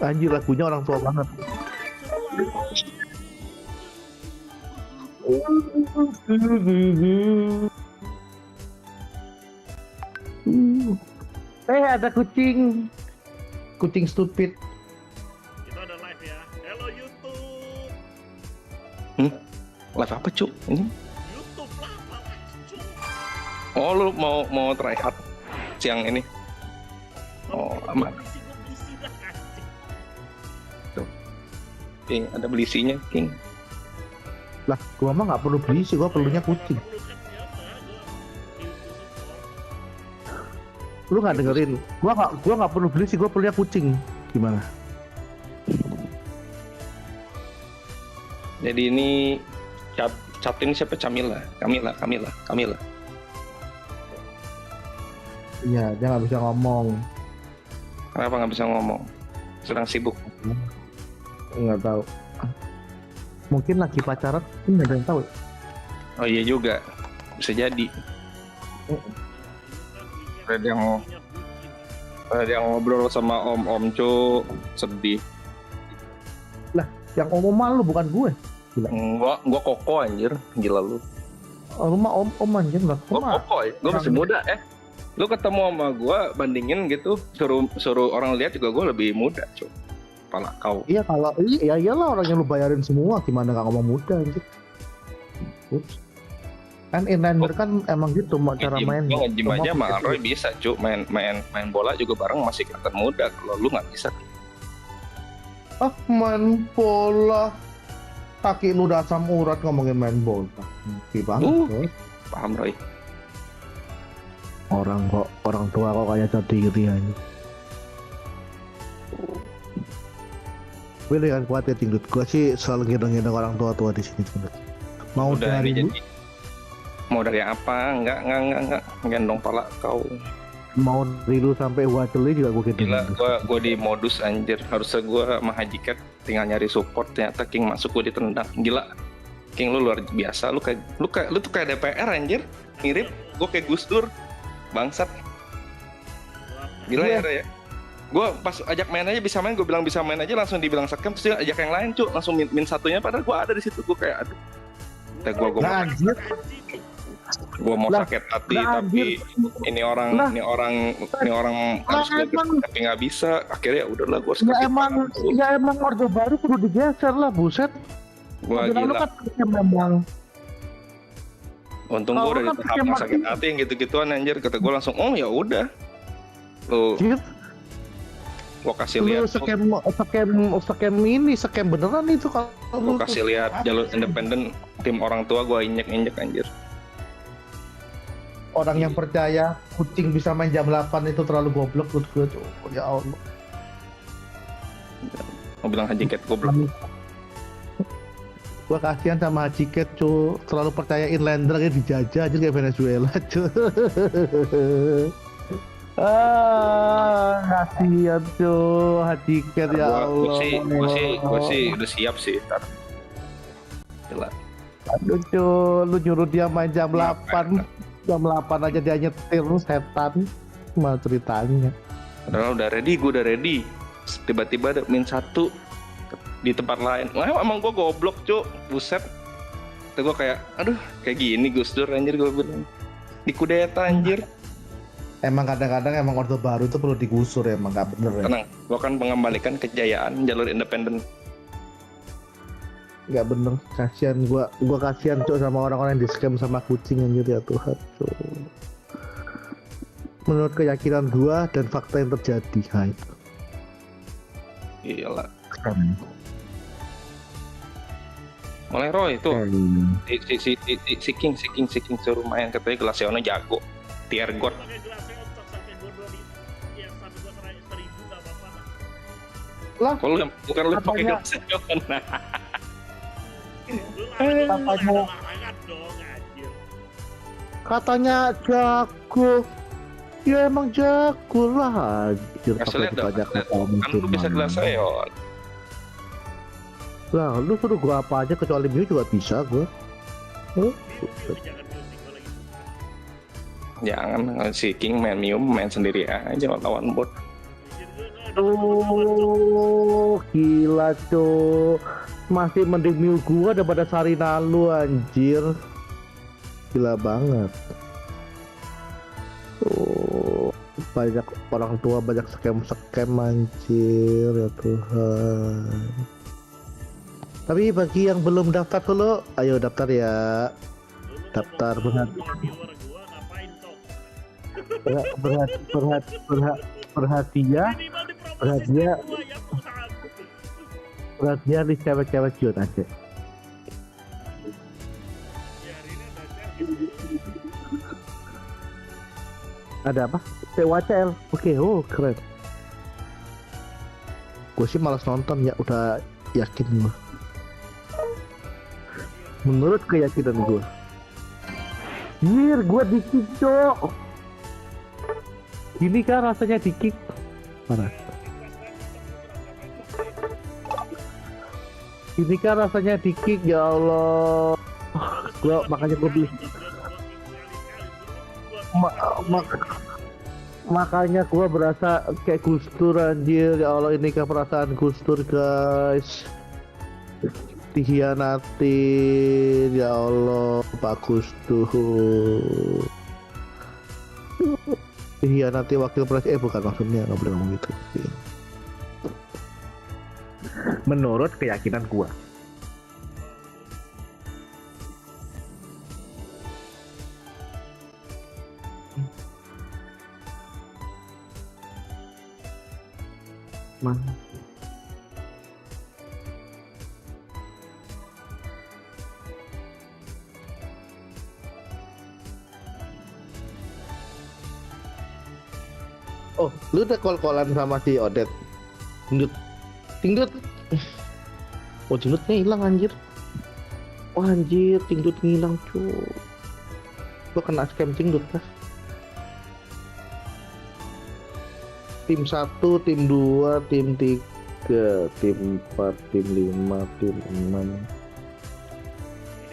Anjir, lagunya orang tua banget. Ada kucing. Kucing stupid. Kita ada live ya. Hello YouTube. Live apa cuk? Ini? YouTube lah, cuk. Oh lu mau tryhard siang ini? Oh aman. Bisi dah anjing. Tuh. King ada belisinya King. Lah, gua mah nggak perlu beli sih, gua perlunya kucing. Lu nggak dengerin? Gua nggak perlu beli sih, gua perlunya kucing. Gimana? Jadi ini cat ini siapa? Camila. Iya, dia nggak bisa ngomong. Kenapa nggak bisa ngomong? Sedang sibuk. Nggak tahu. Mungkin lagi pacaran, nggak ada yang tahu. Oh iya juga, bisa jadi. Ada yang ngobrol sama om cuk, sedih. Lah, yang om malu bukan gue. Gila. Gua koko anjir, gila lu. Rumah om anjir lah. Gua koko ya, gua masih muda Lu ketemu sama gua bandingin gitu, suruh orang lihat juga gua lebih muda cuk. Pala kau. Iya kalau iyalah orang yang lu bayarin semua, gimana nggak ngomong muda anjir. Ups. Kan inlander kan emang gitu cara main. Gua nge-gym aja sama Roy bisa cuk, main bola juga bareng masih kelihatan muda. Kalau lu nggak bisa. Main bola. Kaki lu udah asam urat ngomongin main bola. Banget. Paham Roy. Orang tua kok kayak jadi gitu ya. Gue kan kuat ya tinggut. Gue sih selalu gendong orang tua di sini tinggut. Mau dari jadi. Mau dari apa? Enggak gendong pala kau. Mau dari lu sampai Wadeli juga gue gendong. Gila, gue di modus anjir. Harusnya gue sama Hajikat tinggal nyari support, ternyata King masuk gue ditendang. Gila. King lu luar biasa. Lu tuh kayak DPR anjir. Mirip gue kayak Gus Dur. Bangsat. Gila ya, ya. Gue pas ajak main aja bisa main, gue bilang bisa main aja langsung dibilang scam, terus dia ajak yang lain cuk, langsung min satunya padahal gue ada di situ. Gue kayak aduh. Gue mau sakit hati tapi ini orang harus tapi nggak bisa. Akhirnya ya udahlah gue harus emang orde baru perlu digeser lah buset. Gue gila. Memang untung gue udah di tahap yang sakit hati yang gitu-gituan anjir. Kata gue langsung oh ya udah lu gue kasih lihat scam beneran itu. Kalau gue kasih lihat jalur independen tim orang tua gue injek anjir. Orang yang percaya kucing bisa main jam 8 itu terlalu goblok menurut gue tuh. Ya Allah. Mau bilang Hajikat goblok. Gua kasihan sama Hajikat cu, terlalu percaya inlander kayak dijajah aja kayak Venezuela cu. Kasihan cu Hajikat ya Allah. Gue sih udah siap sih ntar. Jelas. Aduh cu, lu nyuruh dia main jam 8. Jam 8 aja dia nyetir, setan. Mana ceritanya? Udah ready, gue udah ready. Tiba-tiba ada min 1 di tempat lain. Wah emang gue goblok cuk, buset. Terus gue kayak, aduh kayak gini Gus Dur anjir gue bilang. Dikudeta anjir. Emang kadang-kadang emang orde baru itu perlu digusur emang gak bener ya. Tenang, gue akan mengembalikan kejayaan jalur independen. Gak bener, kasihan gua kasihan cuk sama orang-orang yang di scam sama kucing anjir ya Tuhan cuk. Menurut keyakinan gua dan fakta yang terjadi hai. Iyalah. Mulai Roy itu si King suruh main, katanya Glaceonnya jago, tier god. Lah, kalau bukan lu pakai Glaceon. Katanya jago. Ya emang jago lah. Hasilnya kan lu bisa Glaceon. Lah, lu suruh gua apa aja kecuali Mew juga bisa gua. Jangan si King main Mew main sendiri aja lawan bot. Gila cuk. Masih mending Mew gua daripada Sarina lu anjir. Gila banget. Banyak orang tua banyak scam anjir ya Tuhan. Tapi bagi yang belum daftar dulu, ayo daftar ya. Daftar Di luar gua ngapain cok? berhadiah Minimal di promosi berhadiah gua ya Tuhan. berhadiah di cewek-cewek cute aja. Ya hari ini ada share gitu. Ada apa? PWCL. Oke, oh keren. Gue sih malas nonton ya, udah yakin gue. Menurut keyakinan gue. Gue di-kick cok. Gini kan rasanya di-kick. Mana? Ini kan rasanya di-kick ya Allah. Makanya gue beli. Makanya gua berasa kayak Gustur anjir. Ya Allah, ini kan perasaan Gustur guys. Dihianatin ya Allah, Pak Gustur. Dihianati wakil presiden, bukan maksudnya, nggak boleh ngomong gitu. Menurut keyakinan gua. Oh, lu udah call-callan sama si Odet? Tingdut. Oh, tingdutnya hilang anjir. Wah anjir, tingdut ngilang cuy. Gua kena scam tingdut kan. Tim 1, tim 2, tim 3, tim 4, tim 5, tim 6,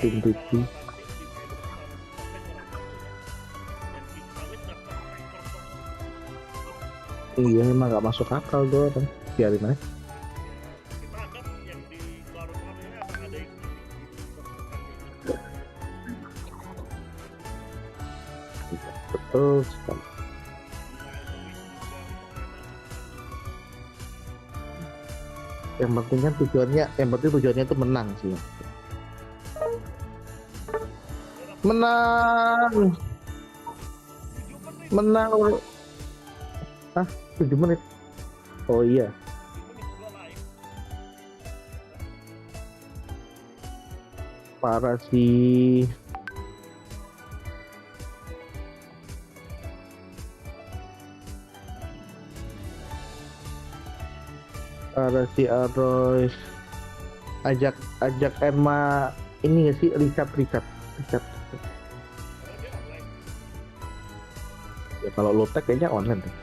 tim 7. Iya emang gak masuk akal tuh kan. Biarin aja. Kita anggap yang di baru ini akan ada yang Betul sekali. Yang penting kan tujuannya itu menang sih. Menang. Hah? 7 menit? Oh iya. Parah sih. Parah si Aroy. Ajak Emma ini nggak sih Richard. Ya kalau lo tag kayaknya online deh.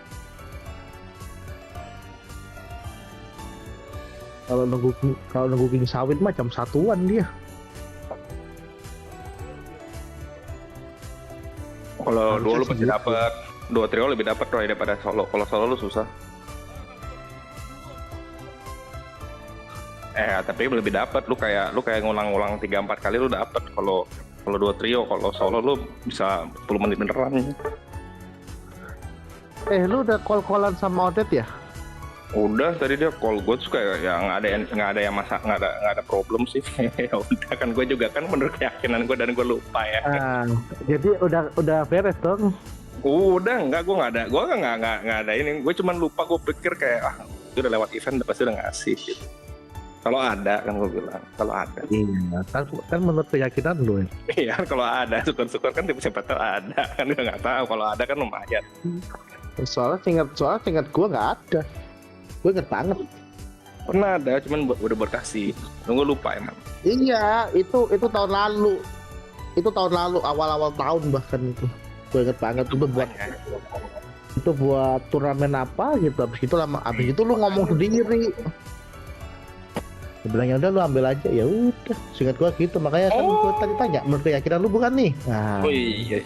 Kalau nunggu king sawit mah jam 1-an dia. Kalau duo lu pasti dapat, duo trio lebih dapat Roy daripada solo. Kalau solo lu susah. Tapi lebih dapat, lu kayak ngulang-ngulang 3-4 kali lu dapat. Kalau duo trio, kalau solo lu bisa 10 menit beneran. Lu udah call-callan sama Odet ya? Udah, tadi dia call gue suka ya nggak ada yang nggak ada problem sih. Ya udah kan, gue juga kan menurut keyakinan gue dan gue lupa ya. Jadi udah beres dong. Udah gue nggak ada ini. Gue cuman lupa, gue pikir kayak itu udah lewat event pasti udah ngasih gitu. Kalau ada kan gue bilang, kalau ada. Iya, kan menurut keyakinan lu ya. Iya, kalau ada syukur-syukur kan siapa tahu ada, kan udah nggak tahu. Kalau ada kan lumayan. Soalnya singkat gue nggak ada. Gue inget banget. Pernah ada, cuman udah berkasih. Nunggu lupa emang. Iya, itu tahun lalu. Itu tahun lalu, awal-awal tahun bahkan itu. Gue inget banget itu buat turnamen apa gitu. Abis itu lu ngomong sendiri. Dia bilang ya udah lu ambil aja, ya udah. Singkat gue gitu, makanya kan gue tadi tanya menurut keyakinan lu bukan nih. Nah, oh iya.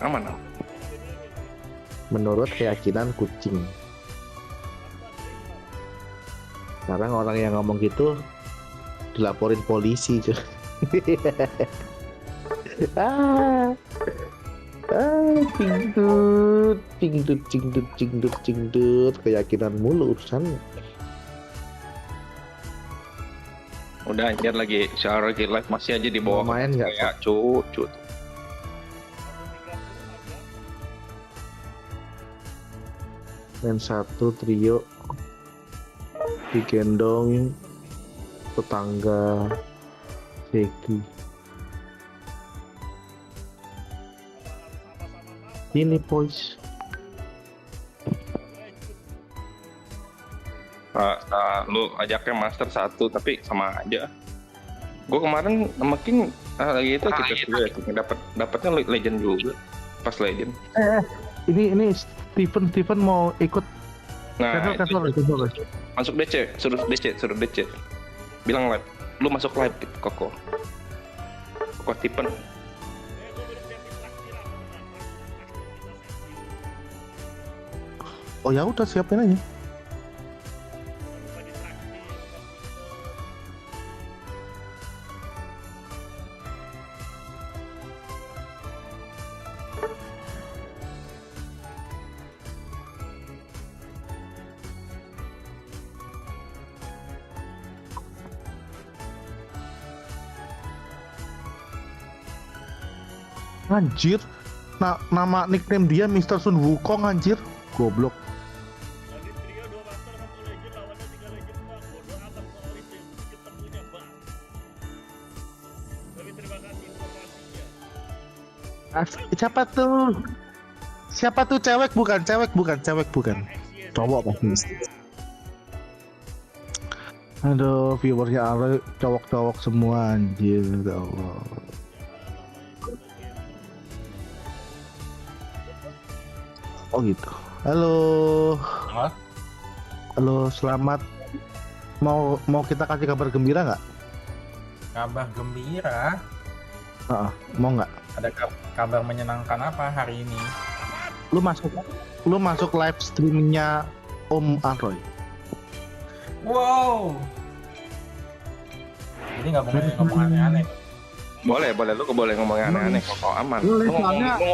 Aman. Menurut keyakinan kucing. Sekarang orang yang ngomong gitu dilaporin polisi cuy. ah, cingdut, keyakinan mulu urusan. Udah anjir lagi share lagi live masih aja di bawah Mau main nggak, kayak cut. Main satu trio digendong tetangga Seki. Ini boys. Lu ajaknya master 1 tapi sama aja. Gue kemarin sama King lagi itu kita juga dapatnya legend juga pas legend. Ini Steven mau ikut. Nah, Cancel. masuk DC, suruh DC. Bilang live, lu masuk live gitu, Koko Steven. Oh ya udah siapin aja. Anjir, nama nickname dia Mr. Sun Wukong anjir, goblok. Tadi trio 2 master 1 legend lawannya 3 legend bang. Bodoh amat soal itu yang penting ketemunya bang. Tapi terima kasih informasinya. Siapa tuh cewek bukan. Cowok pasti. Aduh, viewernya Aroy cowok semua anjir, ya Allah. Oh gitu. Halo, selamat. Mau kita kasih kabar gembira nggak? Kabar gembira? Mau nggak? Ada kabar menyenangkan apa hari ini? Lu masuk live streamingnya Om Aroy. Wow. Jadi nggak boleh ngomong aneh-aneh. Boleh, lu boleh ngomong aneh-aneh kok aman. Boleh, Lu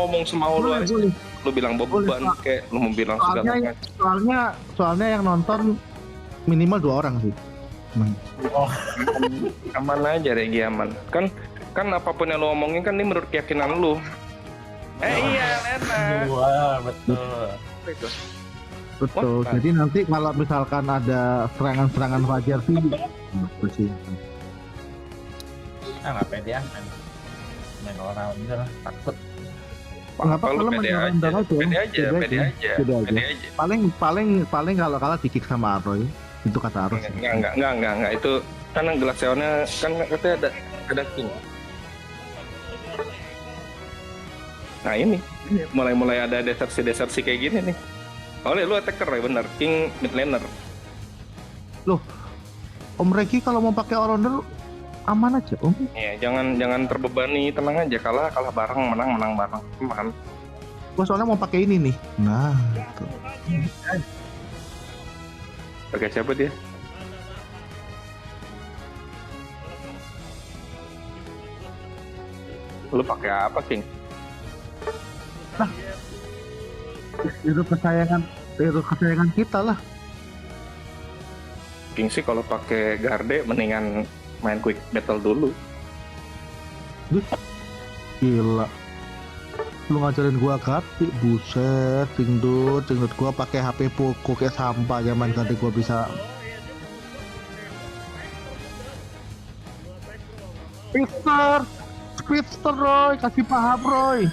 ngomong semau lu aja. Lu bilang beban kayak lu mau bilang segala macam. Soalnya yang nonton minimal 2 orang sih. Oh, Aman aja Regi, aman. Kan apapun yang lu omongin kan ini menurut keyakinan lu. Iya, enak. wah betul. Betul. Jadi nanti kalau misalkan ada serangan Fajar sih. Nggak pede ah main orang gitu lah, takut. Kenapa Lu kalau pede main aja. Pede aja. Paling kalau kalah di-kick sama Aroy. Itu kata Aroy. Enggak. Itu kan gelas seonnya kan katanya ada king. Nah ini mulai ada desersi kayak gini nih. Oleh lu attacker ya bener, king mid laner. Loh, Om Regi kalau mau pakai all-rounder aman aja Om. Iya, jangan terbebani, tenang aja. Kalah bareng, menang bareng. Aman. Gua soalnya mau pakai ini nih. Nah, gitu. Pakai siapa dia? Lu pakai apa, King? Hero kesayangan kita lah. King sih kalau pakai Garde mendingan main quick battle dulu. Gila. Lu ngajarin gua ganti, buset, cingdut gua pakai HP Poco kayak sampah zaman ganti gua bisa. Speedster Roy, kasih paham Roy.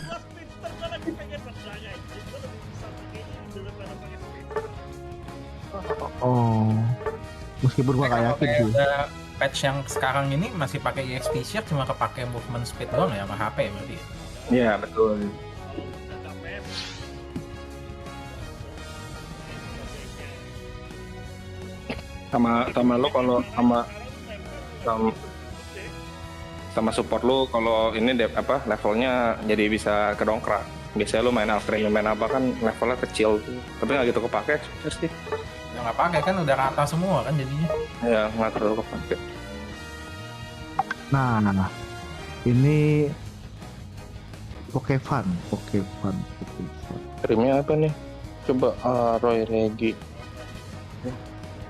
Oh, meskipun gua gak yakin sih. Patch yang sekarang ini masih pakai EXP share, cuma kepake movement speed doang ya sama HP berarti. Iya, betul. Sama lo kalau sama support lo kalau ini levelnya jadi bisa kedongkrak. Biasanya lo main Alfred main apa kan levelnya kecil tuh, tapi nggak gitu kepake sih. Yang nggak pakai kan udah rata semua kan jadinya. Ya nggak terlalu kepake. Nah, ini Pokefun. Kirimnya apa nih? Coba Roy Regi.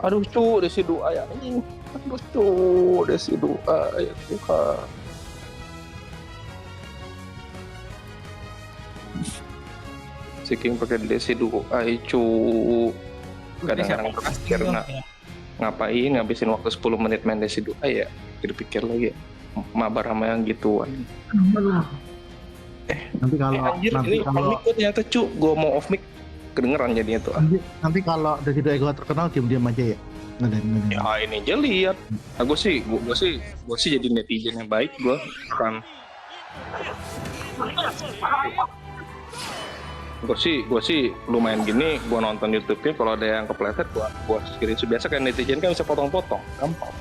Aduh cu, desi 2 ya anjing. Aduh cu, desi 2 ya Tuhan. Si King pakai desi 2 cu. Kadang-kadang berpikir ngapain ngabisin waktu 10 menit main desi 2 ya. Pikir-pikir lagi ya. Mabar sama yang gituan. Nanti kalau Anjir, nanti ini kalau on mic ternyata cu, gua mau off mic kedengeran jadinya tuh. nanti kalau dari situ ego terkenal diam aja ya. Nggak Ya ini aja lihat. Nah, gue sih jadi netizen yang baik gue kan. Gue sih lumayan gini. Gue nonton YouTube-nya kalau ada yang kepleset gue screenshot. Biasa kan netizen kan bisa potong-potong, gampang.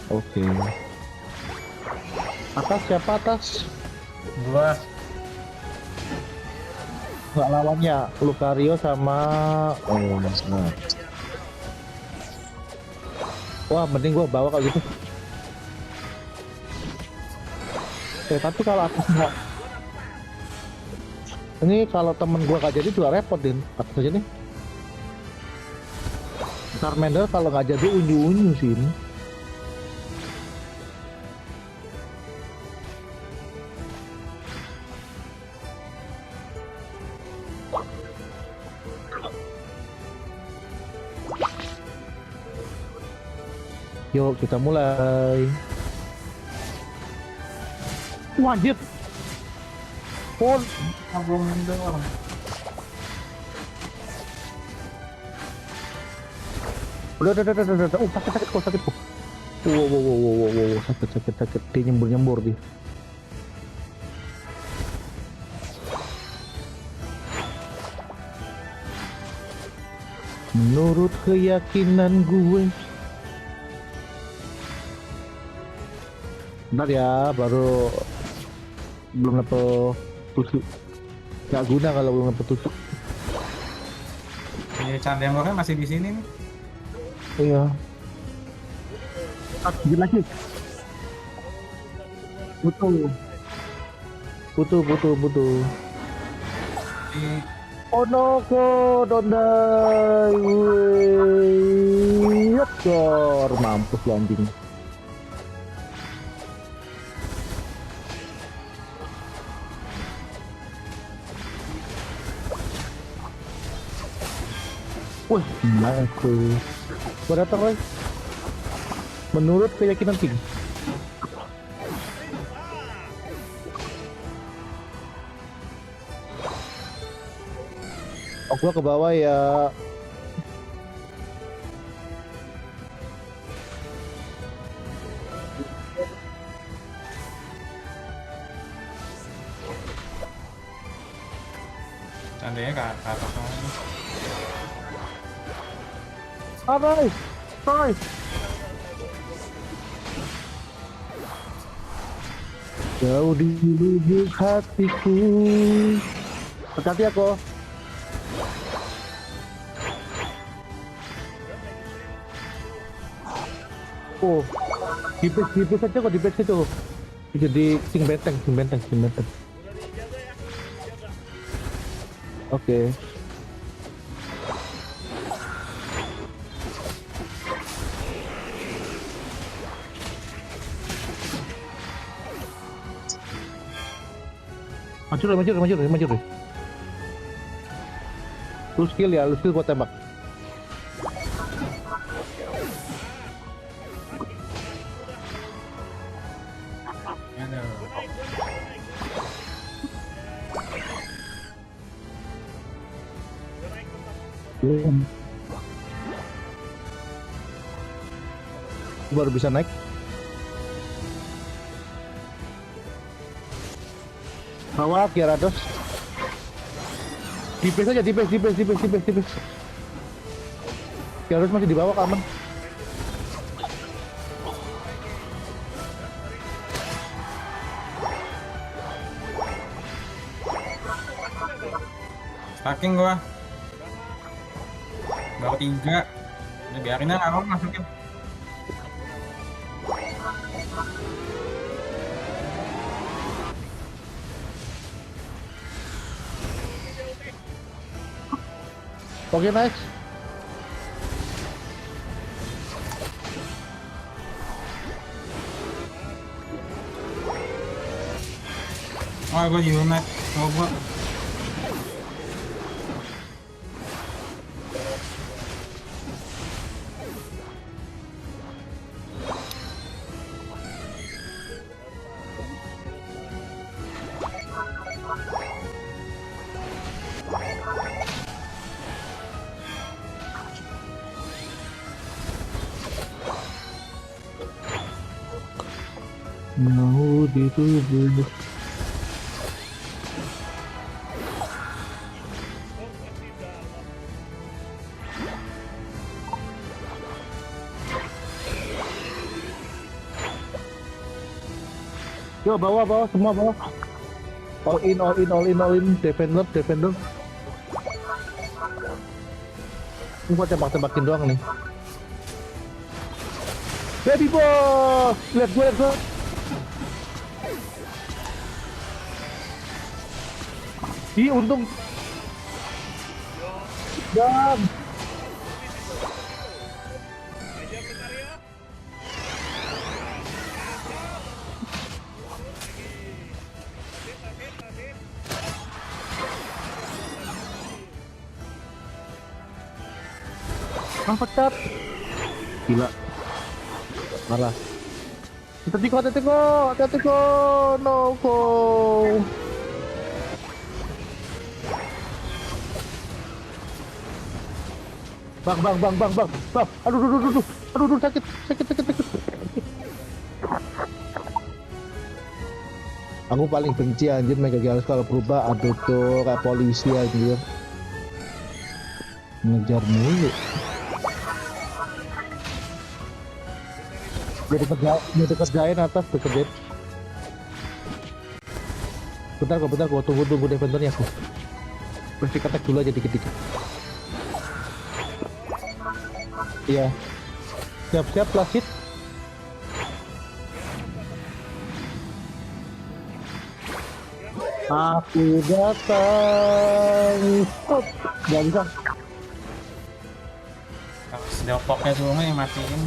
Oke. Atas siapa atas? Gua Nggak lawannya Lucario sama nah. Wah, mending gua bawa kalau gitu. Tapi kalau atas nggak, ini kalau temen gua gak jadi juga repot din. Atas aja nih. Charmander kalau nggak jadi unyu sih ini. Yuk kita mulai. Wajib. Pon. Udah. Oh, sakit kok. Wow. Sakit. Dia nyembur dia. Menurut keyakinan gue. Bentar ya, baru belum dapet tusuk. Gak guna kalau belum dapet tusuk. Candang gua kan masih di sini nih. Iya. Lagi. Butuh. Onoko Dondai. Yukioh, mampus lu anjing. Wih, aku. Gua datang lagi. Menurut keyakinan King. Oh, gua ke bawah ya. Candangnya ke atas lagi. Hai. Jauh di lubuk hatiku. Hati-hati aku. Oh, di base aja kok, di base itu. Jadi sing benteng. Oke. Maju deh. Lu skill gua tembak. Baru bisa naik. Bawah Gyarados. Dipes aja, dipes. Garus masih di bawah, aman. Stacking gua. Baru 3. Ini biarin aja aku masukin. Oke, nice. Oh, gua unit. Coba. Mau ditubuh. Yo, bawah, semua bawah. All in. Defender. Ini gua tembak-tembakin doang nih. Baby boss! Lihat gua. Ih, untung. Dan. Aja bentar ya. Tadi. Pecat. Gila. Malah. Hati-hati kok. No kok. Bang. Aduh, sakit. Aku paling benci anjir Mega Galaxy kalau berubah, aduh tuh kayak polisi anjir. Ngejar mulu. Dia dikerjain atas, dikerjain. Bentar gua tunggu defendernya aku. Pasti ketek dulu aja dikit-dikit. Iya. Siap Plasit. Aku datang. Gak bisa. Delpoknya dulu yang matiin.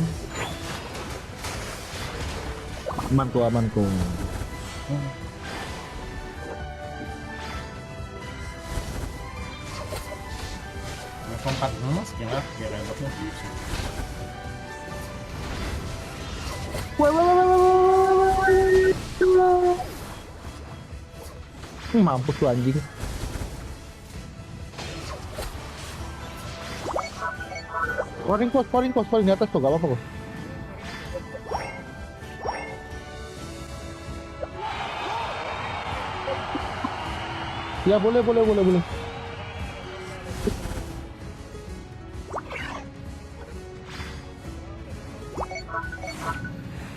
Aman tuh. Level 4 sekitar biar rebotnya bisa. Mampus tuh anjing. Scoring di atas tuh, gak apa-apa kok. Ya boleh.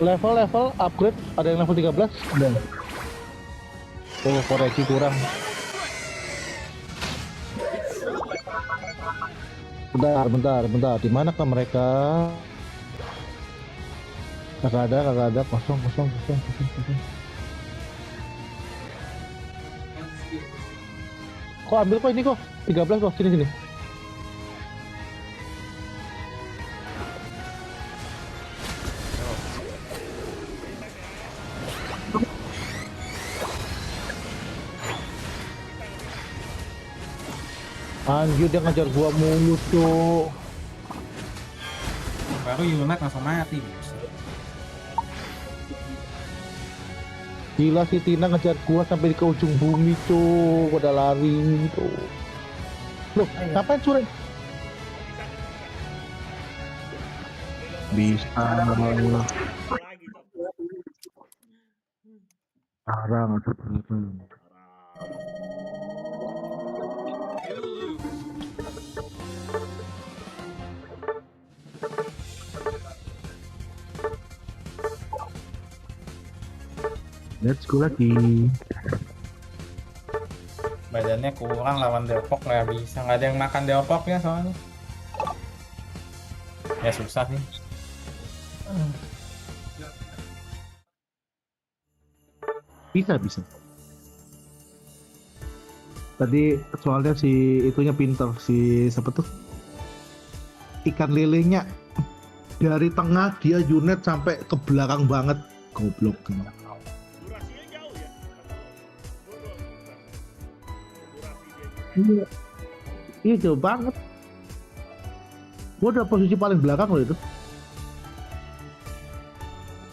Level upgrade, ada yang level 13 dan oh, koreksi kurang. Bentar. Di mana kah mereka? Kagak ada. Kosong. Kok ambil kok ini kok 13 kok sini. Anjir dia ngajar gua mulu tuh. Baru unit langsung mati. Gila si Tina ngejar gua sampai ke ujung bumi tuh, udah lari tuh. Loh, ngapain curen? Bisa Lagi tuh. arang. Parah. Let's go lagi. Badannya kurang lawan Depok, nggak bisa, nggak ada yang makan Depok ya soalnya. Ya susah sih. Bisa. Tadi soalnya si itunya pinter, si siapa tuh? Ikan lelenya dari tengah dia unit sampai ke belakang banget, goblok. Durasinya jauh ya. Durasi dia. Iya jauh banget. Gua udah posisi paling belakang loh itu.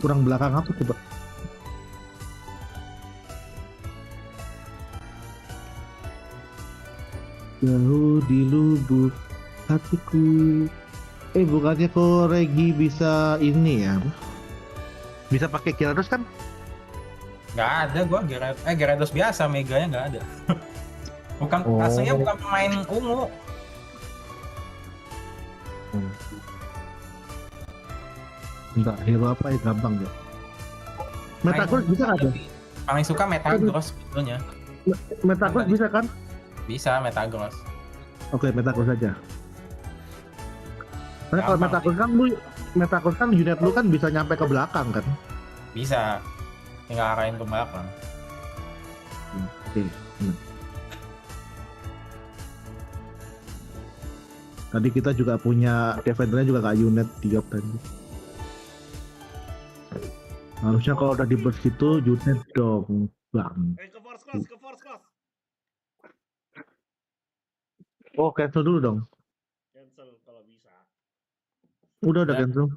Kurang belakang apa coba? Jauh di lubuk hatiku. Bukannya kok Regi bisa ini ya? Bisa pakai Gyarados kan? Nggak ada gua Gyarados biasa, Meganya nggak ada. Bukan, aslinya bukan pemain ungu. Bentar, hero apa ya gampang deh. Metagross bisa nggak ada? Paling suka Metagross sebetulnya. Metagross bisa kan? Bisa Metagross. Oke, Metagross aja. Karena kalau Gampang Metagross kan unit lu kan bisa nyampe ke belakang kan? Bisa. Tinggal arahin ke belakang. Oke. Tadi kita juga punya defendernya juga kayak unit 3 tadi. Harusnya kalau udah di burst gitu unit dong, bang. Ke force class. Oh, cancel dulu dong. Cancel kalau bisa. Udah cancel.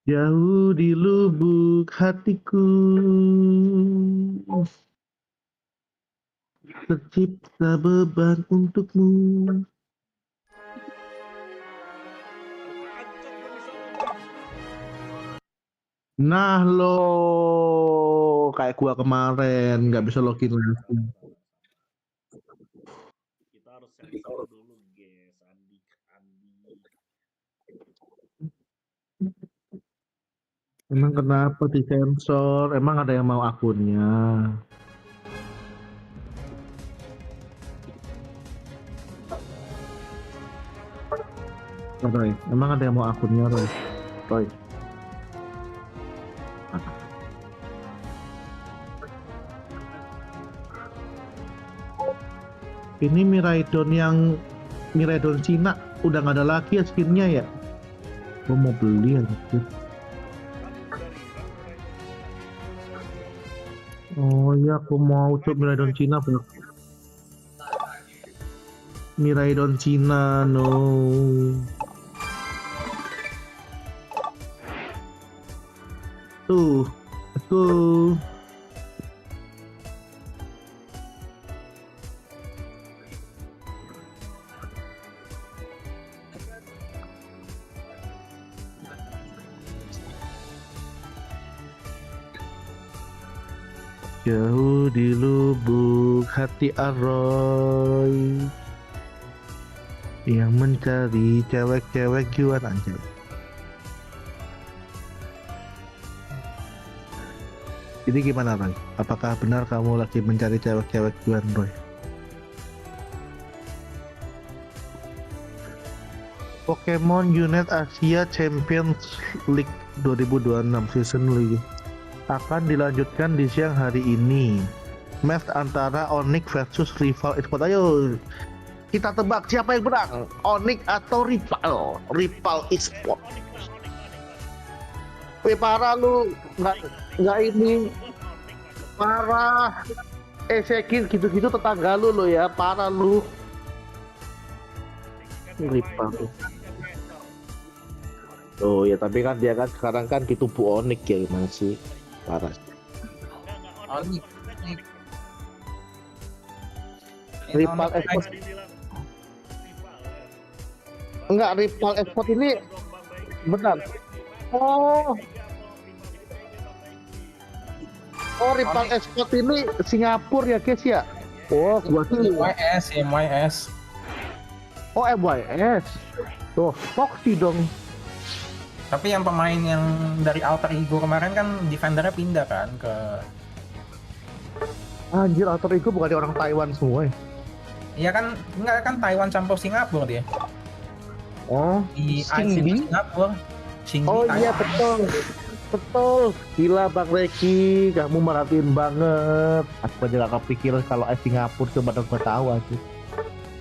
Jauh di lubuk hatiku tercipta beban untukmu. Nah lo kayak gua kemarin nggak bisa login lagi. Kita harus sensor dulu, guys. Andi. Emang kenapa disensor? Emang ada yang mau akunnya? Roy, emang ada yang mau akunnya, Roy? Ini Miraidon Cina udah nggak ada lagi ya skinnya ya? Gue mau beli anjir. Oh iya, aku mau coba Miraidon Cina, bro. Miraidon Cina, no. Tuh, aku. Jauh di lubuk hati Aroy yang mencari cewek-cewek juan anjay. Ini gimana, Roy? Apakah benar kamu lagi mencari cewek-cewek juan, Roy? Pokemon Unit Asia Champions League 2026 Season League akan dilanjutkan di siang hari ini. Match antara Onyx versus rival esports. Ayo kita tebak siapa yang menang, Onyx atau rival esports. Parah lu, nggak ini parah. Sekin gitu-gitu tetangga lu lo ya, parah lu. Rival. Oh ya, tapi kan dia kan sekarang kan gitu Bu Onyx ya, gimana sih? Parah. Rival Export enggak, Rival Export ini benar. Oh, Rival Export ini Singapura ya guys ya. Oh, gua tuh MYS. Oh, MYS. Tuh, Foxy dong. Tapi yang pemain yang dari alter ego kemarin kan defendernya pindah kan ke Anjir, alter ego bukan orang Taiwan semua ya? iya kan, enggak kan Taiwan campur Singapura dia. Oh, Di Singbi? Singapura. Singbi Oh iya Taiwan. betul, betul. Gila Bang Reki, kamu merhatiin banget. Aku aja gak kepikiran kalau Singapura coba dong gue tahu aja.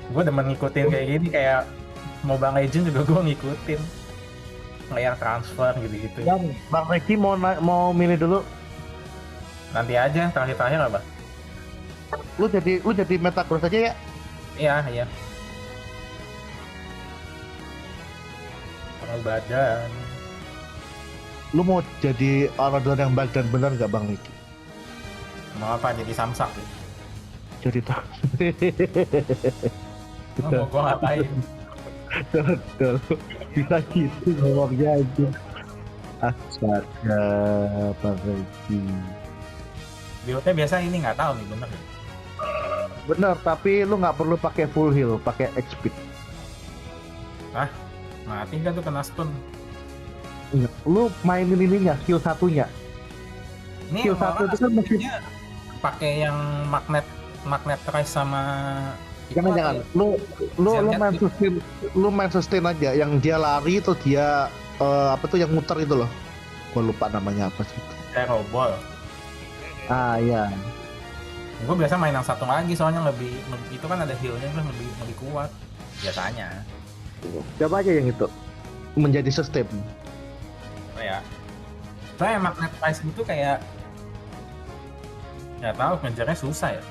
Gue demen ngikutin kayak gini, kayak Mobile Legends juga gue ngikutin. Player transfer gitu-gitu. Bang Reki mau milih dulu. Nanti aja terakhir-terakhir apa? Lu jadi metagross aja ya. Iya. Badan. Lu mau jadi orang yang baik dan benar gak Bang Reki? Mau apa, jadi samsak gitu? Jadi tak. Mau gue ngapain? Betul. Bisa gitu ngomongnya aja. Astaga, Bang Reki. Build-nya biasa ini nggak tahu nih, bener ya? Bener, tapi lu nggak perlu pakai full heal, pakai HP. Mati nggak tuh kena stun? Lu mainin ininya, heal satunya. Ini Heal satu itu kan masih pakai yang magnet rise sama jangan. Lu main sustain aja. Yang dia lari tuh dia apa tuh yang muter itu loh. Gua lupa namanya apa sih. Terobol. Ah iya. Gue biasa main yang satu lagi soalnya lebih itu kan ada healnya kan lebih kuat biasanya. Coba aja yang itu menjadi sustain. Oh ya. Soalnya magnet rise itu kayak nggak tahu ngejarnya susah ya.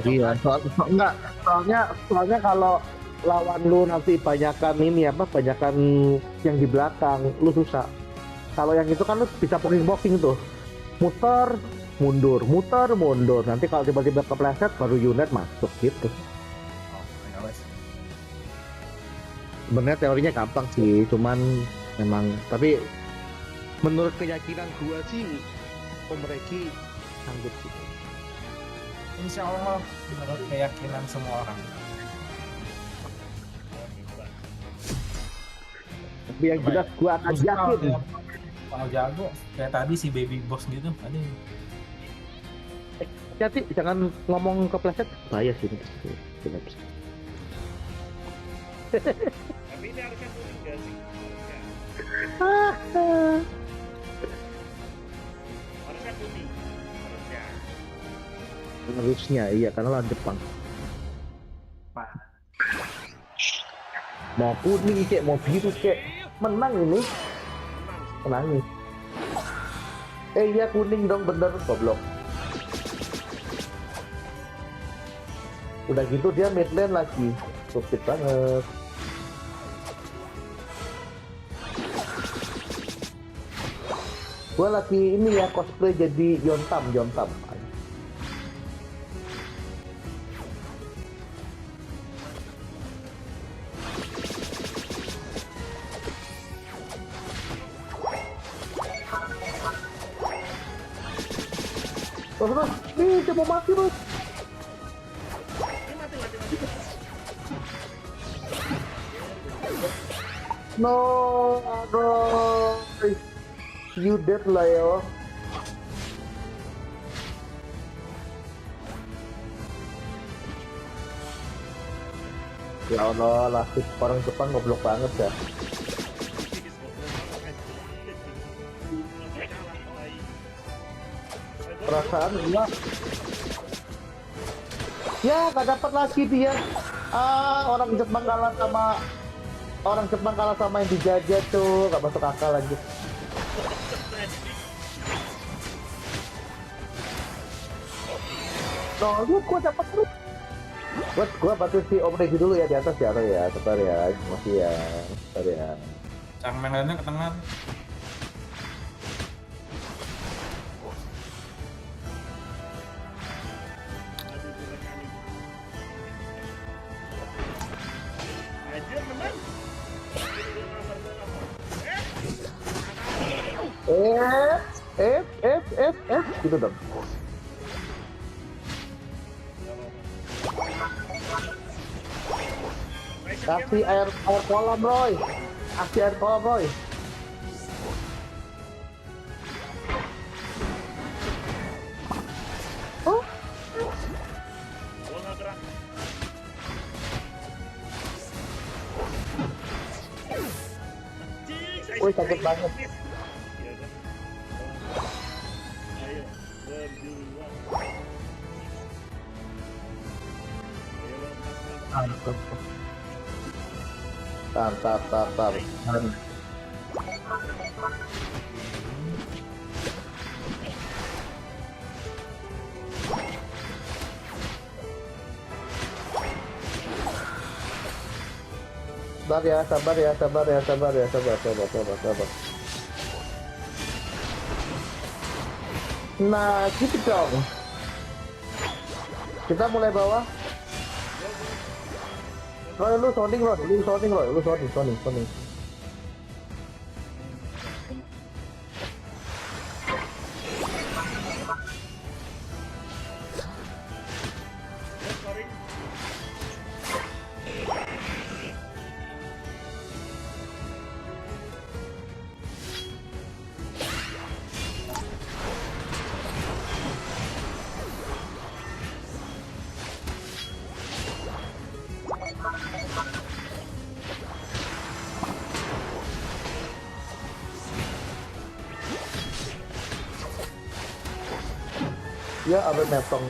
Iya, soalnya kalau lawan lu nanti banyakan yang di belakang, lu susah. Kalau yang itu kan lu bisa poking tuh, muter mundur. Nanti kalau tiba-tiba kepleset baru unit masuk gitu. Sebenarnya teorinya gampang sih, cuman memang tapi menurut keyakinan gua sih Om Reki sanggup sih. Insya Allah menurut keyakinan semua orang. Tapi yang jelas gua akan yakin. Kalau jago kayak tadi si baby boss gitu, aduh. Hati, jangan ngomong kepleset, bahaya sih. Tapi ini harusnya kuning gak sih? Harusnya kuning. Harusnya iya, karena lawan Jepang. Mau kuning kek, mau biru kek, menang ini. Menang nih. Iya kuning dong, bener goblok. Udah gitu dia mid lane lagi, stupid banget. Gua lagi ini ya cosplay jadi Yontam. Terus, nih dia mau mati bos. No, you dead lah yo. Ya Allah, lasik orang Jepang goblok banget ya. Perasaan gua. Ya, gak dapat lagi dia. Orang Jepang kalah sama yang dijajah tuh, gak masuk akal lagi. No, gua dapat terus. Gua bantu si Om Regi dulu ya di atas ya, sebentar ya, masih ya, sebentar ya. Cangmeng lainnya ke tengah. Gitu dong. Kasih air kolam, Roy. Kasih air kolam, Roy. Oh, Gua nggak gerak. Cing, wih sakit banget. Iya kan? Ayo, berjuang. Ayo, lompat. Tar. Sabar ya. Nah, gitu dong. Kita mulai bawah. Roy, lu sounding. Sorry. Ya, abis metong.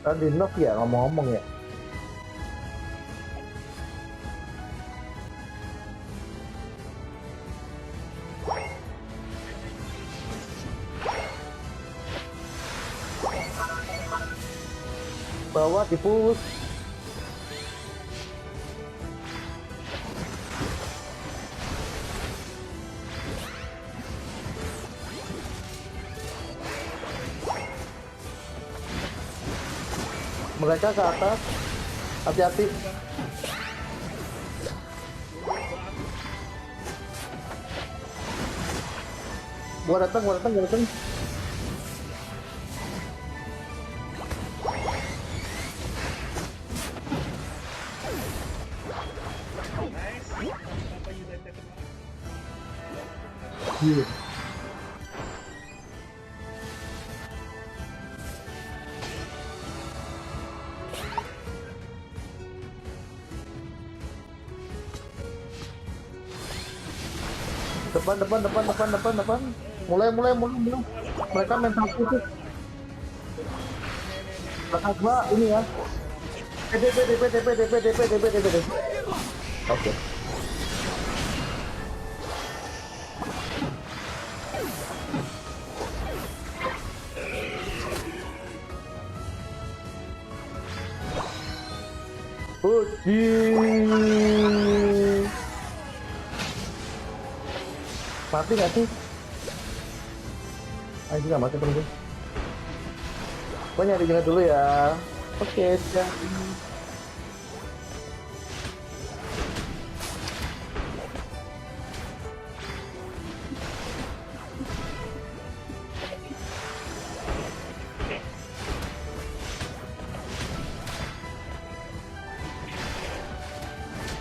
Kan di knock ya, ngomong-ngomong ya. Bawah dipus. Mereka ke atas. Hati-hati. Gua datang. Nice. Apa United kemarin? Iya. Depan. Mulai. Mereka main satu tuh. Belakang gua ini ya. DP. Oke. Uji. Mati nggak sih? Ayo nggak mati temen gue. Gue nyari jalan dulu ya. Oke, siap.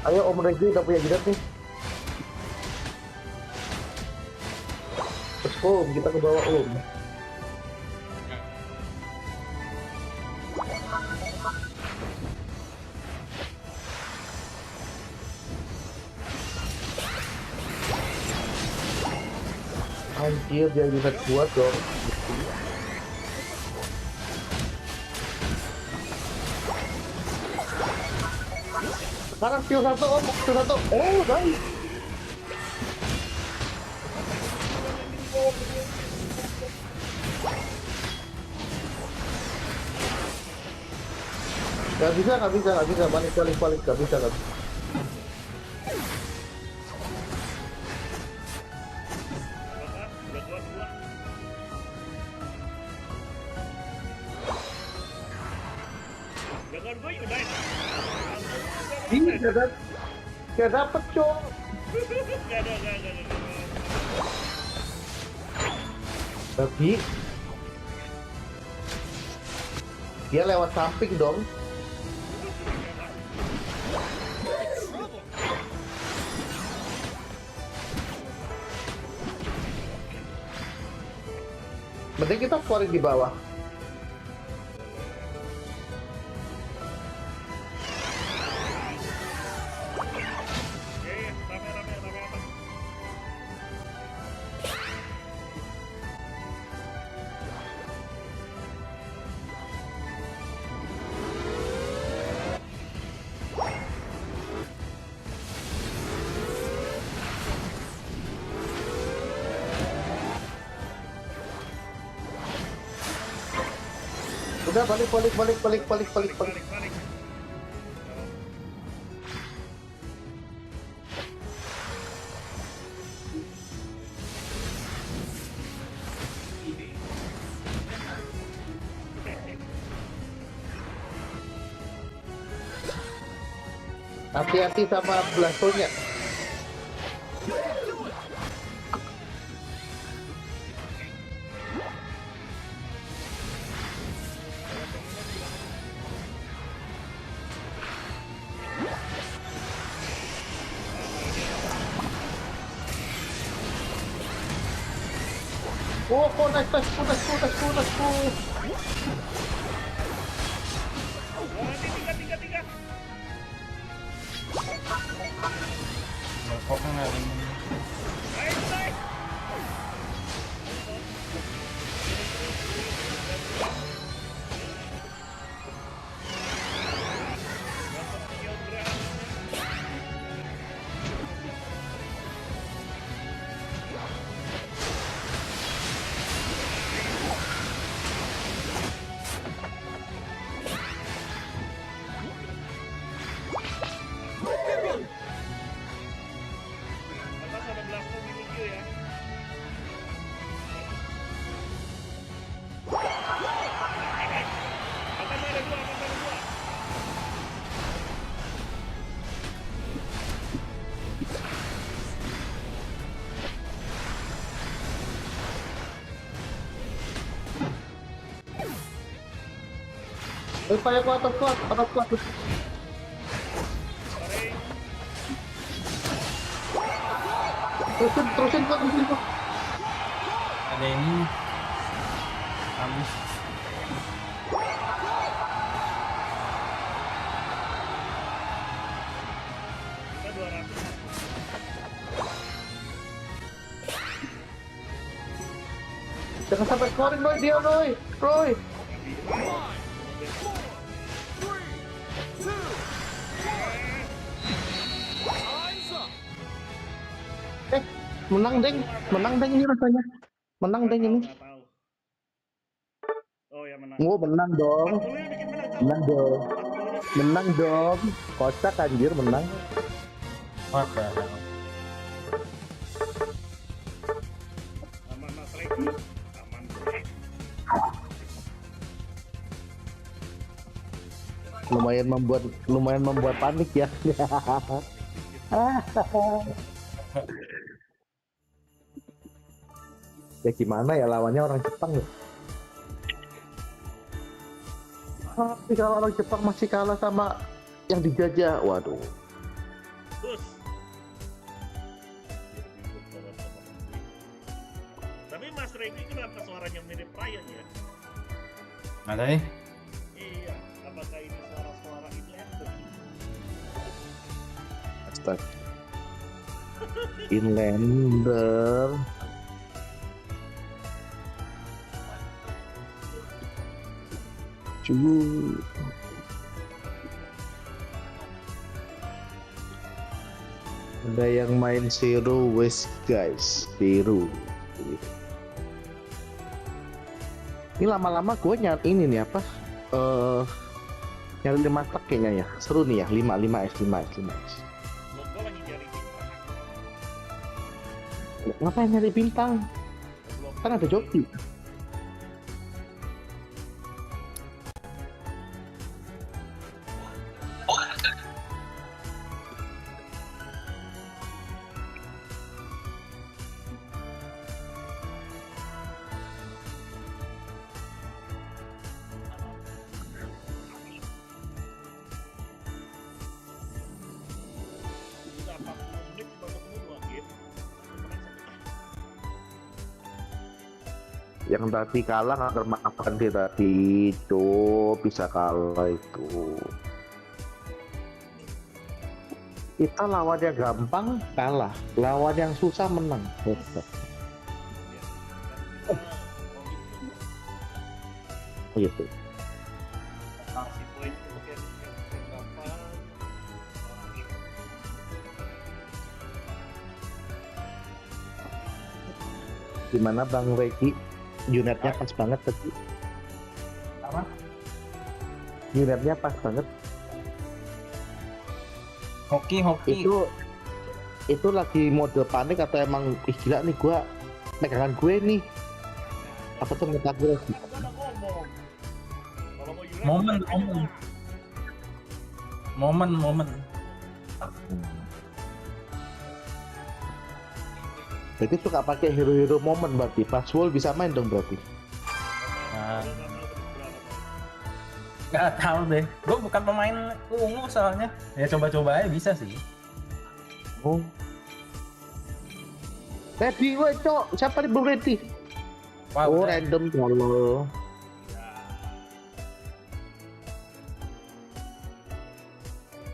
Ayo Om Regi udah punya jidat nih. Terus Om, kita ke bawah Om. Anjir, dia jidat kuat dong. Sekarang Q1 Om, Q1. Oh, nice. Gak bisa, balik, gak bisa. Udah keluar dua. Jangan gue United. Ini gak dapet cok. Gak ada. Tapi Dia lewat samping dong. Mending kita keluarin di bawah. Rame. Udah balik. Balik. Hati-hati sama blastonya. Oh, nice. Wah, ini tiga. Kok kan ada yang Nice. Atas ada blastong di Yugioh ya. Atas ada dua. Saya ke atas kuat. Sorry. Terusin kuat. ada ini habis. Kita 200. Jangan sampai scoring Roy, dia Roy. Menang deng ini rasanya. Menang deng ini. Nggak tahu. Oh ya menang. Oh, menang dong. 40 yang bikin menang. Cok. Menang dong. 40 yang bikin Menang dong. Kocak anjir menang. What the hell? aman Mas Reki. Aman. Lumayan membuat panik ya. Ya gimana ya, lawannya orang Jepang ya. Tapi kalau orang Jepang masih kalah sama yang dijajah, waduh. Bus. Tapi Mas Reki kenapa suaranya mirip Ryan ya? Ada nih. Iya, apakah ini suara-suara Inlander? Astaga. Inlander. Cuy. Ada yang main Zero West guys, Zero. Ini lama-lama gue nyari ini nih apa? Nyari 5 tak kayaknya ya. Seru nih ya, 5S. Gue lagi nyari bintang. Ngapain nyari bintang? Kan ada joki. Yang tadi kalah nggak termaafkan dia tadi, bisa kalah itu. Kita lawan yang gampang kalah, lawan yang susah menang. Oh gitu. Kasih poin untuk yang gampang. Gimana Bang Reki? Unitnya pas banget tadi. Apa? Unitnya pas banget. Hoki. Itu lagi mode panik atau emang gila nih gua pegangan gue nih. Apa tuh meta gue? Aku udah ngomong. Kalau mau Yuran, Momen. Berarti suka pakai hero-hero momen berarti. Pas Wall bisa main dong berarti. Nah, nggak tahu deh. Gue bukan pemain ungu soalnya. Ya coba-coba aja bisa sih. Oh. Ready, woi cok. Siapa nih belum ready? Wah, Oh, udah. random kalau.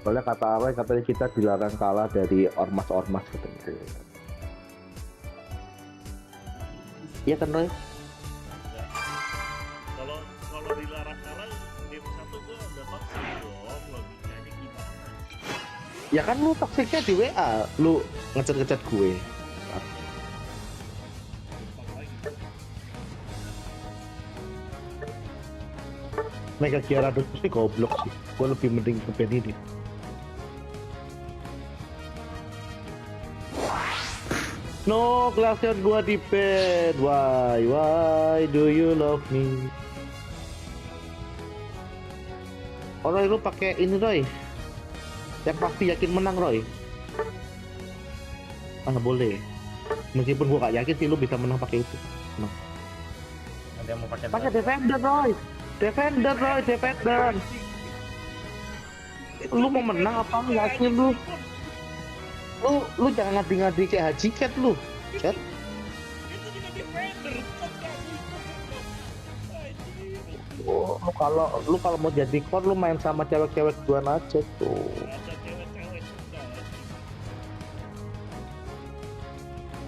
Soalnya kata awal katanya kita dilarang kalah dari ormas-ormas gitu. Iya kan Roy? Kalau dilarang kalah game 1 gua udah toxic dong, logikanya gimana? Ya kan lu toksiknya di WA, lu ngechat-ngechat gue. Mega Gyarados sih goblok sih. Gue lebih mending ke band ini. No, Glaceon gua di band. Why do you love me? Oh Roy, lu pakai ini Roy. Yang pasti yakin menang Roy. Ah boleh. Meskipun gua gak yakin sih lu bisa menang pakai itu. Nah. Ada yang mau pakai Pakai Defender Roy. Defender. Lu mau menang apa enggak sih lu? Lu jangan ngadi-ngadi kayak Haji Cat lu. Cat. Itu juga defender, Oh, lu kalau mau jadi core lu main sama cewek-cewek duan aja tuh. ada cewek-cewek juga.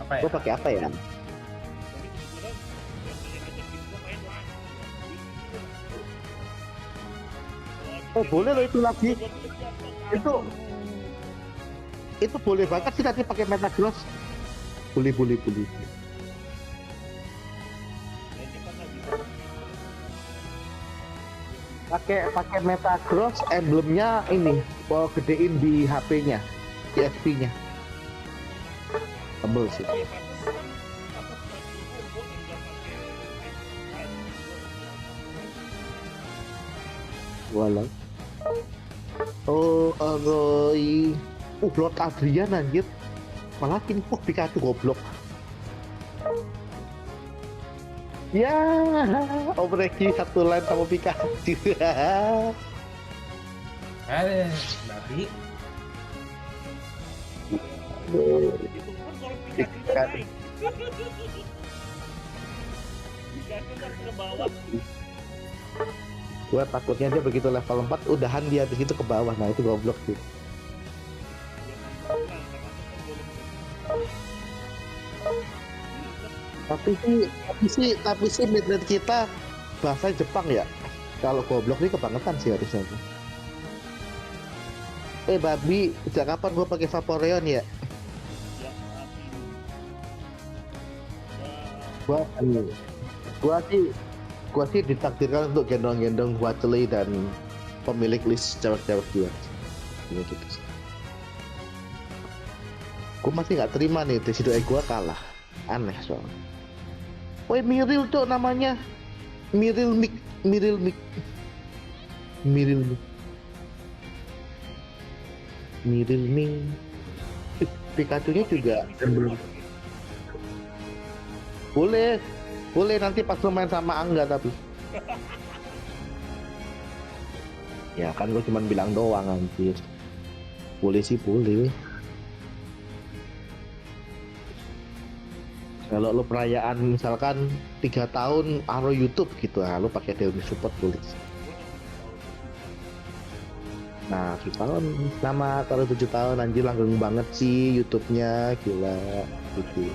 apa ya? Lu pakai apa ya? Tapi kebetulan yang ngajakin gua main Oh boleh loh itu lagi. Itu boleh banget sih nanti pakai Metagross. Boleh. Pakai Metagross, emblemnya ini, mau gedein di HP-nya, di SP-nya. Tebel sih. Walau. Oh, Roy. Lord Adrian anjir. Malah info Pikachu goblok. Ya, Om Reki satu line sama Pikachu. Babi. Itu pun kalau Pikachu udah naik. Pikachu kan ke bawah. Gue takutnya dia begitu level 4 udahan dia habis itu ke bawah. Nah itu goblok sih. Tapi sih mid-lane kita bahasa Jepang ya. Kalau goblok ini kebangetan sih harusnya. Babi, sejak kapan gue pakai Vaporeon ya? Gua sih ditakdirkan untuk gendong-gendong Wattley dan pemilik list cewek-cewek dia. Ini gitu sih. Gue masih nggak terima nih Decidueye gue kalah. Aneh soalnya. Woi Miril tuh namanya. Miril Mik. Pikachu-nya juga belum. Boleh nanti pas lu main sama Angga tapi. Ya kan gue cuma bilang doang anjir. Boleh sih boleh. Kalau lu perayaan misalkan 3 tahun aro YouTube gitu, lu pakai Dewi support boleh. Nah, 7 tahun sama kalau 7 tahun anjir langgeng banget sih YouTube-nya, gila gitu.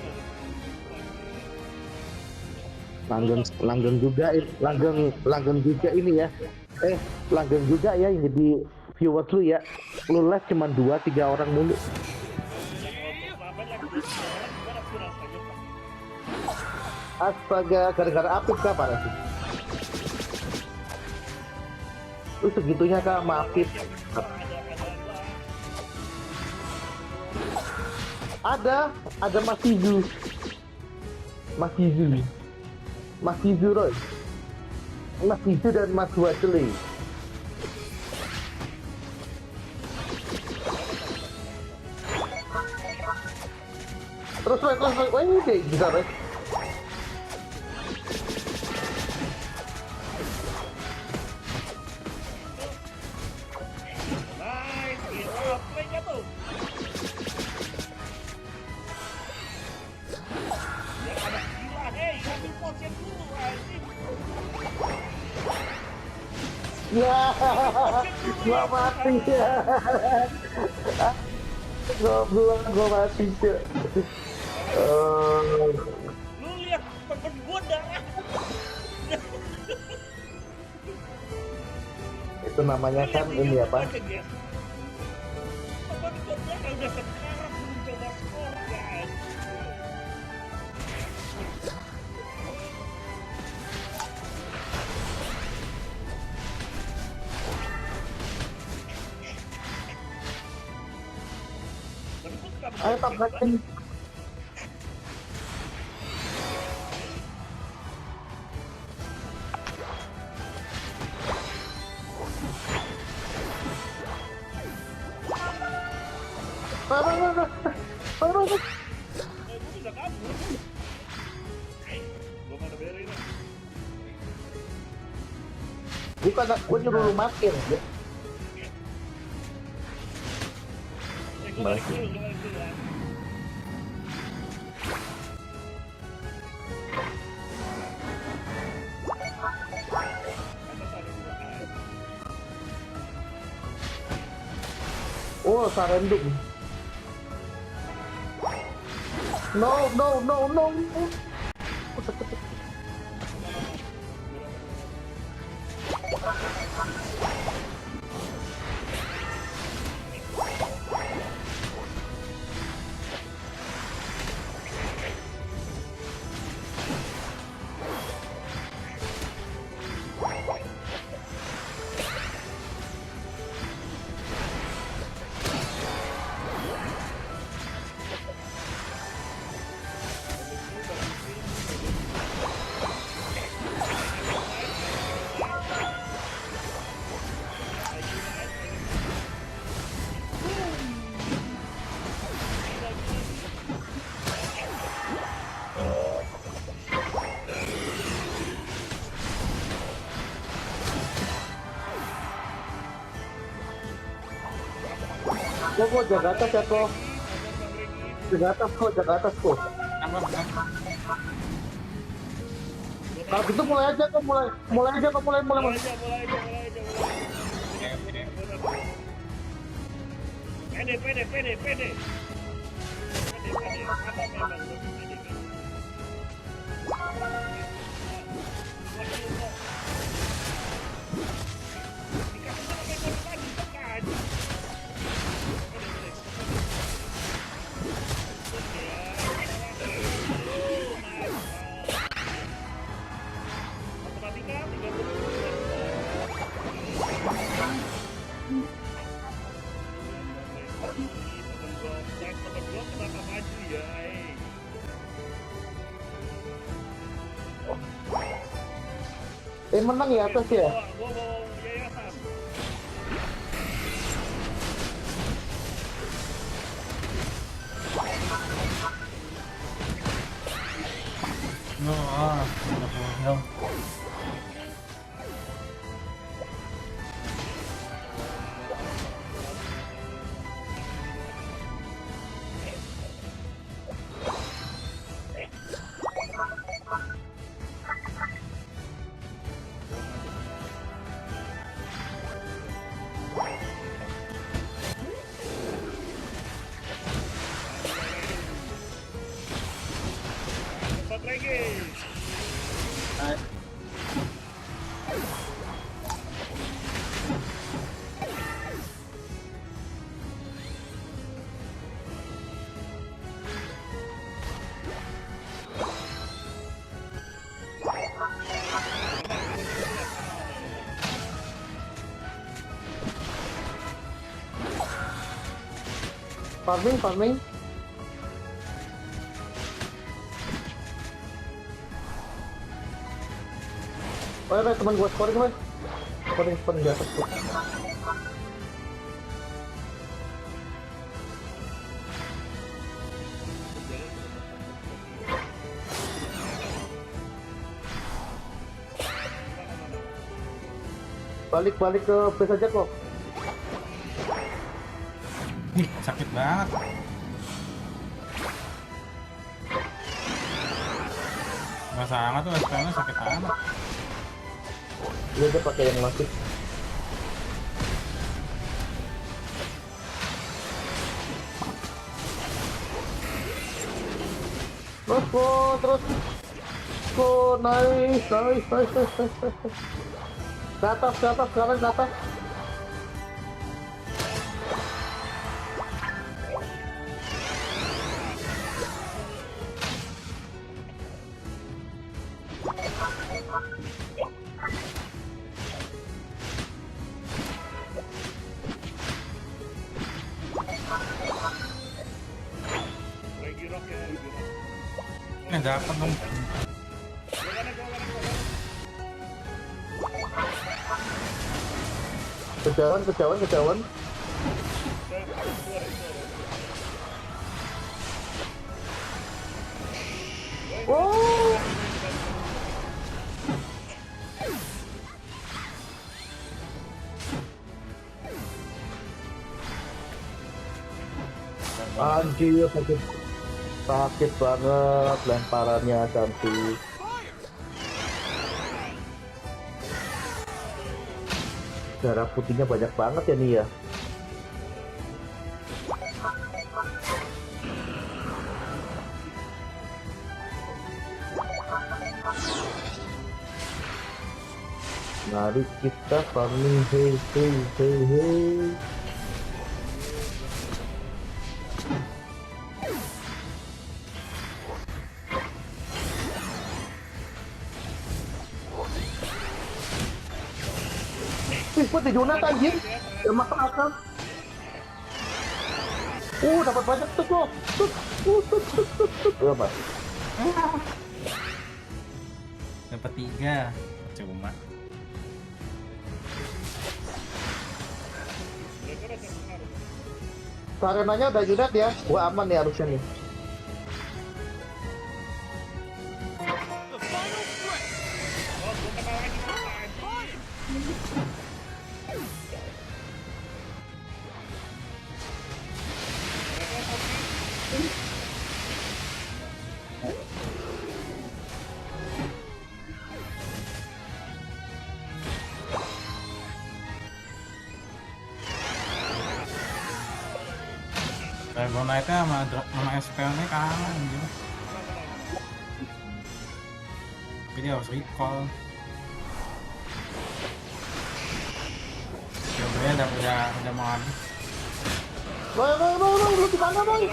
Langgeng juga langgeng juga ini ya. Langgeng juga ya yang jadi viewers lu ya. Lu live cuma 2-3 orang mulu. Astaga, gara-gara apip kah parah sih? Lu segitunya kah sama apip? Ada Mas Izu. Roy. Mas Izu dan Mas Wasili. Terus, wah ini kayak bisa, Roy. Nice, gila, play-nya tuh. Ya ada gila, ambil potion dulu, anjing. Ya, gua mati ya. Gua mati ya. Lu lihat temen gua darah. Itu namanya kan ini apa? Temen gua darah udah sekarang belum coba skor, guys. Ayo tabrakin. Gua bisa kabur. Gua mana berin. Bukan, gua nyuruh lu makin. Gua balik dulu. Oh, sarendum. No. Kok jaga atas ya kok? Jaga atas kok. Kalau gitu mulai aja. Pede. Apa memang lu pede kan? Dikasih sama ekor lagi tekan. Matematika 30. Temen gua kenapa maju ya, Menang ya atas ya? Gua mau yayasan. No. Selamat lagi. Farming. Oh ya, teman gue scoring mas. Scoring di atas tuh. Balik ke base aja kok. Ih, sakit banget. Nggak sangat tuh, SPM-nya sakit amat. Dia pakai yang masih. Terus nice. Ke atas, sekarang ke atas. Lagi rock ya. Nggak dapat dong. Kejauhan. Oh. Anjir, sakit banget lemparannya cantik. Darah putihnya banyak banget ya nih ya. Mari kita farming, hey. Buat di donat anjir. Ya makan. Dapat banyak tuh kok. Berapa? Dapat 3. Cuma. Sarenanya udah junat ya. Gua aman nih harusnya nih. Dragon Knight-nya sama SPL-nya kalah anjir. Tapi dia harus recall. Coba udah mau habis. Boy, lu di mana, boy?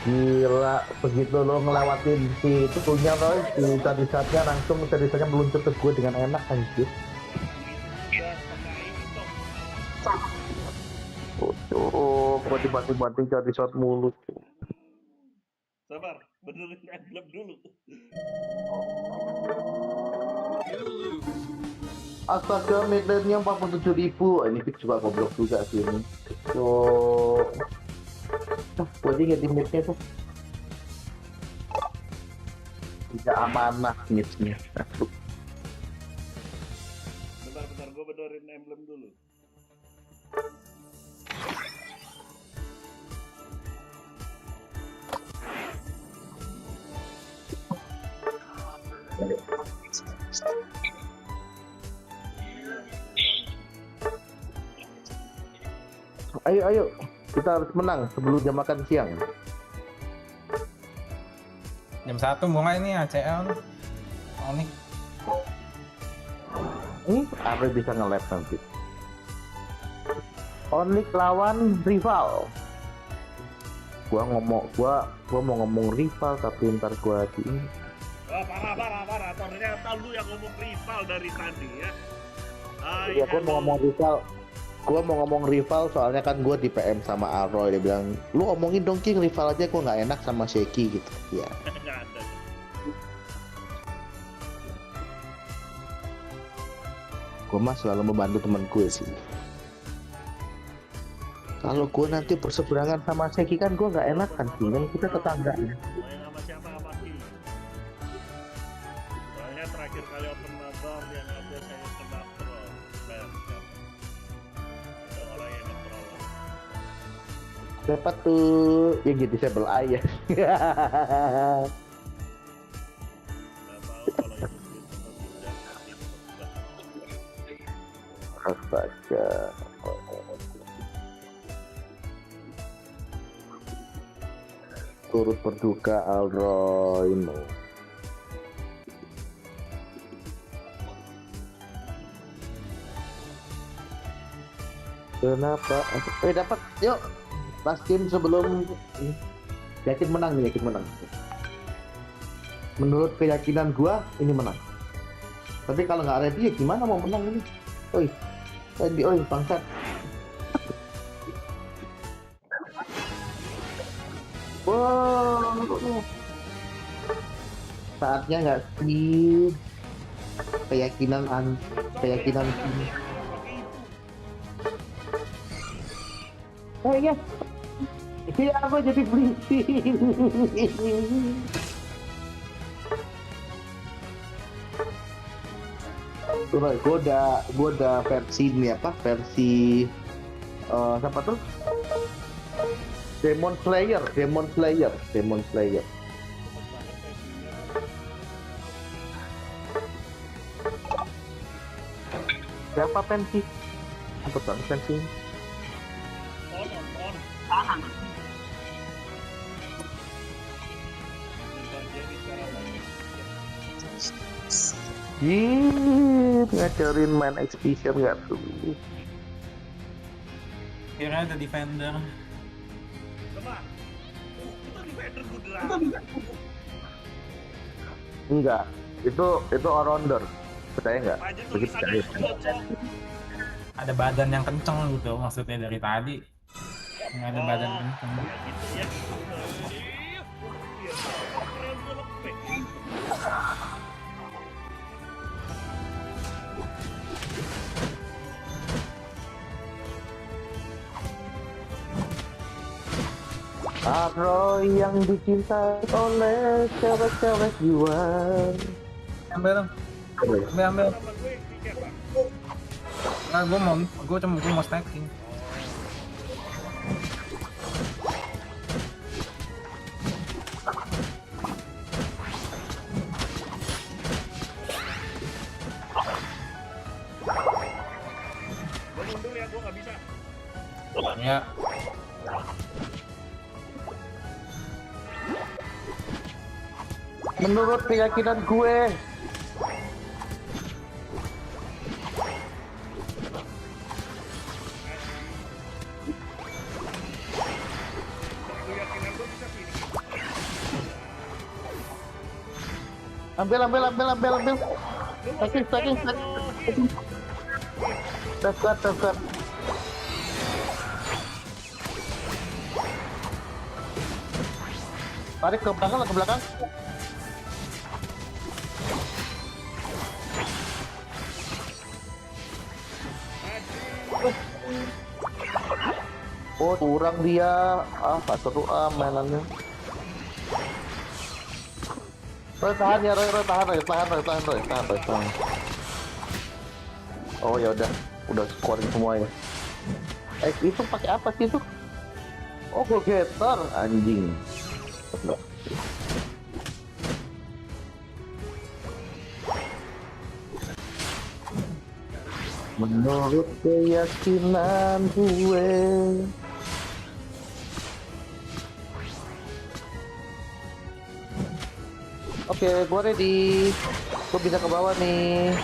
Gila, begitu lo ngelewatin si itu punya Roy, si tadi saatnya langsung meluncur ke gue dengan enak anjir. Kok dibanting-banting jadi shot mulu. Sabar, benerin emblem dulu. Astaga, midlane-nya 47.000. Ini fix juga goblok juga sih ini. Gue inget di mid-nya tuh. Tidak amanah mid-nya. Bentar, gue benerin emblem dulu. Ayo, ayo. Kita harus menang sebelum jam makan siang. Jam 1 mulai nih ACL nih. Onyx. Apa bisa nge-lab nanti? Onyx lawan rival. Gua mau ngomong rival tapi ntar gua di ini. Oh, parah. Ternyata lu yang ngomong rival dari tadi ya. Iya, gua mau ngomong rival soalnya kan gua di PM sama Aroy, dia bilang, "Lu omongin dong King, rival aja gua nggak enak sama Sheki gitu." Ya. Nggak ada. Gua mah selalu membantu temen gue sih. Kalau gue nanti berseberangan sama Sheki kan gue nggak enak kan, kan kita tetangga. Main sama siapa sih? Soalnya terakhir kali open mobile yang ada saya kena troll. Ada orang yang nge-troll. Siapa tuh yang jadi disable ayah? Nggak tahu kalau itu duit atau tidak. Astaga. Turut berduka Alroyno. Kenapa? Dapat. Yuk. Last game sebelum yakin menang nih, yakin menang. Menurut keyakinan gua ini menang. Tapi kalau nggak ready ya gimana mau menang ini? Oi, bangsat. Wow. Saatnya nggak sih keyakinan ini. Oh iya. Iya, apa jadi berisi? Tuh, gue udah versi ini apa? Versi siapa tuh? Demon Slayer. Siapa pensi? Apa tuh pensi? On. Ngajarin main exhibition nggak tuh? Kira ada defender. Coba. Itu defender beneran. Enggak, itu all-rounder. Percaya nggak? Aja Begitu tulisannya percaya. cocok. Ada badan yang kenceng gitu maksudnya dari tadi. Nggak ada badan kenceng. Ya gitu ya. Iya, keren tuh lepek. Aroy yang dicintai oleh cewek-cewek jual. Ambil. Sama gue tiket, Pak. Nah, gue mau stacking. Gue mundur ya, gue nggak bisa. Ya. Menurut keyakinan gue, Keyakinan gue bisa sini. ambil. Stacking. Dekat. Tarik ke belakang. Oh, kurang dia. Gak seru mainannya. Roy tahan ya, Roy tahan. Oh ya udah scoring semua ya. Itu pakai apa sih itu? Oh, goal getter anjing. Enggak. Menurut keyakinan gue. Oke, gue ready. Gue bisa ke bawah nih.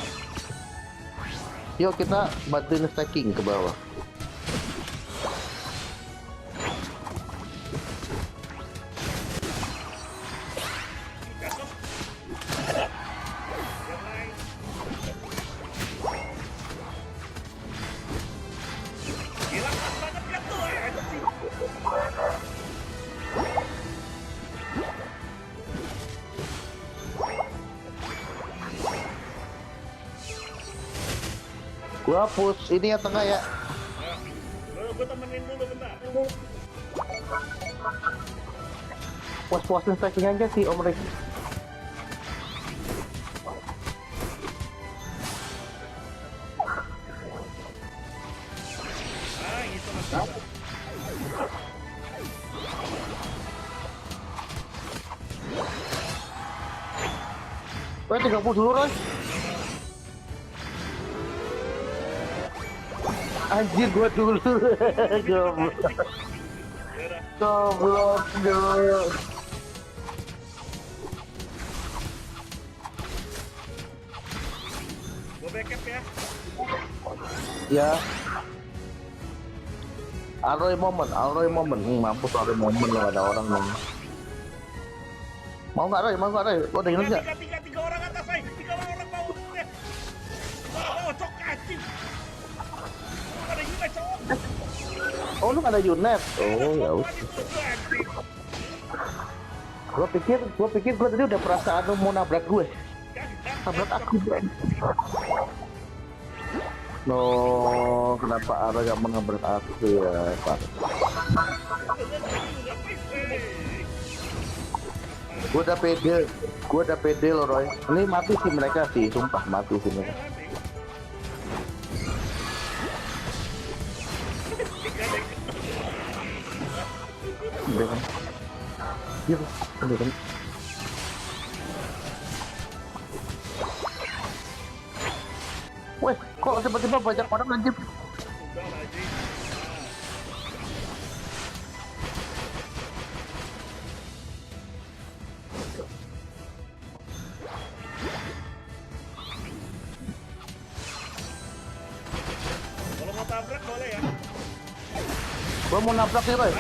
Yuk kita bantuin stacking ke bawah. Gua push ini ya tengah ya. Gue temenin dulu bentar. Puas-puasin stacking aja sih Om Rick. Gitu mas. Wah 30 dulu Roy. Anjir gua dulu. Goblok. Goblok dulu. Gue backup ya. Ya. Alroy moment. Mampus Alroy moment lo ada orang nih. Mau nggak Roy? Lo udah inget nggak? Tiga orang atas, Roy. Tiga orang bawah. Bawah, cok kacim. Ada juga cowok. Oh lu nggak ada Yunet? Oh ya udah. Gua pikir gua tadi udah perasaan lu mau nabrak gue. Tabrak aku bro. No, kenapa Ara gak menabrak aku ya Pak? Gua udah pede loh Roy. Ini mati sih mereka sih, sumpah mati sih mereka. Iya, kan. Weh, kok tiba-tiba banyak orang anjir? Udah lah, Ji. Kalau mau tabrak boleh ya. Gua mau nabrak nih Roy,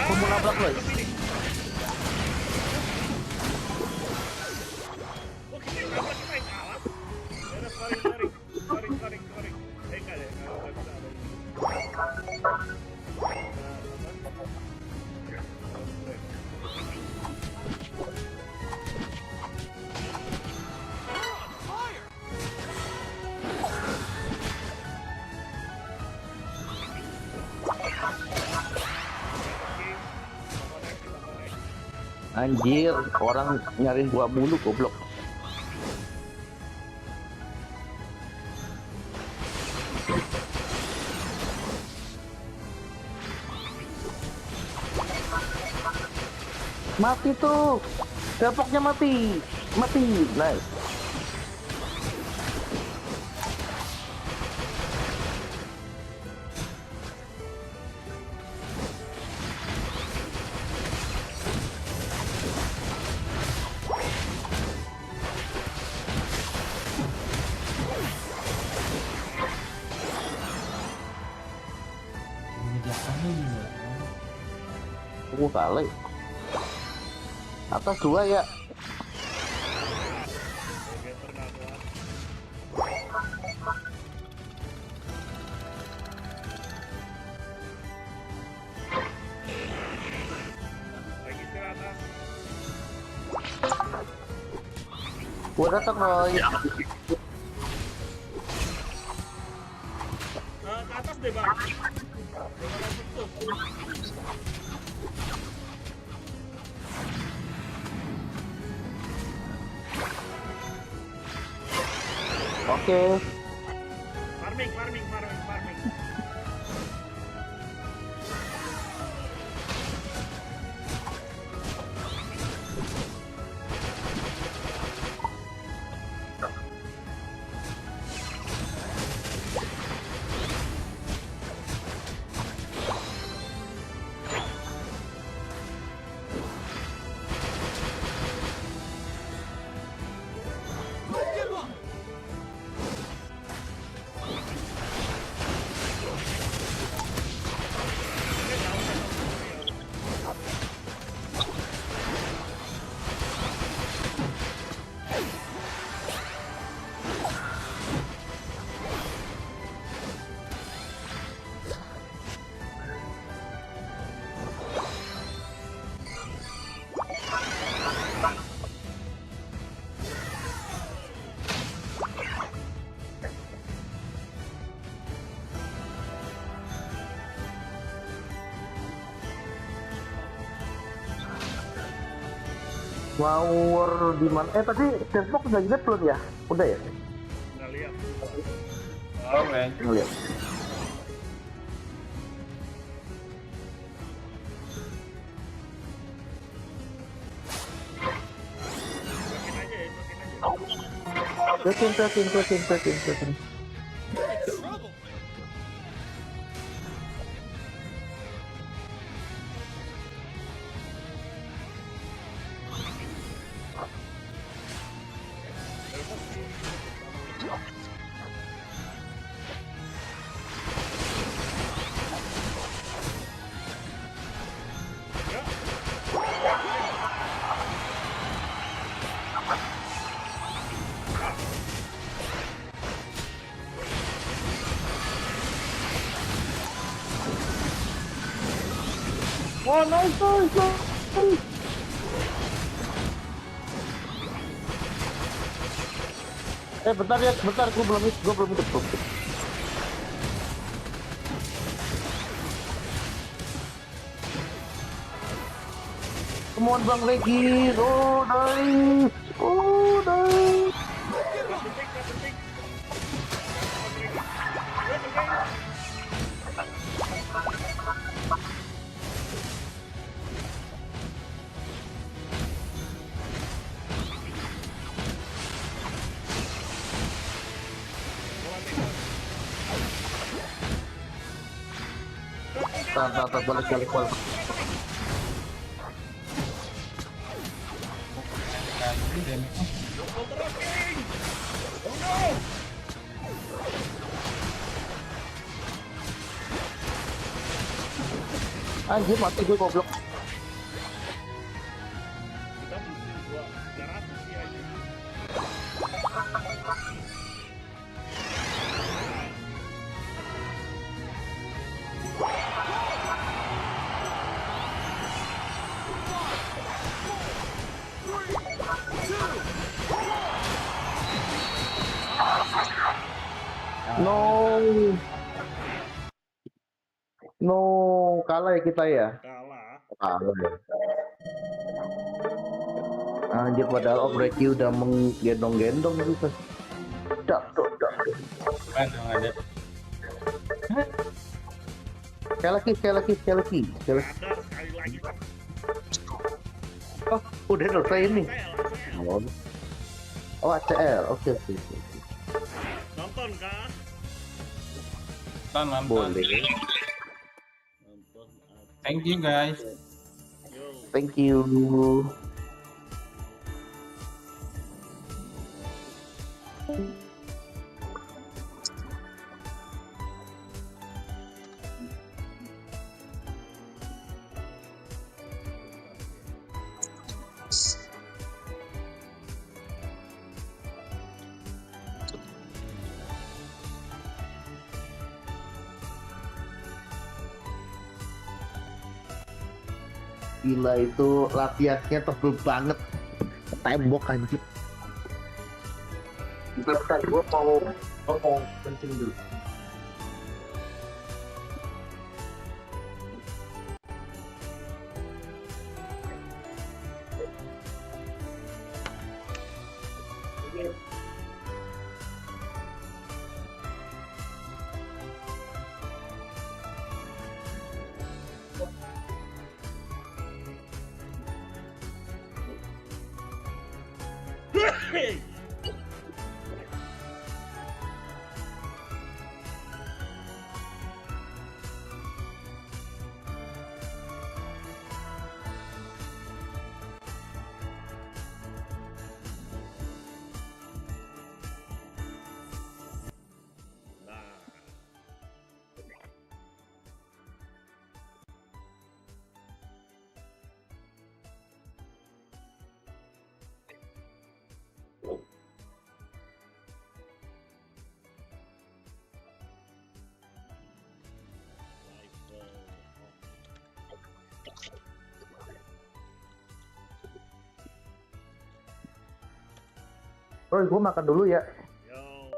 Oh, kita tabrak kita yang kalah. Udah, sorry. Enggak deh, nggak bisa. Anjir, orang nyariin gua mulu goblok. Mati tuh. Dapoknya mati. Nice. Kali. Atas 2 ya. Gua datang Roy. Ke atas deh bang. Oke. Farming. Mau war di mana? Tadi Facebook udah lihat belum ya? Udah ya? Nggak lihat. Oke. Ngeliat. Makin aja ya, makin aja. Tracking. Oh, nice. Bentar ya, gue belum hidup. Come on Bang Regi, oh nice. Nggak penting. Gue penting. Tak, balik. Counter rocking. Oh no. Anjir, mati gue goblok. Kita butuh 300 sih aja. No, kalah ya kita ya. Kalah. Anjir, padahal Om Reki udah menggendong-gendong gitu. Dak. Mana ada? Sekali lagi. Ada sekali lagi. Oh, udah selesai ini. ACL. Oh, ACL. Oke. Nonton kah? Nonton. Boleh. Nonton. Thank you guys. Yo. Thank you. Gila, itu latihannya tebel banget. Tembok anjir. Bentar, gue mau kencing dulu. Hey. Nah. Roy, gue makan dulu ya. Yo.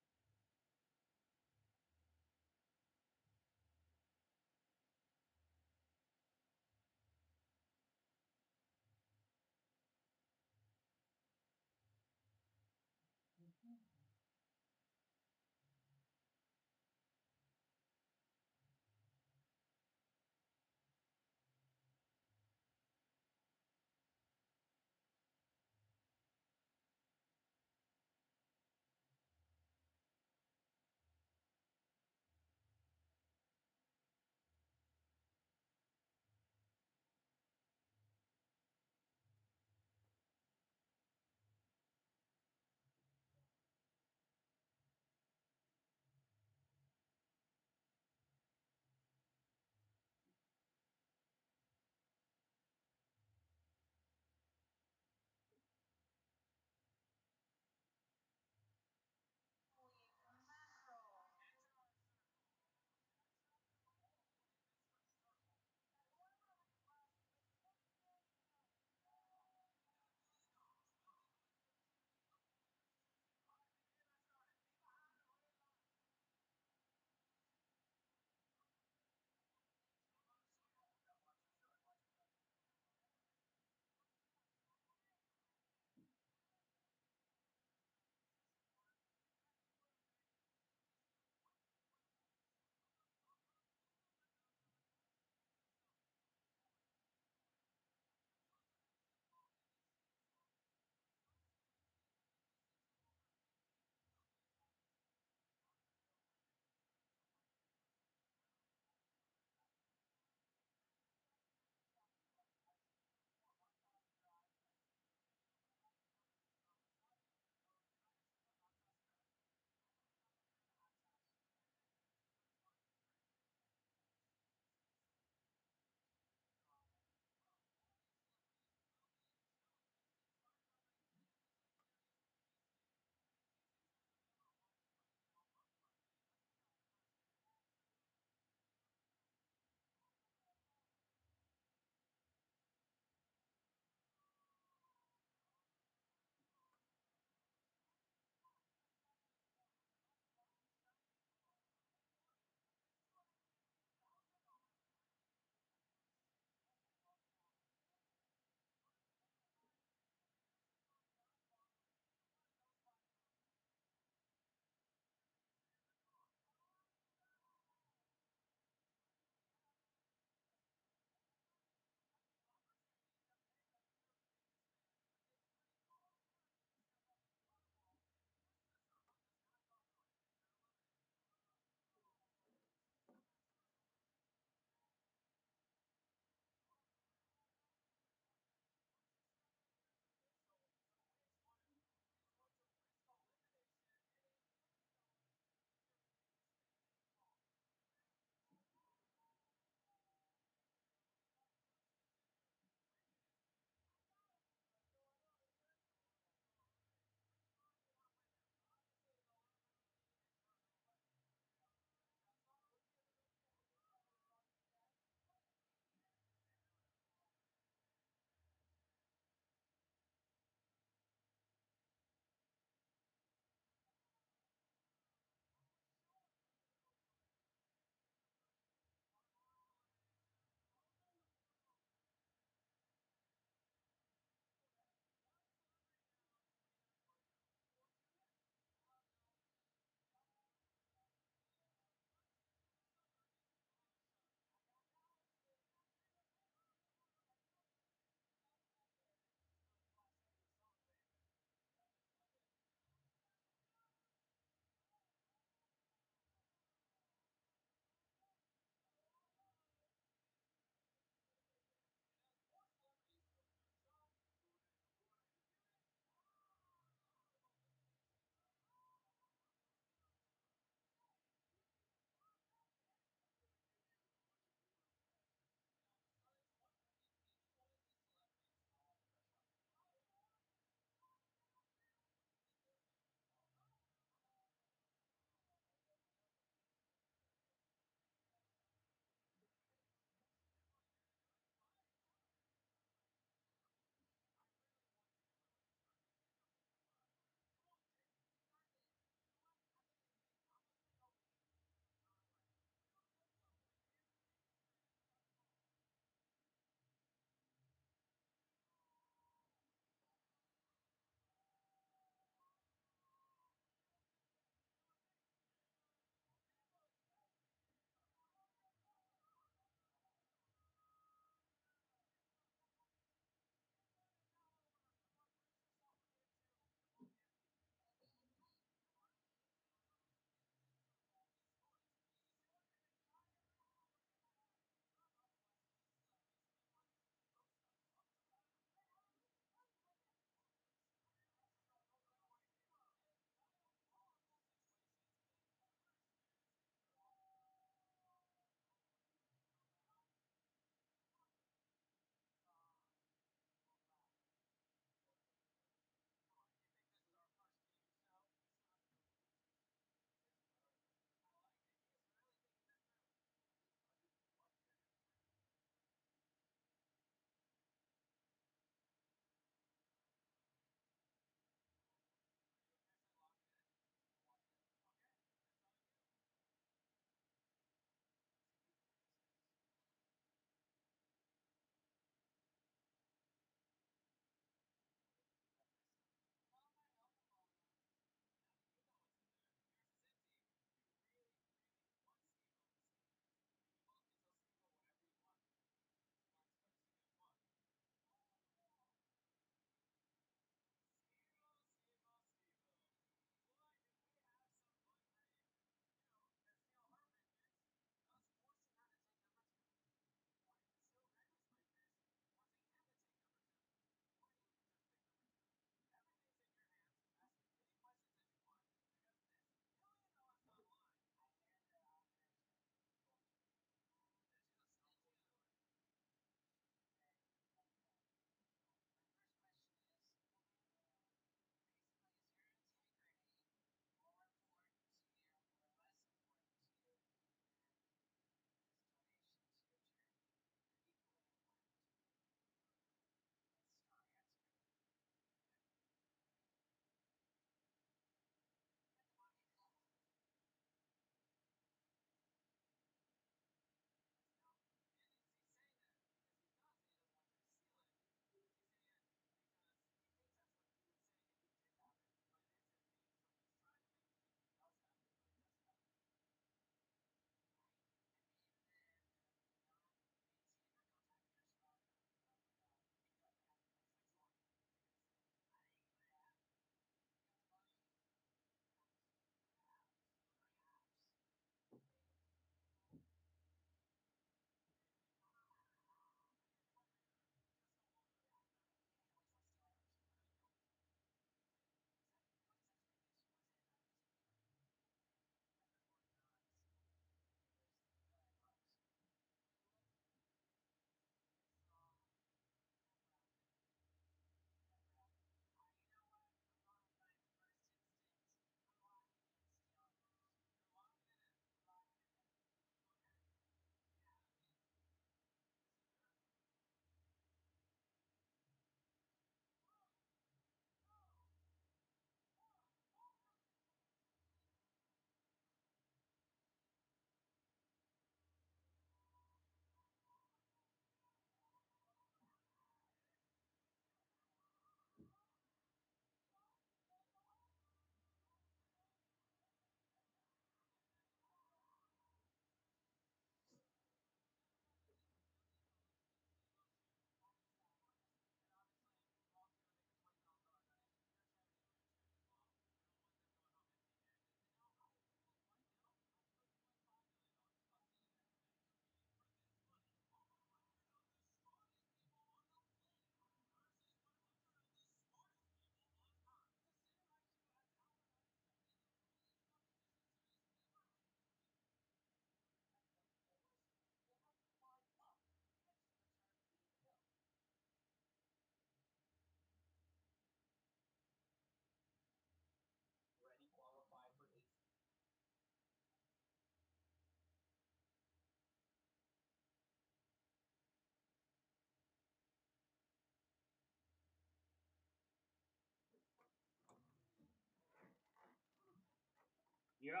Ya,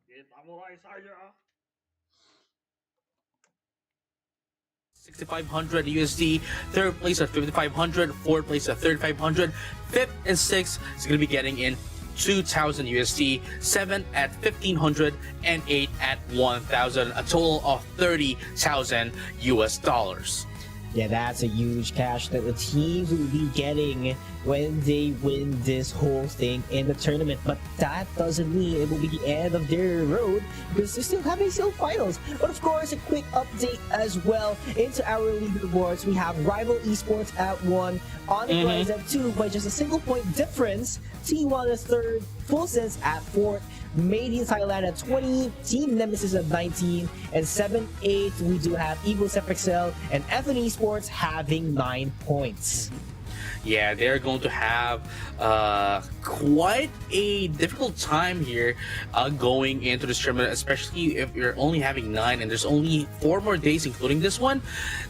kita mulai saja. 6,500 USD, third place at 5,500, fourth place at 3,500, fifth and sixth is going to be getting in 2,000 USD, seventh at 1,500, and eighth at 1,000, a total of 30,000 US dollars. Yeah, that's a huge cash that the teams will be getting when they win this whole thing in the tournament. But that doesn't mean it will be the end of their road, because they still have ACL finals. But of course, a quick update as well into our leaderboards. We have Rival Esports at 1, Onyx Rise at 2 by just a single point difference. T1 is 3rd, Full Sense at 4th, Made in Thailand at 20, Team Nemesis at 19, and 7, 8 we do have Evo Excel and FN Esports having 9 points. Yeah, they're going to have quite a difficult time here going into this tournament, especially if you're only having 9 and there's only 4 more days, including this one.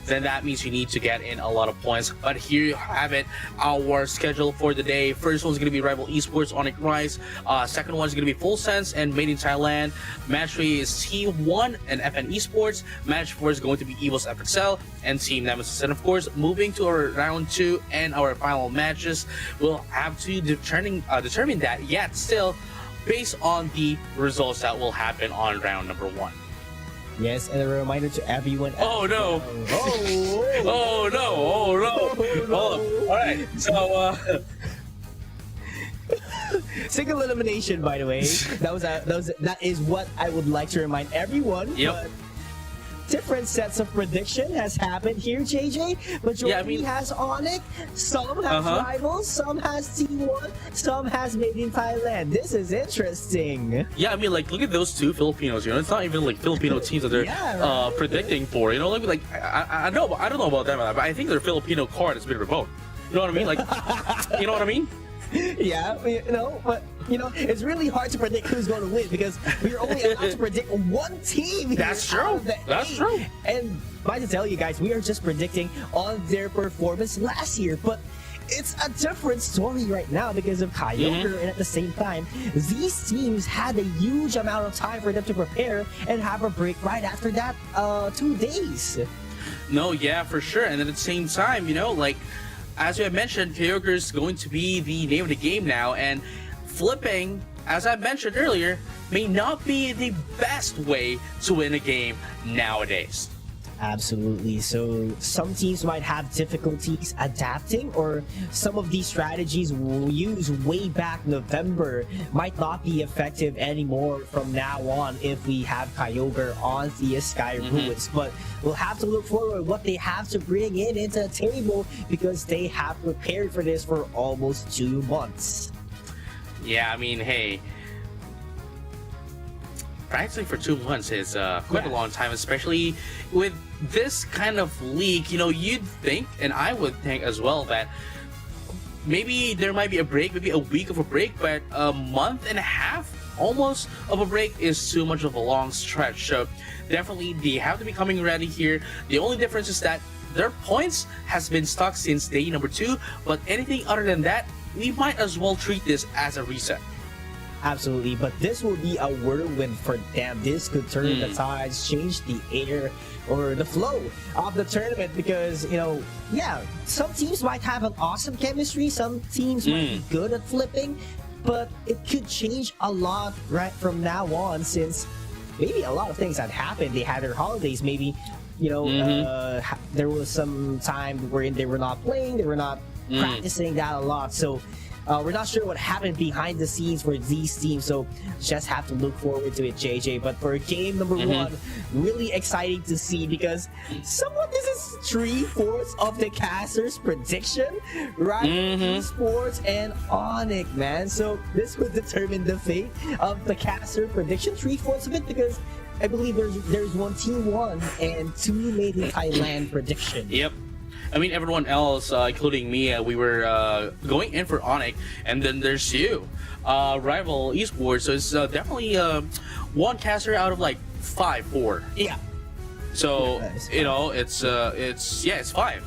Then that means you need to get in a lot of points. But here you have it, our schedule for the day. First one's going to be Rival Esports, Onyx Rise. Second one's going to be Full Sense and Made in Thailand. Match 3 is T1 and FN Esports. Match 4 is going to be Evo's FXL and Team Nemesis. And of course, moving to our round 2 and our final matches, we'll have to determine that, yet still based on the results that will happen on round number 1. Yes, and a reminder to everyone. Oh no! Oh, Oh no! Oh no! Oh, all right. So single elimination, by the way. That is what I would like to remind everyone. Yep. But different sets of prediction has happened here, JJ. Majority has Onyx, some has Rivals, some has T1, some has Made in Thailand. This is interesting. yeah, I mean, like, look at those two Filipinos. You know, it's not even like Filipino teams that they're Yeah, right. predicting for. You know, like I know, I don't know about them, but I think their Filipino card has been revoked. You know what I mean? Like, you know what I mean? Yeah, but it's really hard to predict who's going to win because we're only allowed to predict one team. Here That's true. out of the That's 8. true. And by to tell you guys, we are just predicting on their performance last year, but it's a different story right now because of Kyogre, and at the same time, these teams had a huge amount of time for them to prepare and have a break right after that 2 days. No, yeah, for sure. And at the same time, you know, like, as I mentioned, Kyogre is going to be the name of the game now, and flipping, as I mentioned earlier, may not be the best way to win a game nowadays. Absolutely. So some teams might have difficulties adapting, or some of these strategies we'll use way back November might not be effective anymore from now on if we have Kyogre on the Sky Ruins. But we'll have to look forward what they have to bring into the table because they have prepared for this for almost 2 months. Yeah, I mean, hey, practicing for 2 months is quite a long time, especially with this kind of league. You know, you'd think, and I would think as well, that maybe there might be a break, maybe a week of a break, but a month and a half almost of a break is too much of a long stretch. So definitely they have to be coming ready here. The only difference is that their points has been stuck since day number 2, but anything other than that, we might as well treat this as a reset. Absolutely, but this will be a whirlwind for them. This could turn the tides, change the air or the flow of the tournament because, some teams might have an awesome chemistry, some teams might be good at flipping, but it could change a lot right from now on since maybe a lot of things had happened. They had their holidays, maybe, there was some time wherein they were not playing, they were not practicing that a lot, so we're not sure what happened behind the scenes for these teams, so just have to look forward to it, JJ. But for game number 1, really exciting to see because somewhat this is 3/4 of the casters' prediction, right? Esports and Onyx, man. So this would determine the fate of the caster prediction, 3/4 of it, because I believe there's one T1 and 2 Made in Thailand prediction. Yep. I mean, everyone else, including me, we were going in for Onyx, and then there's you, Rival Esports. So it's definitely one caster out of like 5-4. Yeah. So Yeah, it's 5.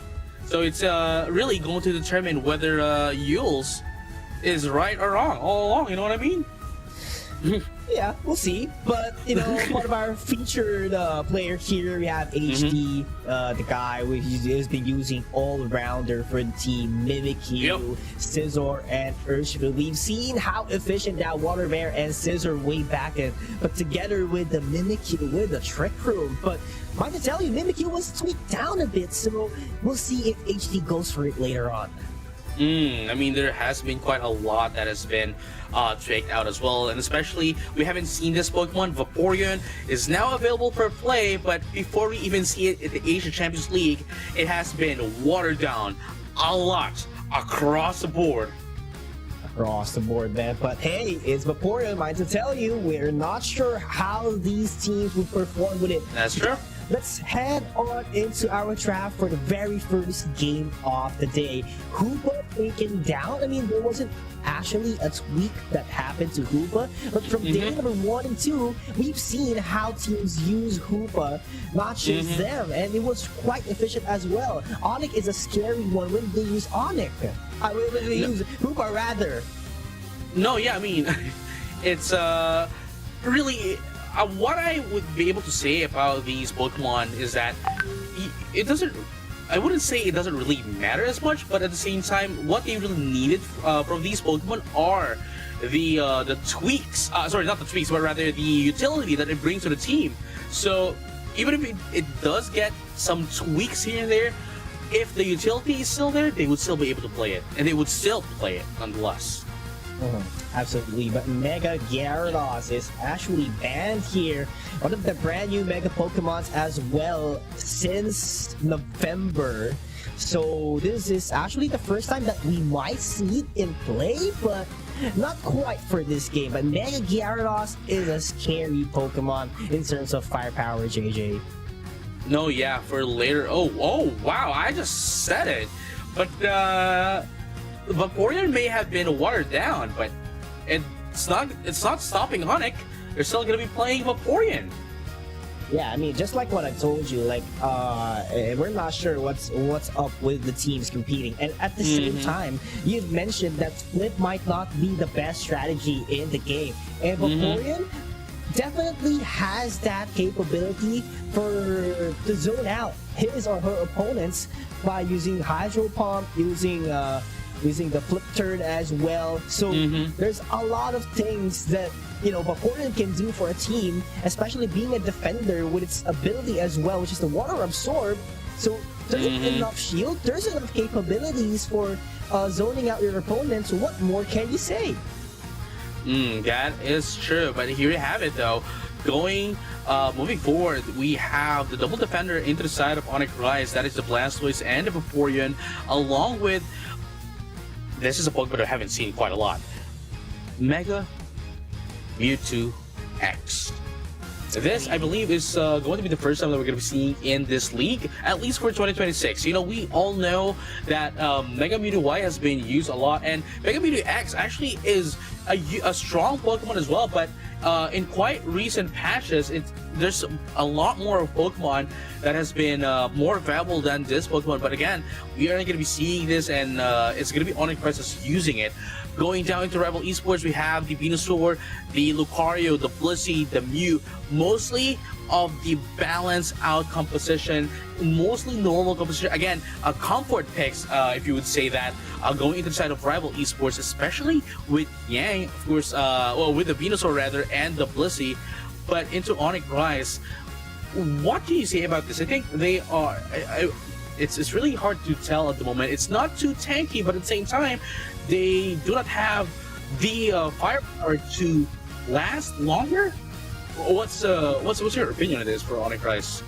So it's really going to determine whether Yules is right or wrong all along. You know what I mean? Yeah, we'll see. But one of our featured player here, we have HD, the guy who has been using all-rounder for the team, Mimikyu, Scizor, and Urshifu. We've seen how efficient that Water Bear and Scizor way back in, but together with the Mimikyu, with the Trick Room. But I have to tell you, Mimikyu was tweaked down a bit, so we'll see if HD goes for it later on. I mean, there has been quite a lot that has been tweaked out as well, and especially we haven't seen this Pokemon. Vaporeon is now available for play, but before we even see it at the Asian Champions League, it has been watered down a lot across the board. Across the board, man. But hey, it's Vaporeon. Mind to tell you, we're not sure how these teams would perform with it. That's true. Let's head on into our draft for the very first game of the day. Hoopa taken down. I mean, there wasn't actually a tweak that happened to Hoopa, but from day number 1 and 2, we've seen how teams use Hoopa, not just them, and it was quite efficient as well. Onyx is a scary one when they use Onyx. When they use Hoopa, rather. No, yeah, I mean, it's really... what I would be able to say about these Pokemon is that it doesn't... I wouldn't say it doesn't really matter as much, but at the same time, what they really needed from these Pokemon are the tweaks. Sorry, not the tweaks, but rather the utility that it brings to the team. So even if it does get some tweaks here and there, if the utility is still there, they would still be able to play it, and they would still play it nonetheless. Absolutely, but Mega Gyarados is actually banned here. One of the brand new Mega Pokemons as well since November. So this is actually the first time that we might see it in play, but not quite for this game. But Mega Gyarados is a scary Pokemon in terms of firepower, JJ. No, yeah, for later. Oh, wow! I just said it, but Vaporeon may have been watered down, but it's not stopping Onyx. They're still gonna be playing Vaporeon. Yeah, I mean, just like what I told you, like we're not sure what's up with the teams competing, and at the same time, you've mentioned that split might not be the best strategy in the game, and Vaporeon definitely has that capability to zone out his or her opponents by using Hydro Pump, using the flip turn as well. So there's a lot of things that Vaporeon can do for a team, especially being a defender with its ability as well, which is the water absorb. So there's enough shield, there's enough capabilities for zoning out your opponents. What more can you say? That is true, but here you have it though. Moving forward, we have the double defender into the side of Onyx Rise. That is the Blastoise and the Vaporeon, along with... This is a Pokemon I haven't seen quite a lot. Mega Mewtwo X. This, I believe, is going to be the first time that we're going to be seeing in this league, at least for 2026. We all know that Mega Mewtwo Y has been used a lot, and Mega Mewtwo X actually is a strong Pokemon as well, but in quite recent patches, there's a lot more Pokemon that has been more valuable than this Pokemon. But again, we are going to be seeing this, and it's going to be Onyx Crisis using it. Going down into Rival Esports, we have the Venusaur, the Lucario, the Blissey, the Mew, mostly of the balanced out composition, mostly normal composition. Again, comfort picks, if you would say that, going into the side of Rival Esports, especially with Yang, of course, with the Venusaur rather, and the Blissey, but into Onyx Rise. What do you say about this? I think they are... It's really hard to tell at the moment. It's not too tanky, but at the same time, they do not have the firepower to last longer. What's your opinion on this for Onyx Rise?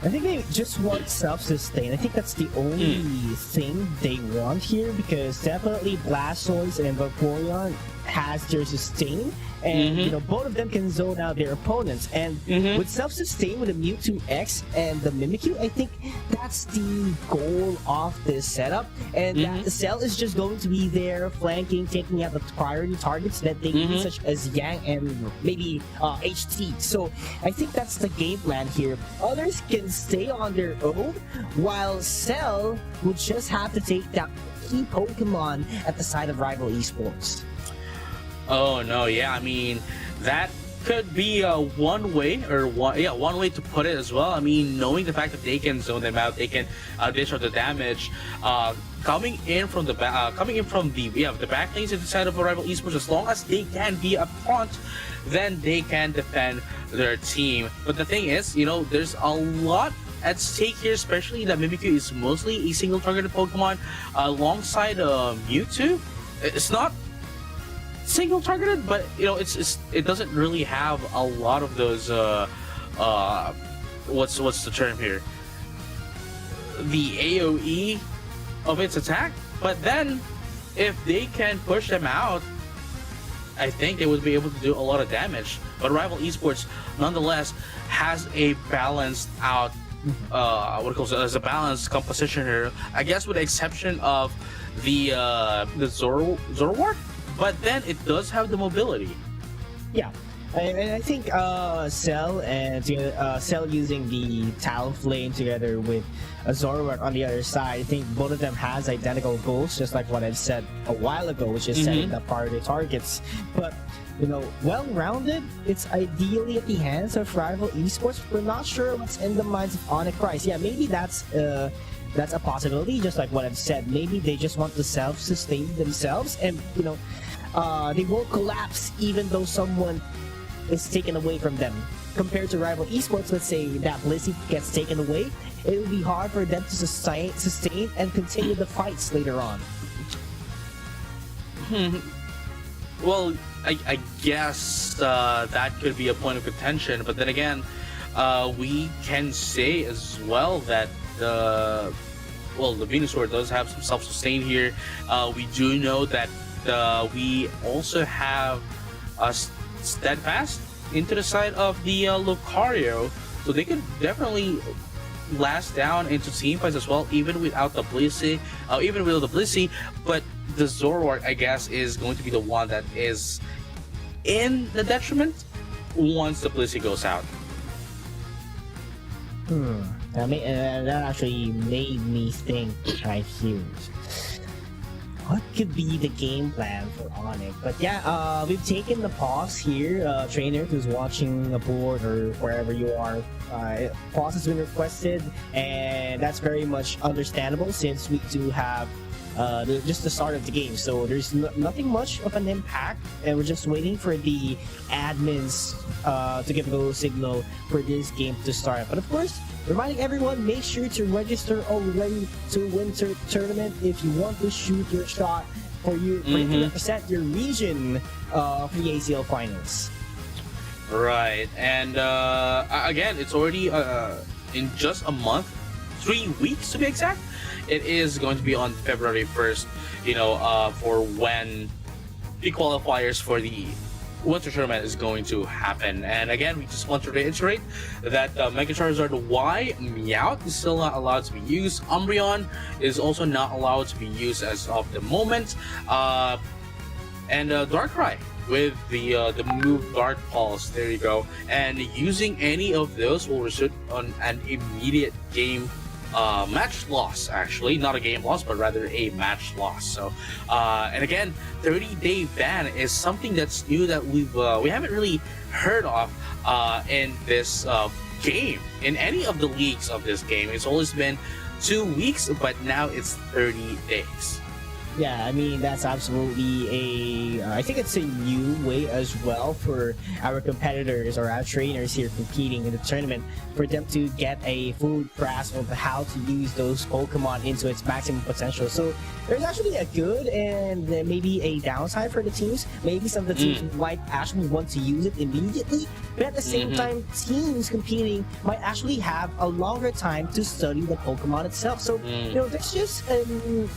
I think they just want self-sustain. I think that's the only thing they want here, because definitely Blastoise and Vaporeon has their sustain, and both of them can zone out their opponents. And with self-sustain with the Mewtwo X and the Mimikyu, I think that's the goal of this setup. And that the Cell is just going to be there flanking, taking out the priority targets that they need, such as Yang and maybe HT. So I think that's the game plan here. Others can stay on their own, while Cell would just have to take that key Pokemon at the side of Rival Esports. Oh no, yeah, I mean, that could be one way to put it as well. I mean, knowing the fact that they can zone them out, they can dish out the damage, coming in from the back lanes inside of a rival esports. As long as they can be a taunt, then they can defend their team. But the thing is, there's a lot at stake here, especially that Mimikyu is mostly a single targeted Pokemon alongside Mewtwo. It's not single targeted, but it doesn't really have a lot of those what's the term here, the AoE of its attack. But then if they can push them out, I think they would be able to do a lot of damage. But Rival Esports nonetheless has a balanced out as a balanced composition here, I guess, with the exception of the Zoroark. But then it does have the mobility. Yeah, and I think Cell using the Talonflame together with a Zoroark on the other side, I think both of them has identical goals, just like what I've said a while ago, which is setting the priority targets. But well-rounded, it's ideally at the hands of Rival Esports. We're not sure what's in the minds of Onyx Price. Yeah, maybe that's a possibility, just like what I've said. Maybe they just want to self-sustain themselves, and they won't collapse even though someone is taken away from them. Compared to Rival Esports, let's say that Blissey gets taken away, it will be hard for them to sustain and continue the fights later on. Well, I guess that could be a point of contention, but then again, we can say as well that the Venusaur does have some self-sustain here. We do know that we also have a Steadfast into the side of the Lucario, so they could definitely last down into team fights as well, even without the Blissey, but the Zoroark, I guess, is going to be the one that is in the detriment once the Blissey goes out. That actually made me think right here. What could be the game plan for Onyx? But yeah, we've taken the pause here. Trainer who's watching aboard or wherever you are, pause has been requested, and that's very much understandable since we do have just the start of the game, so there's nothing much of an impact, and we're just waiting for the admins to give a go signal for this game to start. But of course, reminding everyone, make sure to register already to Winter Tournament if you want to shoot your shot for you to represent your region for the ACL finals. Right, and again, it's already in just a month, 3 weeks to be exact. It is going to be on February 1st, for when the qualifiers for the Winter Tournament is going to happen. And again, we just want to reiterate that Mega Charizard Y Meowth is still not allowed to be used. Umbreon is also not allowed to be used as of the moment. And Darkrai with the move Dark Pulse, there you go. And using any of those will result on an immediate game match loss, actually, not a game loss, but rather a match loss. So, and again, 30-day ban is something that's new that we haven't really heard of in this game, in any of the leagues of this game. It's always been 2 weeks, but now it's 30 days. Yeah, I mean, that's absolutely I think it's a new way as well for our competitors or our trainers here competing in the tournament, for them to get a full grasp of how to use those Pokemon into its maximum potential. So there's actually a good and maybe a downside for the teams. Maybe some of the teams might actually want to use it immediately, but at the same time, teams competing might actually have a longer time to study the Pokemon itself. So, there's just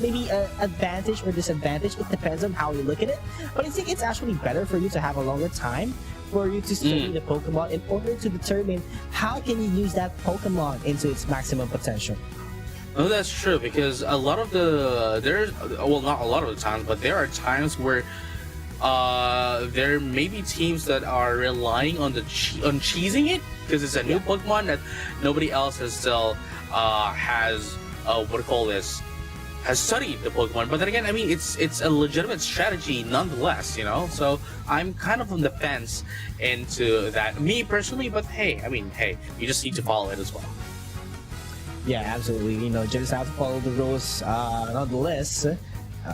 maybe an advantage or disadvantage. It depends on how you look at it. But I think it's actually better for you to have a longer time for you to study the Pokemon in order to determine how can you use that Pokemon into its maximum potential. No, that's true, because a lot of not a lot of the times, but there are times where there may be teams that are relying on cheesing it, because it's a new Pokemon that nobody else has still has has studied the Pokemon. But then again, I mean, it's a legitimate strategy nonetheless, you know. So I'm kind of on the fence into that, me personally. But hey, I mean, hey, you just need to follow it as well. Yeah, absolutely. You know, just have to follow the rules nonetheless.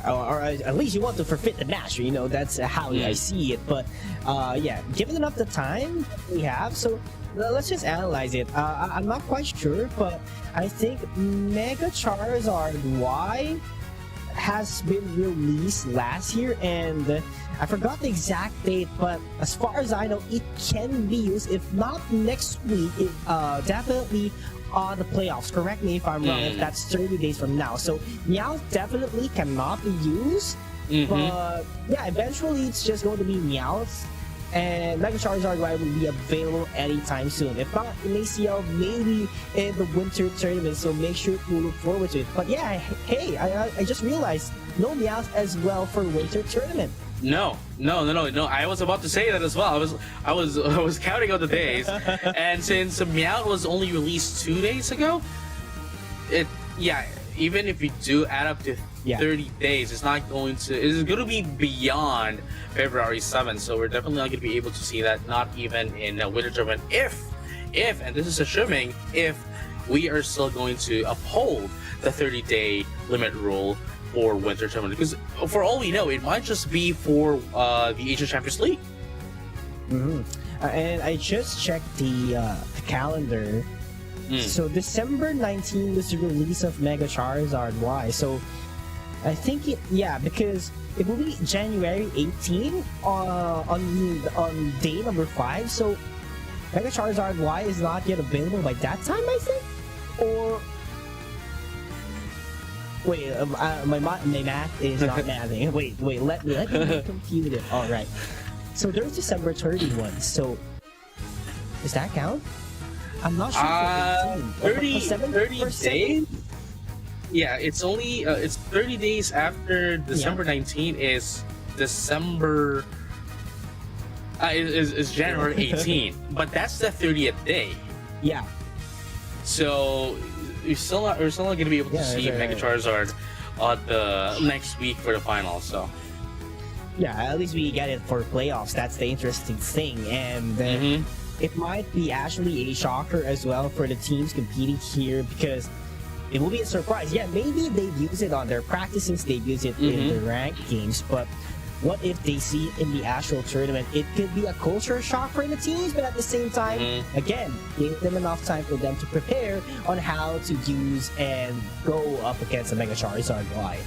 Or at least you want to forfeit the match. You know, that's how I see it. But yeah, given enough the time we have, so let's just analyze it. I'm not quite sure, but I think Mega Charizard Y has been released last year, and I forgot the exact date, but as far as I know, it can be used. If not next week, it definitely on the playoffs. Correct me if I'm wrong, if that's 30 days from now. So Meowth definitely cannot be used, but yeah, eventually it's just going to be Meowth, and Mega Charizard Y will be available anytime soon. If not, you may see out maybe in the winter tournament, so make sure to look forward to it. But yeah, hey, I just realized no Meowth as well for winter tournament. No. I was about to say that as well. I was counting on the days, and since Meowth was only released 2 days ago, even if you do add up to 30 days, it's going to be beyond February 7th. So we're definitely not going to be able to see that, not even in a winter tournament. If, and this is assuming, if we are still going to uphold the 30-day limit rule for winter tournament, because for all we know, it might just be for the Asian Champions League. And I just checked the calendar. So December 19 was the release of Mega Charizard Y. So I think because it will be January 18 on day number 5. So Mega Charizard Y is not yet available by that time, I think. Or wait, my math is not mathing. Wait, let me compute it. All right. So there's December 31. So does that count? I'm not sure. 30 days. Yeah, it's only it's 30 days after December 19 is December. Is January 18, but that's the 30th day. Yeah. So we're still not going to be able to see Mega Charizard on the next week for the final. So yeah, at least we get it for playoffs. That's the interesting thing, and it might be actually a shocker as well for the teams competing here, because it will be a surprise. Yeah, maybe they've used it on their practices, they've used it in the ranked games, but what if they see it in the actual tournament? It could be a culture shock for the teams, but at the same time, again, give them enough time for them to prepare on how to use and go up against the Mega Charizard Y.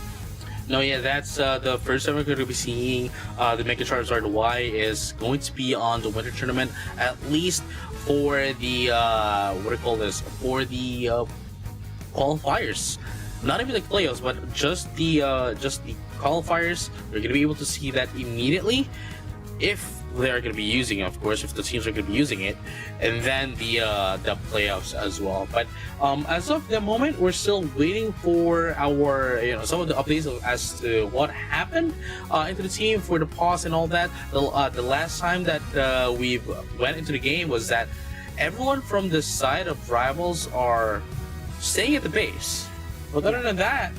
No, yeah, that's the first time we're going to be seeing the Mega Charizard Y is going to be on the winter tournament, at least for the for the qualifiers. Not even the playoffs, but just the qualifiers. We're going to be able to see that immediately, if they're going to be using it, of course, if the teams are going to be using it, and then the playoffs as well. But as of the moment, we're still waiting for our some of the updates as to what happened into the team for the pause and all that. The last time that we went into the game was that everyone from the side of rivals are staying at the base. But other than that,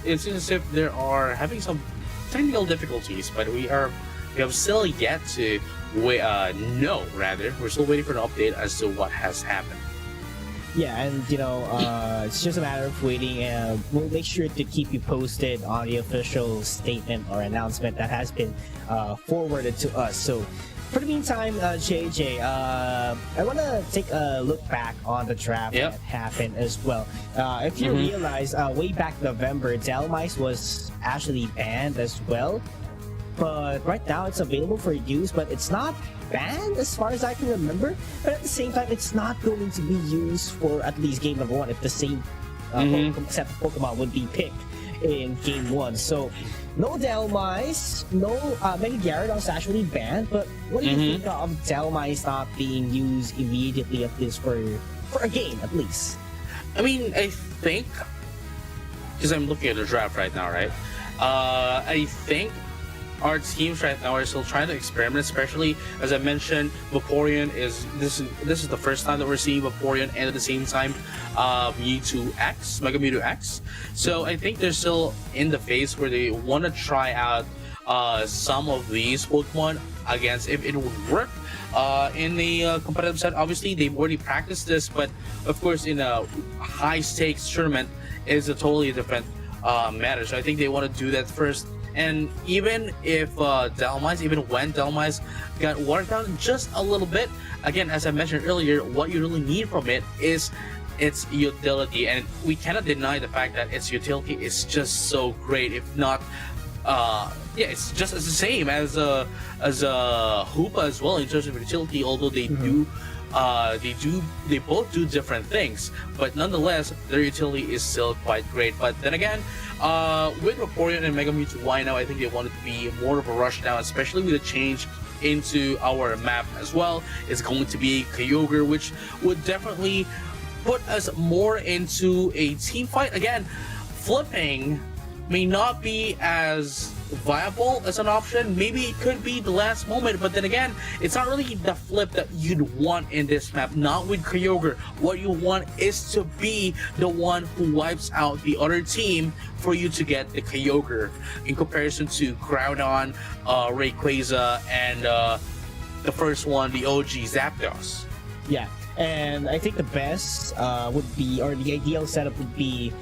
it seems as if they are having some technical difficulties, but we have still yet to know, rather. We're still waiting for an update as to what has happened. Yeah, and it's just a matter of waiting, and we'll make sure to keep you posted on the official statement or announcement that has been forwarded to us. So for the meantime, JJ, I want to take a look back on the draft that happened as well. If you realize, way back November, Delmice was actually banned as well. But right now it's available for use, but it's not banned as far as I can remember. But at the same time, it's not going to be used for at least game number 1 if the same set of Pokemon would be picked in game 1. So no Delmice, no Mega Gyarados actually banned. But what do you think of Delmice not being used immediately, at least for a game at least? I mean, I think, because I'm looking at the draft right now, right? I think our teams right now are still trying to experiment, especially as I mentioned, Vaporeon is this is the first time that we're seeing Vaporeon and at the same time Mewtwo X, Mega Mewtwo X. So I think they're still in the phase where they want to try out some of these Pokemon against if it would work in the competitive set. Obviously they've already practiced this, but of course in a high stakes tournament is a totally different matter. So I think they want to do that first. And even if Dhelmise, even when Dhelmise got worked out just a little bit, again, as I mentioned earlier, what you really need from it is its utility, and we cannot deny the fact that its utility is just so great. If not, yeah, it's just the same as Hoopa as well in terms of utility. Although they they both do different things, but nonetheless their utility is still quite great. But then again, with Vaporeon and Mega Mewtwo Y now, I think they want it to be more of a rush now, especially with the change into our map as well. It's going to be Kyogre, which would definitely put us more into a team fight. Again, flipping may not be as viable as an option. Maybe it could be the last moment, but then again, it's not really the flip that you'd want in this map. Not with Kyogre. What you want is to be the one who wipes out the other team for you to get the Kyogre, in comparison to Groudon, Rayquaza, and the first one, the OG Zapdos. Yeah, and I think the best would be, or the ideal setup would be,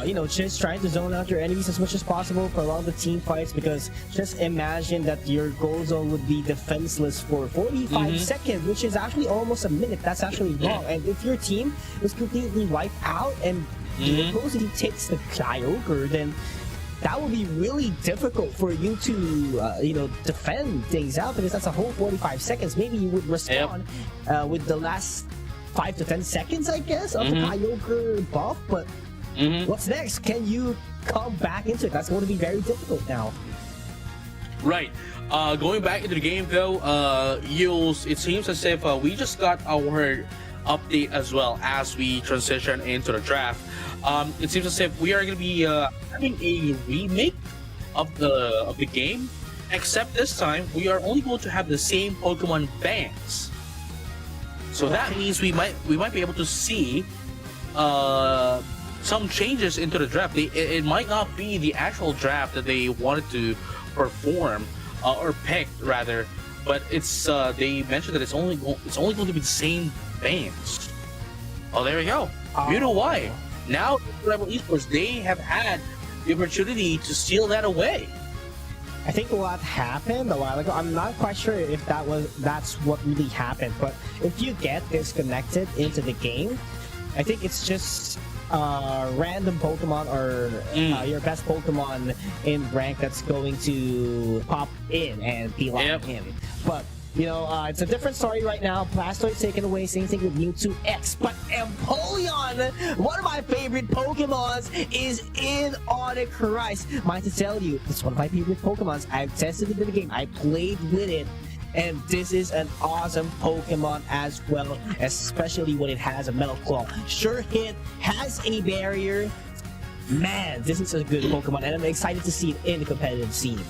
you know, just trying to zone out your enemies as much as possible, prolong the team fights, because just imagine that your goal zone would be defenseless for 45 seconds, which is actually almost a minute. That's actually wrong. And if your team was completely wiped out and the opposing takes the Kyogre, then that would be really difficult for you to, you know, defend things out, because that's a whole 45 seconds. Maybe you would respond with the last 5 to 10 seconds, I guess, of the Kyogre buff, but what's next? Can you come back into it? That's going to be very difficult now. Right. Going back into the game though, it seems as if we just got our update as well as we transition into the draft. It seems as if we are going to be having a remake of the game, except this time we are only going to have the same Pokemon bands. So that means we might be able to see some changes into the draft. It might not be the actual draft that they wanted to perform or pick rather, but it's they mentioned that it's only going to be the same bands. Oh, there we go. You know why? Now, Rebel Esports, they have had the opportunity to steal that away. I think what happened a while ago, I'm not quite sure if that's what really happened, but if you get disconnected into the game, I think it's just random Pokemon or your best Pokemon in rank that's going to pop in and be locked in. But you know, it's a different story right now. Blastoise taken away, same thing with Mewtwo X. But Empoleon, one of my favorite Pokemons, is in Onix. Mind to tell you, it's one of my favorite Pokemons. I've tested it in the game. I played with it. And this is an awesome Pokemon as well, especially when it has a Metal Claw. Sure hit, has a barrier. Man, this is a good Pokemon, and I'm excited to see it in the competitive scene.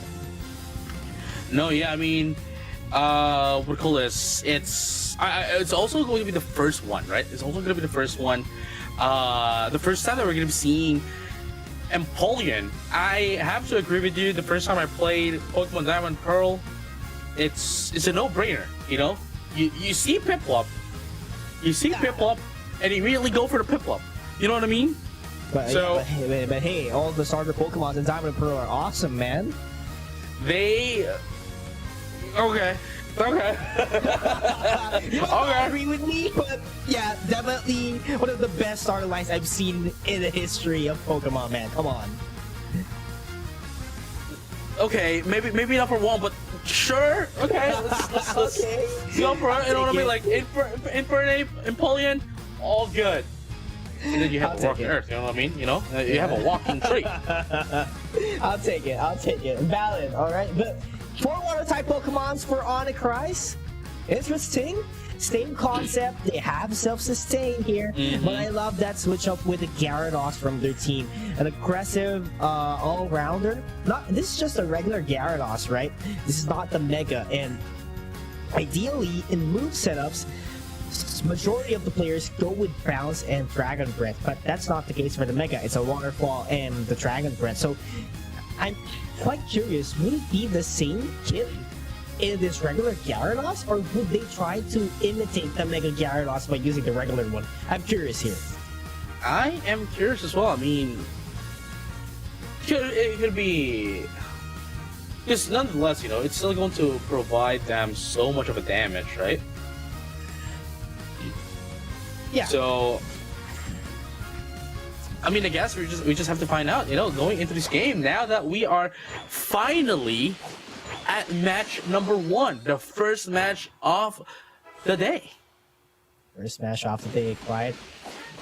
No, yeah, I mean, what do you call this? It's also going to be the first one, right? It's also going to be the first one. The first time that we're going to be seeing Empoleon. I have to agree with you. The first time I played Pokemon Diamond Pearl, it's a no-brainer, you know? You see Piplup, and you immediately go for the Piplup. You know what I mean? But hey, all the starter Pokemons in Diamond and Pearl are awesome, man. Okay. You might agree with me, but yeah, definitely one of the best starter lines I've seen in the history of Pokemon, man. Come on. Okay, maybe not for one, but sure. Okay, let's go for it. You know what I mean? Like Infernape, Empoleon, all good. And then you have a walking earth. You know what I mean? You know, you have a walking tree. I'll take it. Valid. All right, but 4 water type Pokemons for Onix. Interesting. Same concept. They have self-sustain here, but I love that switch up with the Gyarados from their team. An aggressive all-rounder. This is just a regular Gyarados, right? This is not the Mega, and ideally in move setups, majority of the players go with Bounce and Dragon Breath, but that's not the case for the Mega. It's a Waterfall and the Dragon Breath. So I'm quite curious, will it be the same kit in this regular Gyarados, or would they try to imitate the Mega Gyarados by using the regular one? I'm curious here. I am curious as well. I mean, it could be, because nonetheless, you know, it's still going to provide them so much of a damage, right? Yeah. So, I mean, I guess we just have to find out, you know, going into this game now that we are finally at match number 1, the first match of the day. First match off the day,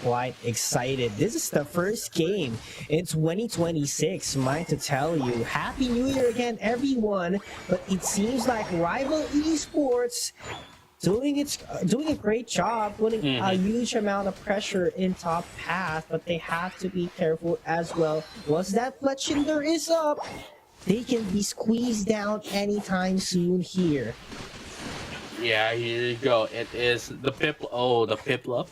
quite excited. This is the first game in 2026. Mind to tell you, Happy New Year again, everyone. But it seems like Rival Esports doing a great job, putting a huge amount of pressure in top path, but they have to be careful as well. Once that Fletchinder is up, they can be squeezed down anytime soon here. Yeah, here you go. It is the Piplup. Oh, the Piplup.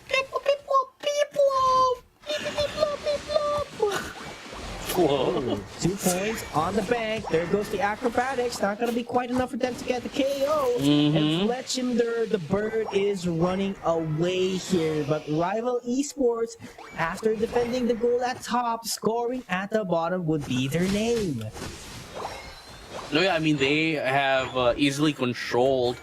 Whoa. 2 points on the bank. There goes the acrobatics. Not gonna be quite enough for them to get the KO. And Fletchinder, the bird, is running away here. But Rival Esports, after defending the goal at top, scoring at the bottom would be their name. No, yeah, I mean, they have easily controlled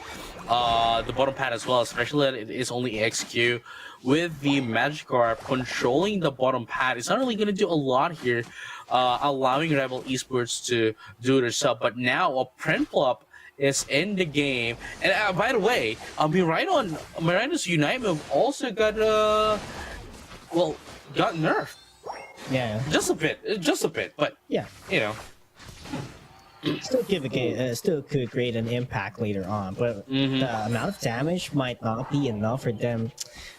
the bottom pad as well, especially that it is only XQ. With the Magikarp controlling the bottom pad, it's not really going to do a lot here, allowing Rival Esports to do their sub. But now a Prinplup is in the game. And by the way, Miranda's Unite move also got, got nerfed. Yeah. Just a bit, but, Yeah. you know. Still could create an impact later on, but the amount of damage might not be enough for them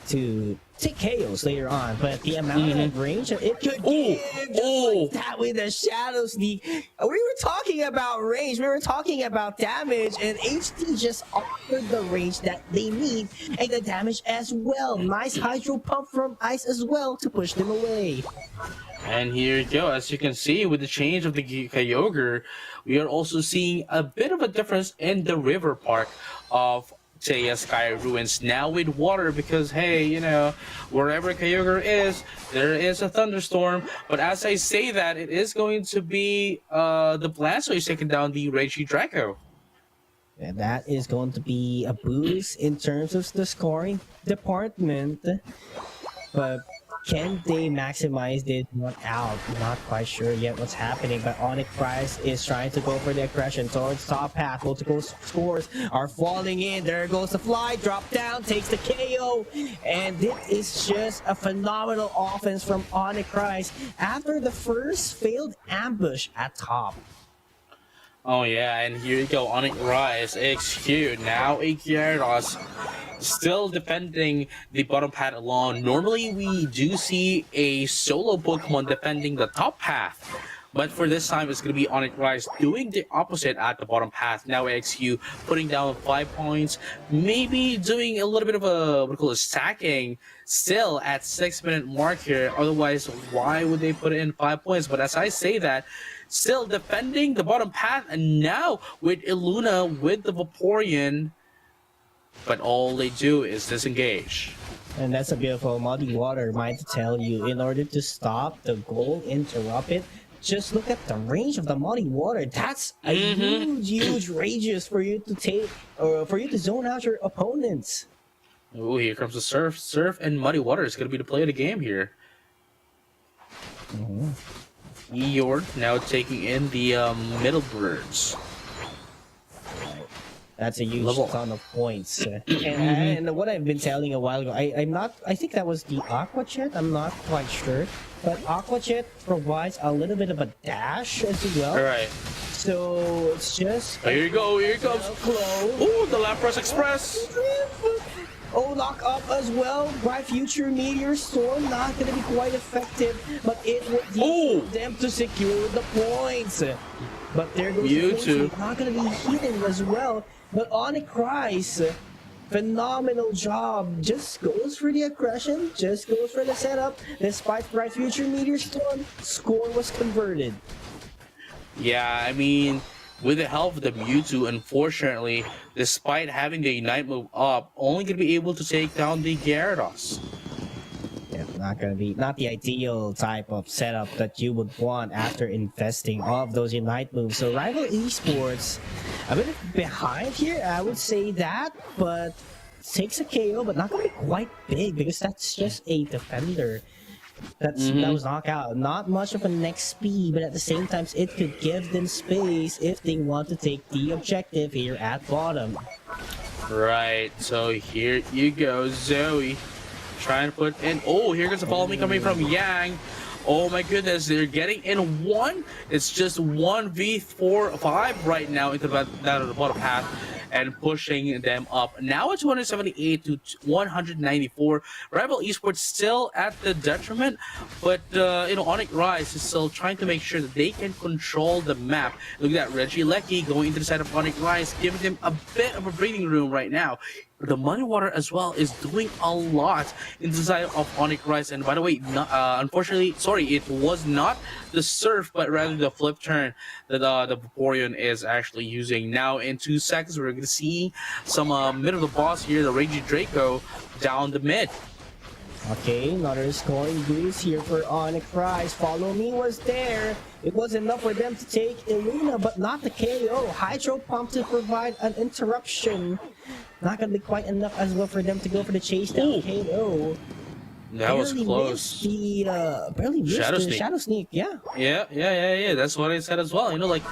to take KOs later on. But the amount of range it could give, like that with the Shadow Sneak. We were talking about range, we were talking about damage, and HT just offered the range that they need and the damage as well. Nice Hydro Pump from Ice as well to push them away. And here you go, as you can see, with the change of the Kyogre, we are also seeing a bit of a difference in the river park of Taya Sky Ruins. Now with water, because hey, you know, wherever Kyogre is, there is a thunderstorm. But as I say that, it is going to be the Blastoise taking down the Reggie Draco. And that is going to be a boost in terms of the scoring department. But can they maximize this one out? Not quite sure yet what's happening, but Onyx Price is trying to go for the aggression towards top path. Multiple scores are falling in. There goes the fly, drop down, takes the KO, and this is just a phenomenal offense from Onyx Price after the first failed ambush at top. Oh yeah, and here you go, Onyx Rise, XQ, now a Gyarados, still defending the bottom path alone. Normally we do see a solo Pokemon defending the top path, but for this time it's going to be Onyx Rise doing the opposite at the bottom path. Now XQ putting down 5 points, maybe doing a little bit of a stacking still at 6-minute mark here. Otherwise, why would they put in 5 points? But as I say that, still defending the bottom path, and now with Illuna with the Vaporeon, but all they do is disengage. And that's a beautiful Muddy Water, mind to tell you. In order to stop the goal, interrupt it, just look at the range of the Muddy Water. That's a huge radius for you to take, or for you to zone out your opponents. Oh, here comes the Surf. Surf and Muddy Water is going to be the play of the game here. Eeyore now taking in the Middle Birds. That's a huge ton of points. And what I've been telling a while ago, I think that was the Aqua Jet, I'm not quite sure. But Aqua Jet provides a little bit of a dash as well. Alright. So it's just... Here you go, here it comes. Close. Ooh, the Lapras Express! Oh, knock up as well. Bright Future Meteor Storm not going to be quite effective, but it would need them to secure the points. But there goes the points. Not going to be hitting as well. But Onyx Rise, phenomenal job. Just goes for the aggression, just goes for the setup. Despite Bright Future Meteor Storm, score was converted. Yeah, I mean, with the help of the Mewtwo, unfortunately, despite having the Ignite move up, only going to be able to take down the Gyarados. Yeah, not the ideal type of setup that you would want after investing all of those Ignite moves. So Rival Esports a bit behind here, I would say that, but takes a KO, but not gonna be quite big because that's just a defender. That was knockout. Not much of an XP, but at the same time, it could give them space if they want to take the objective here at bottom. Right, so here you go, Zoe. Trying to put in. Oh, here goes the follow me coming from Yang. Oh my goodness, they're getting in one. It's just 1v5 right now into that of the bottom half and pushing them up. Now it's 178 to 194. Rival Esports still at the detriment, but Onyx Rise is still trying to make sure that they can control the map. Look at that, Reggie Lecky going into the side of Onyx Rise, giving them a bit of a breathing room right now. The Money Water as well is doing a lot inside of Onyx Rise. And by the way, unfortunately, sorry, it was not the Surf, but rather the flip turn that the Vaporeon is actually using. Now in 2 seconds, we're going to see some mid of the boss here, the Raging Draco, down the mid. Okay, another scoring boost here for Onyx Rise. Follow Me was there. It was enough for them to take Illuna, but not the KO. Hydro Pump to provide an interruption. Not gonna be quite enough as well for them to go for the chase down KO. That was close. Barely missed the Shadow Sneak, yeah. Yeah. That's what I said as well. Like,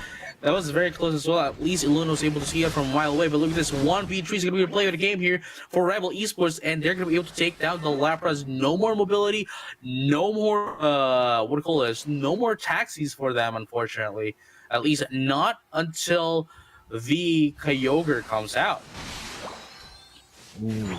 that was very close as well. At least Illuna was able to see it from a mile away. But look at this, 1v3 is going to be playing the game here for Rival Esports, and they're going to be able to take down the Lapras. No more mobility, no more, no more taxis for them, unfortunately. At least not until the Kyogre comes out. Ooh,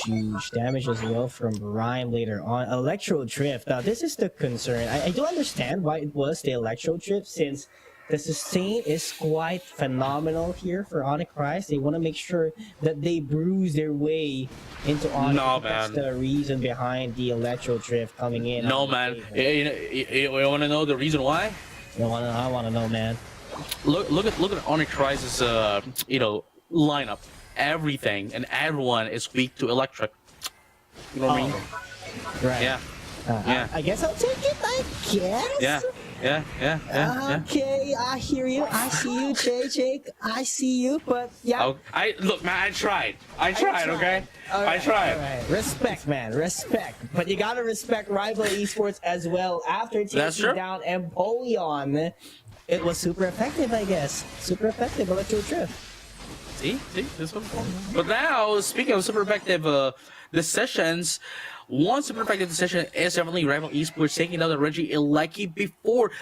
huge damage as well from Rhyme later on. Electro Drift. Now, this is the concern. I do understand why it was the Electro Drift, since the sustain is quite phenomenal here for Onyx Rise. They want to make sure that they bruise their way into Onyx. No, That's the reason behind the Electro Drift coming in. No, man. You want to know the reason why? I want to know, man. Look at Onyx Rise's lineup. Everything and everyone is weak to electric. You know what I mean? Right. Yeah. I guess I'll take it. I guess. Yeah. Okay, I hear you. I see you, Jake. I see you, but yeah. Look, man. I tried. Okay. I tried. All right. Respect, man. Respect. But you gotta respect Rival Esports as well. After taking down Empoleon, it was super effective, I guess. Super effective. Electro Drift. See, this one. But now, speaking of super effective decisions, one super effective decision is definitely Rival Esports taking down the Reggie Lecky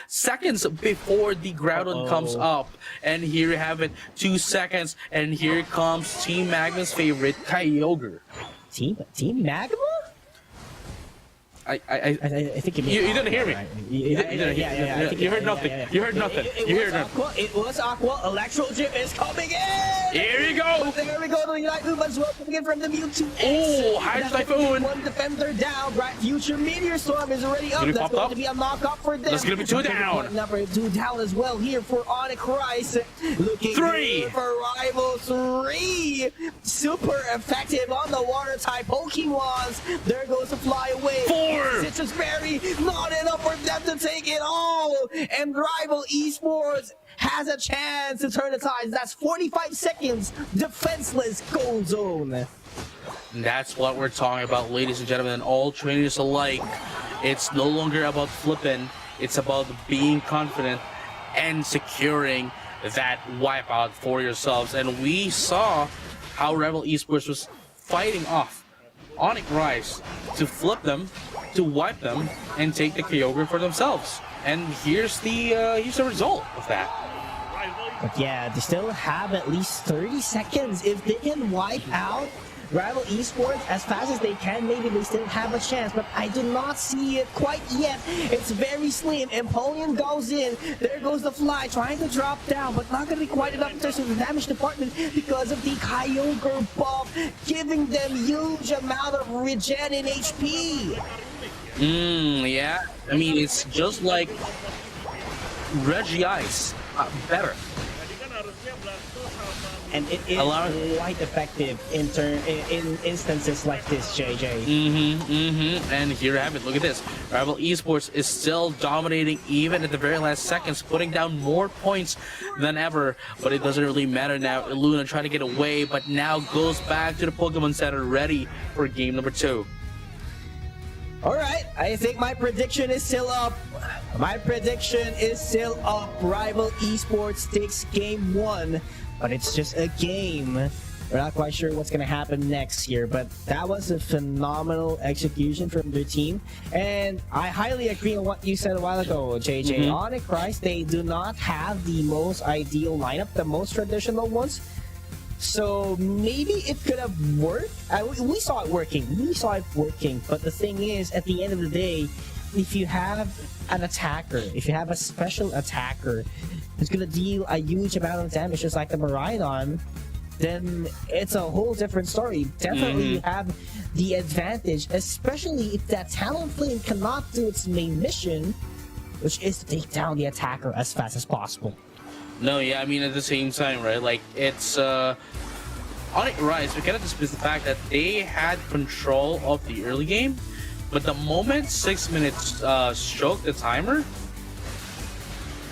seconds before the Groudon comes up. And here you have it, 2 seconds, and here comes Team Magma's favorite, Kyogre. Team Magma? I think you didn't hear me. You heard nothing. You heard nothing. It was Aqua. Electro Drift is coming in. Here we go. There we go. The Unite move as well coming in from the Mewtwo. Oh, Hydro Typhoon. One defender down. Bright Future Meteor Storm is already up. That's going to be a knock-up for them. That's going to be 2 down. Number 2 down as well here for Onyx Rise. Looking 3 for Rival 3. Super effective on the water type Pokemons. There goes the fly away. 4. Citrus Berry, not enough for them to take it all. And Rival Esports has a chance to turn the tides. That's 45 seconds. Defenseless gold zone. That's what we're talking about, ladies and gentlemen, all trainers alike. It's no longer about flipping. It's about being confident and securing that wipeout for yourselves. And we saw how Rival Esports was fighting off Onyx Rise to flip them, to wipe them, and take the Kyogre for themselves. And here's the result of that. But yeah, they still have at least 30 seconds. If they can wipe out Rival Esports, as fast as they can, maybe they still have a chance, but I do not see it quite yet. It's very slim. Empoleon goes in. There goes the Fly, trying to drop down, but not going to be quite enough in terms of the damage department because of the Kyogre buff, giving them huge amount of regen in HP. Yeah. I mean, it's just like Regice, better. Jadi kan harusnya Blasto sama And it is quite effective in instances like this, JJ. And here you have it. Look at this. Rival Esports is still dominating even at the very last seconds, putting down more points than ever. But it doesn't really matter now. Luna trying to get away, but now goes back to the Pokemon Center, ready for game number 2. Alright, I think my prediction is still up. My prediction is still up. Rival Esports takes game 1, but it's just a game. We're not quite sure what's gonna happen next here, but that was a phenomenal execution from their team. And I highly agree on what you said a while ago, JJ. Onyx Rise, they do not have the most ideal lineup, the most traditional ones. So maybe it could have worked. We saw it working. But the thing is, at the end of the day, if you have an attacker, if you have a special attacker who's gonna deal a huge amount of damage, just like the Miraidon, then it's a whole different story. Definitely you have the advantage, especially if that Talonflame cannot do its main mission, which is to take down the attacker as fast as possible. No, yeah, I mean, at the same time, right? Like, it's Onyx Rise, we cannot dispute the fact that they had control of the early game, but the moment 6 minutes stroked the timer,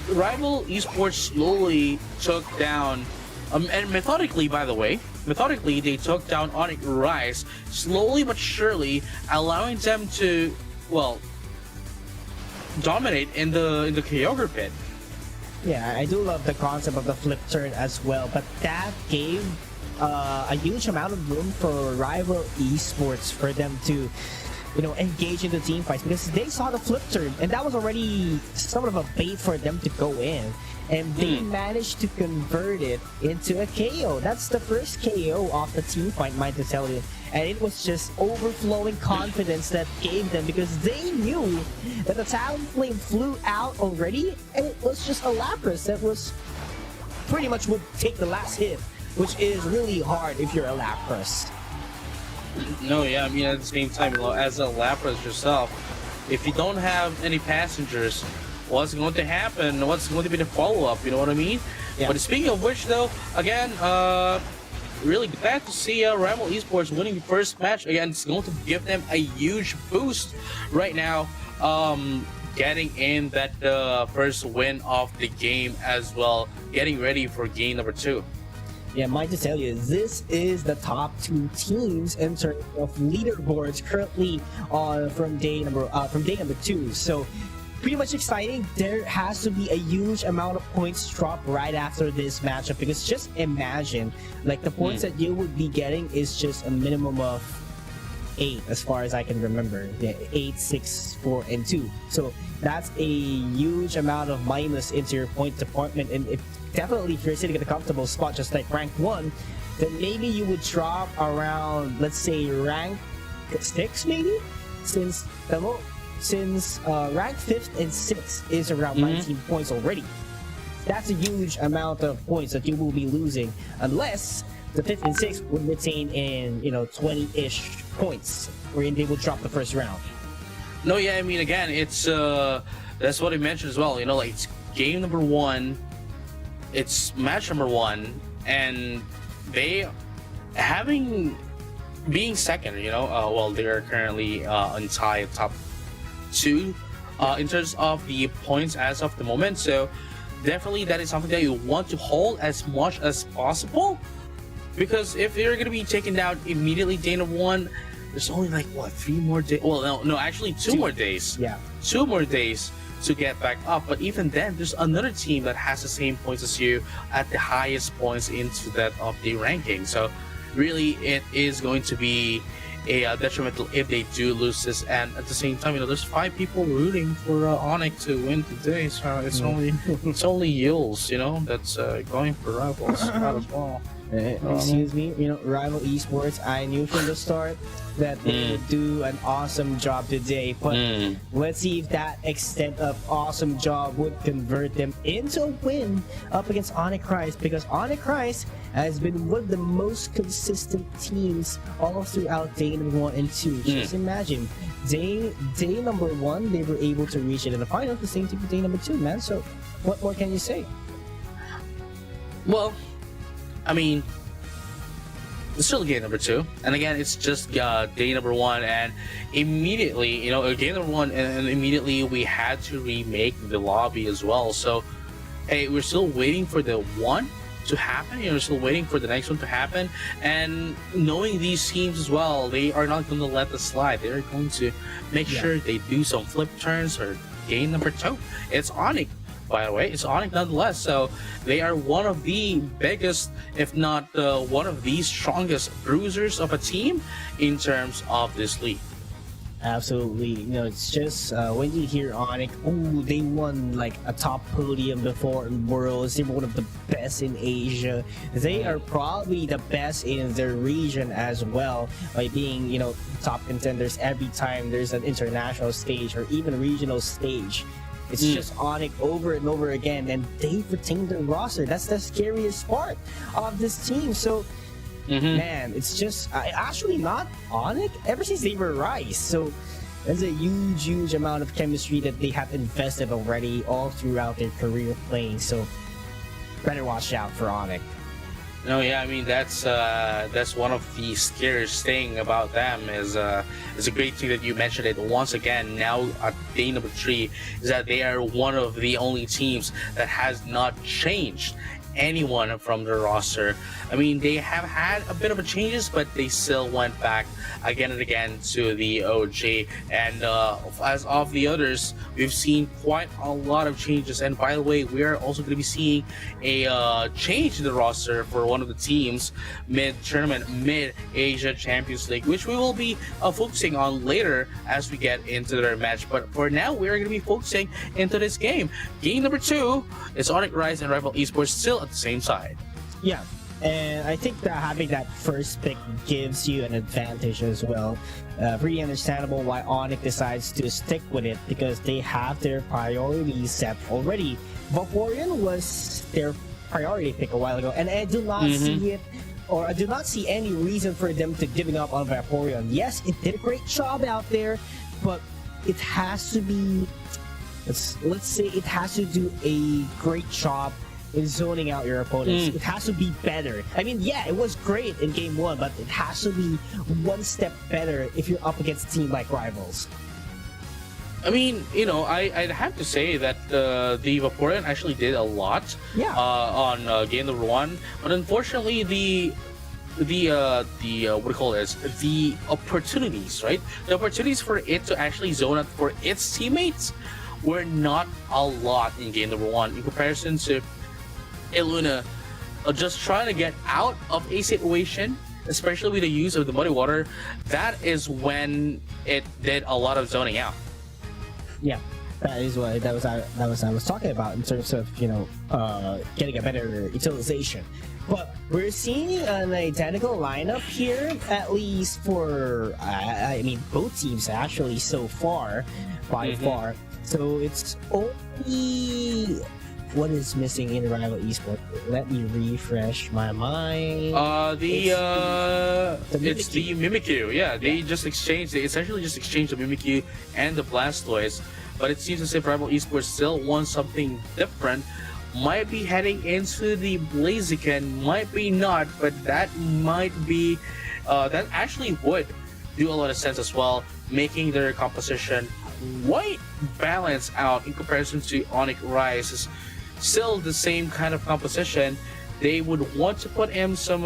Rival Esports slowly took down, and methodically, by the way, they took down Onyx Rise slowly but surely, allowing them to, well, dominate in the Kyogre pit. Yeah, I do love the concept of the flip turn as well, but that gave a huge amount of room for Rival Esports for them to, engage in the team fights, because they saw the flip turn, and that was already sort of a bait for them to go in, and they managed to convert it into a KO. That's the first KO of the team fight, mind to tell you. And it was just overflowing confidence that gave them, because they knew that the Talonflame flew out already, and it was just a Lapras that was pretty much would take the last hit, which is really hard if you're a Lapras. No, yeah, I mean, at the same time, as a Lapras yourself, if you don't have any passengers, what's going to happen? What's going to be the follow-up? You know what I mean? Yeah. But speaking of which, though, again, really glad to see Rival Esports winning the first match. Again, it's going to give them a huge boost right now, getting in that first win of the game as well, getting ready for game number 2. Yeah, mind to tell you, this is the top 2 teams in terms of leaderboards currently from day number 2. So pretty much exciting. There has to be a huge amount of points dropped right after this matchup, because just imagine, like, the points that you would be getting is just a minimum of 8 as far as I can remember. Yeah, 8, 6, 4, and 2. So that's a huge amount of minus into your point department, and definitely if you're sitting at a comfortable spot just like rank 1, then maybe you would drop around, let's say, rank 6 maybe, since rank 5th and 6th is around 19 points already. That's a huge amount of points that you will be losing, unless the 5th and 6th would retain in 20-ish points, wherein they will drop the first round. No, yeah, I mean, again, it's that's what I mentioned as well. Like, it's game number 1, it's match number 1, and they being second, well, they're currently on tie top 2 in terms of the points as of the moment. So definitely that is something that you want to hold as much as possible, because if you're going to be taken down immediately day number 1, there's only like 3 more days. Well, no, actually 2 more days. Yeah, 2 more days to get back up. But even then, there's another team that has the same points as you at the highest points into that of the ranking. So really, it is going to be a detrimental if they do lose this. And at the same time, there's 5 people rooting for Onyx to win today. So it's only Yules, that's going for Rivals as well. Excuse me, Rival Esports, I knew from the start that they would do an awesome job today, but let's see if that extent of awesome job would convert them into a win up against Onyx Rise, because Onyx Rise has been one of the most consistent teams all throughout day number 1 and 2. Just imagine, day number 1, they were able to reach it in the final, the same thing for day number 2, man. So what more can you say? Well, I mean, it's still game number 2, and again, it's just day number 1, and immediately, game number 1, and immediately we had to remake the lobby as well. So, hey, we're still waiting for the 1 to happen. We're still waiting for the next one to happen, and knowing these teams as well, they are not going to let this slide. They're going to make sure they do some flip turns or game number 2. It's Onyx. By the way, it's Onyx nonetheless, so they are one of the biggest, if not one of the strongest bruisers of a team in terms of this league. Absolutely. It's just when you hear Onyx, they won like a top podium before in Worlds. They were one of the best in Asia. They are probably the best in their region as well, by being, top contenders every time there's an international stage or even regional stage. It's just Onyx over and over again, and they've retained their roster. That's the scariest part of this team. So, man, it's just actually not Onyx ever since they were Rise. So, there's a huge amount of chemistry that they have invested already all throughout their career playing. So, better watch out for Onyx. No, yeah, I mean that's one of the scariest thing about them is it's a great thing that you mentioned it once again. Now at day number 3 is that they are one of the only teams that has not changed anyone from the roster. I mean, they have had a bit of a changes, but they still went back again and again to the OG. And as of the others, we've seen quite a lot of changes. And by the way, we are also going to be seeing a change in the roster for one of the teams mid-tournament, mid-Asia Champions League, which we will be focusing on later as we get into their match. But for now, we're going to be focusing into this game. Game number 2 is Onyx Rise and Rival Esports still at the same side. Yeah. And I think that having that first pick gives you an advantage as well. Pretty understandable why Onyx decides to stick with it, because they have their priorities set already. Vaporeon was their priority pick a while ago, and I do not see it, or I do not see any reason for them to giving up on Vaporeon. Yes, it did a great job out there, but it has to be, let's say it has to do a great job in zoning out your opponents. It has to be better. I mean, yeah, it was great in game 1, but it has to be one step better if you're up against a team like Rivals. I mean, I'd have to say that the Vaporeon actually did a lot on game number 1, but unfortunately the what do you call this? The opportunities, right? The opportunities for it to actually zone out for its teammates were not a lot in game number 1 in comparison to Iluna just trying to get out of a situation, especially with the use of the muddy water. That is when it did a lot of zoning out. Yeah, that is what I was talking about in terms of getting a better utilization. But we're seeing an identical lineup here, at least for I mean both teams actually so far, by far. So it's only what is missing in Rival Esports. Let me refresh my mind. It's the Mimikyu. Yeah, they essentially just exchanged the Mimikyu and the Blastoise. But it seems as if Rival Esports still wants something different. Might be heading into the Blaziken, might be not, but that might be that actually would do a lot of sense as well, making their composition quite balanced out in comparison to Onyx Rise. Still the same kind of composition. They would want to put in some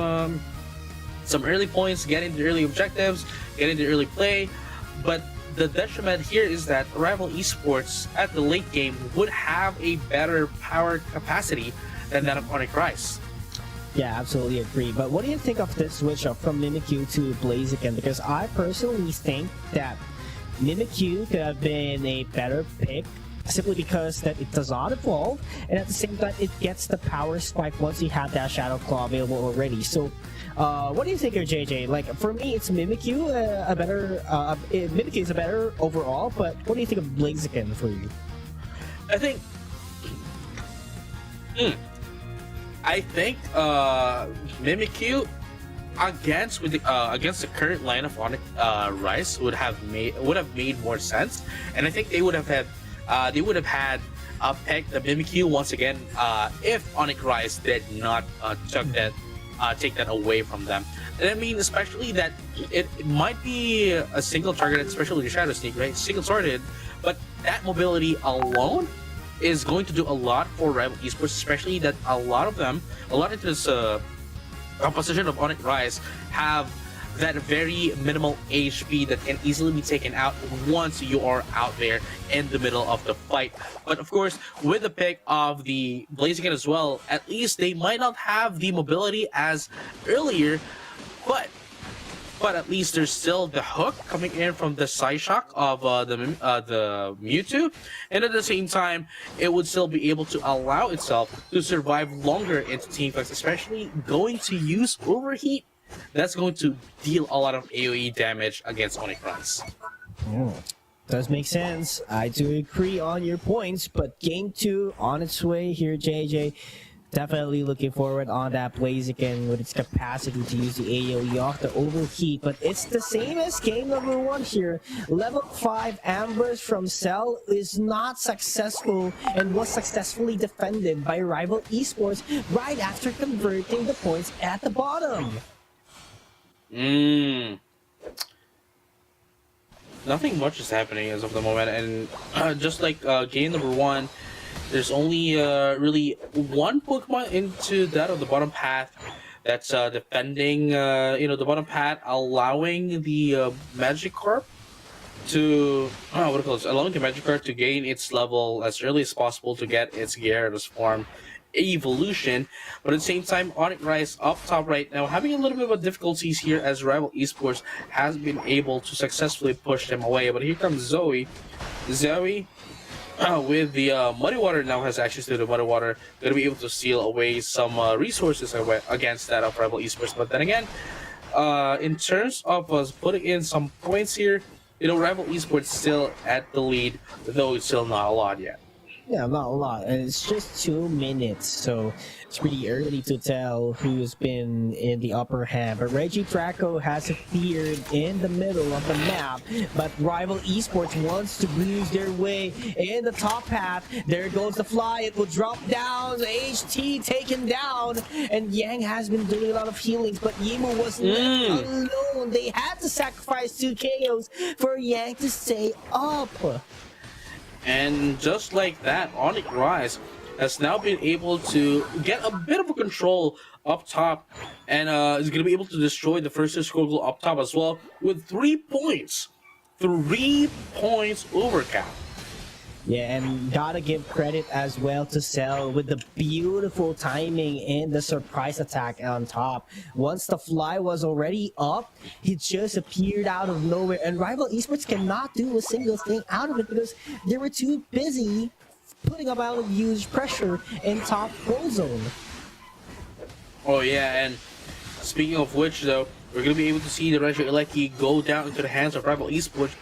early points, get into early objectives, get into early play, but the detriment here is that Rival Esports at the late game would have a better power capacity than that of Onyx Rise. Yeah, absolutely agree. But what do you think of this switch up from Mimikyu to Blaziken? Because I personally think that Mimikyu could have been a better pick simply because that it does not evolve, and at the same time it gets the power spike once you have that Shadow Claw available already. So what do you think of JJ? Like, for me, it's Mimikyu a better Mimikyu is a better overall, but what do you think of Blaziken for you? I think Mimikyu against the current line of Onyx Rise would have made more sense, and I think they would have had picked the Mimikyu once again if Onyx Rise did not take that away from them. And I mean, especially that it might be a single target, especially with your Shadow Sneak, right? Single targeted, but that mobility alone is going to do a lot for Rival Esports, especially that a lot into this composition of Onyx Rise have that very minimal HP that can easily be taken out once you are out there in the middle of the fight. But of course, with the pick of the Blaziken as well, at least they might not have the mobility as earlier, but at least there's still the hook coming in from the Psyshock of the Mewtwo, and at the same time, it would still be able to allow itself to survive longer into team fights, especially going to use Overheat. That's going to deal a lot of AoE damage against Onyx Rise. Does make sense. I do agree on your points, but game 2 on its way here, JJ. Definitely looking forward on that Blaziken with its capacity to use the AoE off the Overheat, but it's the same as game number 1 here. Level 5 Ambush from Cell is not successful and was successfully defended by Rival Esports right after converting the points at the bottom. Nothing much is happening as of the moment, and just like game number 1, there's only really one Pokemon into that of the bottom path that's defending, the bottom path, allowing the Magikarp to allowing the Magikarp to gain its level as early as possible to get its Gyarados form evolution. But at the same time, Onyx Rise up top right now having a little bit of difficulties here as Rival Esports has been able to successfully push them away. But here comes Zoe with the Muddy Water now has access to the Muddy Water, going to be able to steal away some resources against that of Rival Esports. But then again, in terms of us putting in some points here, Rival Esports still at the lead, though it's still not a lot yet. Yeah, not a lot, and it's just 2 minutes, so it's pretty early to tell who's been in the upper hand. But Reggie Draco has appeared in the middle of the map, but Rival Esports wants to bruise their way in the top path. There goes the fly, it will drop down, HT taken down, and Yang has been doing a lot of healings, but Yimu was left alone. They had to sacrifice 2 KOs for Yang to stay up. And just like that, Onyx Rise has now been able to get a bit of a control up top, and is going to be able to destroy the first Squirgle up top as well with 3 points. 3 points overcap. Yeah, and gotta give credit as well to Cell with the beautiful timing and the surprise attack on top. Once the fly was already up, he just appeared out of nowhere, and Rival Esports cannot do a single thing out of it because they were too busy putting up out of huge pressure in top goal zone. Oh yeah, and speaking of which though, we're going to be able to see the Reggie Elecki go down into the hands of Rival Esports,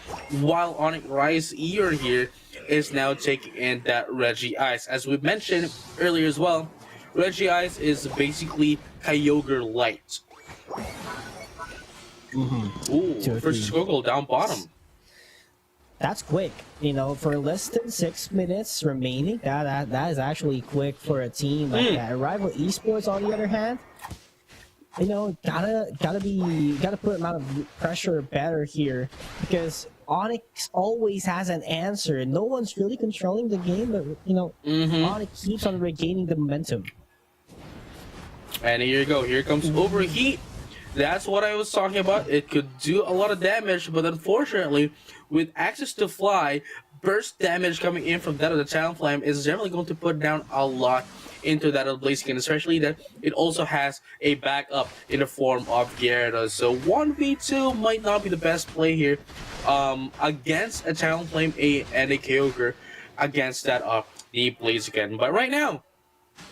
while Onyx Rise ear here is now taking in that Reggie Ice. As we mentioned earlier as well, Reggie Ice is basically Kyogre Light. Ooh, first Squirgle down bottom. That's quick, for less than 6 minutes remaining. That is actually quick for a team like that. Rival Esports, on the other hand, gotta put amount of pressure better here because Onyx always has an answer. No one's really controlling the game, but Onyx keeps on regaining the momentum. And here you go. Here comes Overheat. That's what I was talking about. It could do a lot of damage, but unfortunately, with access to fly, burst damage coming in from that of the Talonflame is generally going to put down a lot into that of Blaziken, especially that it also has a backup in the form of Gyarados. So 1v2 might not be the best play here against a Talonflame and a Kyogre. against that the Blaziken. But right now,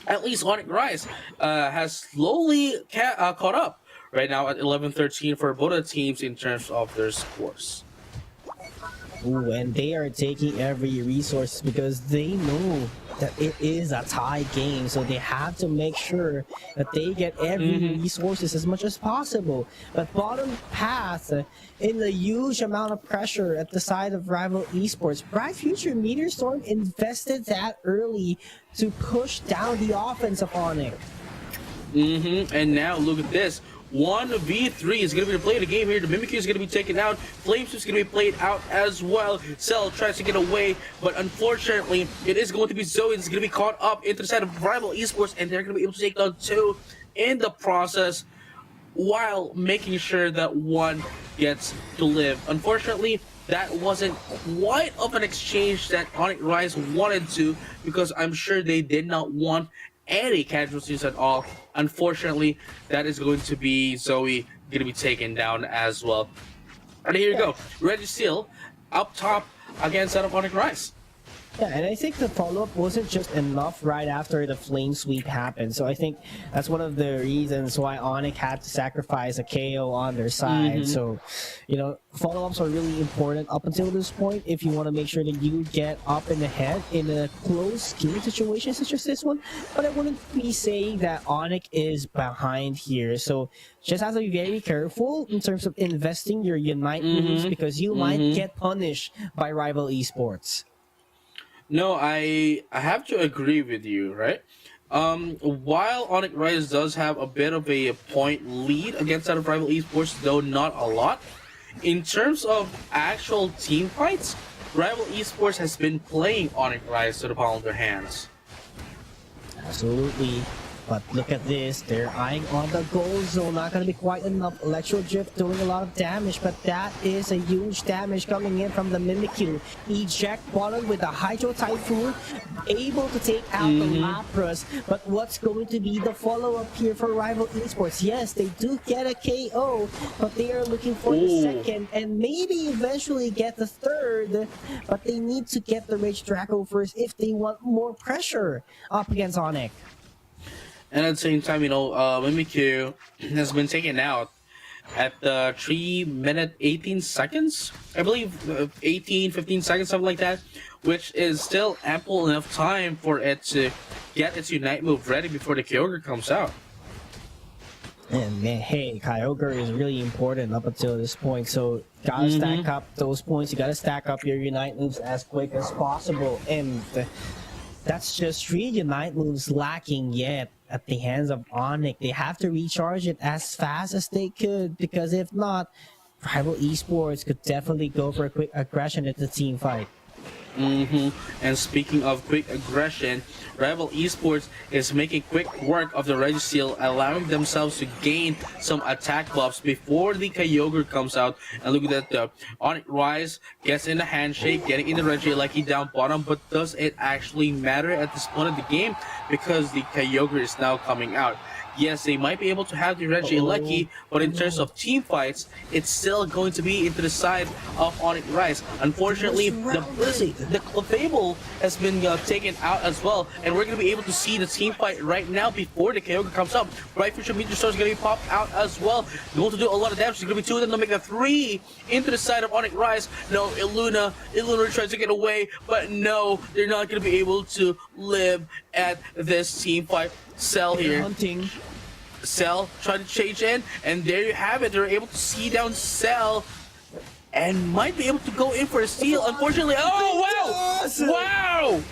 at least Onyx Rise has slowly caught up. Right now at 11-13 for both of the teams in terms of their scores. Ooh, and they are taking every resource because they know that it is a tie game, so they have to make sure that they get every resources as much as possible. But bottom path, in the huge amount of pressure at the side of rival esports, Bright Future Meteor Storm invested that early to push down the offense of Onyx. And now look at this. 1v3 is going to be the play of the game here. The Mimikyu is going to be taken out. Flames is going to be played out as well. Cell tries to get away, but unfortunately, it is going to be Zoe that's going to be caught up into the side of rival esports, and they're going to be able to take down 2 in the process while making sure that 1 gets to live. Unfortunately, that wasn't quite of an exchange that Onyx Rise wanted to, because I'm sure they did not want any casualties at all. Unfortunately, that is going to be Zoe going to be taken down as well. And here you go, Registeel up top against that of Onyx Rise. Yeah, and I think the follow-up wasn't just enough right after the flame sweep happened. So I think that's one of the reasons why Onyx had to sacrifice a KO on their side. So, you know, follow-ups are really important up until this point if you want to make sure that you get up in the head in a close game situation such as this one. But I wouldn't be saying that Onyx is behind here. So just have to be very careful in terms of investing your Unite moves because you might get punished by rival esports. No, I have to agree with you, right? While Onyx Rise does have a bit of a point lead against that of rival esports, though not a lot, in terms of actual team fights, rival esports has been playing Onyx Rise to the palm of their hands. Absolutely. But look at this, they're eyeing on the goal zone, not gonna be quite enough. Electro Drift doing a lot of damage, but that is a huge damage coming in from the Mimikyu. Eject bottom with the Hydro Typhoon, able to take out the Lapras, but what's going to be the follow-up here for rival esports? Yes, they do get a KO, but they are looking for the second and maybe eventually get the third, but they need to get the Rage Draco first if they want more pressure up against Onyx. And at the same time, you know, Mimikyu has been taken out at 3 minutes 18 seconds, I believe, 15 seconds, something like that, which is still ample enough time for it to get its Unite move ready before the Kyogre comes out. And man, hey, Kyogre is really important up until this point, so gotta stack up those points, you gotta stack up your Unite moves as quick as possible, and that's just 3 Unite moves lacking yet at the hands of Onyx. They have to recharge it as fast as they could, because if not, rival esports could definitely go for a quick aggression at the team fight. And speaking of quick aggression, rival esports is making quick work of the Registeel, allowing themselves to gain some attack buffs before the Kyogre comes out. And look at that, Onyx Rise gets in the handshake, getting in the Regieleki down bottom, but does it actually matter at this point of the game? Because the Kyogre is now coming out. Yes, they might be able to have the Regieleki, but in terms of team fights, it's still going to be into the side of Onyx Rise. Unfortunately, the Clefable has been taken out as well, and we're going to be able to see the team fight right now before the Kyogre comes up. Bright Future Meteor Storm is going to be popped out as well. Going to do a lot of damage. There's going to be 2 of them to make the 3 into the side of Onyx Rise. No, Illuna tries to get away, but no, they're not going to be able to live at this team fight. Cell here. Hunting. Cell trying to change in, and there you have it. They're able to see down Cell and might be able to go in for a steal. Unfortunately, oh wow! Wow!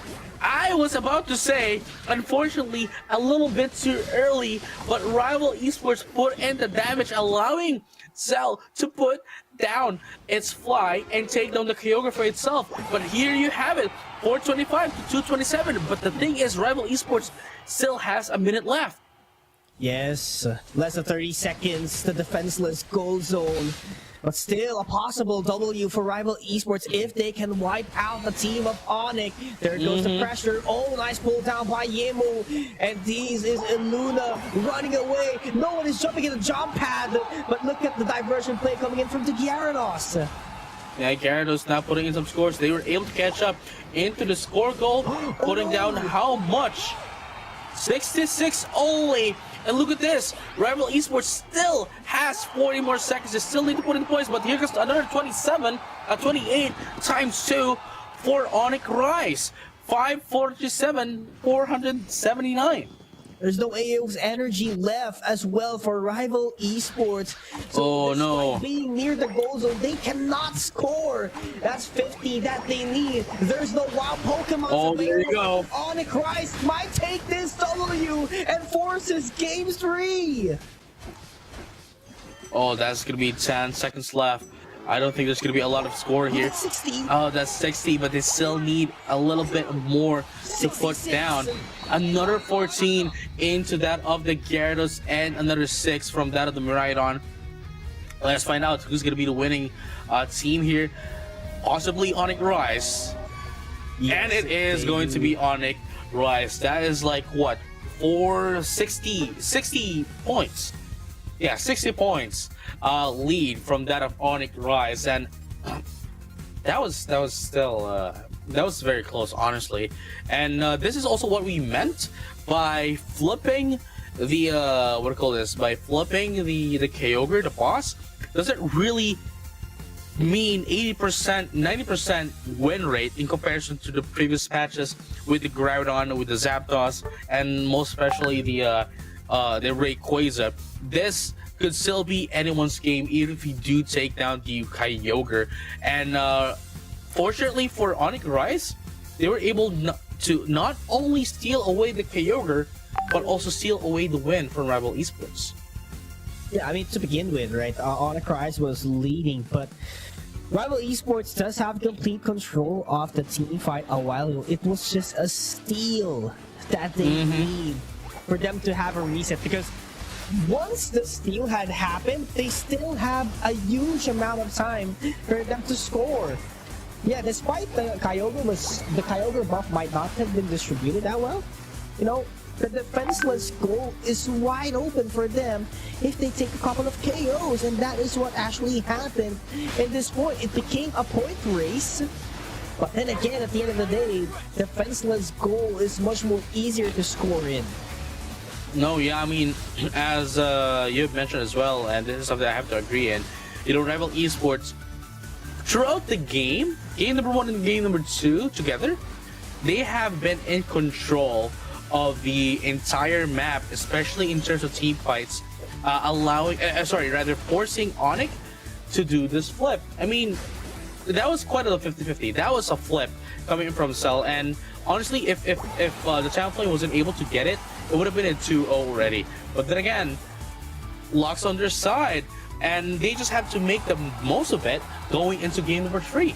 I was about to say, unfortunately, a little bit too early, but rival esports put in the damage, allowing Cell to put down its fly and take down the Kyogre for itself. But here you have it, 425 to 227. But the thing is, rival esports still has a minute left. Yes, less than 30 seconds, the defenseless goal zone. But still a possible W for rival esports if they can wipe out the team of Onyx. There goes the pressure. Oh, nice pull down by Yemu. And these is Illuna running away. No one is jumping in the jump pad. But look at the diversion play coming in from the Gyarados. Yeah, Gyarados now putting in some scores. They were able to catch up into the score goal, putting down how much? 66 only. And look at this. Rival Esports still has 40 more seconds. They still need to put in points, but here goes another 28 times 2 for Onyx Rise. 547, 479. There's no AO's energy left as well for Rival Esports. Oh, no. Being near the goal zone, they cannot score. That's 50 that they need. There's no wild Pokemon. Oh, there you go. Onyx Rise might take this W and forces game 3. Oh, that's going to be 10 seconds left. I don't think there's going to be a lot of score here. That's 60. Oh, that's 60, but they still need a little bit more to put 66. down. Another 14 into that of the Gyarados and another 6 from that of the Miraidon. Let's find out who's going to be the winning team here. Possibly Onyx Rise. Yes, And it is going to be Onyx Rise. That is like what? 60 points. Yeah, 60 points lead from that of Onyx Rise, and that was still that was very close, honestly. And this is also what we meant by flipping the what do you call this? By flipping the Kyogre, the boss. Does it really mean 80%, 90% win rate in comparison to the previous patches with the Groudon, with the Zapdos, and most especially the Rayquaza? This could still be anyone's game even if you do take down the Kyogre. And fortunately for Onyx Rise, they were able to not only steal away the Kyogre, but also steal away the win from Rival Esports. Yeah, I mean, to begin with, right, Onyx Rise was leading, but Rival Esports does have complete control of the team fight a while ago. It was just a steal that they need for them to have a reset, because once the steal had happened, they still have a huge amount of time for them to score. Yeah, despite the Kyogre buff might not have been distributed that well, you know, the defenseless goal is wide open for them if they take a couple of KOs, and that is what actually happened. At this point, it became a point race. But then again, at the end of the day, defenseless goal is much more easier to score in. No, yeah, I mean, as you've mentioned as well, and this is something I have to agree in, you know, Rival Esports, throughout the game number 1 and game number 2 together, they have been in control of the entire map, especially in terms of team fights, forcing Onyx to do this flip. I mean, that was quite a 50-50. That was a flip coming from Cell, and honestly, if the Talonflame wasn't able to get it, it would have been a 2-0 already. But then again, Luck's on their side, and they just have to make the most of it going into game number 3.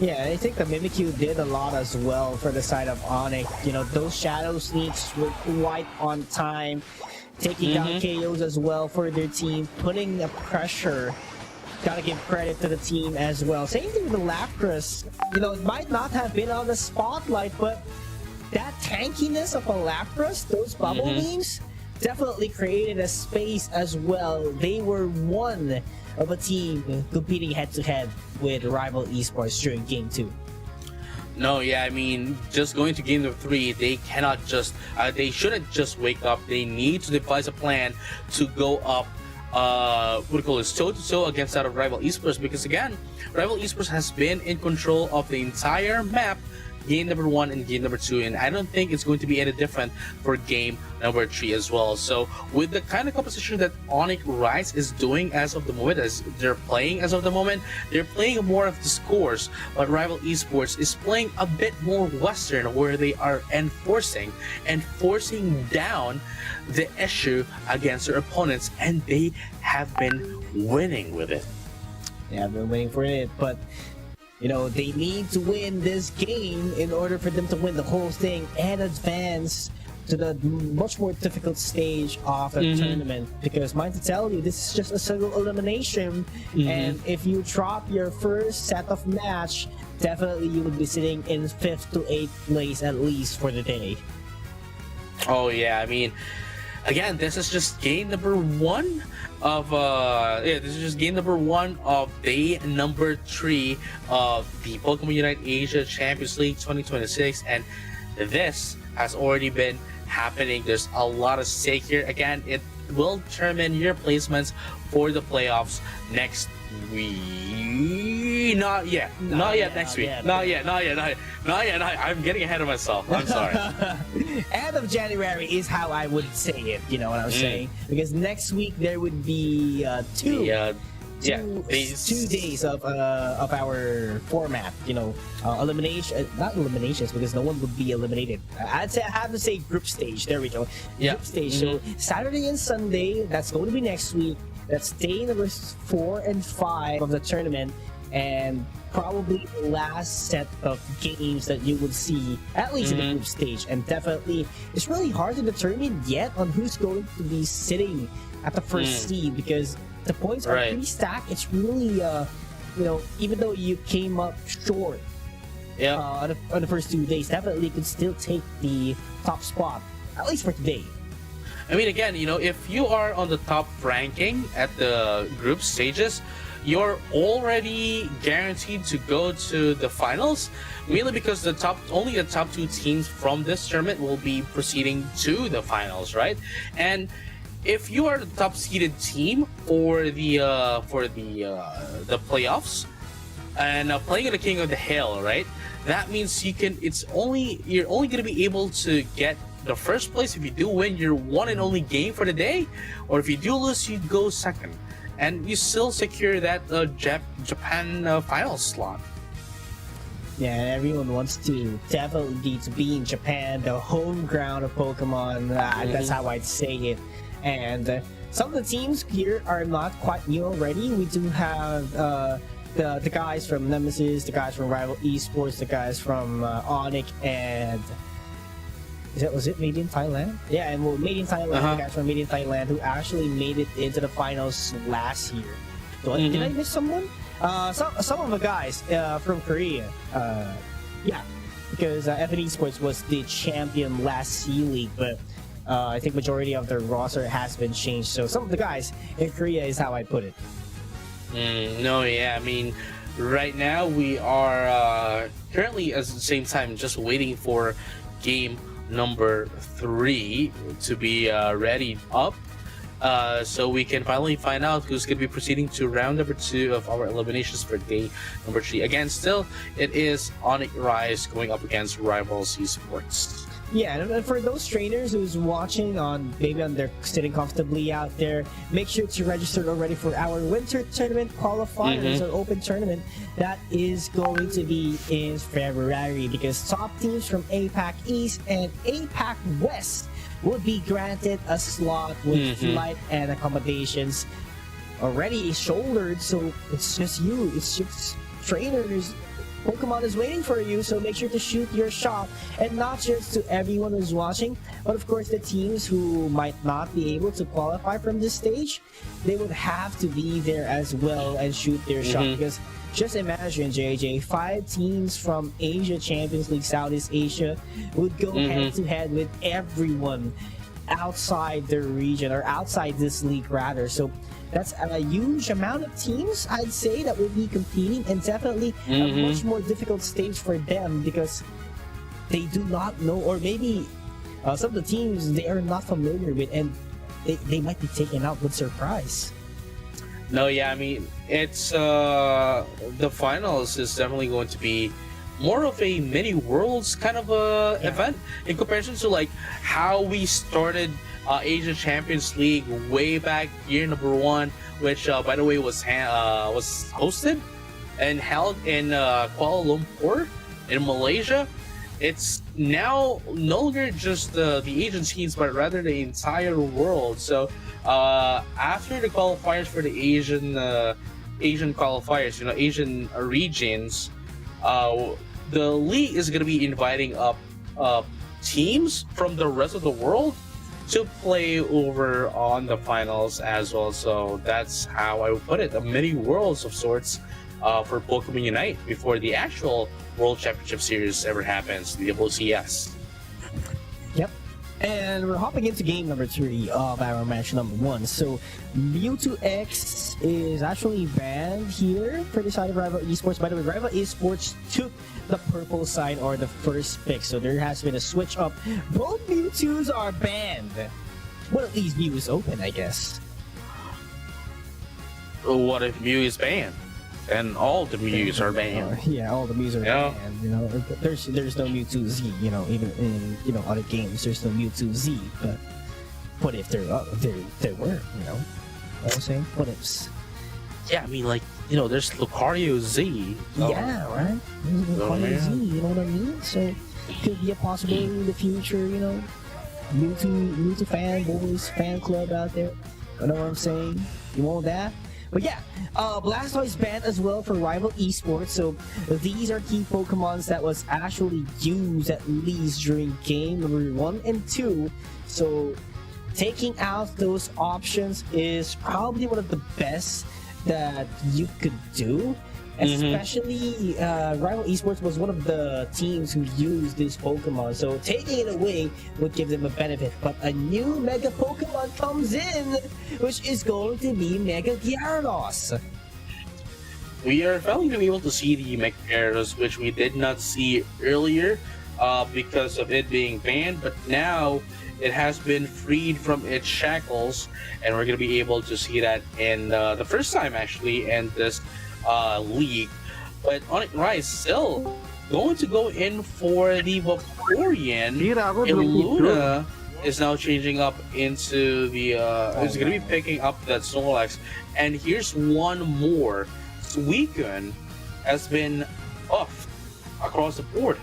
Yeah, I think the Mimikyu did a lot as well for the side of Onyx. You know, those Shadow Sneaks were quite on time, taking down KOs as well for their team, putting the pressure. Gotta give credit to the team as well. Same thing with the Lapras. You know, it might not have been on the spotlight, but that tankiness of a Lapras, those bubble beams, definitely created a space as well. They were one of a team competing head-to-head with Rival Esports during Game 2. No, yeah, I mean, just going to Game number 3, they cannot just, they shouldn't just wake up. They need to devise a plan to go up, toe-to-toe against that of Rival Esports, because again, Rival Esports has been in control of the entire map game number 1 and game number 2, and I don't think it's going to be any different for game number 3 as well. So with the kind of composition that Onyx Rise is doing as of the moment, as they're playing as of the moment, they're playing more of the scores, but Rival Esports is playing a bit more Western, where they are enforcing and forcing down the issue against their opponents, and they have been winning with it. They have been winning for it, but you know, they need to win this game in order for them to win the whole thing and advance to the much more difficult stage of the tournament. Because mind to tell you, this is just a single elimination, and if you drop your first set of match, definitely you would be sitting in 5th to 8th place at least for the day. Oh yeah, I mean, again, this is just game number one of this is just game number one of day number 3 of the Pokemon Unite Asia Champions League 2026, and this has already been happening. There's a lot of stake here. Again, it will determine your placements for the playoffs next week. Not yet next week. Not yet. I'm getting ahead of myself. I'm sorry. End of January is how I would say it. You know what I'm saying? Because next week there would be two days of our format. You know, not eliminations, because no one would be eliminated. I have to say group stage. There we go. Yeah. Group stage. So Saturday and Sunday. That's going to be next week. That's day number 4 and 5 of the tournament, and probably the last set of games that you would see, at least in the group stage. And definitely, it's really hard to determine yet on who's going to be sitting at the first seed, because the points are pretty stacked. It's really, even though you came up short on the first 2 days, definitely could still take the top spot, at least for today. I mean, again, if you are on the top ranking at the group stages, you're already guaranteed to go to the finals, mainly because only the top 2 teams from this tournament will be proceeding to the finals, right? And if you are the top seeded team for the playoffs and playing at the King of the Hill, right? That means you're only going to be able to get the first place if you do win your one and only game for the day, or if you do lose, you go second, and you still secure that Japan finals slot. Yeah, and everyone wants to definitely to be in Japan, the home ground of Pokemon. That's how I'd say it. And some of the teams here are not quite new already. We do have the guys from Nemesis, the guys from Rival Esports, the guys from Onyx, and was it Made in Thailand? Yeah, and Made in Thailand, the guys from Made in Thailand who actually made it into the finals last year. Did I miss someone? Some of the guys from Korea. Because FN Esports was the champion last C-League, but I think majority of the roster has been changed. So some of the guys in Korea is how I put it. I mean, right now we are currently at the same time just waiting for game number 3 to be ready up, so we can finally find out who's going to be proceeding to round number 2 of our eliminations for day number 3. Again, still it is Onyx Rise going up against Rivals Esports. Yeah, and for those trainers who's watching they're sitting comfortably out there, make sure to register already for our winter tournament qualifiers or open tournament that is going to be in February, because top teams from APAC East and APAC West would be granted a slot with flight and accommodations already shouldered. So it's just trainers. Pokemon is waiting for you, so make sure to shoot your shot, and not just to everyone who's watching, but of course the teams who might not be able to qualify from this stage, they would have to be there as well and shoot their shot, because just imagine, JJ, 5 teams from Asia Champions League Southeast Asia would go head-to-head with everyone outside their region, or outside this league rather. So that's a huge amount of teams, I'd say, that will be competing, and definitely a much more difficult stage for them, because they do not know, or maybe some of the teams they are not familiar with, and they might be taken out with surprise. I mean, it's the finals is definitely going to be more of a mini worlds kind of event in comparison to like how we started Asia Champions League way back year number 1, which by the way was hosted and held in Kuala Lumpur in Malaysia. It's now no longer just the Asian teams, but rather the entire world. So after the qualifiers for the Asian qualifiers, Asian regions, the league is going to be inviting up teams from the rest of the world to play over on the finals as well. So that's how I would put it, a mini worlds of sorts for Pokemon Unite before the actual World Championship Series ever happens, the WCS. Yep. And we're hopping into game number 3 of our match number 1. So Mewtwo X is actually banned here for the side of Rival Esports. By the way, Rival Esports took the purple side or the first pick, so there has been a switch up. Both Mewtwo's are banned. Well, at least Mew is open, I guess. What if Mew is banned? And all the Mews are banned. Yeah, all the Mews are Yeah. banned. You know, there's no Mewtwo Z. You know, even in other games, there's no Mewtwo Z. But what if there were? You know, what I'm saying? What ifs? Yeah, I mean, like, you know, there's Lucario Z. So, Yeah, right. yeah. Z, you know what I mean? So it could be a possibility in the future. You know, Mewtwo fanboys, fan club out there. You know what I'm saying? You want that? But yeah, Blastoise banned as well for Rival Esports. So these are key Pokemons that was actually used at least during game number 1 and 2. So taking out those options is probably one of the best that you could do. Especially Rival Esports was one of the teams who used this Pokemon, so taking it away would give them a benefit. But a new Mega Pokemon comes in, which is going to be Mega Gyarados. We are finally going to be able to see the Mega Gyarados, which we did not see earlier because of it being banned, but now it has been freed from its shackles, and we're going to be able to see that in the first time actually in this league. But Onyx Rise still going to go in for the Vaporeon, and Luna is now changing up into the is going to be picking up that Snorlax. And here's one more. Suicune has been buffed across the board.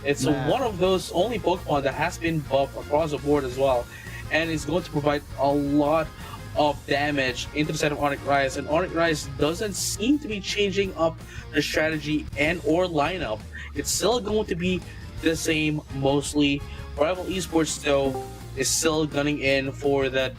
It's one of those only Pokemon that has been buffed across the board as well, and it's going to provide a lot of damage into the side of Onyx Rise, and Onyx Rise doesn't seem to be changing up the strategy and or lineup. It's still going to be the same mostly. Rival Esports though is still gunning in for that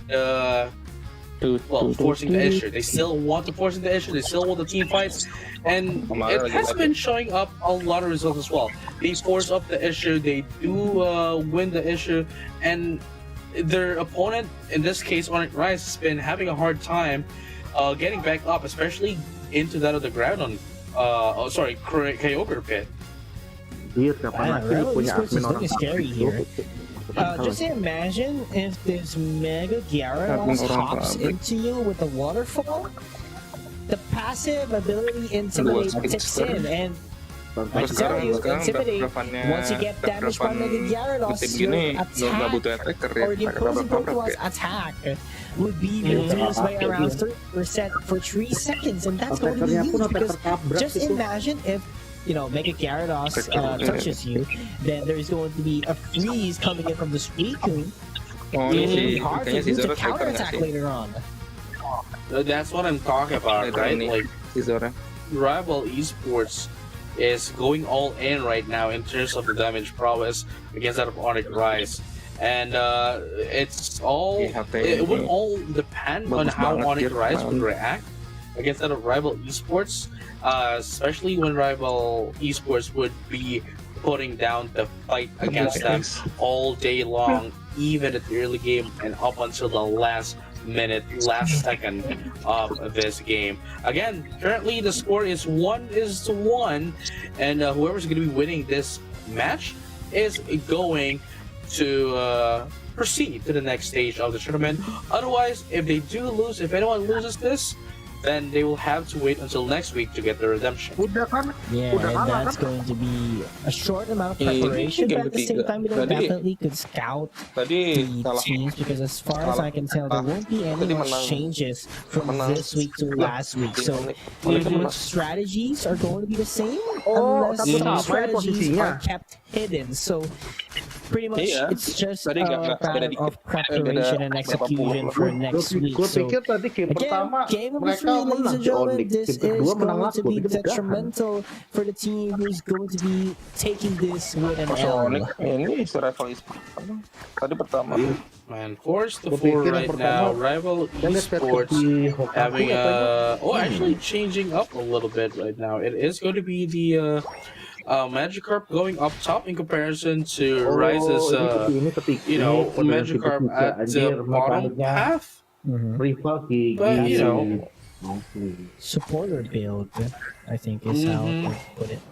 forcing the issue. They still want to force the issue, they still want the team fights, and it has been showing up a lot of results as well. They force up the issue, they do win the issue, and their opponent, in this case Onyx Rise, has been having a hard time getting back up, especially into that other ground on Kyogre pit. Rival Esports is looking scary here. Just imagine if this Mega Gyarados hops into you with a waterfall. The passive ability Intimidate kicks in, and I can tell you, Intimidate, once you get damaged by Mega Gyarados, your attack, or the opposing Pokemon's attack, would be reduced by around 30% for 3 seconds, and that's going to be huge, because just imagine if Mega Gyarados touches you, then there's going to be a freeze coming in from the Suicune. It's really hard for you to counterattack later on. That's what I'm talking about, right? Like, Rival Esports is going all in right now in terms of the damage prowess against that of Onyx Rise. And it would all depend on how Onyx Rise would react against that of Rival Esports, especially when Rival Esports would be putting down the fight against them all day long, even at the early game and up until the last second of this game. Again, currently the score is 1-1, and whoever's going to be winning this match is going to proceed to the next stage of the tournament. Otherwise, if anyone loses this, then they will have to wait until next week to get the redemption. Yeah, and that's going to be a short amount of preparation, but at the same time, we definitely could scout the teams, because as far as I can tell, there won't be any more changes from this week to last week. So the strategies are going to be the same, unless some strategies are kept hidden. So pretty much it's just a matter of preparation and execution for next week. So again, game number 3, ladies and gentlemen, this is going to be detrimental for the team who's going to be taking this with an L. Man, force the 4 right now. Rival Esports having actually changing up a little bit right now. It is going to be the Magikarp going up top in comparison to Rise's, ini ketik you know, Magikarp at the bottom half. rival But, you know, Supporter build, I think is how Mhm. to put it.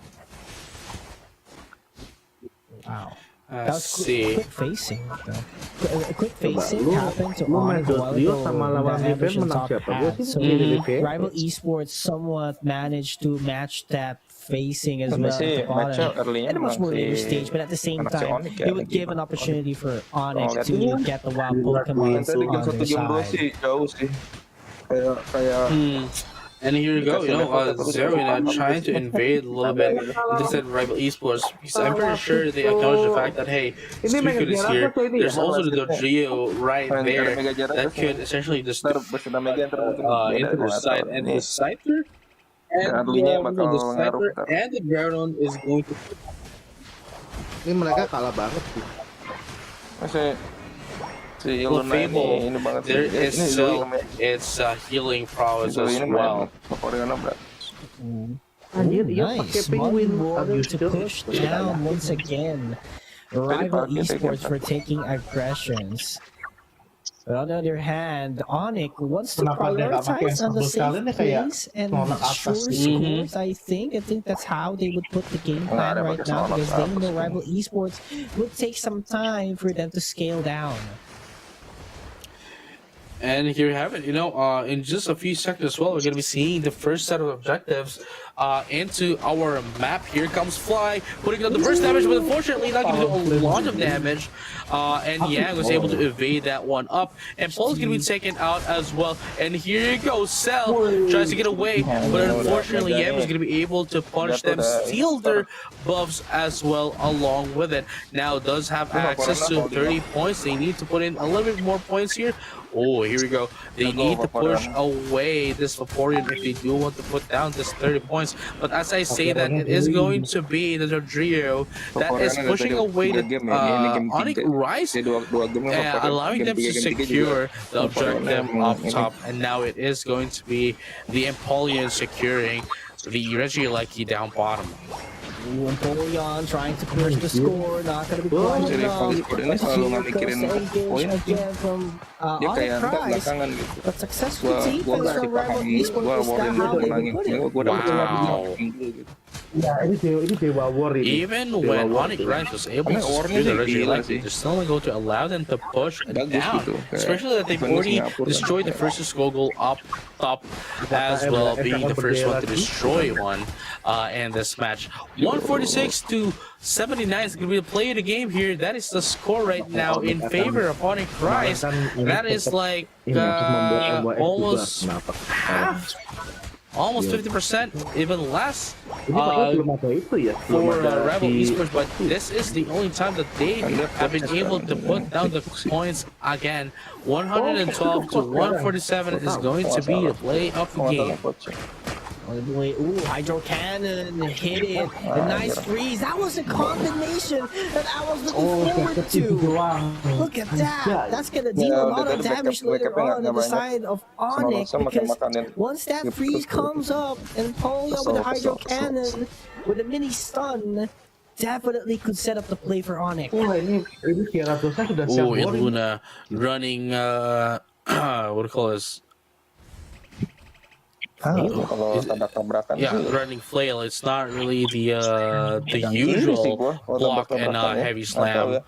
Wow. That let's was see. quick facing. Though. Quick facing lu- happened to lu main Onyx a while Duel ago sama in lawan that DP Ambition menang Talk siapa? Gua had. sih So milih Mhm. DP. Rival Esports somewhat managed to match that facing as Tapi well at sih the match-nya bottom. early-nya At a much memang more later si stage, but at the same anak si time, Onyx ya, it would lagi give an banget. opportunity for Onyx lihat to ini, get the wild Lihat Pokemon ini. tadi game on 1 their game 2 sih side. jauh sih. Kayak And here you go, you know, Zero trying to invade a little bit instead rival esports because I'm pretty sure they acknowledge the fact that hey, Ini Suicune is Mega here. Gyarados ini There's ya? also the Dodrio right Main there Mega Gyarados that could essentially just ntar bersama Mega ntar mungkin beda, into gua the nggak side tahu. and Ini the Scyther and early-nya bakal the ngaruh Scyther ntar. and the Groudon is going to Ini mereka kalah banget sih. Masih si Well, Luna Fable, ini banget there sih. is Ini still Zoe its healing prowess Zoe as ini well. main Koreana berat. Anjir, Ooh, iya nice. pakai One penguin border abuse to push down once again. Rival Pocket Esports again. for taking aggressions. But on the other hand, Onyx wants to Kenapa dia nggak pakai prioritize on the yang sekali safe nih kayak place and nolak atas sure gitu. scores. I think that's how they would put the game Nggak plan ada right pakai now nolak because they atas know kan. Rival Esports would take some time for them to scale down. And here you have it. You know, in just a few seconds as well, we're going to be seeing the first set of objectives into our map. Here comes Fly, putting out the first damage, but unfortunately not going to do a lot of damage. And Yang was able to evade that one up. And Paul's going to be taken out as well. And here you go, Cell tries to get away, but unfortunately Yang was going to be able to punish them, steal their buffs as well along with it. Now does have access to 30 points. They need to put in a little bit more points here. Oh, here we go. They need to push away this Vaporeon if they do want to put down this 30 points. But as I say that, it is going to be the Dodrio that is pushing away the Onyx Rise, allowing them to secure the objective up top. And now it is going to be the Empoleon securing the Regieleki down bottom. Empoleon trying to push the score, not going to be quite Jadi enough. Vaporeon ini selalu nggak mikirin poin sih. Again from Dia kayak Onyx ntar Rise. belakangan gitu. But successful Gua defense nggak from Rival dipahami, Esports gua is Warren that itu how they menangin. would put it. Gua dapet Wow. gitu. Ya, ini Dewa War ini. Even Dewa when War Onyx tuh. Rise was able to Karena Warren secure the ini gila Regieleki, sih. they're still not going to allow them to push Bagus down. gitu, kayak Especially that they've defense already Singapura destroyed the kan. first Skogul up top as well, being the first one to destroy one in this match. 146 to 79 is going to be the play of the game here. That is the score right now in favor of Onyx Rise. That is like almost half, almost 50%, even less. Ini padahal belum ada itu ya. Belum For ada Rival di- Esports, but this is the only time that they have been able to put down the points again. 112 to 147 is going to be the play of the game. Ooh, Hydro Cannon hit it. A nice freeze. That was a combination that I was looking forward to. Look at that. That's gonna deal a lot of damage later on the side of Onyx because once that freeze comes up and Polio with the Hydro Cannon with a mini stun definitely could set up the play for Onyx. Wah, ini Gyaradosnya sudah siap Oh, boring. Luna running, what do you call this? Kalau tabrak-tabrakan Yeah, sih. running flail. It's not really the Ini sih usual gua, kalau block and tabrak-tabrakan ya. heavy Nggak tahu slam. ya.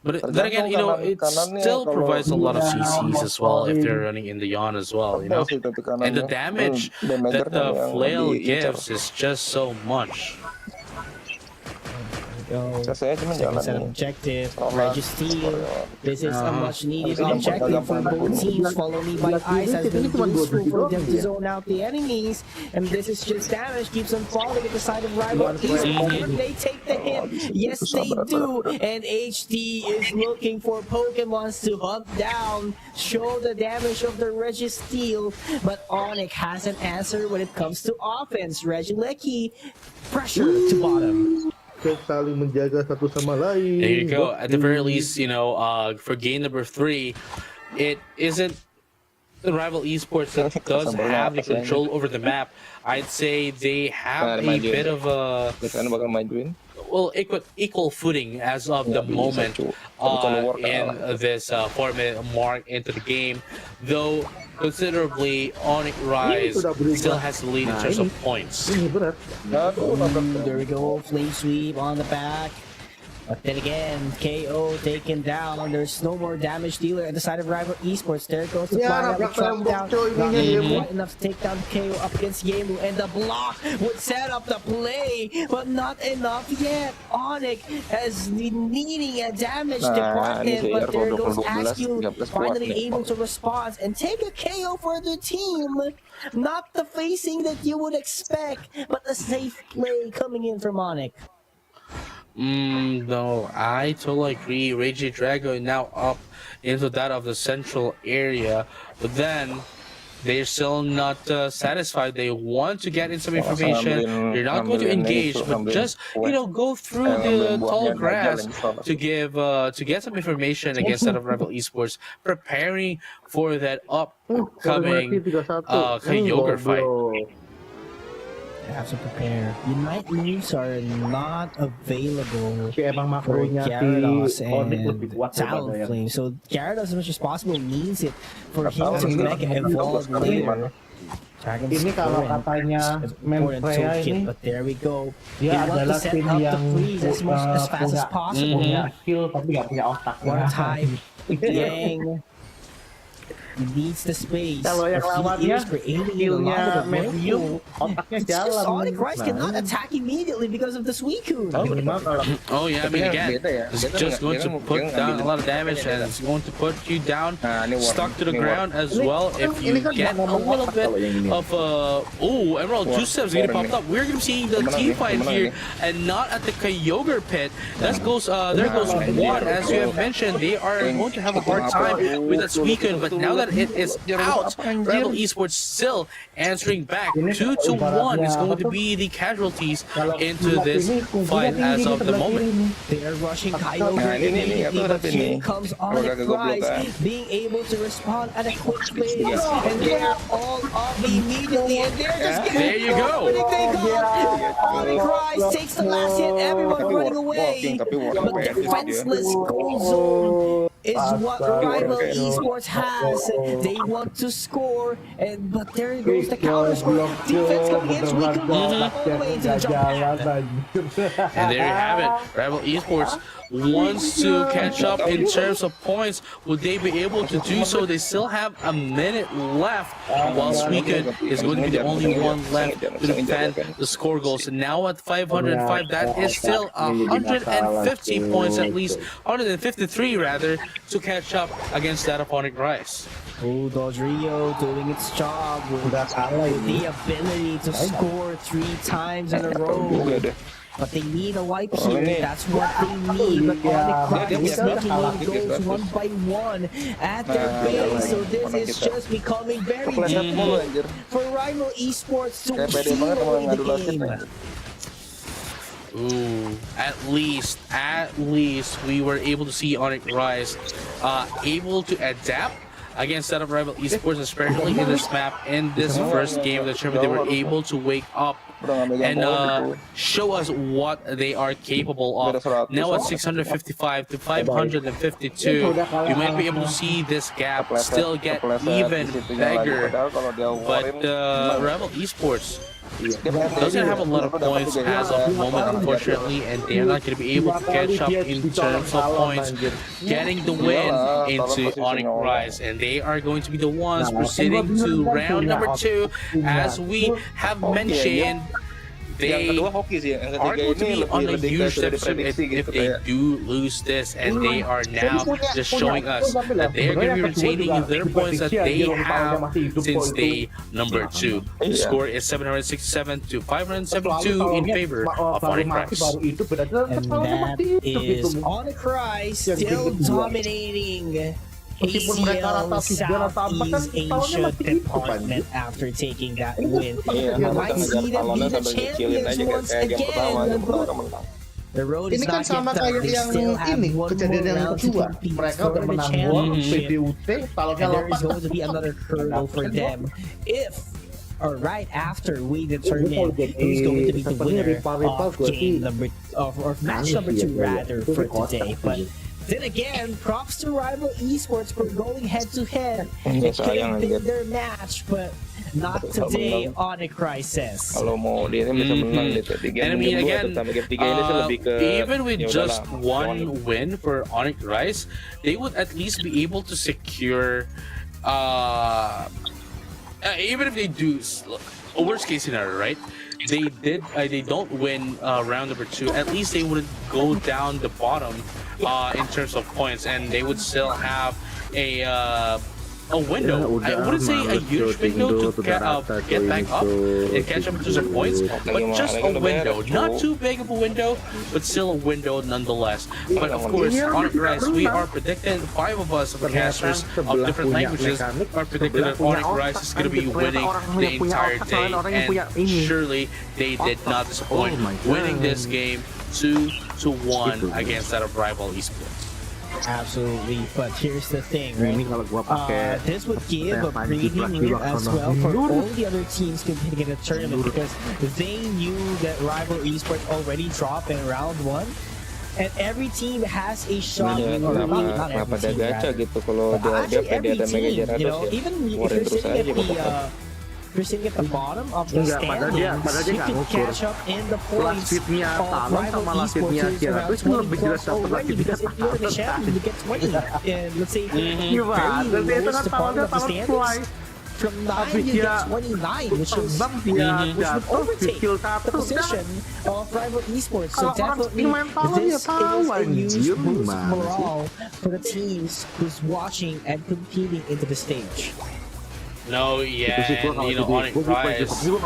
But then again, you know, it Kanannya still kalau provides a lot of dia CCs as well if they're running in the yawn as well, you know. Tahu sih, tapi kanannya, And the damage that the flail gives is just so much. Go. Saya cuma Second jalan set nih. objective, Roland, Registeel. This is a much needed Tapi objective for gampang-gampang both teams. Follow me by ice has been useful for them to zone out the enemies. And this is just damage, keeps them falling at the side of Rival Esports. They take the hit. Yes, they do. And HD is looking for Pokemons to hunt down, show the damage of the Registeel. But Onyx has an answer when it comes to offense. Regieleki, pressure to bottom. Saling menjaga satu sama lain. There you go. At the very least, you know, for game number 3, it isn't the rival esports that does have the control over the map, I'd say they have a bit of a Biasanya bakal majuin. equal footing as of the moment in this format mark into the game, though considerably Onyx Rise still has the lead in terms of points. There we go, flame sweep on the back. But then again, KO taken down. There's no more damage dealer at the side of rival esports. There goes the fly up, drop down. Not enough to take down KO up against Yemu, and the block would set up the play, but not enough yet. Onyx is needing a damage department, but there goes Askew finally able to respond and take a KO for the team. Not the facing that you would expect, but a safe play coming in from Onyx. No, I totally agree. Rage Drago now up into that of the central area, but then they're still not satisfied. They want to get in some information. They're not going to engage, but just go through the tall grass to get some information against that of Rebel Esports, preparing for that upcoming Kyogre fight. Have to prepare. Unite moves are not available Emang for makronya Gyarados Onyx and lebih kuat Talonflame. So Gyarados, as much as possible, needs it for him to ini mega evolve later. Ini kalau katanya Menfreya ini, but there we go. dia adalah tim yang as fast as possible. punya skill tapi nggak punya otak. One time, Yang needs the space. Kalau yang lawannya skillnya medium, otaknya jalan. Sonic Rise cannot attack immediately because of the Suicune. Oh yeah, I mean again, it's just going to put down a lot of damage and it's going to put you down, stuck to the ground as well. If you get a little bit of Emerald Juice is getting popped up. We're going to see the team fight here and not at the Kyogre pit. There goes one. As you have mentioned, they are going to have a hard time with that Suicune, but now that it is out, Rebel Esports still answering back. 2-1 is going to be the casualties into this fight as of the moment. They are rushing Kyogre immediately, but here comes Onyx Rise being able to respond at a quick pace, and they are all up immediately, and they're just getting there you go. Onyx Rise takes the last hit, everyone running away, but defenseless gold zone is what Rival Esports has. They want to score, but there goes the counter score. Defense coming in, Suicune all the way into the jump pad. And there you have it. Rival Esports wants to catch up in terms of points. Would they be able to do so? They still have a minute left, while Suicune is going to be the only one left to defend the score goals. And now at 505, that is still 150 points at least, 153 rather, to catch up against that of Onyx Rise. Bulldogs Rio doing its job with the ability to score 3 times in a row. But they need a wipe here, that's what they need. But Onyx is making in goals one by one at their base, so this is just becoming very difficult for Rival Esports to seal the game. At least we were able to see Onyx Rise able to adapt against that of Rival Esports, especially in this map. In this first game of the tournament, they were able to wake up and show us what they are capable of. Now at 655 to 552, you might be able to see this gap still get even bigger. But Rival Esports doesn't have a lot of points as of the moment, unfortunately, and they're not going to be able to catch up in terms of points, getting the win into Onyx Rise, and they are going to be the ones proceeding to round number 2. As we have mentioned, they are going to be on a huge deficit if they do lose this, and they are now just showing us that they are going to be retaining their points that they have since day number 2. The score is 767 to 572 in favor of Onyx Rise. And that is Onyx Rise still dominating ACL Southeast Asia department after taking that win. You might see them be the champions once again, but The road is Ini kan not yet sama done. kayak They yang still have ini one kejadian more yang round to kedua. compete Mereka for udah the menang war, championship. PDUT, talonnya And there is lompat. going to be another hurdle for them if, or right after, we determine who's going to be the winner of game number or match number 2 rather for today. But then again, props to Rival Esports for going head to head. It could have been their match, but not today on a crisis. Kalau mau dia bisa menang gitu di And I game mean, 2 again, terutama game 3 ini sih lebih ke even with ya just udahlah, one win for Onyx Rise, they would at least be able to secure, even if they do a worst case scenario, right? They don't win round number 2. At least they wouldn't go down the bottom in terms of points, and they would still have a window. I wouldn't say a huge window to get back up and catch up to some points, but just a window. Not too big of a window, but still a window nonetheless. But of course, on Rise, we are predicting, 5 of us, casters of different languages, are predicting that Onyx Rise is going to be winning the entire day, and surely they did not disappoint, winning this game 2-1 against that of Rival Esports. Absolutely, but here's the thing, right? Ini kalau gua pakai This would give a preview as well for all the other teams competing in the tournament because they knew that Rival Esports already dropped in round 1, and every team has a shot. Or not every team, gacha rather. gitu kalau But dia actually, PD every ada mega team, jaratus you know, ya. even if Keluarin you're terus sitting aja at the if you're sitting at the bottom of the Enggak, padahal dia standings, you nggak could ngukur. catch up in the Last points fitnya of Talon Rival sama last fitnya Esports around Jaratus itu 20 lebih jelas plus dapat already lagi because if you're the champion, you get 20. And let's say very Gimana? Jadi itu lowest kan part of the Talon fly. standings. From 9, Tapi you dia get 29, which is Bang dia which would jatuh, overtake skill the 1 position of Rival Esports. So Kalau orang definitely, main Talon this ya tahu, is a huge anjir, boost gimana morale for the teams who's watching and competing into the stage. No, yeah, and you know, Onyx Rise is well,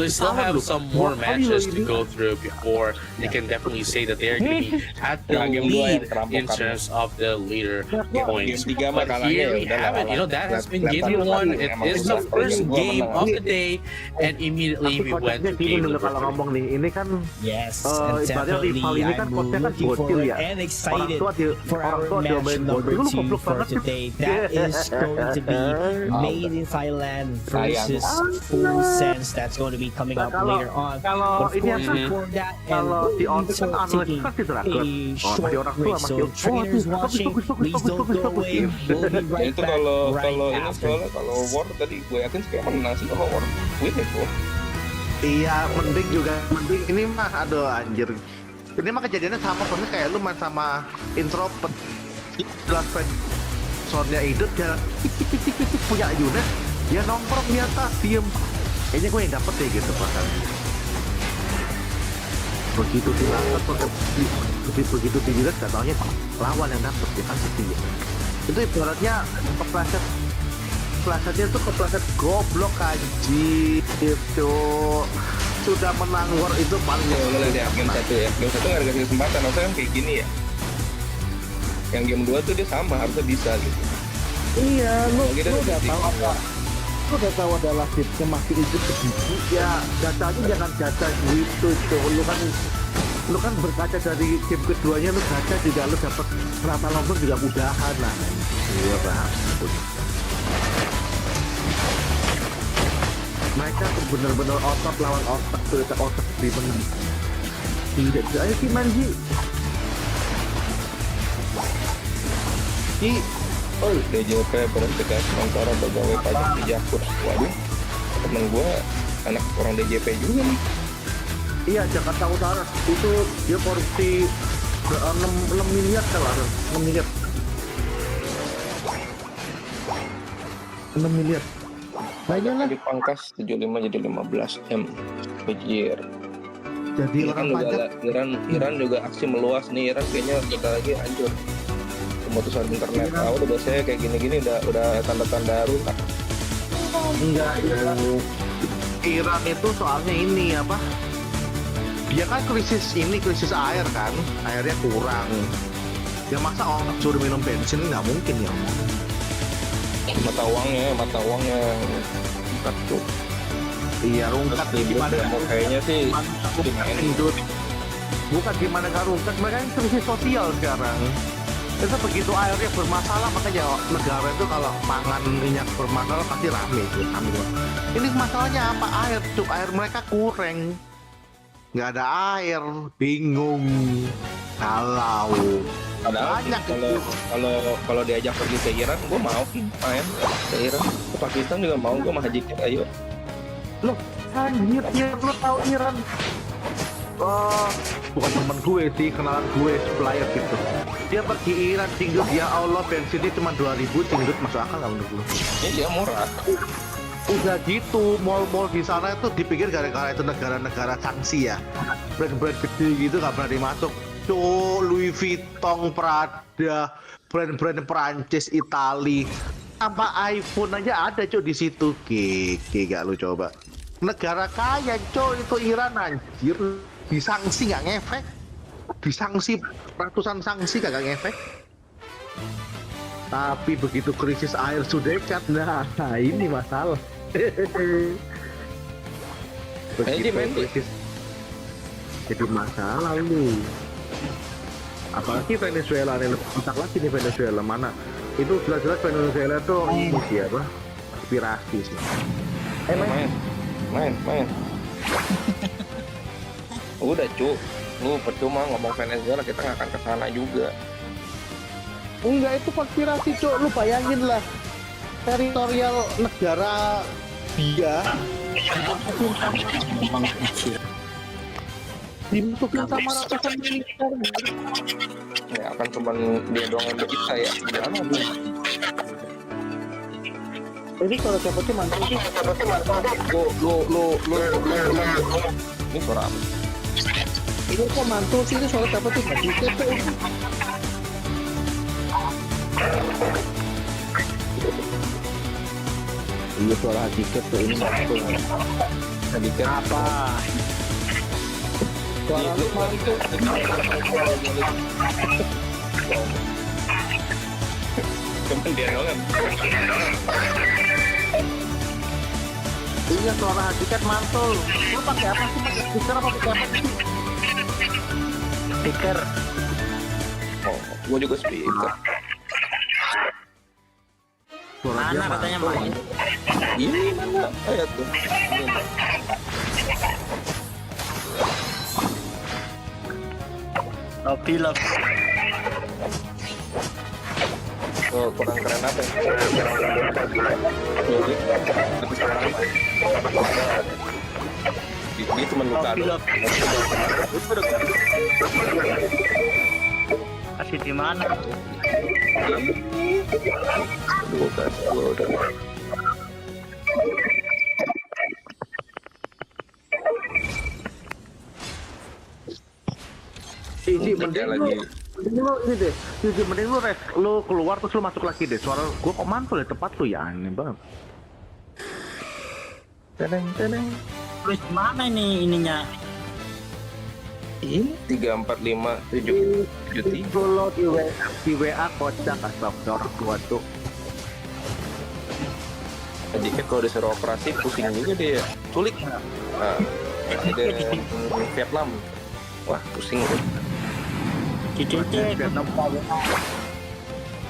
they still have some more matches to go through before they can definitely say that they're going to be at the lead in terms of the leader points. But here we have it, you know, that has been game 1. It is the first game of the day, and immediately we went to game dulu number kalau 3. ngomong nih, ini kan Yes, ibaratnya and definitely rival ini kan I'm konsepnya kan looking bocil forward ya. and excited for orang our tua match diomain number bocil, lu 2 goblok for banget sih. today. That is going to be made in Thailand versus Full Sense. That's going to be coming up later on. Kalau But of ini course, apa? before that, and Kalau di we'll on be kan analis taking kan di Dragon. a Masih short orang tua break. masih. So trainers watching, please don't go away. We'll be right Itu back kalau right ini after. soalnya kalau war tadi gue yakin sih kayak menang sih kalau war win itu. Iya, mending juga mending ini mah aduh anjir. Ini mah kejadiannya sama persis kayak lu main sama introvert. Jelas friend. Soalnya hidup dia punya unit, dia nongkrong di atas diem. Kayaknya gue yang dapet ya gitu bahkan. Begitu dilakukan begitu dijilat gak taunya lawan yang dapet ya kan seperti itu ibaratnya keplesetnya tuh kepleset goblok aji gitu. Sudah menang war itu paling Lo lihat ya game 1 ya. Game 1 nggak dikasih kesempatan, harusnya kan kayak gini ya. Yang game 2 tuh dia sama, harusnya bisa gitu. iya lu Kita udah tahu apa lu udah tahu adalah tipsnya masih itu begitu ya gacanya jangan gacha gitu tuh lu kan berkaca dari game keduanya lu gacha juga lu dapat rata nomor juga mudahan lah iya bang mereka tuh bener-bener otot lawan otak tuh otak di menang tidak bisa ayo sih manji Oh, DJP berhentikan sementara pegawai pajak di Jakpur. Waduh, temen gue anak orang DJP juga nih. iya Jakarta Utara itu dia korupsi 6 miliar salah 6 miliar 6 miliar kayaknya lah Dipangkas 75 jadi 15 M per year. jadi orang pajak Iran juga aksi meluas nih. Iran kayaknya bentar lagi hancur. Pemutusan internet. Udah biasanya kayak gini-gini udah tanda-tanda rusak. enggak Iran itu soalnya ini apa dia kan krisis air kan airnya kurang ya masa orang suruh minum bensin nggak mungkin ya Mata uangnya bukan tuh. Iya, rungkat Terus gimana demo kayaknya sih dimainin. hidup. Bukan gimana gak rungkat, mereka kan krisis sosial sekarang. Itu begitu airnya bermasalah, makanya negara itu kalau pangan minyak bermasalah pasti rame itu. Ini masalahnya apa? Air, cuk. Air mereka kurang. Nggak ada air, bingung. Kalau Padahal banyak kalau diajak pergi ke Iran, gue mau main ke Iran. Ke Pakistan juga mau, gue mah hajikin, ayo. loh, anjir, Iran, lo tahu Iran? Bukan temen gue sih, kenalan gue, supplier gitu. Dia pergi Iran, tinggal ya Allah, bensinnya cuma 2.000, tinggal masuk akal nggak menurut lo? Ini dia murah. Udah gitu, mall-mall di sana itu dipikir gara-gara itu negara-negara sanksi ya. Brand-brand gede gitu nggak berani masuk. Cuk, Louis Vuitton, Prada, brand-brand Perancis, Itali, sampai iPhone aja ada cuk di situ. Gak lu coba. Negara kaya cuk itu Iran, anjir. Disanksi nggak ngefek. Disanksi ratusan sanksi kagak ngefek. Tapi begitu krisis air sudah dekat, nah ini masalah. Begitu krisis jadi masalah lu. Apalagi Venezuela nih, lebih besar lagi nih Venezuela. Mana itu jelas-jelas Venezuela tuh musuh apa? Aspirasi sih. Main. Udah cu, lu percuma ngomong Venezuela, kita nggak akan kesana juga. Enggak, itu konspirasi cok. Lu bayangin lah, teritorial negara dia dimasukin sama ratusan militer. Ya akan cuman dia doang yang kita ya. Gimana bu? Ini kalau dapetnya mantul sih. Lu. Ini suara apa? Ini kok mantul sih, ini soalnya dapetnya bagi TP. Iya, suara tiket tuh ini mantul. Sedikit Apa? Suara lu mantul. Cuman dia doang. Iya, suara tiket mantul. Lu pakai apa sih? Pakai speaker apa pakai apa sih? Speaker. Oh, gua juga speaker. Mana katanya main? Ini mana? Ayo tuh. Lobby. Oh, kurang keren apa ya? Jadi, habis kurang apa? Dia cuma luka doang. Kasih di mana? Gua udah. Mending lu ini deh, mending lu keluar terus lu masuk lagi deh. Suara gua kok mantul ya, tepat tuh ya, aneh banget. Teneng. Terus mana ini ininya? Ini 34577. Kalau di WA kocak asal gua tuh. Sedikit kalau disuruh operasi pusing juga dia. Culik. Nah, presiden Vietnam. Wah, pusing. Ctdt.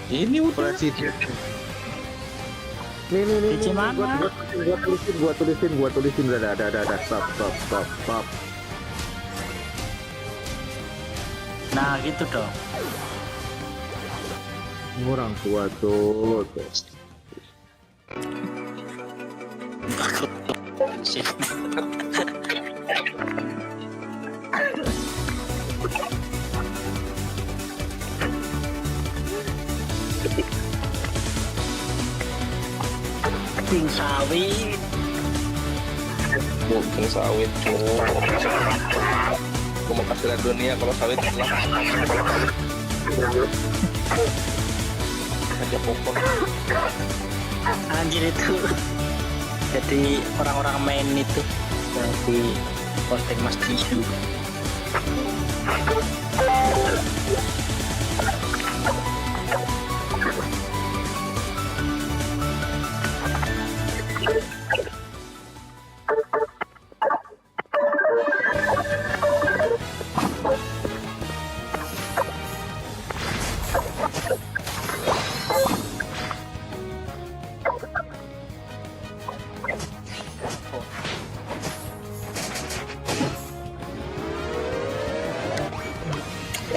Ini udah. Presiden. Nih. Di mana? Gua tulisin. Udah. Stop. Nah, gitu dong. Orang tua tuh. Ting sawit. Bukan sawit, Gue mau kasih lihat dunia kalau sawit adalah aja popon. Anjir itu. Jadi orang-orang main itu yang di posting Mas Tisu.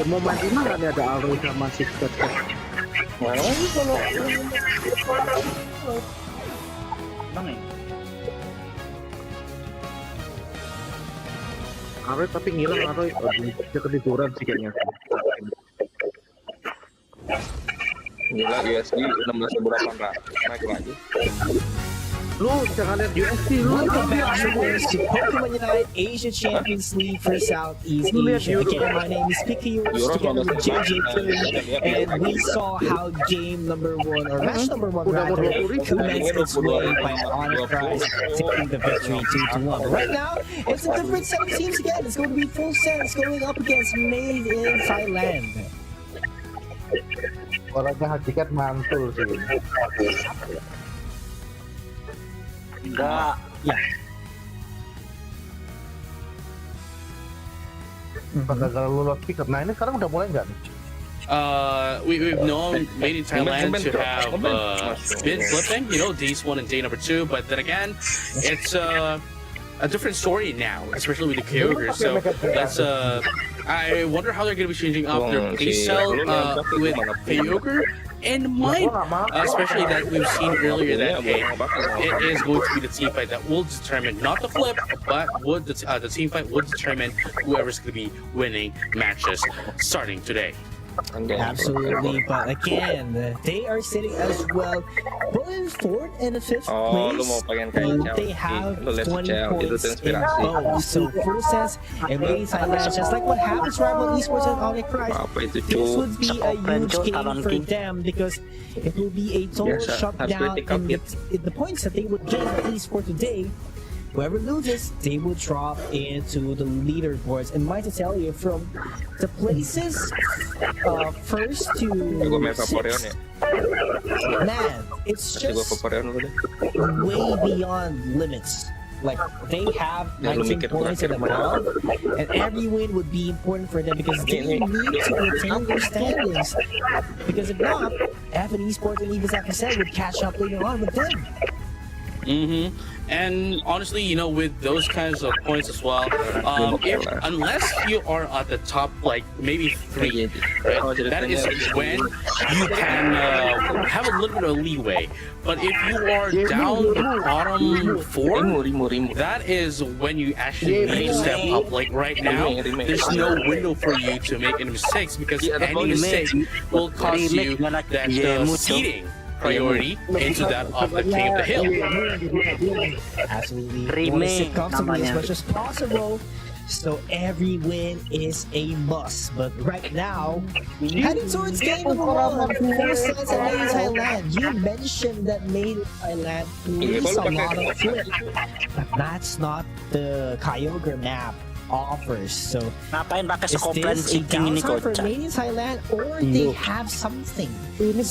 mau main di mana nih ada Alroy sama si Scott? Mana lagi kalau Mana ya? Alroy tapi ngilang Alroy. Dia ketiduran sih kayaknya. gila USD 16.800 naik lagi. Lu jangan lihat USD lu. Welcome back viewers to Pokemon Unite Asia Champions League for Southeast Asia. Again, my name is Picky together with JJ and we saw how game number 1 or match number 1 rather commenced its way by Honor Prize taking the victory 2-1. Right now, it's a different set of teams again. It's going to be full sets going up against Made in Thailand. Orangnya hakikat mantul sih. Enggak. Ya. Gara-gara lu load pick up. Nah ini sekarang udah mulai nggak nih? We've known Made in Thailand to have been flipping, you know, days 1 and day number 2, but then again, it's a different story now, especially with the Kyogre. So let's I wonder how they're going to be changing up their playstyle with Kyogre and Mine, especially that we've seen earlier that hey, it is going to be the team fight that will determine not the flip, but would the team fight would determine whoever's going to be winning matches starting today. Absolutely, but again, they are sitting as well, both in 4th and 5th place, and they have 20 points in both. So full sense, and Made in Thailand, just like what happens right with esports and Honor Prize, this would be a huge game for them because it will be a total shutdown in the points that they would get at least for today. Whoever loses, they will drop into the leaderboards. And might I tell you, from the places first to 6th, man, it's just way beyond limits. Like, they have 19 points and above, and every win would be important for them because they need to retain their standings. Because if not, F and Esports and even like I said would catch up later on with them. And honestly, you know, with those kinds of points as well, unless you are at the top, like maybe 3, right, that is when you can have a little bit of leeway. But if you are down the bottom 4, that is when you actually need to step up. Like right now, there's no window for you to make any mistakes because any mistake will cost you that seeding priority into that of the King of the Hill. Absolutely. Want to sit comfortably as much as possible. So every win is a must. But right now, heading towards game number 1, full sets and Made in Thailand. You mentioned that Made in Thailand plays a lot of flip, but that's not the Kyogre map offers. So Ngapain pakai is sekoplen this a cheating ini downside for kocak? Made in Thailand, or they have something in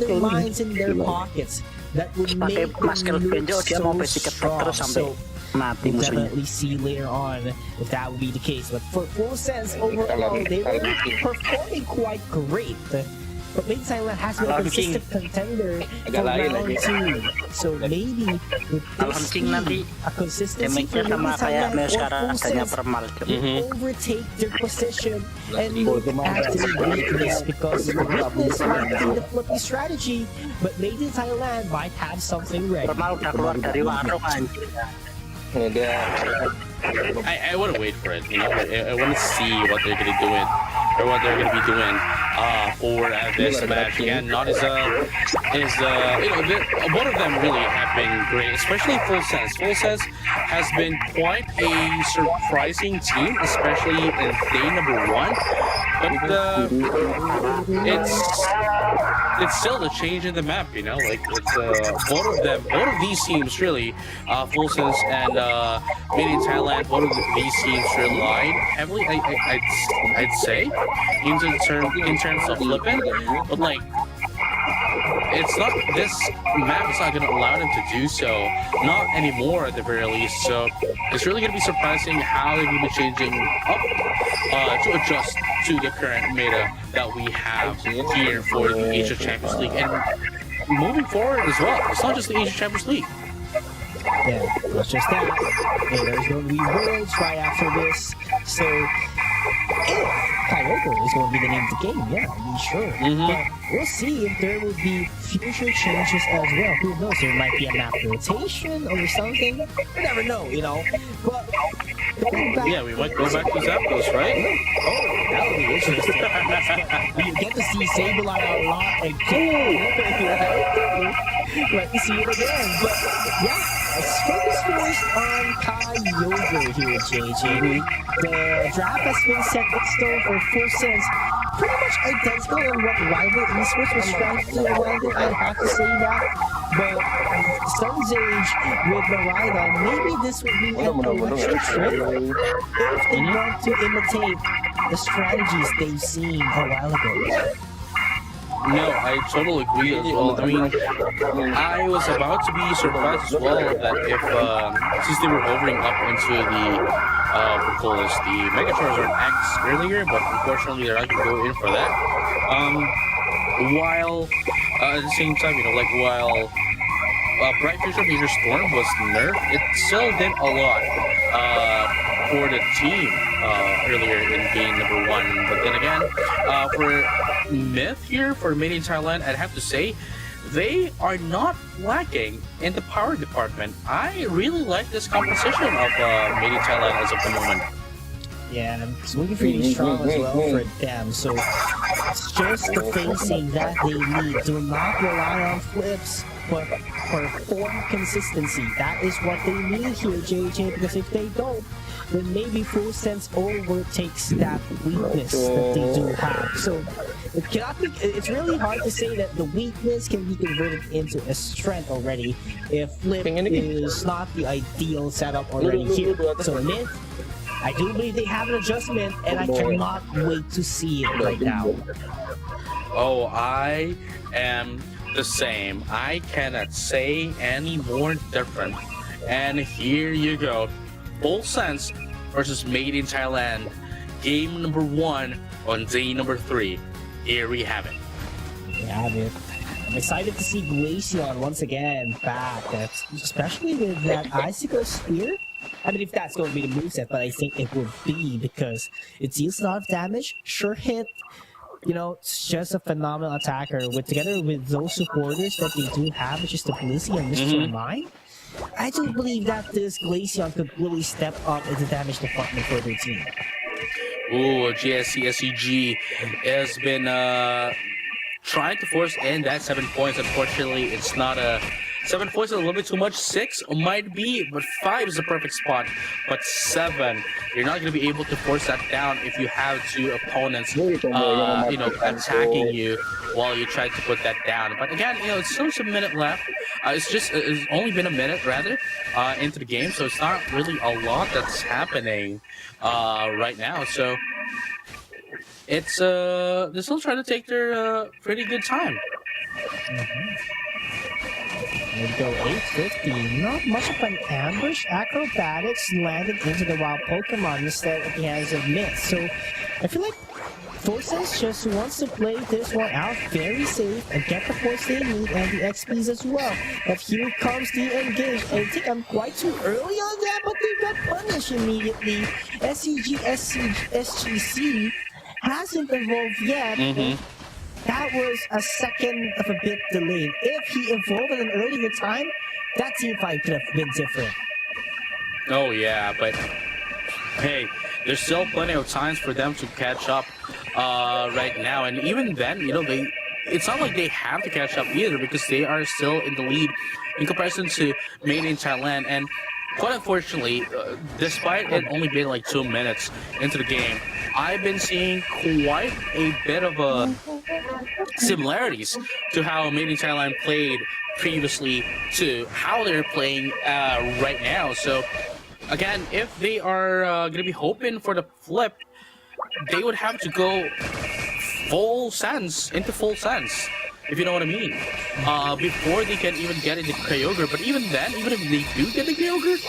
their minds, in their pockets that would Pakai make masker them benjo look dia mau so basic attack strong. terus sampai So mati we'll musuhnya. definitely see later on if that would be the case. But for full sense, overall, they were performing quite great. But Made in Thailand has been a consistent contender for round 2. So maybe with this King nanti a consistency damage-nya for Made sama in kayak Thailand Meo or sekarang full adanya sense permal. will overtake their position and look actually weakness because weakness might be the flippy strategy, but Made in Thailand might have something ready. Permal udah keluar dari warung anjir. I want to wait for it, you know. I want to see what they're gonna do or what they're gonna be doing for this match. Again, not as you know, both of them really have been great, especially Full Sense. Full Sense has been quite a surprising team, especially in day number 1. But it's still a change in the map, you know. Like it's both of these teams really, Full Sense and Made in Thailand. Both of these teams relied heavily, I'd say, in terms of flipping, but like. It's not, this map is not going to allow them to do so, not anymore at the very least. So it's really going to be surprising how they're going to be changing up to adjust to the current meta that we have here for the Asia Champions League and moving forward as well. It's not just the Asia Champions League. Yeah, not just that. Hey, there's going to be Worlds right after this. So if Kyogre is going to be the name of the game. Yeah, I'm sure. But we'll see if there will be future changes as well. Who knows? There might be a map rotation or something. You never know, you know. But going back, Yeah, we might go back to Zapdos, right? oh, that would be interesting. You get to see Sableye a lot again. Like to see it again. But yeah, let's focus first on Kyogre here, JJ. The draft has been set in stone for full sense. Pretty much identical on what Rival Esports was trying to do. I'd have to say that. But Sun's Age with Miraidon, maybe this would be an election trick if they want to imitate the strategies they've seen a while ago. No, I totally agree as well. I mean, I was about to be surprised as well that if, since they were hovering up into the, the Mega Charizard X earlier, but unfortunately they're not going to go in for that. While, at the same time, you know, like, while Bright Future Major Storm was nerfed, it still did a lot for the team earlier in game number 1. But then again, for Myth here, for Made in Thailand, I'd have to say, they are not lacking in the power department. I really like this composition of Made in Thailand as of the moment. Yeah, it's looking pretty strong as well for them. So it's just the facing that they need. Do not rely on flips, but perform consistency. That is what they need here, JJ, because if they don't, then maybe Full Sense overtakes that weakness that they do have. So it cannot be, it's really hard to say that the weakness can be converted into a strength already if flip is not the ideal setup already here. So Myth, I do believe they have an adjustment, and I cannot wait to see it right now. Oh, I am the same. I cannot say any more different. And here you go. Full Sense versus Made in Thailand. Game number 1 on day number 3. Here we have it. We have it. I'm excited to see Glaceon once again back. That's, especially with that Icicle Spear. I mean, if that's going to be the moveset, but I think it would be because it deals a lot of damage, sure hit. You know, it's just a phenomenal attacker. Together with those supporters that they do have, which is the Blissey and Mr. Mime, I do believe that this Glaceon could really step up in the damage department for their team. Ooh, GSC SCG has been trying to force in that 7 points. Unfortunately, it's not a 7 points is a little bit too much. 6 might be, but 5 is the perfect spot. But 7, you're not going to be able to force that down if you have 2 opponents, you know, attacking you while you try to put that down. But again, you know, it's still just a minute left. It's only been a minute rather into the game, so it's not really a lot that's happening right now. So it's they're still trying to take their pretty good time. There we go, 850. Not much of an ambush. Acrobatics landed into the wild Pokemon instead of the hands of Myth. So I feel like Full Sense just wants to play this one out very safe and get the points they need and the XPs as well. But here comes the engage. I think I'm quite too early on that, but they got punished immediately. SGC hasn't evolved yet. That was a second of a bit delayed. If he evolved at an earlier time, that team fight could have been different. Oh yeah, but hey, there's still plenty of times for them to catch up right now, and even then, you know, it's not like they have to catch up either because they are still in the lead in comparison to Made in Thailand. And quite unfortunately, despite it only being like 2 minutes into the game, I've been seeing quite a bit of similarities to how Made in Thailand played previously to how they're playing right now. So again, if they are going to be hoping for the flip, they would have to go full sense, if you know what I mean, before they can even get into Kyogre. But even then, even if they do get the Kyogre,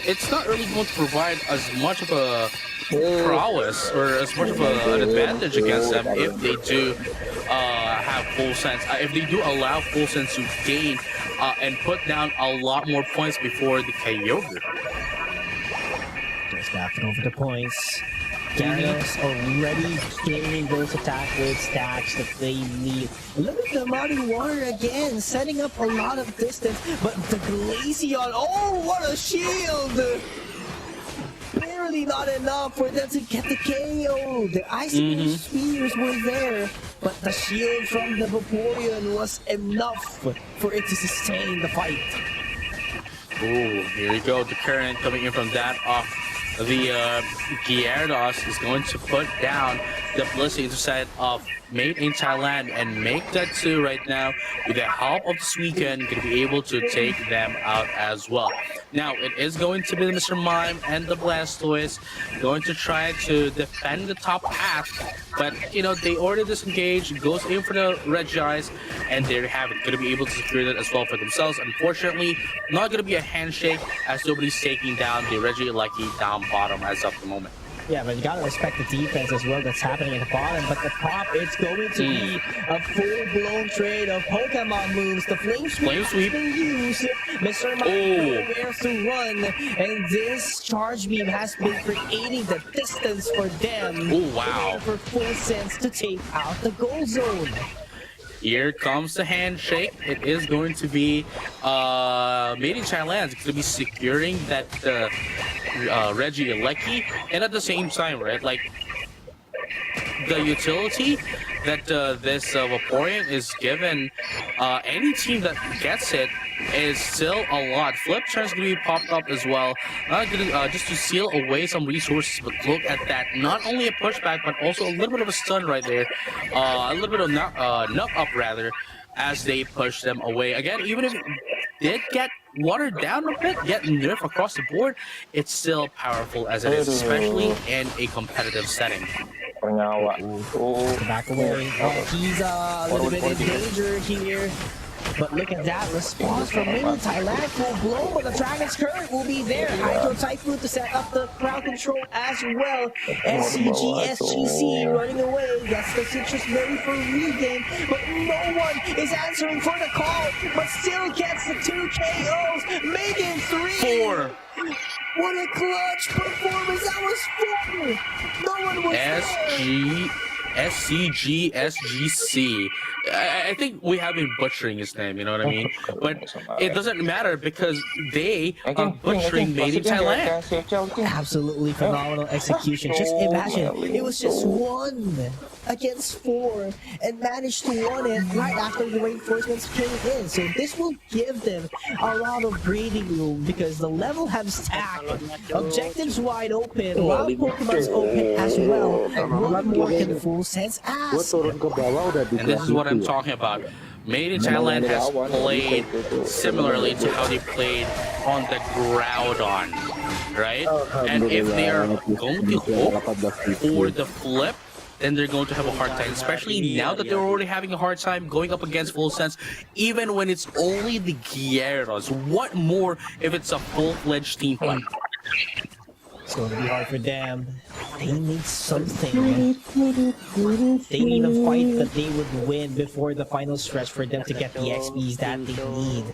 it's not really going to provide as much of a prowess or as much of an advantage against them if they do have Full Sense. If they do allow Full Sense to gain and put down a lot more points before the Kyogre. Just backing over the points. Gyarados already scaling those attack with stacks that they need. Look at the muddy water again, setting up a lot of distance, but the Glaceon, oh, what a shield! Barely not enough for them to get the KO. The Icy Spears were there, but the shield from the Vaporeon was enough for it to sustain the fight. Ooh, here we go. The current coming in from that off the Gyarados is going to put down the Blissey side of Made in Thailand and make that 2 right now. With the help of this weekend, going to be able to take them out as well. Now, it is going to be Mr. Mime and the Blastoise going to try to defend the top half, but, you know, they already disengage, goes in for the Regice, and there you have it. Going to be able to secure that as well for themselves. Unfortunately, not going to be a handshake as nobody's taking down the Regieleki down bottom as of the moment. Yeah, but you gotta respect the defense as well that's happening at the bottom. But the top, it's going to be a full-blown trade of Pokemon moves. The Flame Sweep has been used. Mr. Mime nowhere to run. And this Charge Beam has been creating the distance for them. Oh, wow. For full sense to take out the goal zone. Here comes the handshake. It is going to be Made in Thailand. It's going to be securing that Regieleki, and at the same time, right, like the utility that this Vaporeon is given, any team that gets it is still a lot. Flip turns going to be popped up as well, not gonna, just to seal away some resources, but look at that. Not only a pushback, but also a little bit of a stun right there. A little bit of knock up rather, as they push them away. Again, even if it did get watered down a bit, get nerfed across the board, it's still powerful as it is, especially in a competitive setting. Back away. He's a little bit in danger here. But look at that response from Made in Thailand. Full blown, but the Dragon's Current will be there. Hydro Typhoon to set up the crowd control as well. SCG running away. Gets the Citrus Berry for regain. But no one is answering for the call. But still gets the 2 KOs. Made in 3. 4. What a clutch performance. That was 4. No one was SCG. I think we have been butchering his name, you know what I mean? But it doesn't matter because they are butchering Made in Thailand. Absolutely phenomenal execution. Just imagine, it was just 1 against 4 and managed to win it right after the reinforcements came in. So this will give them a lot of breathing room because the level has stacked. Objectives wide open, while Pokemon's open as well. What more can full sense ask? And this is what I'm talking about. Made in Thailand has played similarly to how they played on the Groudon, right? And if they are going to hope for the flip, then they're going to have a hard time, especially now that they're already having a hard time going up against Full Sense, even when it's only the Gyarados. What more if it's a full-fledged team fight? It's going to be hard for them. They need something. They need a fight that they would win before the final stretch for them to get the XPs that they need.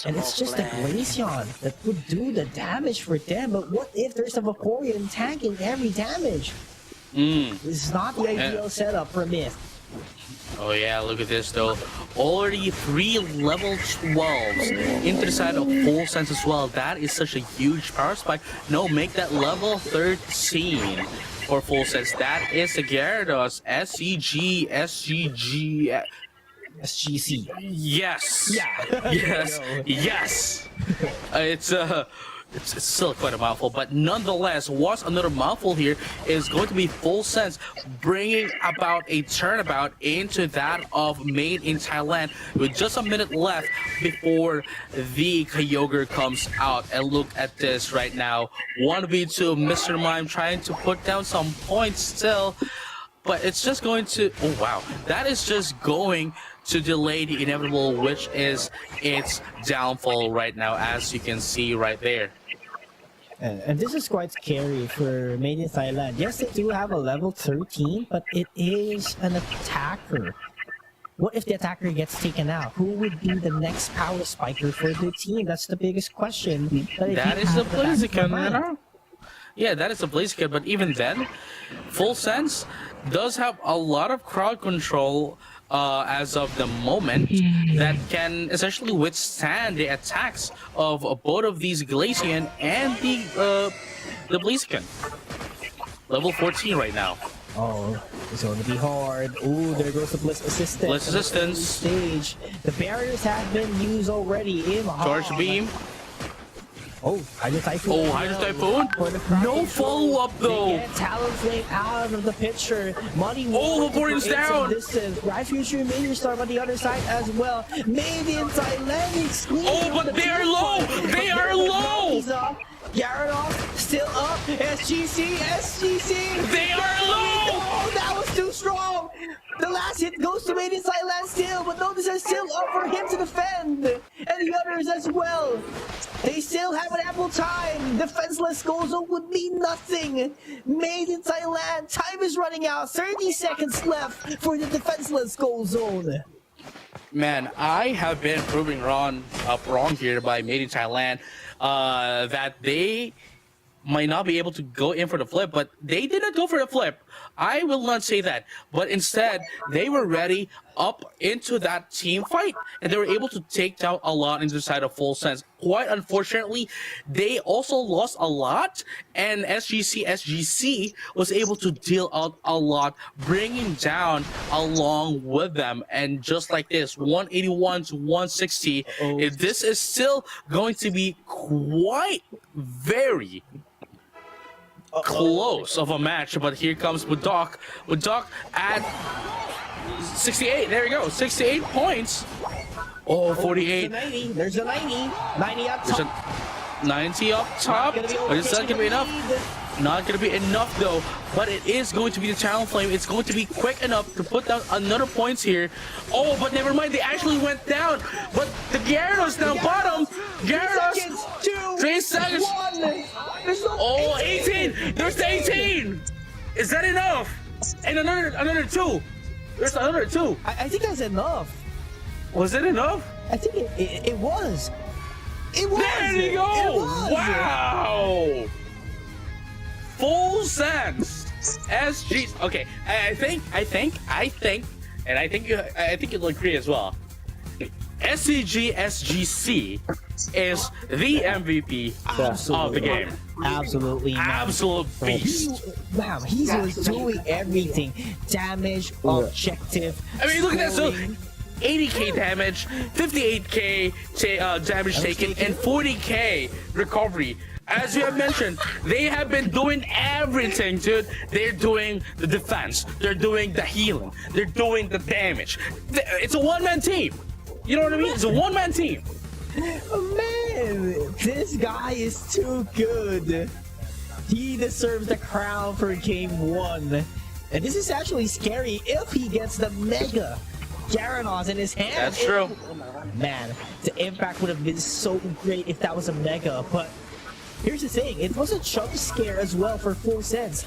And it's just the Glaceon that would do the damage for them. But what if there's a Vaporeon tanking every damage? This is not the ideal setup for Myth. Oh yeah, look at this though. Already 3 level 12s into the side of Full Sense as well. That is such a huge power spike. No, make that level 13 for Full Sense. That is the Gyarados SGC. Yes. Yeah. Yes. It's still quite a mouthful, but nonetheless, what's another mouthful here is going to be Full Sense bringing about a turnabout into that of Made in Thailand with just a minute left before the Kyogre comes out. And look at this right now. 1v2, Mr. Mime trying to put down some points still, but it's just going to... Oh, wow. That is just going to delay the inevitable, which is its downfall right now, as you can see right there. And this is quite scary for Made in Thailand. Yes, they do have a level 13, but it is an attacker. What if the attacker gets taken out? Who would be the next power spiker for the team? That's the biggest question. That is the Blaziken, you know? Yeah, that is a Blaziken, but even then, Full Sense does have a lot of crowd control as of the moment that can essentially withstand the attacks of both of these Glacian and the Blaziken. Level 14 right now. Oh, it's going to be hard. Ooh, there goes the Bliss Assistance. Bliss Assistance. Stage. The barriers have been used already in Charge Beam. Oh, Hydro Typhoon. Oh, Hydro Typhoon. No follow-up though. They get Talonflame out of the picture. Money Oh, Vaporeon's down. Distance. Right Future Meteor Storm on the other side as well. Made in Thailand. Oh, but they are low. They are low. Gyarados still up. SGC. They are low. Oh, that was too strong. The last hit goes to Made in Thailand still, but no, this is still up for him to defend. And the others as well. They still have an ample time. Defenseless Gozo would mean nothing. Made in Thailand. Time is running out. 30 seconds left for the defenseless Gozo. Man, I have been proving wrong here by Made in Thailand that they might not be able to go in for the flip, but they didn't go for the flip. I will not say that, but instead they were ready up into that team fight, and they were able to take down a lot into the side of Full Sense. Quite unfortunately, they also lost a lot, and SGC was able to deal out a lot, bringing down along with them. And just like this, 181 to 160, this is still going to be quite very close of a match. But here comes Budok at 68. There you go, 68 points. Oh, 48. There's a 90. 90 up There's top. a 90 up top. But it's not gonna be enough. Not gonna be enough though. But it is going to be the Talonflame. It's going to be quick enough to put down another points here. Oh, but never mind. They actually went down. But the Gyarados down bottom. Gyarados. 3 seconds. Oh, 18. There's the 18. Is that enough? And another 2. There's another 2. I think that's enough. Was it enough? I think it was. It was. There you go. It was. Wow. Full Sense. SG. Okay, I think, and I think you'll agree as well. SCG is the MVP of the game. Absolutely. Absolute beast. Wow, he was doing everything. Damage, objective. I mean, look at that. So, scoring. 80k damage, 58k damage taken, and 40k recovery. As you have mentioned, they have been doing everything, dude. They're doing the defense, they're doing the healing, they're doing the damage. It's a one-man team. You know what I mean? It's a one-man team. Man, this guy is too good. He deserves the crown for game 1. And this is actually scary if he gets the Mega Gyarados in his hand. That's true. Man, the impact would have been so great if that was a Mega, but here's the thing, it was a jump scare as well for Full Sense.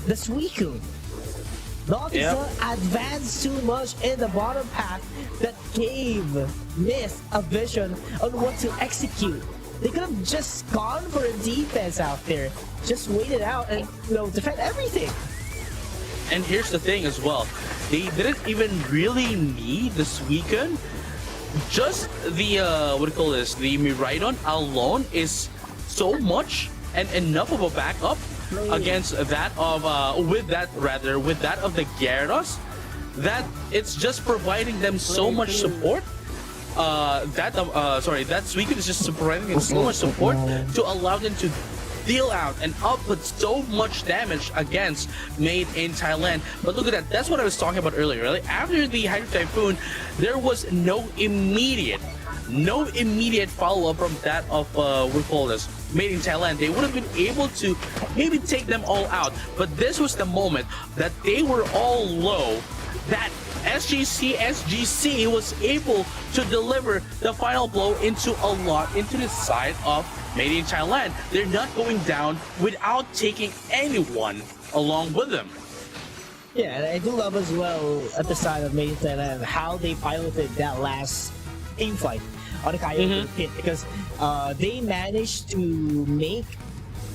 The Suicune. Nogza advanced too much in the bottom path that gave Myth a vision on what to execute. They could have just gone for a defense out there, just waited out and, defend everything. And here's the thing as well, they didn't even really need the Suicune. Just the the Miraidon alone is so much and enough of a backup against that of with that of the Gyarados, that it's just providing them so much support. That Suicune is just providing them so much support to allow them to deal out and output so much damage against Made in Thailand. But look at that, that's what I was talking about earlier, right? After the Hydro Typhoon, there was no immediate follow-up from that of Made in Thailand. They would have been able to maybe take them all out, but this was the moment that they were all low, that SGC was able to deliver the final blow into the side of Made in Thailand. They're not going down without taking anyone along with them. Yeah, and I do love as well at the side of Made in Thailand how they piloted that last team fight on the Kaiba pit, because they managed to make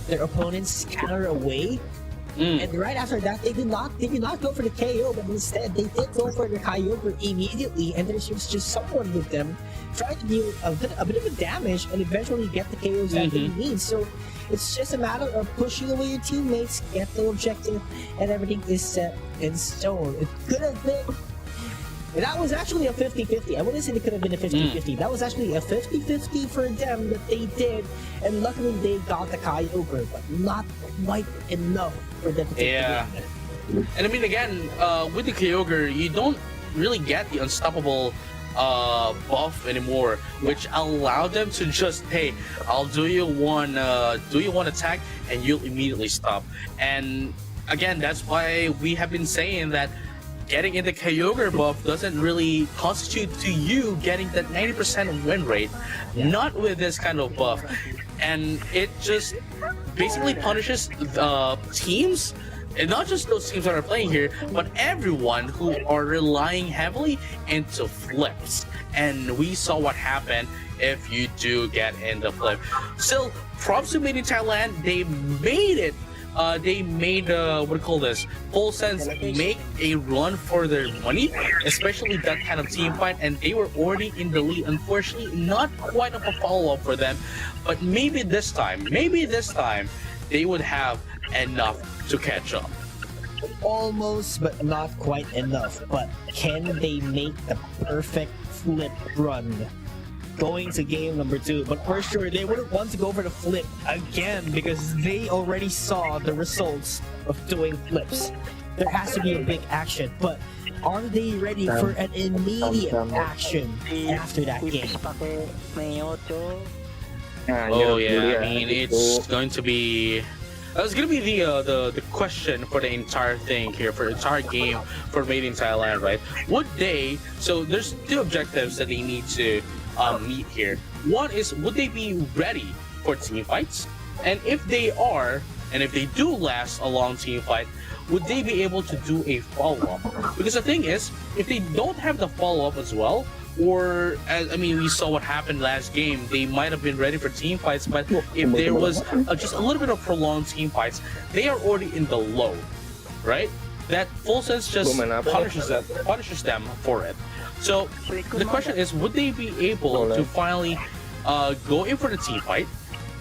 their opponent's counter away. And right after that, they did not go for the KO, but instead they did go for the Kyogre immediately, and there's just someone with them trying to deal a bit of a damage and eventually get the KOs that they need. So it's just a matter of pushing away your teammates, get the objective, and everything is set in stone. It could have been. That was actually a 50-50. I wouldn't say it could have been a 50-50. That was actually a 50-50 for them that they did, and luckily they got the Kyogre, but not quite enough for them to take the game. And I mean, again, with the Kyogre, you don't really get the unstoppable buff anymore, which allowed them to just, hey, I'll do you one attack, and you'll immediately stop. And again, that's why we have been saying that getting in the Kyogre buff doesn't really constitute to you getting that 90% win rate, not with this kind of buff. And it just basically punishes teams, and not just those teams that are playing here, but everyone who are relying heavily into flips. And we saw what happened if you do get in the flip. Still, props to Made in Thailand. They made it. They made what do you call this? Full Sense make a run for their money, especially that kind of team fight, and they were already in the lead. Unfortunately, not quite of a follow-up for them, but maybe this time they would have enough to catch up. Almost, but not quite enough. But can they make the perfect flip run going to game number 2? But for sure, they wouldn't want to go for the flip again because they already saw the results of doing flips. There has to be a big action, but are they ready for an immediate action after that game? Oh yeah, I mean, it's going to be... That's gonna be the question for the entire thing here, for the entire game for Made in Thailand, right? Would they... So there's 2 objectives that they need to meet here. One is, would they be ready for team fights? And if they are, and if they do last a long team fight, would they be able to do a follow-up? Because the thing is, if they don't have the follow-up as well, or I mean, we saw what happened last game, they might have been ready for team fights, but if there was just a little bit of prolonged team fights, they are already in the low, right? That Full Sense just punishes them for it. So the question is, would they be able to finally go in for the team fight?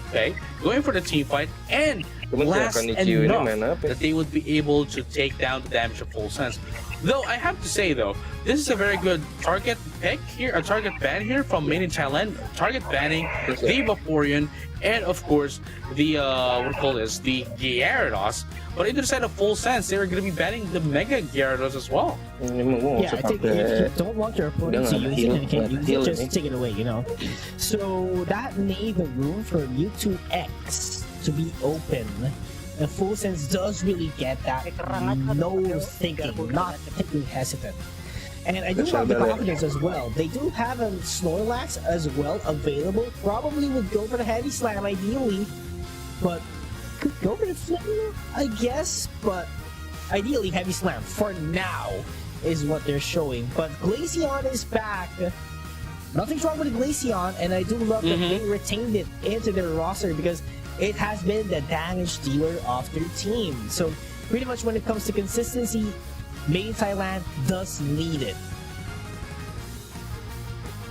Okay, go in for the team fight and last enough that they would be able to take down the damage of Full Sense. Though I have to say though, this is a very good target pick here, a target ban here from Made in Thailand. Target banning the Vaporeon and of course the what do you call this? The Gyarados. But in the side of Full Sense, they're going to be banning the Mega Gyarados as well. Yeah, I think if you don't want your opponent to use it and can't use it, just take it away, you know. So that made the room for Mewtwo X to be open. And Full Sense does really get that no thinking, not particularly hesitant. And I do have the confidence as well. They do have a Snorlax as well available. Probably would go for the Heavy Slam ideally, but could go for the Flame, I guess. But ideally Heavy Slam for now is what they're showing. But Glaceon is back. Nothing's wrong with Glaceon, and I do love that they retained it into their roster because it has been the damage dealer of their team. So pretty much when it comes to consistency, Made in Thailand does need it.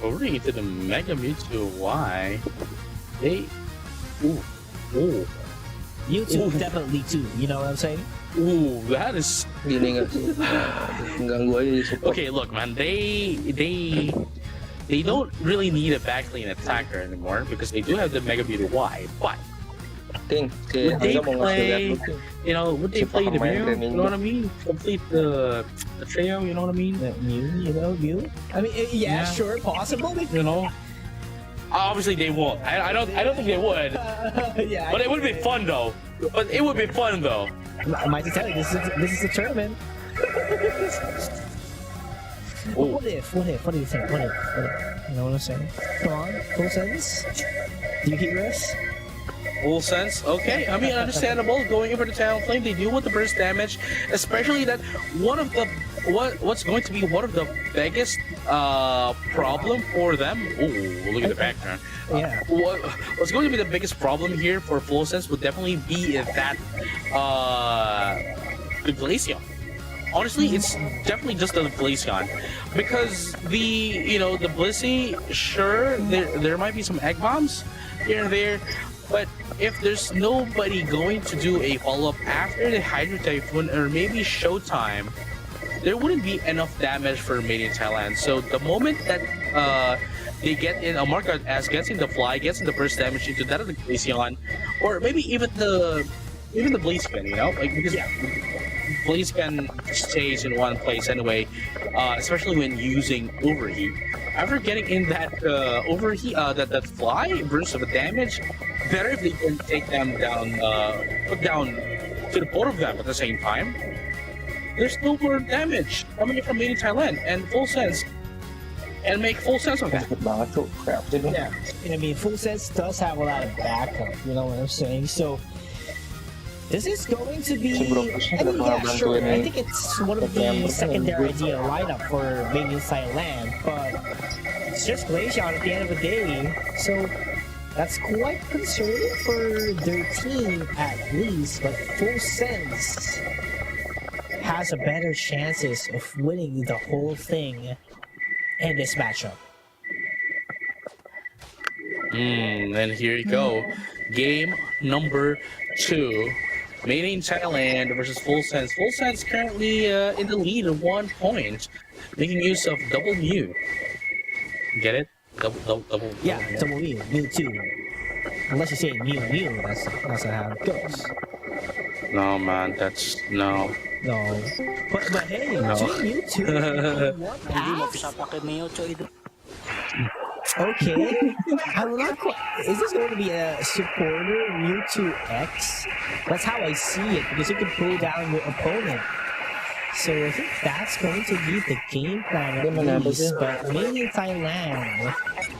Over into the Mega Mewtwo Y. They... Ooh. Mewtwo definitely too, you know what I'm saying? Ooh, that is... Okay, look man, they don't really need a backlane attacker anymore because they do have the Mega Mewtwo Y, but would they play, you know, would they play the Mew, you know what I mean? Complete the trio, you know what I mean? Mew, you know, Mew? I mean, yeah, sure, possible. You know? Obviously they won't. I don't think they would. Yeah, but it would be fun though. But it would be fun though. I might tell you, this is a tournament. What if? What do you think? What if? You know what I'm saying? Come on, Full Sense. Do you hear us? Full Sense, okay. I mean, understandable. Going in for the Talon Flame, they deal with the burst damage, especially that one of the what's going to be one of the biggest problem for them. Oh, look at the background. Yeah. What's going to be the biggest problem here for Full Sense would definitely be that the Glaceon. Honestly, it's definitely just the Glaceon, because the Blissey, sure, there might be some egg bombs here and there, but if there's nobody going to do a follow-up after the Hydro Typhoon or maybe Showtime, there wouldn't be enough damage for Made in Thailand. So the moment that they get in, a marker as gets in the fly, gets in the burst damage into that of the Glaceon, or maybe even the Blaziken, like, because Blaziken stays in one place anyway, especially when using Overheat. After getting in that Overheat, that fly burst of damage, better if they can take them down, put down to the both of them at the same time. There's no more damage coming from Made in Thailand and Full Sense, and make full sense of that. Yeah, I mean, Full Sense does have a lot of backup, you know what I'm saying? So, this is going to be, I mean, yeah, sure, I think it's one of the secondary idea lineup for Made in Thailand, but it's just Glaceon at the end of the day, so that's quite concerning for their team at least, but Full Sense has a better chances of winning the whole thing in this matchup. And here you go. Game number 2. Made in Thailand versus Full Sense. Full Sense currently in the lead of 1 point, making use of double Mew. Get it? Double. Yeah, double Mew, Mewtwo. Unless you say Mew, that's not how it goes. No, man, that's no. No. But hey, No. Mewtwo, what Hindi mo pass? bisa pakai Miyotsu itu. Okay. I'm not quite. Is this going to be a supporter Mewtwo X? That's how I see it, because you can pull down your opponent. So I think that's going to be the game plan at least. But Made in Thailand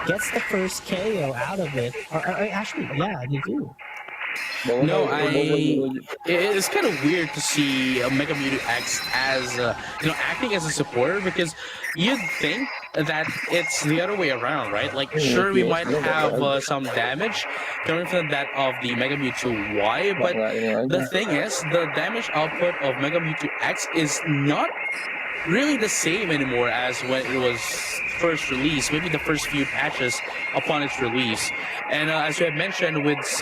gets the first KO out of it. Or actually, yeah, they do. No, it's kind of weird to see Mega Mewtwo X as acting as a supporter, because you'd think that it's the other way around, right? Like, sure, we might have some damage coming from that of the Mega Mewtwo Y, but the thing is, the damage output of Mega Mewtwo X is not really the same anymore as when it was first released, maybe the first few patches upon its release. And as you had mentioned, with its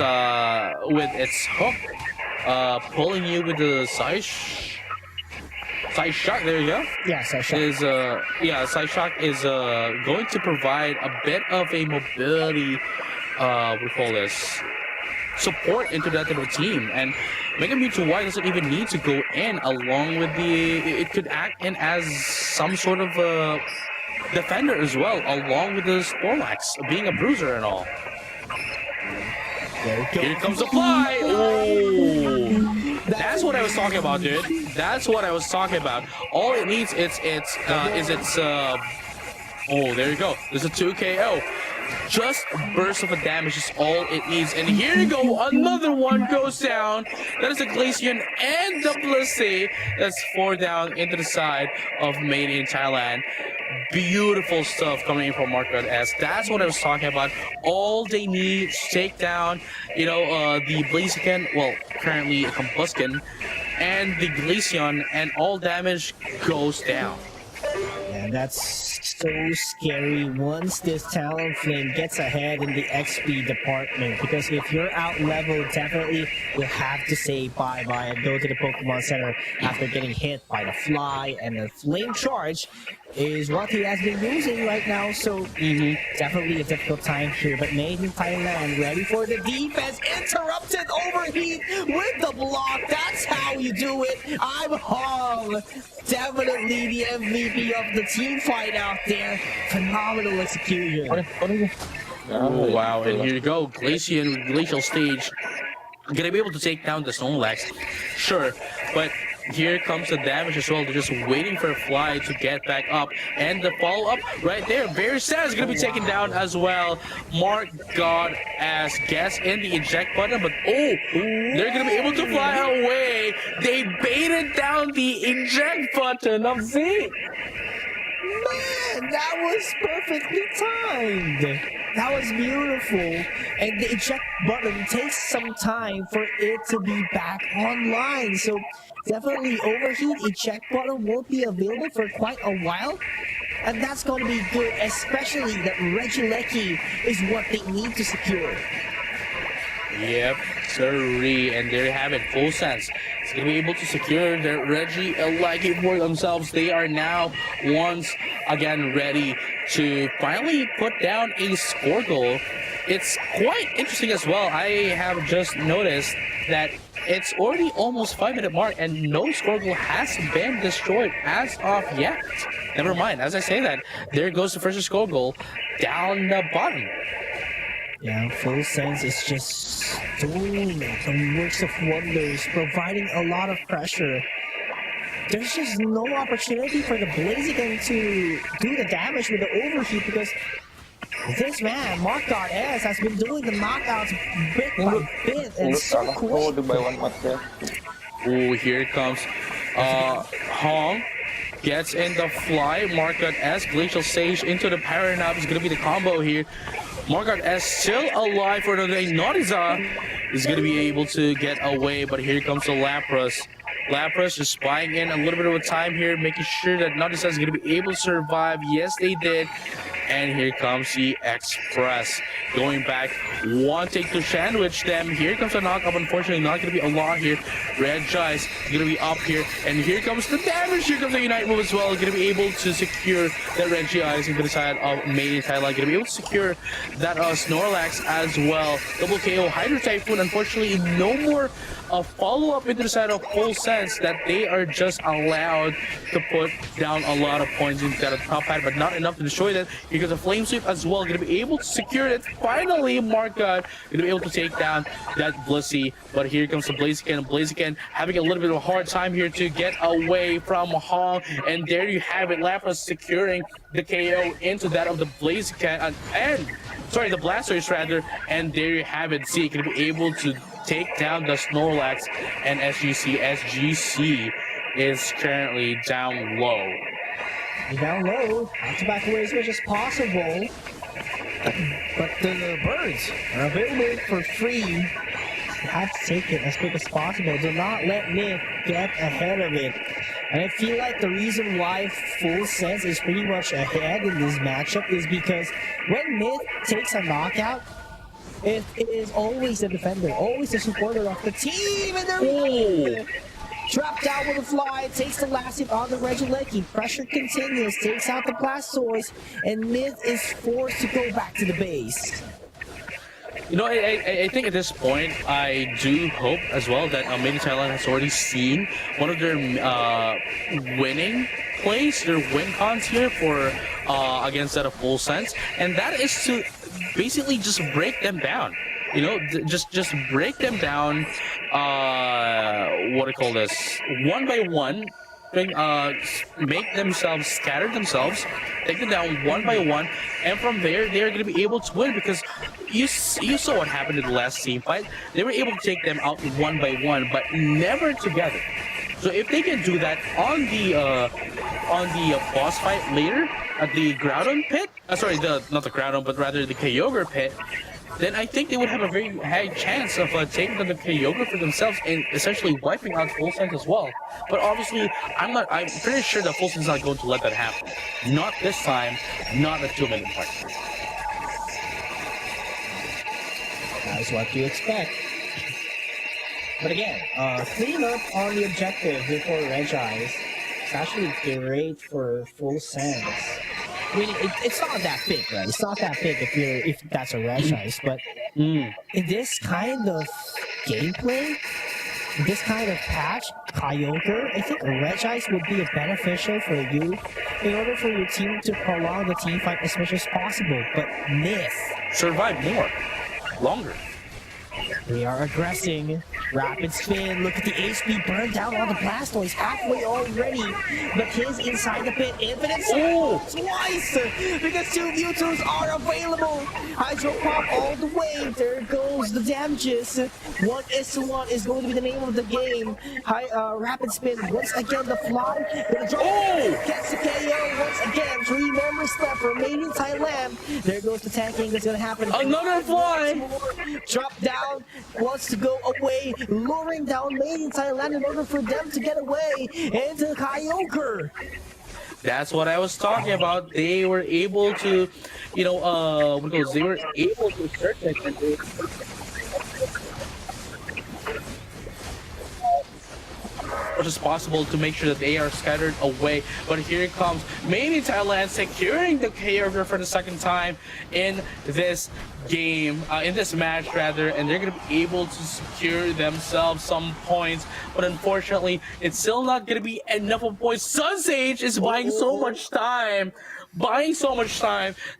hook, pulling you with the side shock, there you go. Yeah, side shock. Side shock is going to provide a bit of a mobility, support into that little team. And Mega Mewtwo Y doesn't even need to go in along with it could act in as some sort of defender as well, along with the Sporlax, being a bruiser and all. Here comes the fly! Oh, that's what I was talking about, dude. That's what I was talking about. All it needs is its oh, there you go. There's a 2 KO. Just a burst of a damage is all it needs. And here you go, another one goes down. That is a Glaceon and the Blissey. That's 4 down into the side of Made in Thailand. Beautiful stuff coming in from Mark S. That's what I was talking about. All they need to take down, the Blaziken, well, currently a Combusken, and the Glaceon, and all damage goes down. And that's so scary once this Talonflame gets ahead in the XP department, because if you're out leveled, definitely you'll have to say bye-bye and go to the Pokemon Center after getting hit by the fly, and the Flame Charge is what he has been using right now, so definitely a difficult time here. But Made in Thailand ready for the defense, interrupted Overheat with the block. That's how you do it. I'm Hong, definitely the MVP of the team fight out there. Phenomenal execution. Oh, wow, and here you go, Glaceon, Glacial Stage, gonna be able to take down the Snorlax, sure, but here comes the damage as well. They're just waiting for a fly to get back up, and the follow-up right there, Very Sad is gonna be taken down as well. Mark God as gets in the eject button, but they're gonna be able to fly away. They baited down the eject button of Z. Man, that was perfectly timed. That was beautiful. And the eject button takes some time for it to be back online. So definitely overheat eject button won't be available for quite a while. And that's going to be good, especially that Regieleki is what they need to secure. Yep, sirree, and there you have it, full sense. It's gonna be able to secure their Regieleki for themselves. They are now once again ready to finally put down a score goal. It's quite interesting as well. I have just noticed that it's already almost 5-minute mark and no score goal has been destroyed as of yet. Never mind, as I say that, there goes the first score goal down the bottom. Yeah, Full Sense is just doing some works of wonders, providing a lot of pressure. There's just no opportunity for the Blaziken to do the damage with the overheat because this man, Mark God S, has been doing the knockouts bit by bit and so quick. Ooh, here it comes. Hong gets in the fly. Mark God S, Glacial Sage into the Paranap is gonna be the combo here. Margot S still alive for another. Nautiza is going to be able to get away, but here comes the Lapras. Lapras just buying in a little bit of a time here, making sure that Nautiza is going to be able to survive. Yes, they did. And here comes the Express. Going back, one take to sandwich them. Here comes a knockup. Unfortunately, not going to be a lot here. Red Jice going to be up here. And here comes the damage. Here comes the Unite move as well. Going to be able to secure that Regice into the side of main Thailand. Going to be able to secure that Snorlax as well. Double KO Hydro Typhoon. Unfortunately, no more follow-up into the side of Full Sense that they are just allowed to put down a lot of points into that top pad, but not enough to destroy that. Because the Flame Sweep as well, going to be able to secure it. Finally, Margot going to be able to take down that Blissey. But here comes the Blaziken. Blaziken having a little bit of a hard time here to get away from Hong. And there you have it, Lapras securing the KO into that of the Blaziken. The Blastoise rather. And there you have it. Z going to be able to take down the Snorlax. And as you see, SGC is currently down low. Down low, have to back away as much as possible. But the birds are available for free. You have to take it as quick as possible. Do not let Myth get ahead of it. And I feel like the reason why Full Sense is pretty much ahead in this matchup is because when Myth takes a knockout, it is always the defender, always the supporter of the team, and they're trapped out with a fly, takes the last hit on the Regieleki. Pressure continues, takes out the Blastoise, and Myth is forced to go back to the base. You know, I think at this point, I do hope as well that Mini Thailand has already seen one of their winning plays, their win cons here for against that of Full Sense, and that is to basically just break them down. You know, just break them down. What do you call this? One by one. Make themselves scatter themselves, take them down one by one, and from there they're going to be able to win because you saw what happened in the last team fight. They were able to take them out one by one, but never together. So if they can do that on the boss fight later at the Groudon pit, not the Groudon, but rather the Kyogre pit, then I think they would have a very high chance of taking down the Kyogre for themselves and essentially wiping out Full Sense as well. But obviously, I'm pretty sure that Full Sense is not going to let that happen. Not this time, not a 2-minute mark. That's what you expect. But again, clean up on the objective before Regice. It's actually great for Full Sense. I mean, it's not that big, right? It's not that big if that's a Regice, but in this kind of gameplay, this kind of patch, Kyogre, I think Regice would be beneficial for you in order for your team to prolong the team fight as much as possible. But Myth survive more, longer. We are aggressing. Rapid spin, look at the HP burned down on the Blastoise halfway already. But his inside the pit, infinite circle twice! Because 2 Mewtwo's are available! Hydro Pop all the way, there goes the damages. 1:1 is going to be the name of the game. Rapid spin, once again the fly, gonna drop gets the KO once again. 3 members left for Made in Thailand. There goes the tanking that's gonna happen. Another fly! Drop down, wants to go away, luring down Made in Thailand in order for them to get away into Kyogre. That's what I was talking about. They were able to, you know, because they were able to search it and they much as possible to make sure that they are scattered away. But here it comes, Made in Thailand securing the Kyogre for the second time in this game, in this match rather, and they're going to be able to secure themselves some points. But unfortunately, it's still not going to be enough of points. Sunsage is buying so much time,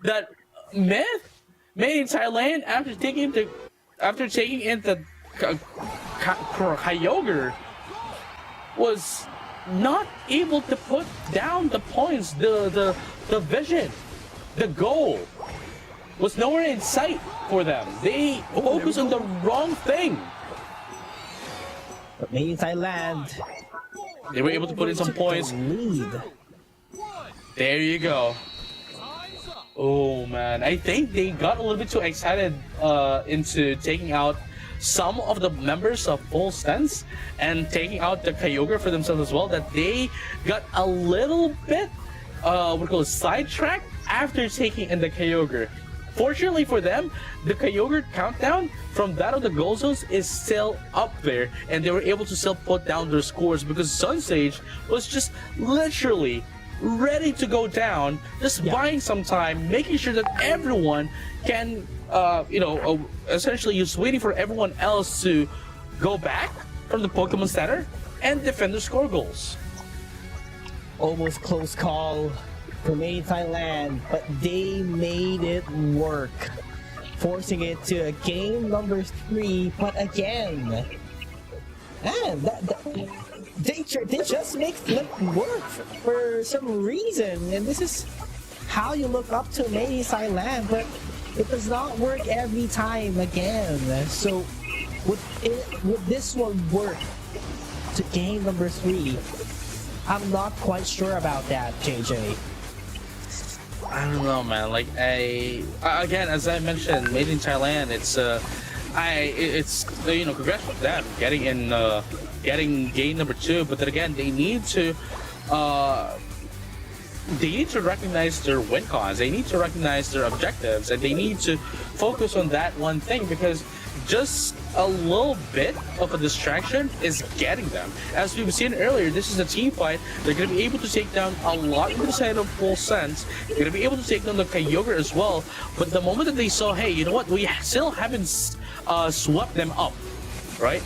that Made in Thailand, after taking in the Kyogre, was not able to put down the points. The vision, the goal was nowhere in sight for them. They focus on the wrong thing. But Made in Thailand, They were able to put in some points. lead. There you go. Oh man, I think they got a little bit too excited into taking out some of the members of Full Stance and taking out the Kyogre for themselves as well, that they got a little bit sidetracked after taking in the Kyogre. Fortunately for them, the Kyogre countdown from that of the Gozos is still up there, and they were able to still put down their scores because Sunsage was just literally ready to go down, just buying some time, making sure that everyone can essentially just waiting for everyone else to go back from the Pokemon Center and defend their score goals. Almost close call for Made in Thailand, but they made it work, forcing it to a game number 3. But again, man, they just make flip work for some reason, and this is how you look up to Made in Thailand, but it does not work every time again. So would this one work to game number 3? I'm not quite sure about that, JJ. I don't know, man. Like again, as I mentioned, Made in Thailand. It's congrats with them getting game number 2. But then again, they need to recognize their win cons. They need to recognize their objectives, and they need to focus on that one thing, because just a little bit of a distraction is getting them. As we've seen earlier, this is a team fight. They're going to be able to take down a lot of the side of Full Sense. They're going to be able to take down the Kyogre as well. But the moment that they saw, hey, you know what, we still haven't swept them up, right?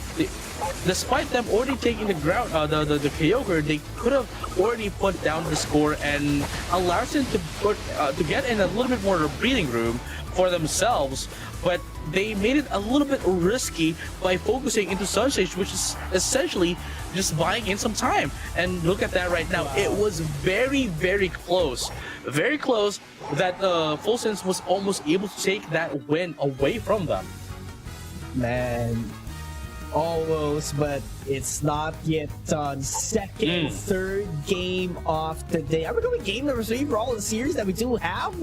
Despite them already taking the ground, the Kyogre, they could have already put down the score and allowed them to get in a little bit more breathing room for themselves. But they made it a little bit risky by focusing into Sunsage, which is essentially just buying in some time. And look at that right now. It was very, very close. Very close that Full Sense was almost able to take that win away from them. Man, almost, but it's not yet done. Second, third game of the day. Are we going game number 3 for all the series that we do have?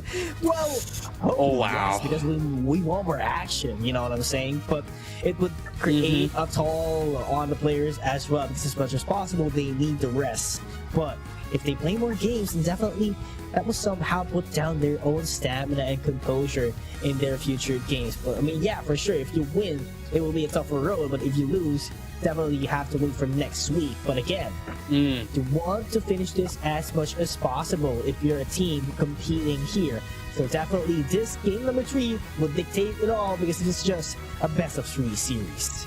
Well, wow. Yes, because we want more action, you know what I'm saying? But it would create a toll on the players as well, because as much as possible, they need the rest. But if they play more games, then definitely that will somehow put down their own stamina and composure in their future games. But I mean, yeah, for sure, if you win, it will be a tougher road, but if you lose, definitely you have to wait for next week. But again, you want to finish this as much as possible if you're a team competing here. So definitely this game number 3 would dictate it all, because it's just a best of 3 series.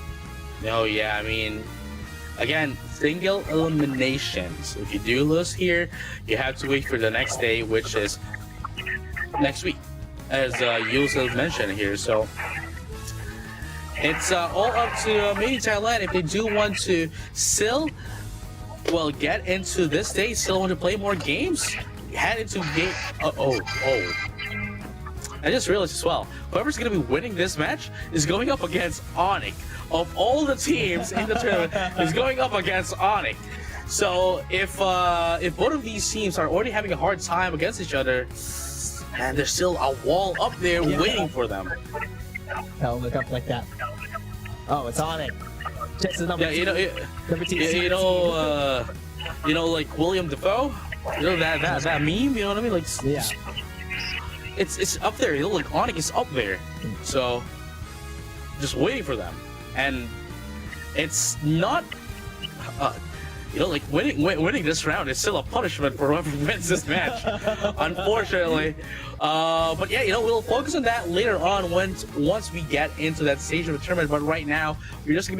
No, yeah, I mean, again, single eliminations. If you do lose here, you have to wait for the next day, which is next week, as Yusuf mentioned here. So It's all up to maybe Thailand if they do want to still, well, get into this day, still want to play more games, head into game. Oh. I just realized as well, whoever's going to be winning this match is going up against Onyx. Of all the teams in the tournament, is going up against Onyx. So if both of these teams are already having a hard time against each other, and there's still a wall up there waiting for them. I'll look up like that. Oh, it's on it. Just the number two. Number two. Like William Dafoe. That meme. You know what I mean? Like, Yeah. It's up there. Like Onyx is up there. So just waiting for them, and it's not. Like winning this round is still a punishment for whoever wins this match, unfortunately. But yeah, we'll focus on that later on once we get into that stage of the tournament. But right now, we're just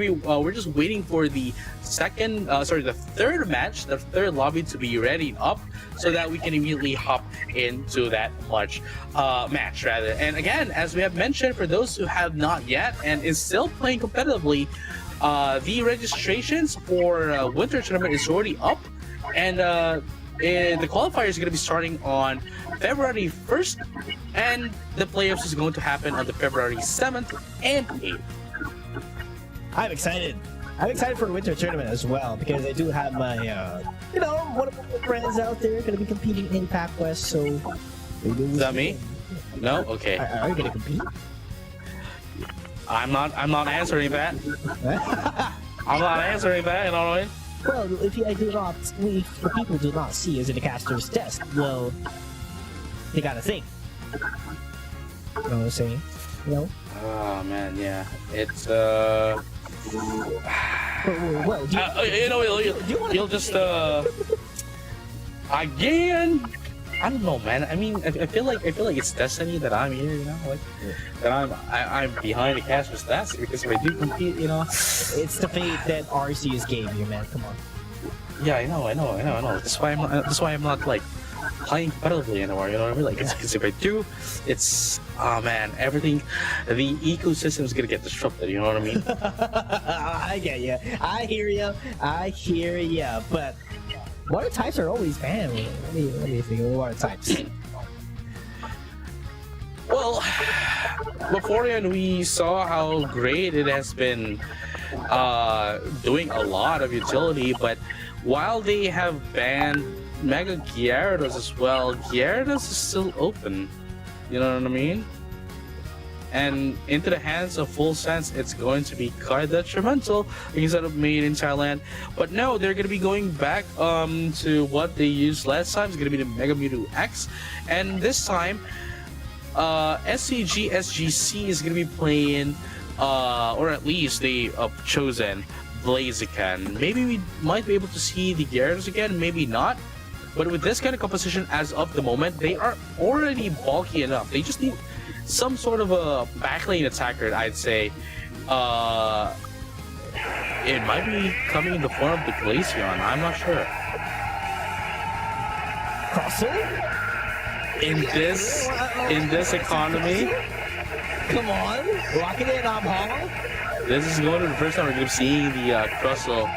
waiting for the third match, the third lobby to be ready up, so that we can immediately hop into that match rather. And again, as we have mentioned, for those who have not yet and is still playing competitively. The registrations for winter tournament is already up, and the qualifier is going to be starting on February 1st, and the playoffs is going to happen on the February 7th and 8th. I'm excited. I'm excited for the winter tournament as well because I do have my, one of my friends out there going to be competing in Pac West. So, is that me? No. Okay. Are you going to compete? I'm not answering that. I'm not answering that, you know what I mean? Well, if the people do not see us in the caster's desk, well, they gotta think. You know what I'm saying? Oh man, yeah. It's you'll just again. I don't know, man. I mean, I feel like it's destiny that I'm here, that I'm behind the caster's desk because if I do compete, It's the fate that Arceus gave you, man. Come on. Yeah, I know. That's why I'm not like playing competitively anymore. You know what I mean? Like, because if I do, it's everything, the ecosystem is gonna get disrupted. You know what I mean? I get you. I hear you. But water types are always banned. What do you think of water types? Well, beforehand we saw how great it has been doing a lot of utility, but while they have banned Mega Gyarados as well, Gyarados is still open. You know what I mean? And into the hands of Full Sense, it's going to be card detrimental instead of made in Thailand. But no, they're going to be going back to what they used last time. It's going to be the Mega Mewtwo X. And this time, SCG SGC is going to be playing, or at least they have chosen Blaziken. Maybe we might be able to see the Gyarados again, maybe not. But with this kind of composition as of the moment, they are already bulky enough. They just need some sort of a backlane attacker, I'd say. It might be coming in the form of the Glaceon, I'm not sure. Crosser? In this economy, Come on, lock it in, Hong. this is going to be the first time we're going to be seeing the Crustle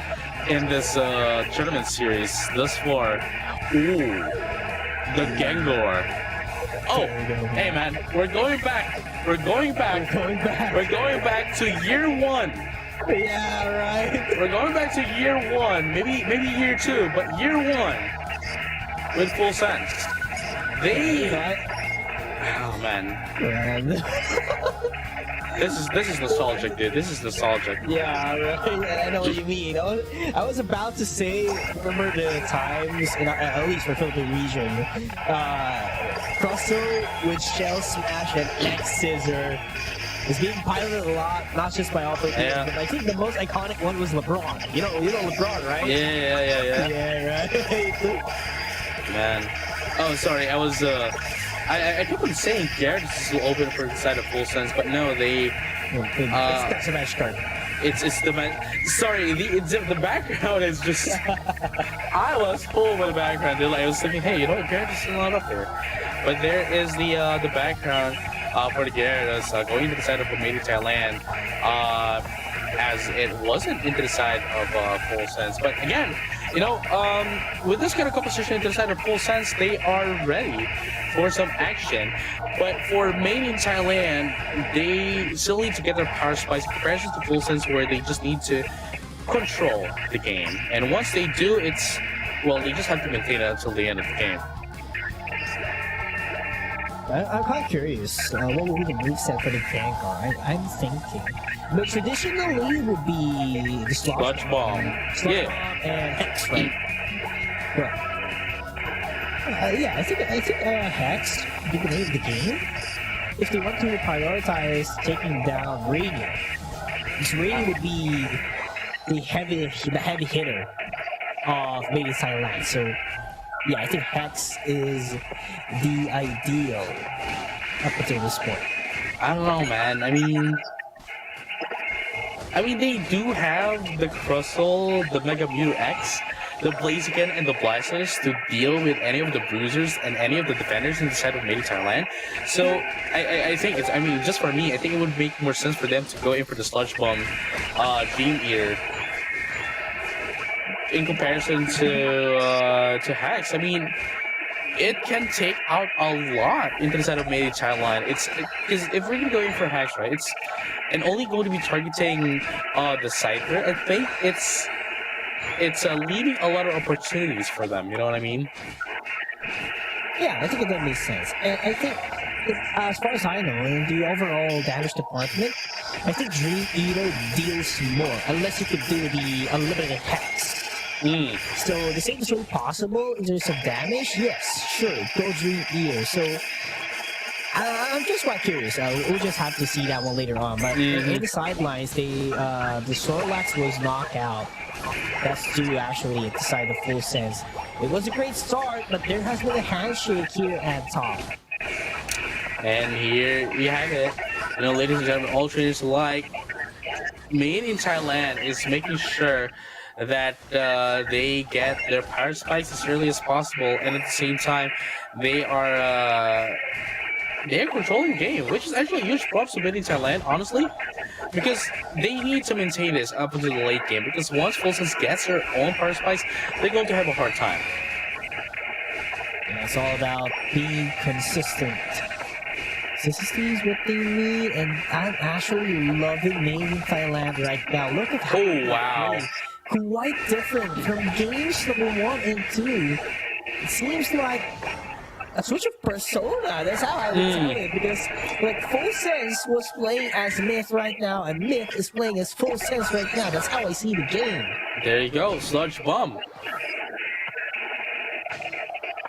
in this tournament series thus far. Ooh, the Gengar. Oh, hey man, we're going back to year one. Yeah, right. We're going back to year one, maybe year two, but year one with Full Sense. Oh man. This is nostalgic, dude. This is nostalgic. Yeah, right. I know what you mean. I was about to say, remember the times, at least for Philippine region, Crustle with Shell Smash and X Scissor is being piloted a lot, not just by all players, but I think the most iconic one was LeBron. You know LeBron, right? Yeah. Yeah, right. Man. Oh, sorry. I was I kept on saying Gyarados is still open for the side of Full Sense, but no, they. It's the match card. It's the sorry, the background is just. I was full with the background. I was thinking, hey, Gyarados is not up there, but there is the background for the Gyarados going into the side of Made in Thailand, as it wasn't into the side of Full Sense. But again, you know, with this kind of composition into the side of Full Sense, they are ready for some action. But for Made in Thailand, they still need to get their power spikes in comparison to Full Sense, where they just need to control the game. And once they do, it's, well, they just have to maintain it until the end of the game. I'm kind of curious. What would be the moveset for the Gengar? I'm thinking. But traditionally, it would be the Sludge Bomb. Yeah. And Hex, right? Yeah, I think Hex would be the name of the game. If they want to prioritize taking down Radiant, this Radiant would be the heavy hitter of Made in Thailand. So yeah, I think Hex is the ideal up until this point. I don't know, man. I mean, they do have the Crustle, the Mega Mew X, the Blaziken, and the Blasters to deal with any of the bruisers and any of the defenders in the side of Made in Thailand. So I think it's, I mean, just for me, I think it would make more sense for them to go in for the Sludge Bomb Dream Eater in comparison to Hex. I mean, it can take out a lot into the side of Made in Thailand. It's because if we're going for Hex, right, it's and only going to be targeting the Scyther. I think it's leaving a lot of opportunities for them. You know what I mean? Yeah, I think it does make sense. And I think, as far as I know, in the overall damage department, I think Dream Eater deals more, unless you could do the unlimited Hex. So the same is really possible in terms of damage. Yes, sure, go Dream Eater. So I'm just quite curious. We'll just have to see that one later on. But in the sidelines, the Snorlax was knocked out. That's due actually at the side of Full Sense. It was a great start, but there has been a handshake here at top. And here we have it. You know, ladies and gentlemen, all trainers alike, Made in Thailand is making sure that they get their power spikes as early as possible, and at the same time, they're controlling the game, which is actually a huge props to Made in Thailand, honestly, because they need to maintain this up until the late game, because once Full Sense gets their own power spikes, they're going to have a hard time. And it's all about being consistent. Consistency is what they need, and I'm actually loving Made in Thailand right now. Look at how wow. Quite different from games number 1 and 2. It seems like a switch of persona. That's how I would tell it, because like Full Sense was playing as Myth right now, and Myth is playing as Full Sense right now. That's how I see the game. There you go, Sludge Bomb.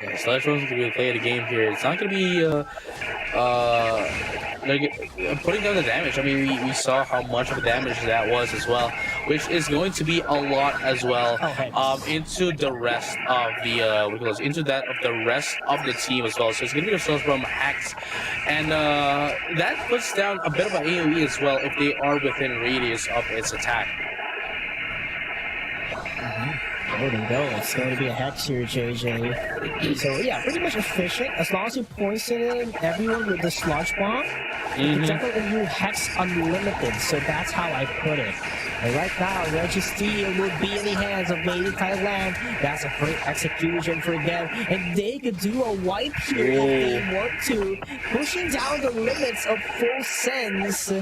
Yeah, Sludge Bomb's gonna be play the game here. It's not gonna be putting down the damage. I mean, we saw how much of the damage that was as well, which is going to be a lot as well into the rest of the into that of the rest of the team as well. So it's gonna be the Sludge Bomb Hex, and that puts down a bit of an AoE as well if they are within radius of its attack. There we go. It's going to be a Hex here, JJ. So yeah, pretty much efficient. As long as you poison everyone with the Sludge Bomb, you can definitely do Hex Unlimited. So that's how I put it. And right now, Registeel will be in the hands of Made in Thailand. That's a great execution for them. And they could do a wipe here if they want to, pushing down the limits of Full Sense.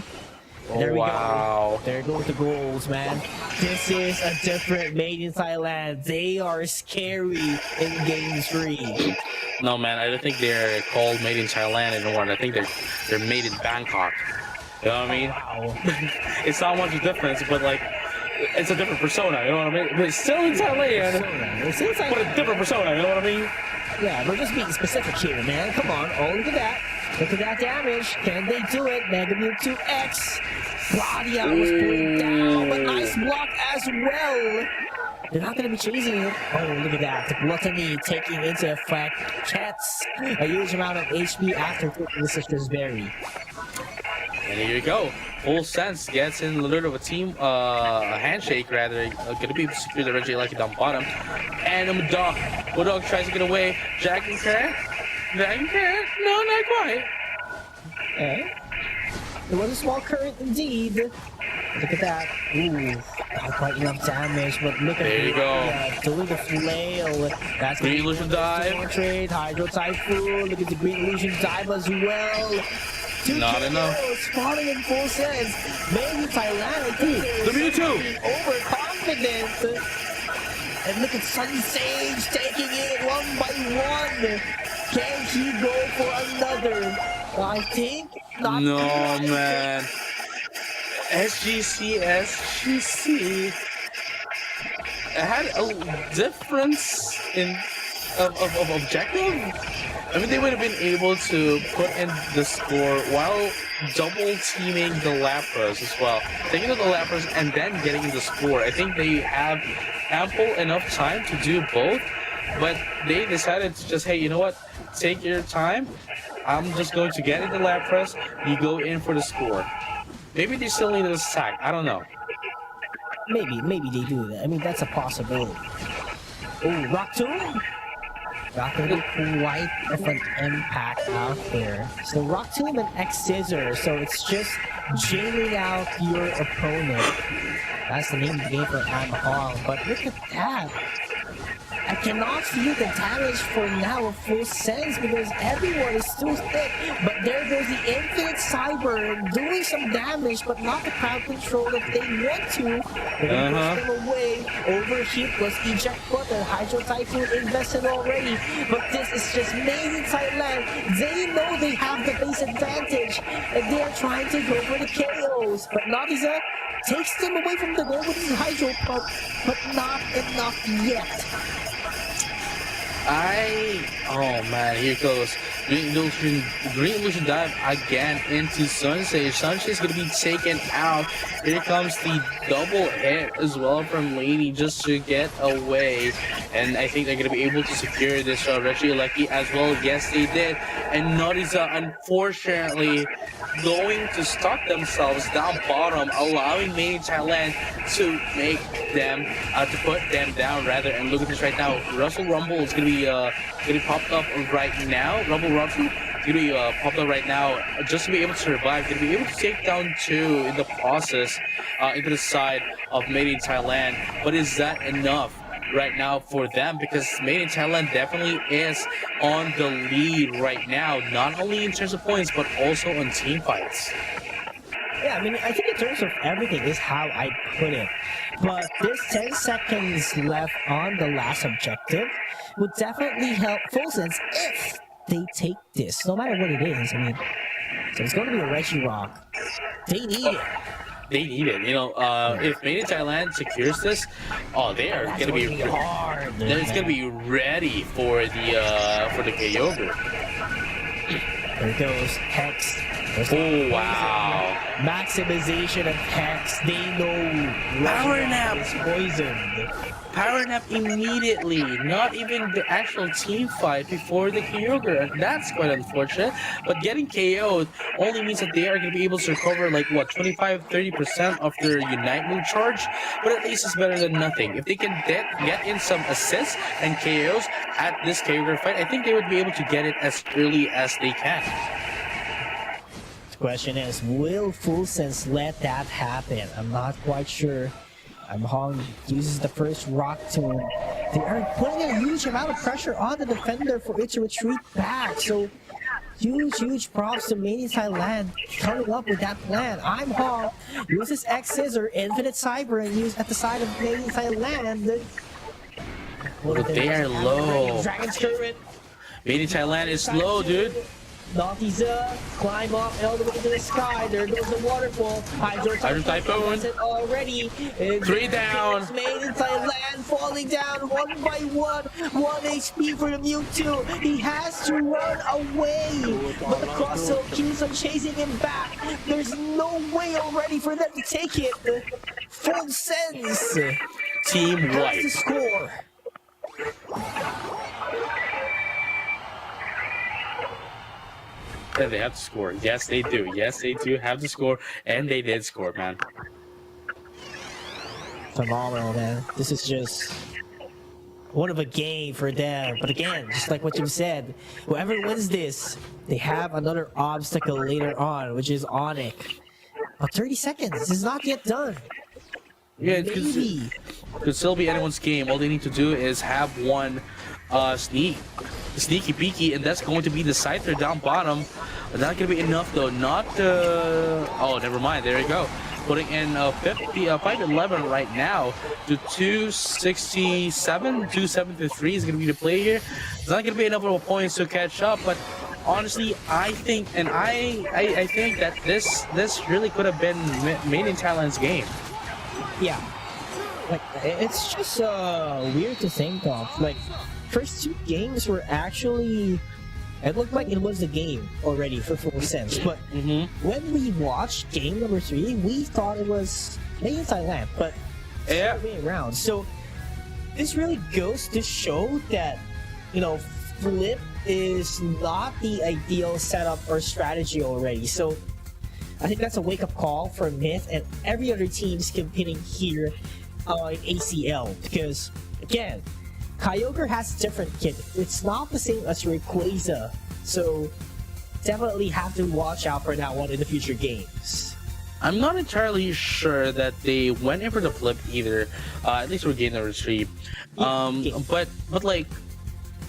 There we go. There go the goals, man. This is a different Made in Thailand. They are scary in game 3. No, man, I don't think they're called Made in Thailand anymore. I think they're made in Bangkok. You know what I mean? Wow. It's not much difference, but like, it's a different persona. You know what I mean? But it's still in Thailand. It's inside. But a different persona. You know what I mean? Yeah, we're just being specific here, man. Come on. Oh, look at that. Look at that damage. Can they do it? Mega Mewtwo X. Claudia was put down, but nice block as well. They're not going to be chasing it. Oh, look at that. The Gluttony taking into effect. Gets a huge amount of HP after taking the Sister's Berry. And here you go. Full Sense gets in a little of a team, a handshake rather. Gonna be able to secure the Reggie Lucky down bottom. And Mudok tries to get away. Dragon Carrot? No, not quite. Okay. It was a small current indeed. Look at that. Ooh, not quite enough damage, but look at There you go. doing the flail. That's Green Illusion dive. Trade, Hydro Typhoon. Look at the Green Illusion dive as well. Not enough. Spawning in full sense. Maybe Thailand, I think. The Mewtwo. Overconfident. And look at Sun Sage taking it one by one. Can he go for another? I think not. No, quite. man. SGC. It had a difference of objective. I mean, they would have been able to put in the score while double teaming the Lapras as well. Taking out the Lapras and then getting the score. I think they have ample enough time to do both, but they decided to just, hey, you know what? Take your time. I'm just going to get in the Lapras. You go in for the score. Maybe they still need a sack. I don't know. Maybe they do that. I mean, that's a possibility. Oh, Rock Tomb? Not gonna be quite of an impact out there. So Rock Tomb and X Scissor, so it's just jailing out your opponent. That's the name of the game for Am Hong. But look at that. I cannot feel the damage for now of full sense because everyone is still thick. But there goes the Infinite Cyber doing some damage, but not the crowd control that they want to. They're gonna push them away. Overheat plus eject button. Hydro Typhoon invested already. But this is just made in Thailand. They know they have the base advantage. And they are trying to go for the KOs. But Naviza takes them away from the goal with his Hydro Pump. But not enough yet. Oh man, here goes. Green Illusion dive again into Sunshade. Sunshade's gonna be taken out. Here comes the double hit as well from Lady just to get away. And I think they're gonna be able to secure this Regieleki as well. Yes, they did. And Noriza, unfortunately, going to stuck themselves down bottom, allowing Made in Thailand to make them, to put them down rather. And look at this right now. Russell Rumble is gonna be popped up right now. Rumble Russell gonna be popped up right now just to be able to survive. Gonna be able to take down 2 in the process into the side of Made in Thailand. But is that enough right now for them? Because Made in Thailand definitely is on the lead right now, not only in terms of points but also on team fights. Yeah, I mean, I think in terms of everything is how I put it. But this 10 seconds left on the last objective would definitely help Full Sense if they take this, no matter what it is. I mean, so it's going to be a Regirock. They need it. They need it. You know, if Made in Thailand secures this, they are going to be hard. It's going to be ready for the Kyogre. There goes Hex. Oh wow! Maximization of Hex. They know Power Nap is poisoned. Power Nap immediately. Not even the actual team fight before the Kyogre. That's quite unfortunate. But getting KO'd only means that they are going to be able to recover like what 25-30% of their Unite move charge. But at least it's better than nothing. If they can get in some assists and KOs at this Kyogre fight, I think they would be able to get it as early as they can. Question is, will Full Sense let that happen? I'm not quite sure. Hong uses the first Rock Tomb. They are putting a huge amount of pressure on the defender for it to retreat back. So huge props to Made in Thailand coming up with that plan. Hong uses X Scissor, Infinite Cyber, and use at the side of Made in Thailand. But they are low. Dragon's Current. Made in Thailand is low, dude. Nautiza, climb up all the way to the sky. There goes the waterfall. Hydro Typhoon already. 3 down. Made in Thailand, falling down one by one. 1 HP for the Mewtwo. He has to run away, but the Crosshill keeps on chasing him back. There's no way already for them to take it. Full Sense. Team White. The score. Yeah, they have to score. Yes, they do. Yes, they do have to score, and they did score, man. Phenomenal, man. This is just one of a game for them. But again, just like what you said, whoever wins this, they have another obstacle later on, which is Onyx. But 30 seconds, this is not yet done. Yeah, it Maybe. could still be anyone's game. All they need to do is have one sneaky peeky, and that's going to be the Scyther down bottom. But not going to be enough though. Not oh, never mind. There you go. Putting in 511 right now to 267, 273 is going to be the play here. It's not going to be enough of a points to catch up, but honestly, I think, and I think that this really could have been made in Thailand's game. Yeah. Like, it's just weird to think of. Like, first two games were actually... It looked like it was a game already for full sense, but when we watched game number 3, we thought it was made in Thailand, but it's the other way around. So this really goes to show that, you know, Flip is not the ideal setup or strategy already. So I think that's a wake-up call for Myth and every other teams competing here in ACL, because again, Kyogre has a different kit. It's not the same as Rayquaza, so definitely have to watch out for that one in the future games. I'm not entirely sure that they went in for the flip either, at least for game number 3. But like,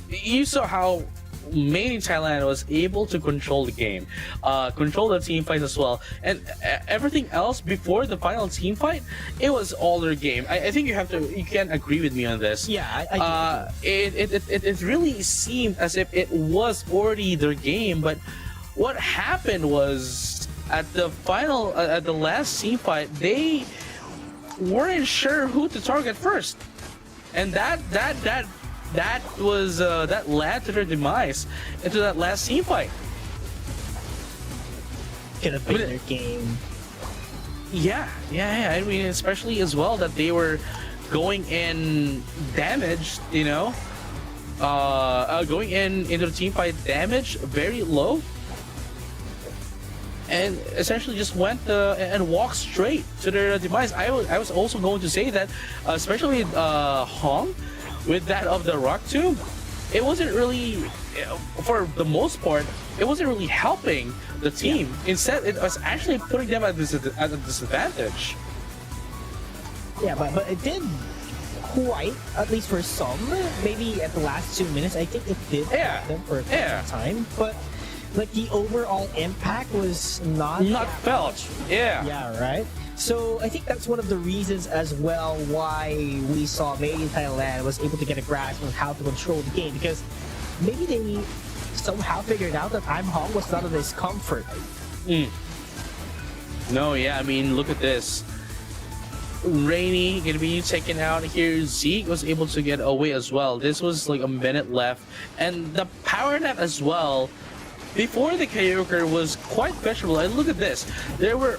you saw how Made in Thailand was able to control the game, control the team fights as well, and everything else before the final team fight, it was all their game. I think you can agree with me on this. Yeah, it really seemed as if it was already their game, but what happened was at the final, at the last team fight, they weren't sure who to target first, and that was that led to their demise into that last team fight. Could have been their game. Yeah. I mean, especially as well that they were going in damaged, you know, going into the team fight damage very low, and essentially just went and walked straight to their demise. I was also going to say that, especially Hong. With that of the rock tomb, it wasn't really, for the most part, it wasn't really helping the team. Yeah. Instead, it was actually putting them at a disadvantage. Yeah, but it did quite, at least for some, maybe at the last 2 minutes, I think it did help them for a time. But like the overall impact was not felt. Much. Yeah, right. So I think that's one of the reasons as well why we saw Made in Thailand was able to get a grasp on how to control the game, because maybe they somehow figured out that I'm Hong was not a discomfort. No, yeah, I mean, look at this. Rainy gonna be taken out here. Zeke was able to get away as well. This was like a minute left, and the power nap as well. Before the Kyogre was quite questionable, and look at this. They were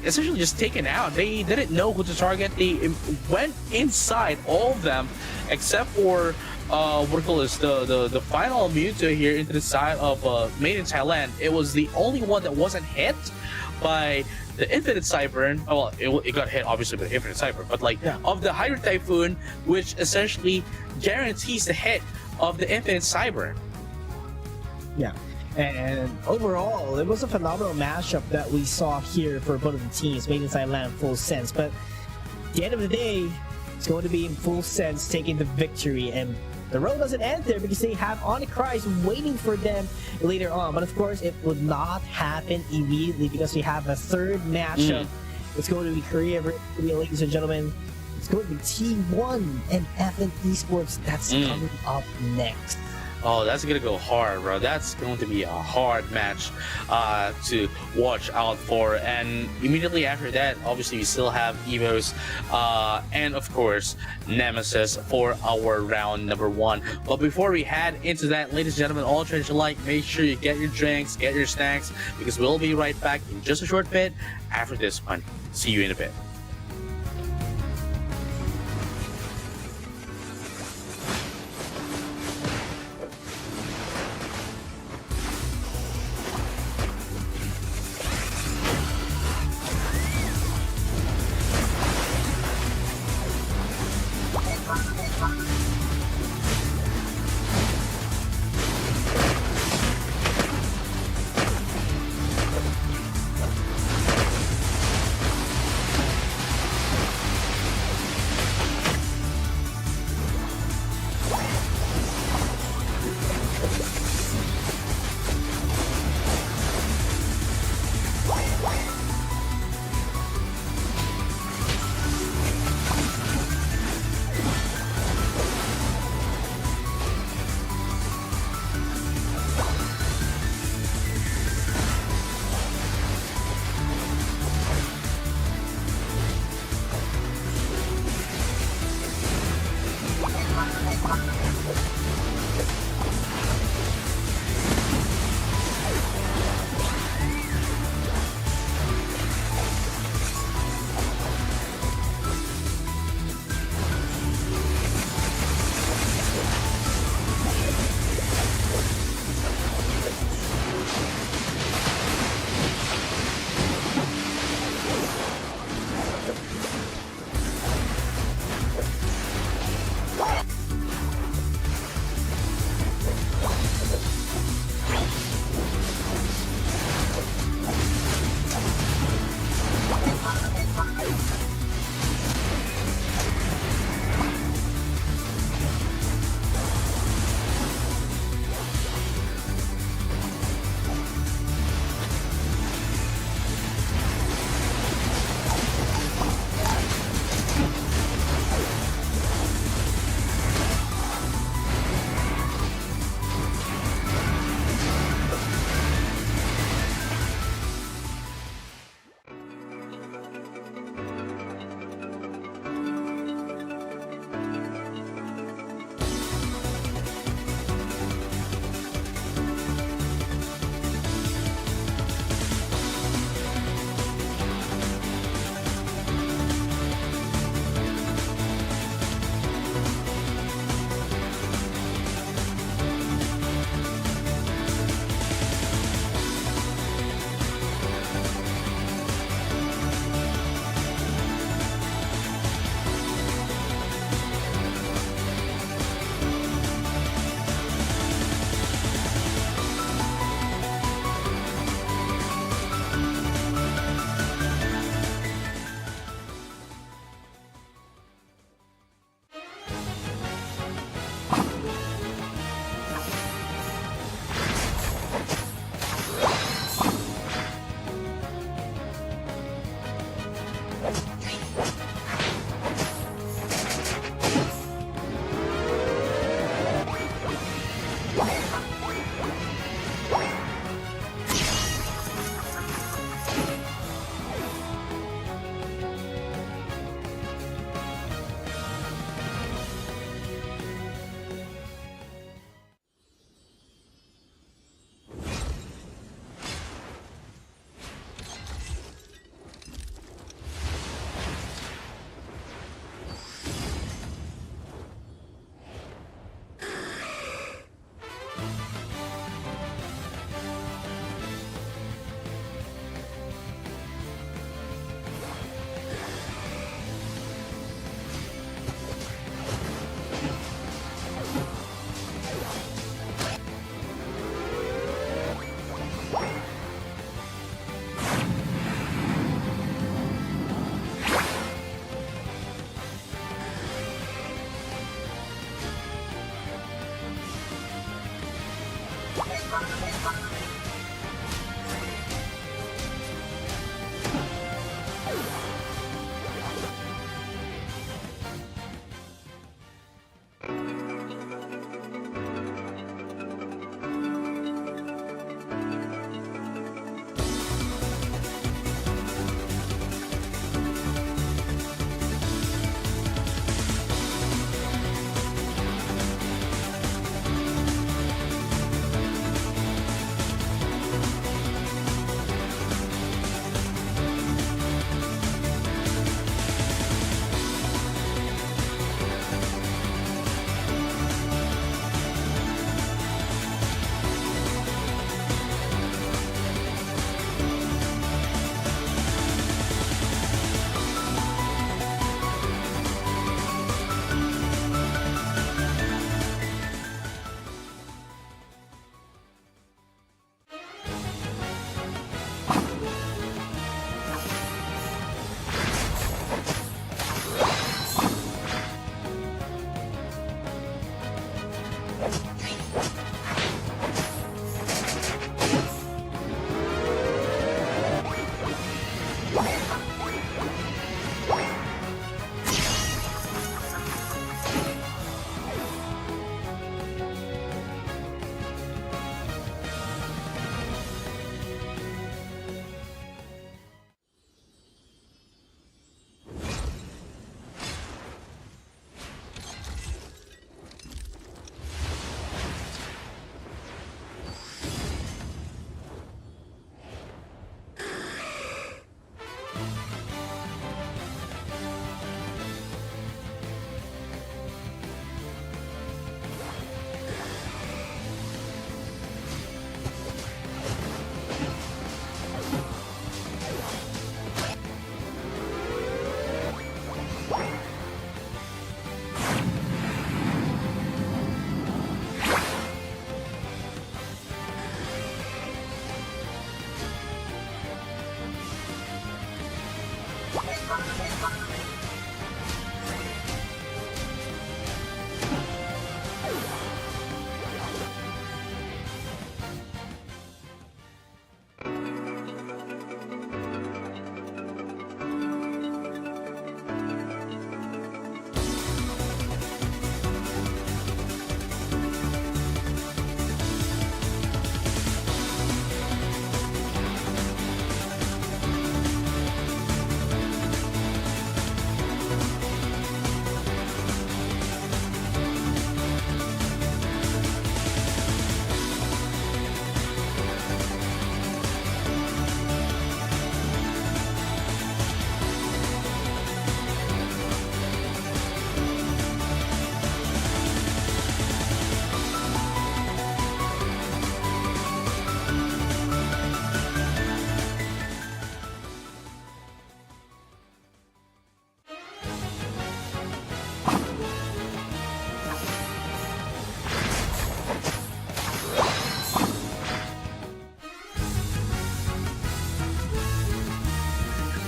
essentially just taken out. They didn't know who to target. They went inside all of them, except for the final Mewtwo here into the side of Made in Thailand. It was the only one that wasn't hit by the Infinite Cyburn. Well, it got hit obviously by the Infinite Cyburn, but like of the Hydro Typhoon, which essentially guarantees the hit of the Infinite Cyburn. Yeah, and overall, it was a phenomenal matchup that we saw here for both of the teams, Made in Thailand in full sense. But at the end of the day, it's going to be in full sense taking the victory, and the road doesn't end there because they have Onyx waiting for them later on. But of course, it would not happen immediately because we have a third matchup. It's going to be Korea versus Korea, ladies and gentlemen. It's going to be T1 and FN Esports. That's coming up next. Oh, that's gonna go hard, bro. That's going to be a hard match to watch out for. And immediately after that, obviously, we still have Evos and, of course, Nemesis for our round number 1. But before we head into that, ladies and gentlemen, all trades alike, make sure you get your drinks, get your snacks, because we'll be right back in just a short bit after this one. See you in a bit.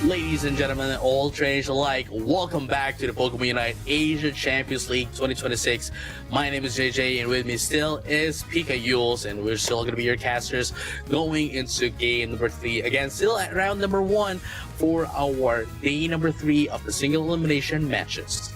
Ladies and gentlemen, all trainers alike, welcome back to the Pokemon Unite Asia Champions League 2026. My name is JJ, and with me still is Pika Yules, and we're still going to be your casters going into game number 3. Again, still at round number 1 for our day number 3 of the single elimination matches.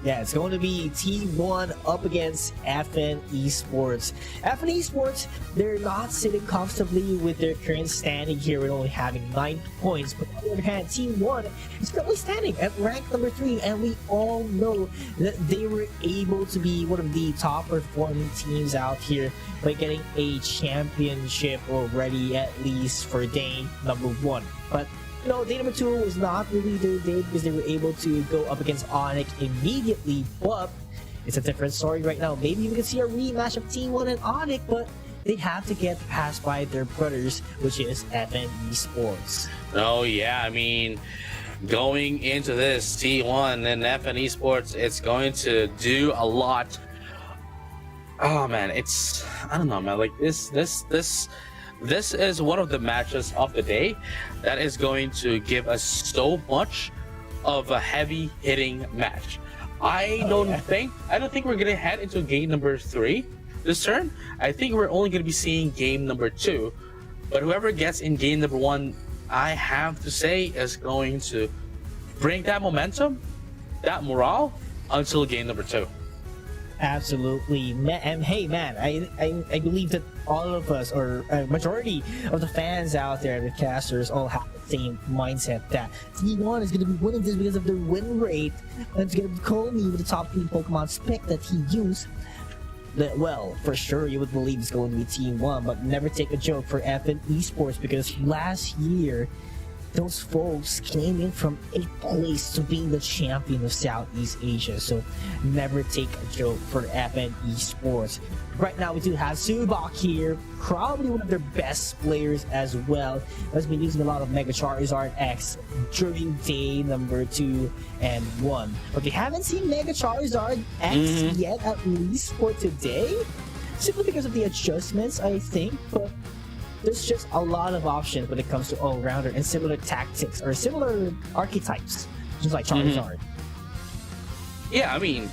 Yeah, it's going to be T1 up against FN Esports. FN Esports, they're not sitting comfortably with their current standing here with only having 9 points. But on the other hand, T1 is currently standing at rank number 3, and we all know that they were able to be one of the top performing teams out here by getting a championship already, at least for day number 1. But you know, day number 2 was not really their day because they were able to go up against Onyx immediately, but it's a different story right now. Maybe we can see a rematch of T1 and Onyx, but they have to get passed by their brothers, which is FN Esports. Oh yeah, I mean, going into this T1 and FN Esports, it's going to do a lot. Oh man, I don't know, man, like this is one of the matches of the day that is going to give us so much of a heavy hitting match. I don't think we're gonna head into game number 3 this turn, I think we're only going to be seeing game number 2. But whoever gets in game number 1, I have to say, is going to bring that momentum, that morale, until game number 2. Absolutely, and hey, man, I believe that all of us, or a majority of the fans out there, the casters, all have the same mindset that T1 is going to be winning this because of their win rate, and it's going to be Komi with the top 3 Pokemon spec that he used. That, well, for sure you would believe it's going to be Team 1, but never take a joke for FN Esports, because last year those folks came in from 8th place to being the champion of Southeast Asia, so never take a joke for FN Esports. Right now we do have Subak here, probably one of their best players as well. Has been using a lot of Mega Charizard X during day number 2 and 1. But we haven't seen Mega Charizard X yet, at least for today, simply because of the adjustments, I think. But there's just a lot of options when it comes to all-rounder and similar tactics or similar archetypes, just like Charizard. Yeah, I mean,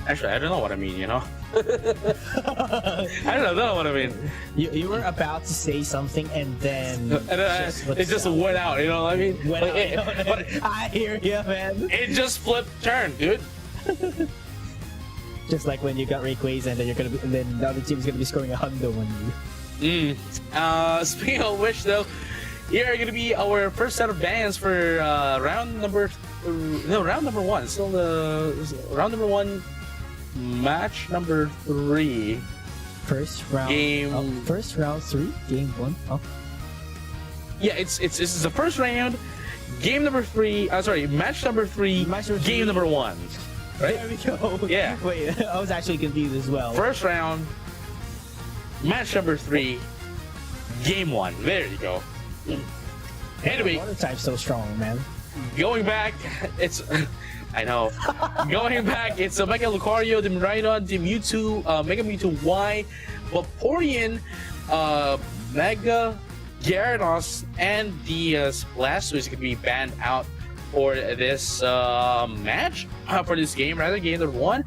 actually, I don't know what I mean, you know? I don't know what I mean. You were about to say something and then it just went out, you know what I mean? I hear you, man. It just flipped turn, dude. Just like when you got Rayquaza and then the other team is gonna be scoring a hundo on you. Speaking of which, though, here are gonna be our first set of bans for round number 1. Still round number 1, match number 3. First round. First round 3, game 1. Oh. Yeah, this is the first round, game number 3. Match number 3, game number 1. Right? There we go. Yeah. Wait, I was actually confused as well. First round, match number 3, game 1. There you go. Anyway, water type's so strong, man. Going back, it's I know. Going back, it's a Mega Lucario, the Miraidon, the Mewtwo, Mega Mewtwo Y, Vaporeon, Mega Gyarados, and the Blastoise is going to be banned out for this match, for this game, rather, game number 1.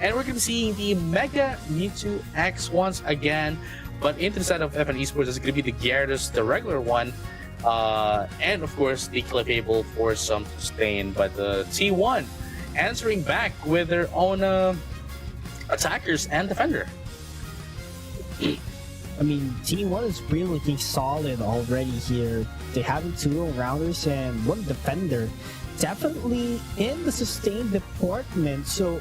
And we're going to be seeing the Mega Mewtwo X once again, but into the side of FN Esports, it's going to be the Gyarados, the regular one, and of course the Clefable for some sustain. But the T1 answering back with their own attackers and defender. I mean, T1 is really looking solid already here. They have 2 all-rounders and 1 defender. Definitely in the sustain department, so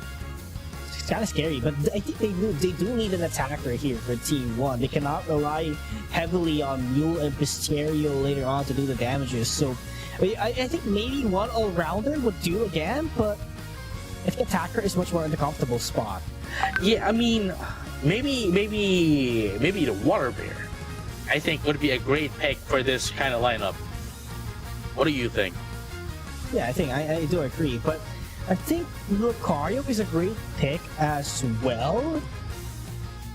it's kind of scary. But I think they do need an attacker here for T1. They cannot rely heavily on Mule and Pisterio later on to do the damages. So I think maybe 1 all-rounder would do again, but if the attacker is much more in the comfortable spot. Yeah, I mean, maybe the Water Bear, I think, would be a great pick for this kind of lineup. What do you think? Yeah, I think I do agree, but I think Lucario is a great pick as well.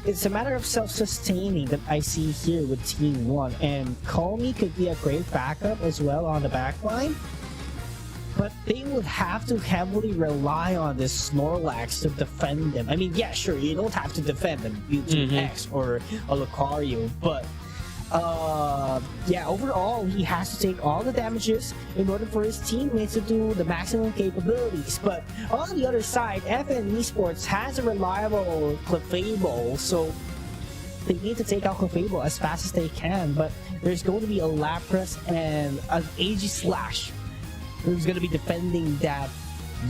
It's a matter of self-sustaining that I see here with Team 1, and Komi could be a great backup as well on the backline. But they would have to heavily rely on this Snorlax to defend them. I mean, yeah, sure, you don't have to defend the Mewtwo X or a Lucario, but yeah, overall, he has to take all the damages in order for his teammates to do the maximum capabilities. But on the other side, FN Esports has a reliable Clefable, so they need to take out Clefable as fast as they can. But there's going to be a Lapras and an Aegislash who's going to be defending that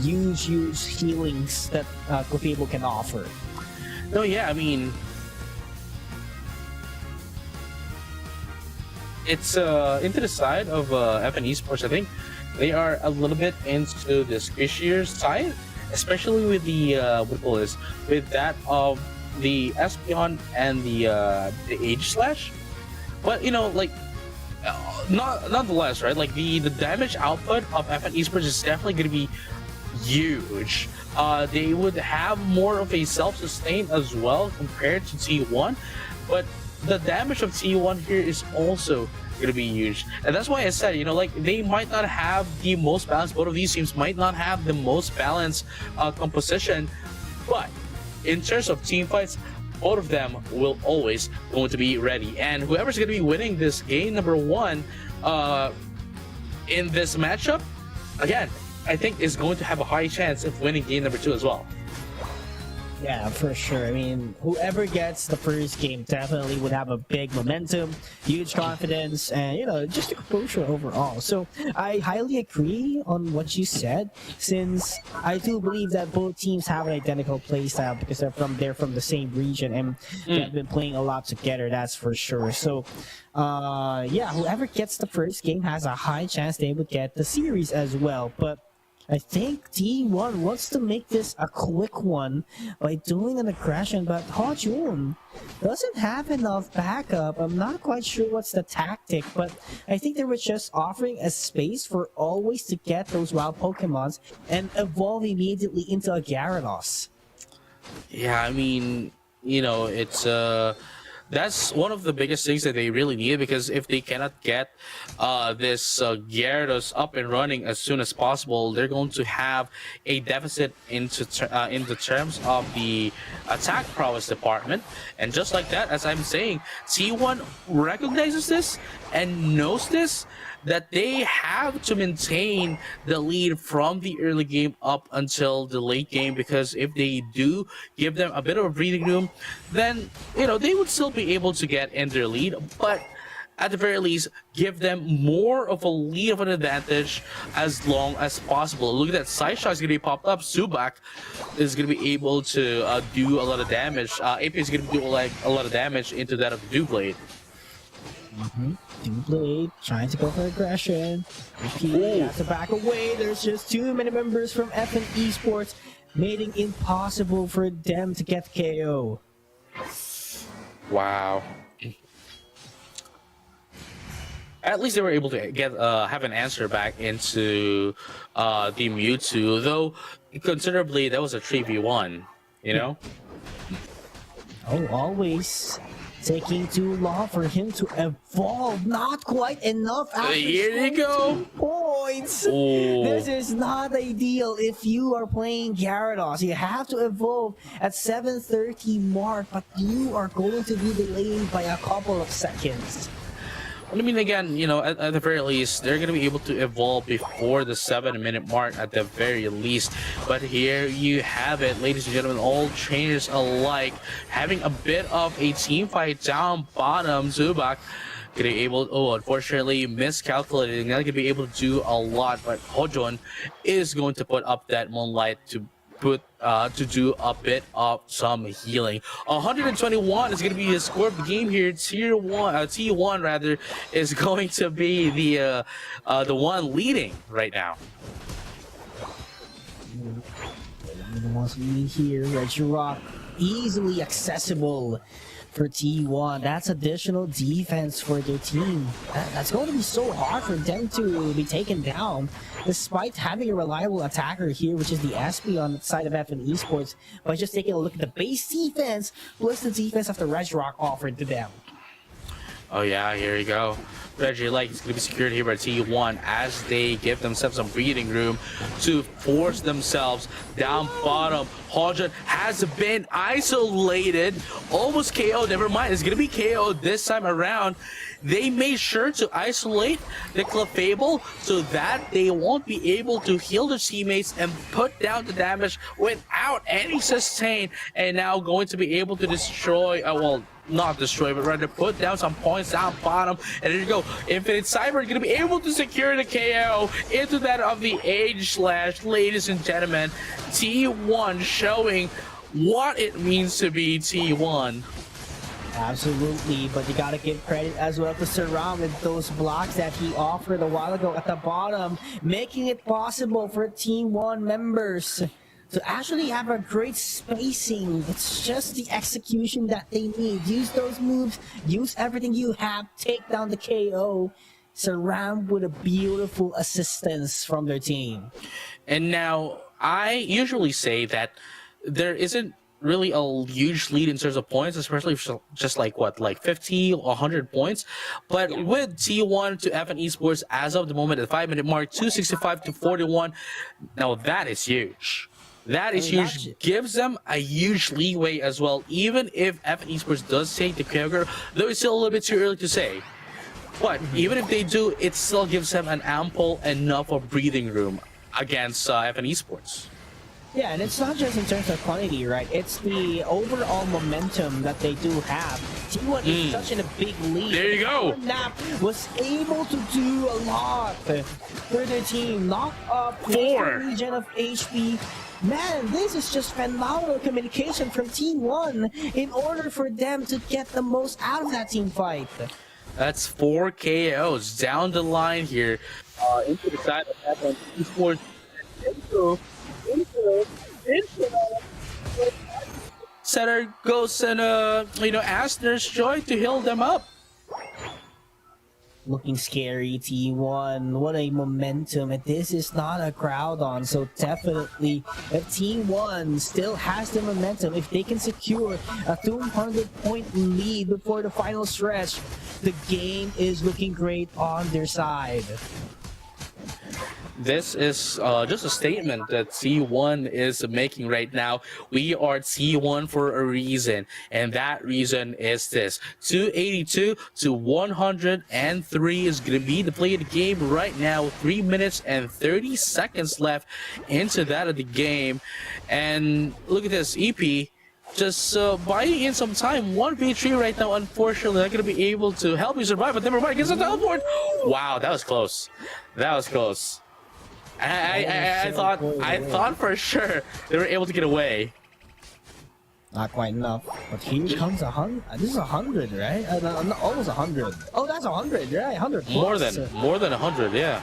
huge healings that Clefable can offer. No, yeah, I mean, it's into the side of FN Esports. I think they are a little bit into the squishier side, especially with the with that of the Espeon and the Aegislash. But you know, like, nonetheless, right? Like the damage output of FN Esports is definitely going to be huge. They would have more of a self-sustain as well compared to T1, but the damage of T1 here is also going to be huge. And that's why I said, you know, like, they might not have the most balanced, both of these teams might not have the most balanced composition But in terms of team fights, both of them will always going to be ready. And whoever's going to be winning this game number 1 in this matchup, again, I think is going to have a high chance of winning game number 2 as well. Yeah, for sure. I mean, whoever gets the first game definitely would have a big momentum, huge confidence, and, you know, just a composure overall. So I highly agree on what you said, since I do believe that both teams have an identical playstyle because they're from the same region and they've been playing a lot together, that's for sure. So yeah, whoever gets the first game has a high chance they would get the series as well. But I think T1 wants to make this a quick one by doing an aggression, but Hojun doesn't have enough backup. I'm not quite sure what's the tactic, but I think they were just offering a space for always to get those wild Pokemons and evolve immediately into a Gyarados. Yeah, I mean, you know, it's that's one of the biggest things that they really need, because if they cannot get this Gyarados up and running as soon as possible, they're going to have a deficit in the terms of the attack prowess department. And just like that, as I'm saying, T1 recognizes this and knows this, that they have to maintain the lead from the early game up until the late game, because if they do give them a bit of a breathing room, then, you know, they would still be able to get in their lead, but at the very least give them more of a lead of an advantage as long as possible. Look at that, side shot is going to be popped up. Subak is going to be able to do a lot of damage. AP is going to do like a lot of damage into that of the Doublade. Doublade trying to go for aggression. Repeat, has to back away. There's just too many members from FN Esports, making it impossible for them to get KO. Wow. At least they were able to get have an answer back into the Mewtwo, though considerably that was a 3v1, you know? Oh, always taking too long for him to evolve. Not quite enough after Here you go. 22 points. Oh. This is not ideal if you are playing Gyarados. You have to evolve at 7:30 mark, but you are going to be delayed by a couple of seconds. I mean, again, you know, at the very least, they're going to be able to evolve before the 7-minute mark at the very least. But here you have it, ladies and gentlemen, all trainers alike, having a bit of a team fight down bottom. Zubak gonna be able, unfortunately miscalculating, not gonna be able to do a lot, but Hojon is going to put up that Moonlight to do a bit of some healing. 121 is going to be the score of the game here. T1 rather is going to be the one leading right now. Wants to be here. Ragnarok easily accessible for T1. That's additional defense for their team. That's going to be so hard for them to be taken down, despite having a reliable attacker here, which is the SP on the side of FN Esports. By just taking a look at the base defense plus the defense of the Ragnarok offered to them. Oh yeah, here you go. Reggie Lake is going to be secured here by T1 as they give themselves some breathing room to force themselves down bottom. Hojon has been isolated, almost KO. Never mind, it's going to be KO this time around. They made sure to isolate the Clefable so that they won't be able to heal their teammates and put down the damage without any sustain, and now going to be able to destroy, well, not destroy, but rather put down some points down bottom. And there you go, Infinite Cyber gonna be able to secure the KO into that of the Age Slash. Ladies and gentlemen, T1 showing what it means to be T1. Absolutely, but you gotta give credit as well to Surround with those blocks that he offered a while ago at the bottom, making it possible for Team 1 members to actually have a great spacing. It's just the execution that they need. Use those moves, use everything you have, take down the KO. Surround with a beautiful assistance from their team. And now, I usually say that there isn't really a huge lead in terms of points, especially if just like what, like 50 or 100 points. But with T1 to FN Esports as of the moment at the 5-minute mark, 265 to 41, now that is huge. That is huge. Gives them a huge leeway as well. Even if FN Esports does take the Kyogre, though it's still a little bit too early to say. But even if they do, it still gives them an ample enough of breathing room against FN Esports. Yeah, and it's not just in terms of quantity, right? It's the overall momentum that they do have. T1 is such in a big lead. There you go. Nap was able to do a lot for their team. Knock up 4 region of HP. Man, this is just phenomenal communication from T1 in order for them to get the most out of that team fight. That's 4 KOs down the line here. Into the side of FN Esports. Setter goes and asks Nurse Joy to heal them up. Looking scary, T1. What a momentum. And this is not a crowd on, so definitely if T1 still has the momentum, if they can secure a 200-point lead before the final stretch, the game is looking great on their side. This is just a statement that T1 is making right now. We are T1 for a reason, and that reason is this. 282 to 103 is going to be the play of the game right now. 3 minutes and 30 seconds left into that of the game. And look at this, EP just buying in some time. 1v3 right now, unfortunately not going to be able to help you survive, but never mind, gets a teleport. Wow, that was close. That was close. I thought for sure they were able to get away. Not quite enough. But here comes 100. This is 100, right? Almost 100. Oh, that's 100, right? 100 plus. More than 100, yeah.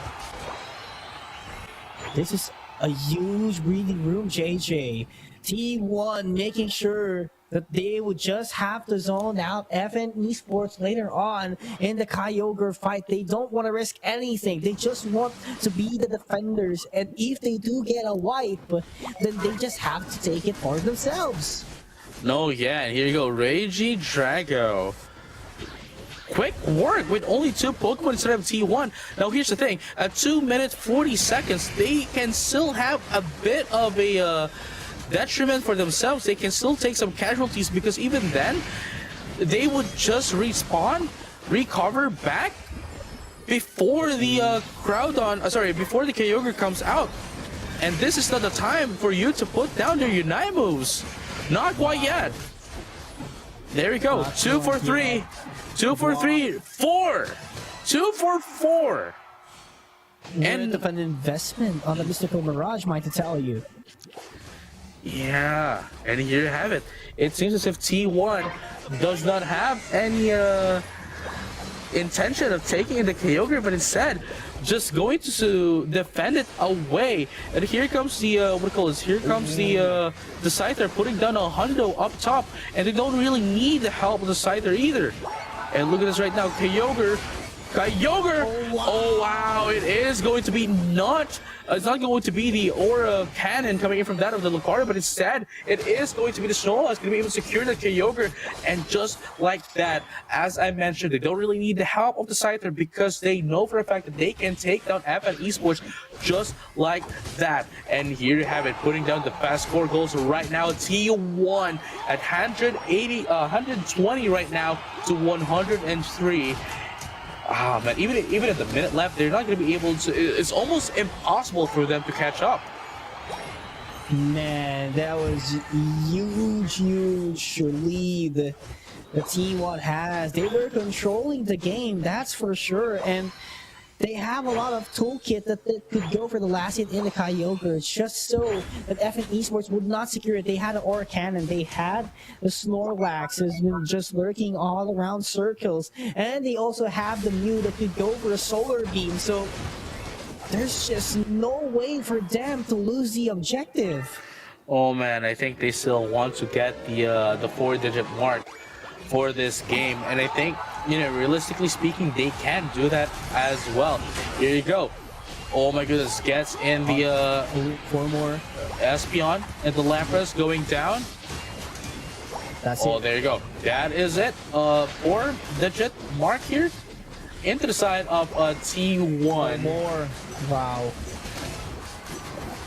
This is a huge breathing room, JJ. T1 making sure that they would just have to zone out FN Esports later on in the Kyogre fight. They don't want to risk anything. They just want to be the defenders. And if they do get a wipe, then they just have to take it for themselves. No, yeah, and here you go, Reiji Drago. Quick work with only 2 Pokemon instead of T1. Now here's the thing, at 2 minutes 40 seconds, they can still have a bit of a detriment for themselves. They can still take some casualties because even then, they would just respawn, recover back before the before the Kyogre comes out. And this is not the time for you to put down your Unite moves. Not quite yet. There we go. 2 for 3. 2 for 3. 4. 2 for 4. And of an investment on the Mystical Mirage, might to tell you. Yeah, and here you have it. It seems as if T1 does not have any intention of taking the Kyogre, but instead just going to defend it away. And here comes the Here comes the Scyther putting down a hundo up top, and they don't really need the help of the Scyther either. And look at this right now, Kyogre. Oh wow, it is going to be it's not going to be the aura cannon coming in from that of the Lucario, but instead it is going to be the Snowball that's going to be able to secure the Kyogre. And just like that, as I mentioned, they don't really need the help of the Scyther because they know for a fact that they can take down FN Esports just like that. And here you have it, putting down the fast score goals right now. T1 at 120 right now to 103. Ah, man, even at the minute left, they're not going to be able to. It's almost impossible for them to catch up. Man, that was huge lead the T1 has. They were controlling the game, that's for sure, and they have a lot of toolkit that they could go for the last hit in the Kyogre. It's just so that FN Esports would not secure it. They had an Aura Cannon, they had the Snorlax has been just lurking all around circles, and they also have the Mew that could go for a Solar Beam, so there's just no way for them to lose the objective. Oh man, I think they still want to get the 4-digit mark for this game, and I think, realistically speaking, they can do that as well. Here you go. Oh my goodness, gets in the 4 more. Espeon and the Lapras going down. That's it. There you go. That is it. 4-digit mark here into the side of T1. 1 more. Wow.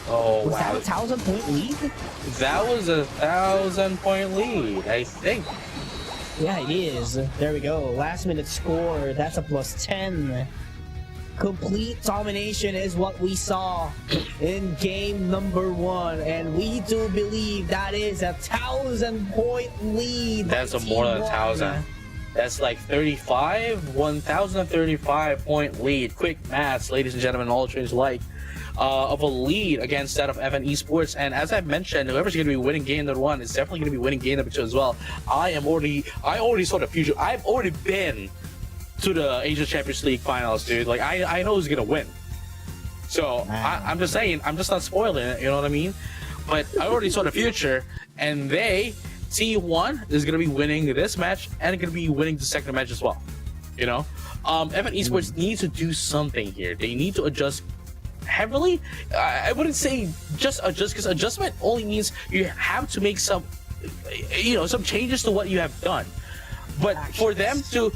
Oh, Was wow. that a 1,000-point lead? That was a 1,000-point lead, I think. Yeah, it is. There we go. Last minute score. That's a +10. Complete domination is what we saw in game number 1, and we do believe that is a 1,000-point lead. That's a more than 1,000. That's like 1,035-point lead. Quick maths, ladies and gentlemen, all trainers alike, of a lead against that of FN Esports. And as I mentioned, whoever's going to be winning game number 1 is definitely going to be winning game number 2 as well. I already saw the future. I've already been to the Asia Champions League finals, dude. Like, I know who's gonna win. So I'm just saying, I'm just not spoiling it, you know what I mean? But I already saw the future, and T1 is gonna be winning this match and gonna be winning the second match as well. You know, FN Esports needs to do something here. They need to adjust heavily. I wouldn't say just adjust, because adjustment only means you have to make some, some changes to what you have done. But for them to,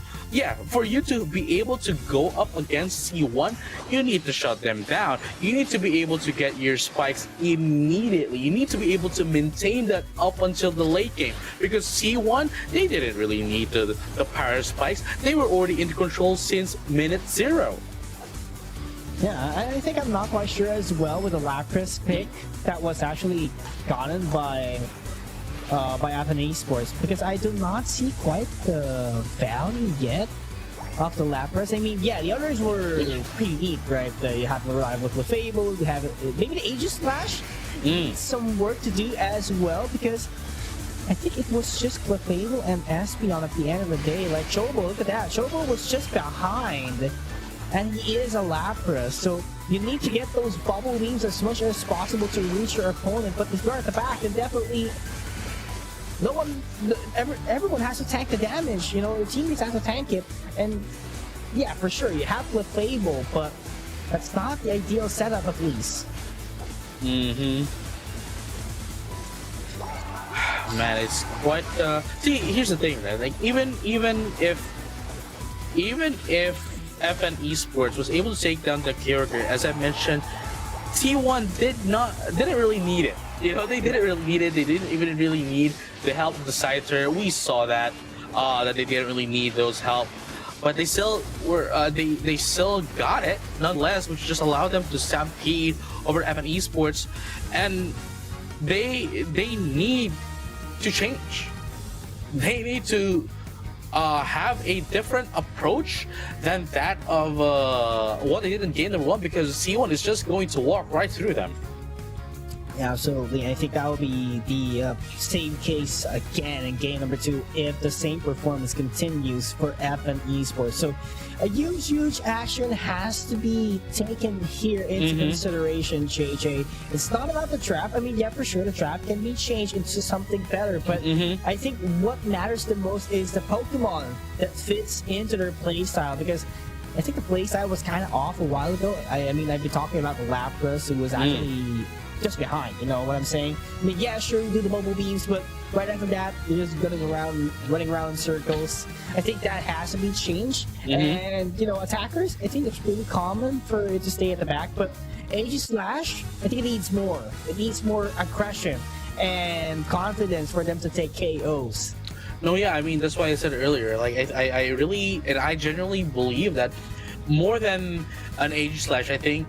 for you to be able to go up against C1, you need to shut them down. You need to be able to get your spikes immediately. You need to be able to maintain that up until the late game. Because C1, they didn't really need the power spikes. They were already in control since minute 0. Yeah, I think I'm not quite sure as well with the Lapras pick that was actually gotten by FN Esports, because I do not see quite the value yet of the Lapras. I mean, yeah, the others were pretty neat, right? You have the Rival with Fable, you have maybe the Aegis Slash needs some work to do as well, because I think it was just Clefable and Espeon at the end of the day. Like Chobo, look at that. Chobo was just behind, and he is a Lapras, so you need to get those bubble beams as much as possible to reach your opponent. But if you're at the back, then definitely everyone has to tank the damage, you know, your teammates have to tank it. And yeah, for sure, you have Clefable, but that's not the ideal setup, at least. Man, it's quite, see, here's the thing, man. Like, even if FN Esports was able to take down the character, as I mentioned, T1 didn't really need it. You know, they didn't really need it. They didn't even really need the help of the Scyther. We saw that they didn't really need those help, but they still were. They still got it nonetheless, which just allowed them to stampede over FN Esports, and they need to change. They need to have a different approach than that of what they did in game number 1, because C1 is just going to walk right through them. Yeah, absolutely. I think that will be the same case again in game number 2 if the same performance continues for FN Esports. So a huge action has to be taken here into consideration, JJ. It's not about the trap. I mean, yeah, for sure, the trap can be changed into something better, but I think what matters the most is the Pokemon that fits into their playstyle, because I think the playstyle was kind of off a while ago. I mean, I've been talking about the Lapras, who was actually just behind, you know what I'm saying? I mean, yeah, sure, you do the bubble beams, but right after that, you're just running around in circles. I think that has to be changed. And, you know, attackers, I think it's pretty common for it to stay at the back, but Aegis Slash, I think it needs more. It needs more aggression and confidence for them to take KOs. No, yeah, I mean, that's why I said earlier, like, I really, and I genuinely believe that more than an Aegis Slash, I think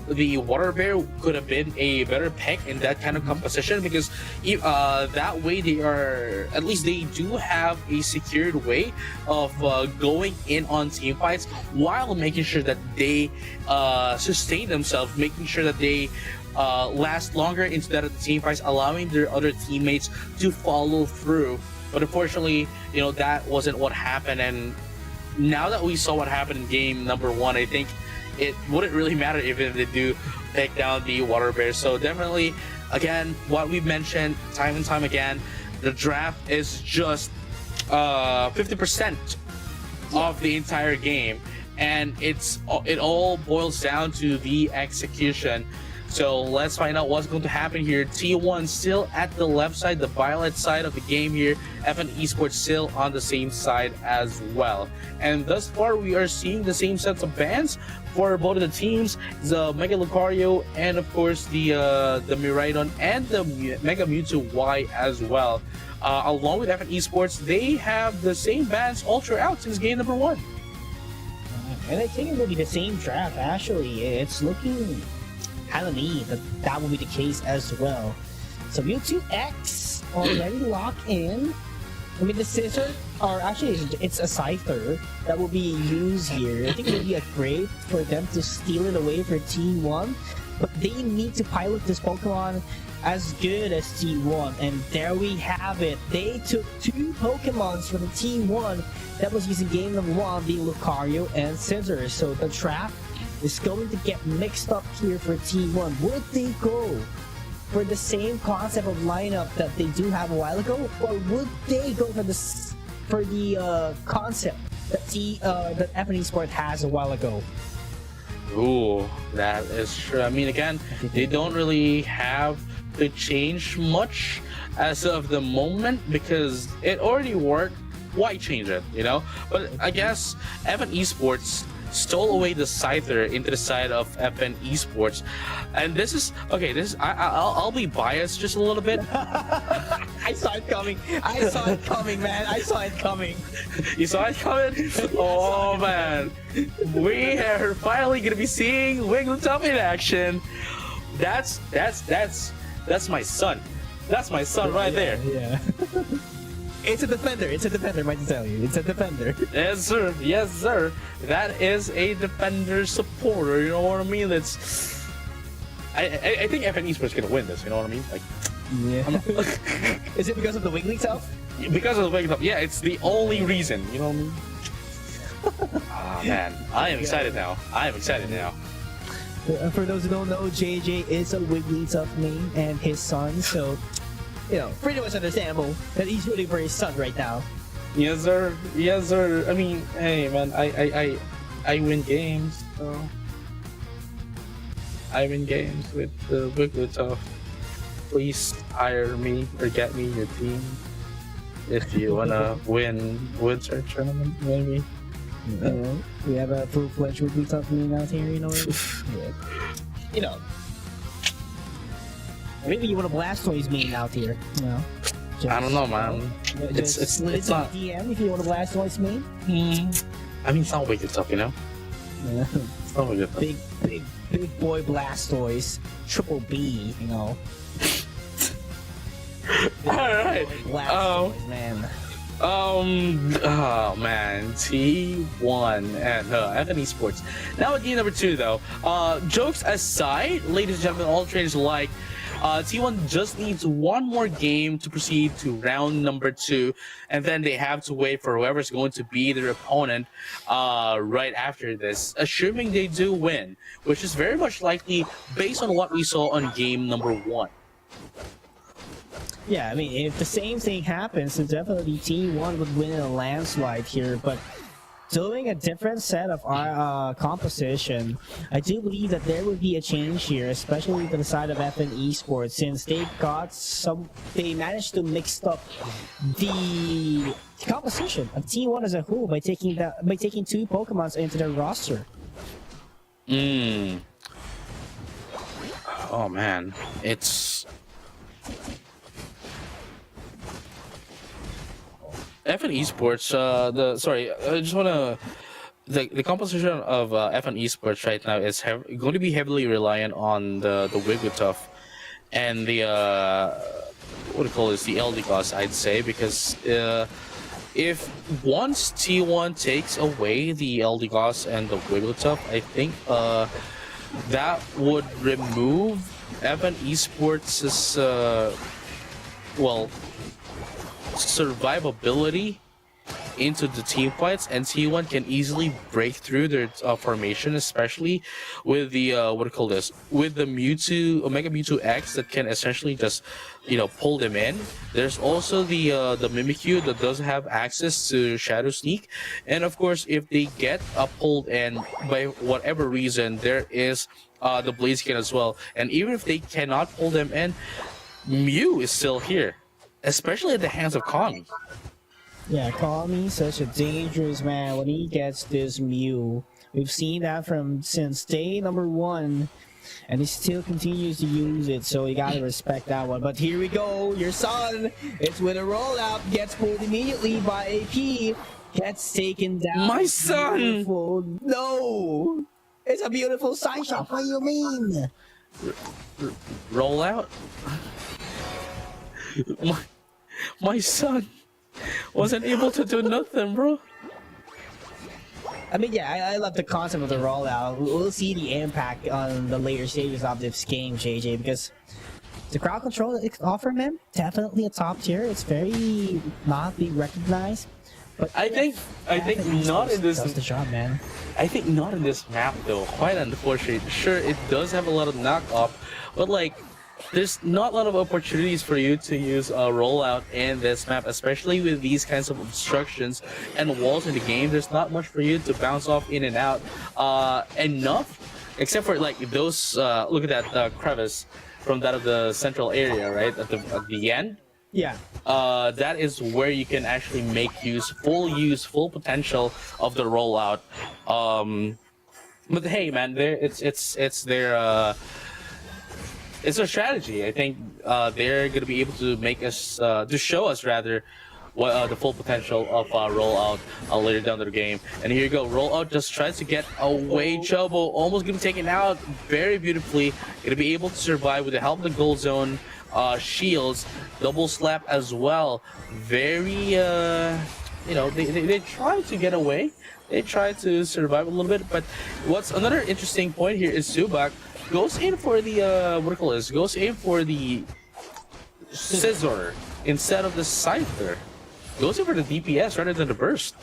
the Water Bear could have been a better pick in that kind of composition, because that way they do have a secured way of going in on team fights while making sure that they sustain themselves, making sure that they last longer into that team fights, allowing their other teammates to follow through. But unfortunately, you know, that wasn't what happened, and now that we saw what happened in game number 1, I think it wouldn't really matter even if they do take down the Water Bear. So definitely, again, what we've mentioned time and time again, the draft is just 50% of the entire game, and it all boils down to the execution. So let's find out what's going to happen here. T1 still at the left side, the violet side of the game here. FN Esports still on the same side as well. And thus far, we are seeing the same sets of bans for both of the teams, the Mega Lucario and of course the Miraidon and the Mega Mewtwo Y as well. Along with FN Esports, they have the same bans all throughout since game number 1. And I think it will be the same draft. Actually, it's looking kind of neat that will be the case as well. So Mewtwo X already locked in. I mean, the scissor, or actually, it's a scyther that will be used here. I think it would be a great for them to steal it away for T1, but they need to pilot this Pokemon as good as T1, and there we have it. They took 2 Pokemons from the T1 that was using game number 1, being Lucario and Scissor. So the trap is going to get mixed up here for T1. Would they go for the same concept of lineup that they do have a while ago, or would they go for the concept that that FN Esports has a while ago? Ooh, that is true. I mean, again, they don't really have to change much as of the moment because it already worked. Why change it, you know? But I guess FN Esports stole away the Scyther into the side of FN Esports, and this is okay. I'll be biased just a little bit. I saw it coming. I saw it coming, man. I saw it coming. You saw it coming? Oh man, we are finally gonna be seeing Wigglytuff in action. That's my son. That's my son right there. Yeah. It's a defender. It's a defender, might I tell you. It's a defender. Yes, sir. Yes, sir. That is a defender supporter. You know what I mean? That's. I think FN Esports gonna win this. You know what I mean? Like. Yeah. Is it because of the Wigglytuff? Because of the Wigglytuff. Yeah, it's the only reason. You know what I mean? Ah man, I am excited now. I am excited now. For those who don't know, JJ is a Wigglytuff main and his son, so. You know, pretty much understandable that he's rooting for his son right now. Yes, sir. Yes, sir. I mean, hey, man, I win games, so I win games with the Wigglytuff. Please hire me or get me your team if you wanna win Wizard tournament, maybe. Yeah. We have a full-fledged Wigglytuff main out here, you know. Yeah. You know. Maybe you want a Blastoise main out here, you know? I don't know, man. It's not. DM if you want a Blastoise main. I mean, it's not Wigglytuff, you know. Yeah. It's not Wigglytuff. Big boy Blastoise, triple B, you know. All right. Blastoise, man. Oh man, T1 and FN Esports. Now at game number 2 though, jokes aside, ladies and gentlemen, all trainers alike, T1 just needs one more game to proceed to round number 2, and then they have to wait for whoever's going to be their opponent right after this, assuming they do win, which is very much likely based on what we saw on game number 1. Yeah, I mean, if the same thing happens, then definitely T1 would win in a landslide here, but doing a different set of composition, I do believe that there would be a change here, especially to the side of FN Esports, since they managed to mix up the composition of T1 as a whole by taking 2 Pokemons into their roster. Oh man, it's FN Esports. I just wanna. The composition of FN Esports right now is going to be heavily reliant on the Wigglytuff and the what do you call this? The Eldegoss, I'd say, because if once T1 takes away the Eldegoss and the Wigglytuff, I think that would remove FN Esports' survivability into the team fights, and T1 can easily break through their formation, especially with the what do you call this? With the Mewtwo, Omega Mewtwo X that can essentially just, you know, pull them in. There's also the Mimikyu that does have access to Shadow Sneak, and of course, if they get pulled in by whatever reason, there is the Blaziken as well. And even if they cannot pull them in, Mew is still here, especially at the hands of Kami. Yeah, Kami's such a dangerous man when he gets this Mew. We've seen that since day number 1, and he still continues to use it, so you gotta respect that one. But here we go, your son, it's with a rollout, gets pulled immediately by AP, gets taken down. My son! Beautiful. No! It's a beautiful side shot, what do you mean? Rollout? My son wasn't able to do nothing, bro. I mean, yeah, I love the concept of the rollout. We'll see the impact on the later stages of this game, JJ, because the crowd control that it offers, man, definitely a top tier. It's very not being recognized. But I think not in this. Does the job, man. I think not in this map though. Quite unfortunate. Sure, it does have a lot of knockoff, but like, there's not a lot of opportunities for you to use a rollout in this map, especially with these kinds of obstructions and walls in the game. There's not much for you to bounce off in and out. Enough, except for like those. Look at that crevice from that of the central area, right at the end. Yeah. That is where you can actually make full potential of the rollout. But hey, man, it's their. It's a strategy. I think they're gonna be able to make us, to show us rather, what the full potential of rollout later down the game. And here you go, rollout just tries to get away. Chobo almost gonna be taken out very beautifully. Gonna be able to survive with the help of the gold zone shields, double slap as well. Very, you know, they try to get away. They try to survive a little bit. But what's another interesting point here is Subak goes in for the goes in for the scissor instead of the scyther. Goes in for the DPS rather than the burst.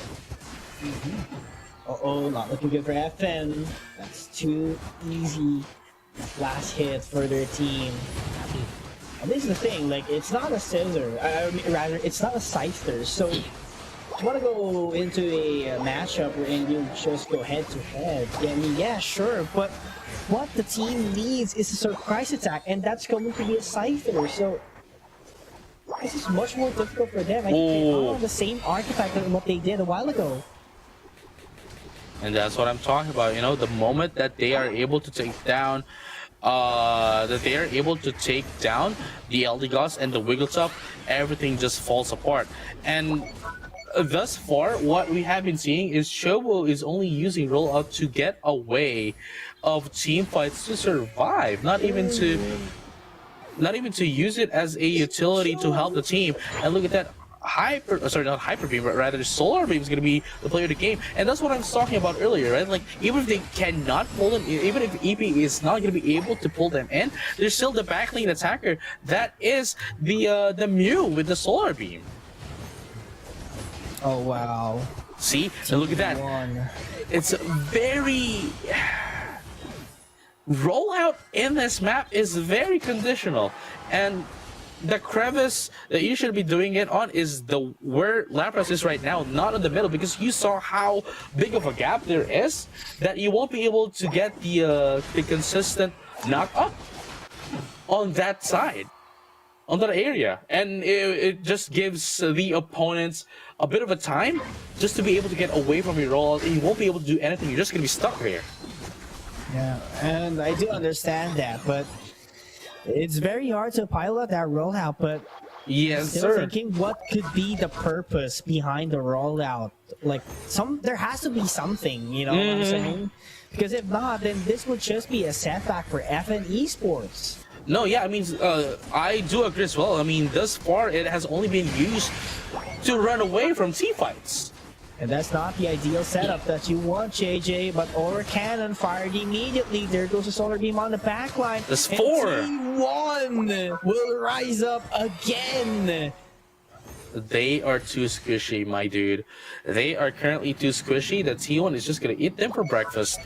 Uh-oh, not looking good for FN. That's too easy last hit for their team. And this is the thing, like, it's not a scissor, rather, it's not a scyther, so you want to go into a matchup wherein you just go head to head. I mean, yeah, sure, but what the team needs is a surprise attack, and that's going to be a scyther, so this is much more difficult for them. I think they are on the same archetype than what they did a while ago. And that's what I'm talking about, you know, the moment that they are able to take down the Eldegoss and the Wigglytuff, everything just falls apart. And thus far, what we have been seeing is Chobo is only using rollout to get away of team fights to survive, not even to use it as a utility to help the team. And look at that. Not hyper beam, but rather solar beam is going to be the player of the game, and that's what I was talking about earlier, right? Like, even if they cannot pull them, even if EP is not going to be able to pull them in, there's still the backlane attacker that is the Mew with the solar beam. Oh wow! See, and look at that. It's very rollout in this map is very conditional, and the crevice that you should be doing it on is where Lapras is right now, not in the middle, because you saw how big of a gap there is that you won't be able to get the consistent knock up on that side, on that area, and it just gives the opponents a bit of a time just to be able to get away from your rollout, and you won't be able to do anything. You're just gonna be stuck there. Yeah, and I do understand that, but it's very hard to pilot that rollout, but yes, still sir. thinking what could be the purpose behind the rollout. Like, there has to be something, you know what I'm saying? Because if not, then this would just be a setback for FN Esports. No, yeah, I mean, I do agree as well. I mean, thus far, it has only been used to run away from T-fights. And that's not the ideal setup that you want, JJ, but Aura Cannon fired immediately. There goes the Solar Beam on the backline. That's 4. T1 will rise up again. They are too squishy, my dude. They are currently too squishy that T1 is just gonna eat them for breakfast.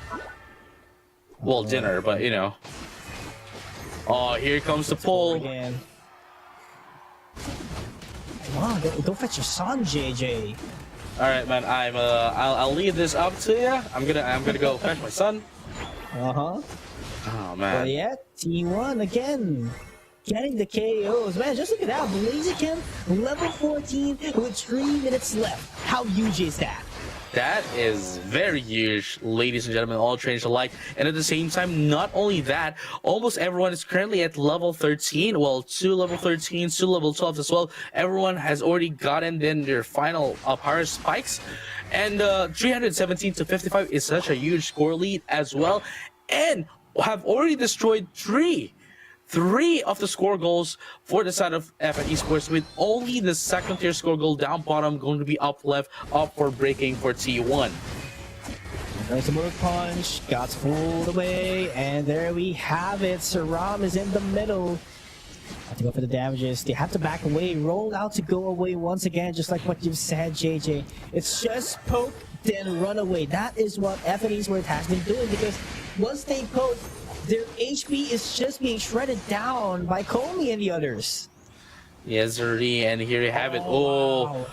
Well, dinner, but you know. Oh, here comes the pull. Again. Wow, go fetch your son, JJ. All right, man. I'll leave this up to you. I'm gonna go fetch my son. Uh-huh. Oh But man. yeah, T1 again. Getting the KOs. Man, just look at that. Blaziken, level 14 with 3 minutes left. How huge is that? That is very huge, ladies and gentlemen, all trainers alike. And at the same time, not only that, almost everyone is currently at level 13. Well, 2 level 13, 2 level 12 as well. Everyone has already gotten in their final power spikes. And 317 to 55 is such a huge score lead as well. And have already destroyed three of the score goals for the side of FN Esports, with only the second tier score goal down bottom going to be up left, up for breaking for T1. There's a move punch, got pulled away, and there we have it. Saram is in the middle. Have to go for the damages. They have to back away, roll out to go away once again, just like what you've said, JJ. It's just poke, then run away. That is what FN Esports has been doing, because once they poke, their HP is just being shredded down by Komi and the others. Yes, Zuri, and here you have it. Oh, wow.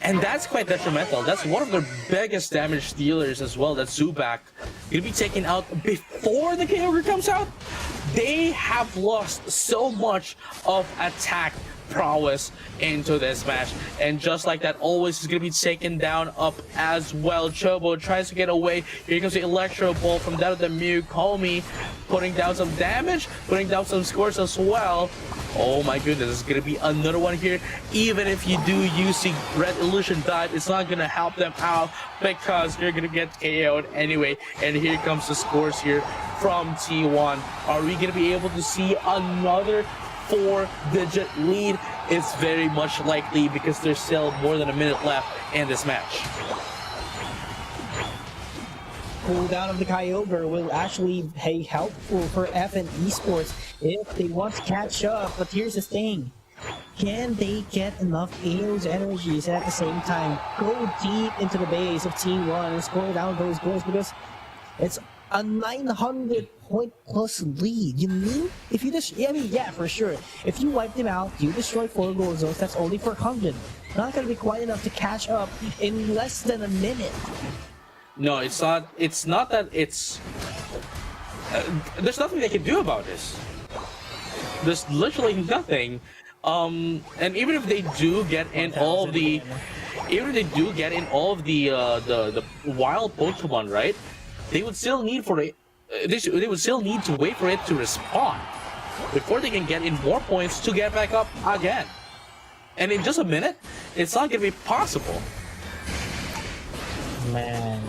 and that's quite detrimental. That's one of their biggest damage dealers as well. That Zubac gonna be taken out before the KO comes out. They have lost so much of attack prowess into this match, and just like that, always is gonna be taken down up as well. Chobo tries to get away. Here comes the Electro Ball from down to the Mew. Komi putting down some damage, putting down some scores as well. Oh my goodness, there's gonna be another one here. Even if you do use the Red Illusion Dive, it's not gonna help them out because you're gonna get KO'd anyway. And here comes the scores here from T1. Are we gonna be able to see another 4-digit lead? It's very much likely, because there's still more than a minute left in this match. Cooldown of the Kyogre will actually be helpful for FN Esports if they want to catch up. But here's the thing. Can they get enough Eos energies and at the same time go deep into the base of T1 and score down those goals? Because it's a 900 point plus lead. You mean if you just, I mean, yeah, for sure. If you wipe them out, you destroy 4 goal zones. That's only 400. Not gonna be quite enough to catch up in less than a minute. No, it's not. It's not that it's. There's nothing they can do about this. There's literally nothing. And even if they do get in all of the, the wild Pokemon, right? They would still need for it. They would still need to wait for it to respawn before they can get in more points to get back up again. And in just a minute, it's not gonna be possible. Man,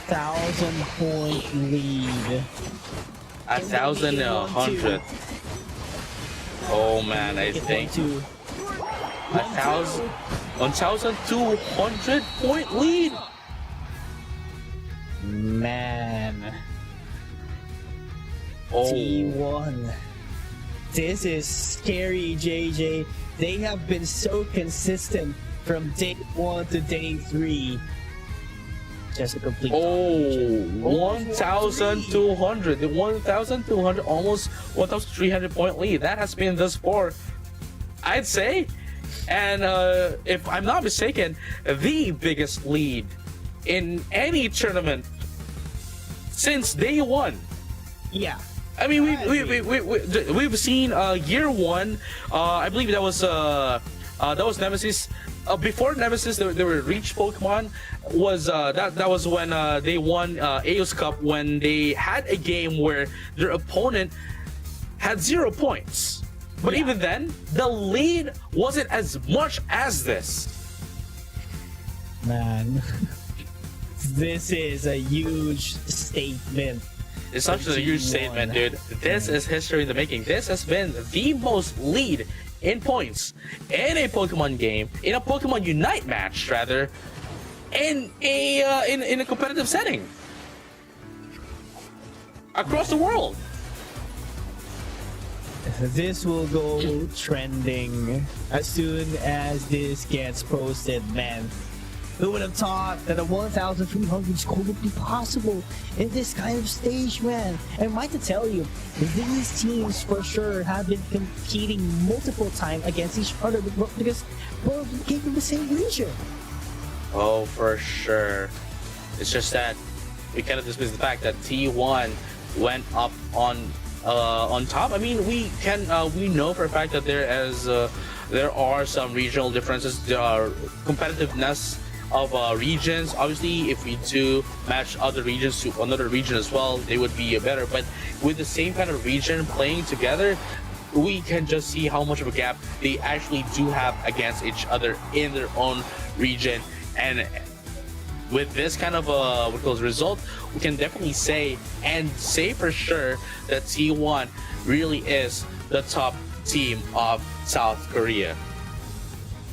1,000 point lead. 1,100. Oh man, I think 1,200 point lead. Man, Oh. T1. This is scary, JJ. They have been so consistent from day 1 to day 3. Just a complete domination. 1,200. The 1,200, almost 1,300 point lead. That has been thus far, I'd say. And if I'm not mistaken, the biggest lead in any tournament since day 1. Yeah. I mean, we've seen year 1. I believe that was Nemesis. Before Nemesis, there were Reach Pokemon. That was when they won Aeos Cup, when they had a game where their opponent had 0 points. But even then, the lead wasn't as much as this. Man, this is a huge statement. It's such a huge statement, dude. This is history in the making. This has been the most lead in points in a Pokemon game, in a Pokemon Unite match, rather, in a competitive setting across the world. this will go trending as soon as this gets posted, man. Who would have thought that a 1,300 score would be possible in this kind of stage, man? And I might to tell you, these teams for sure have been competing multiple times against each other because both came from the same region. Oh, for sure. It's just that we kind of dismiss the fact that T1 went up on top. I mean, we know for a fact that there are some regional differences. There are competitiveness of regions. Obviously, if we do match other regions to another region as well, they would be better. But with the same kind of region playing together, we can just see how much of a gap they actually do have against each other in their own region. And with this kind of result, we can definitely say for sure that T1 really is the top team of South Korea.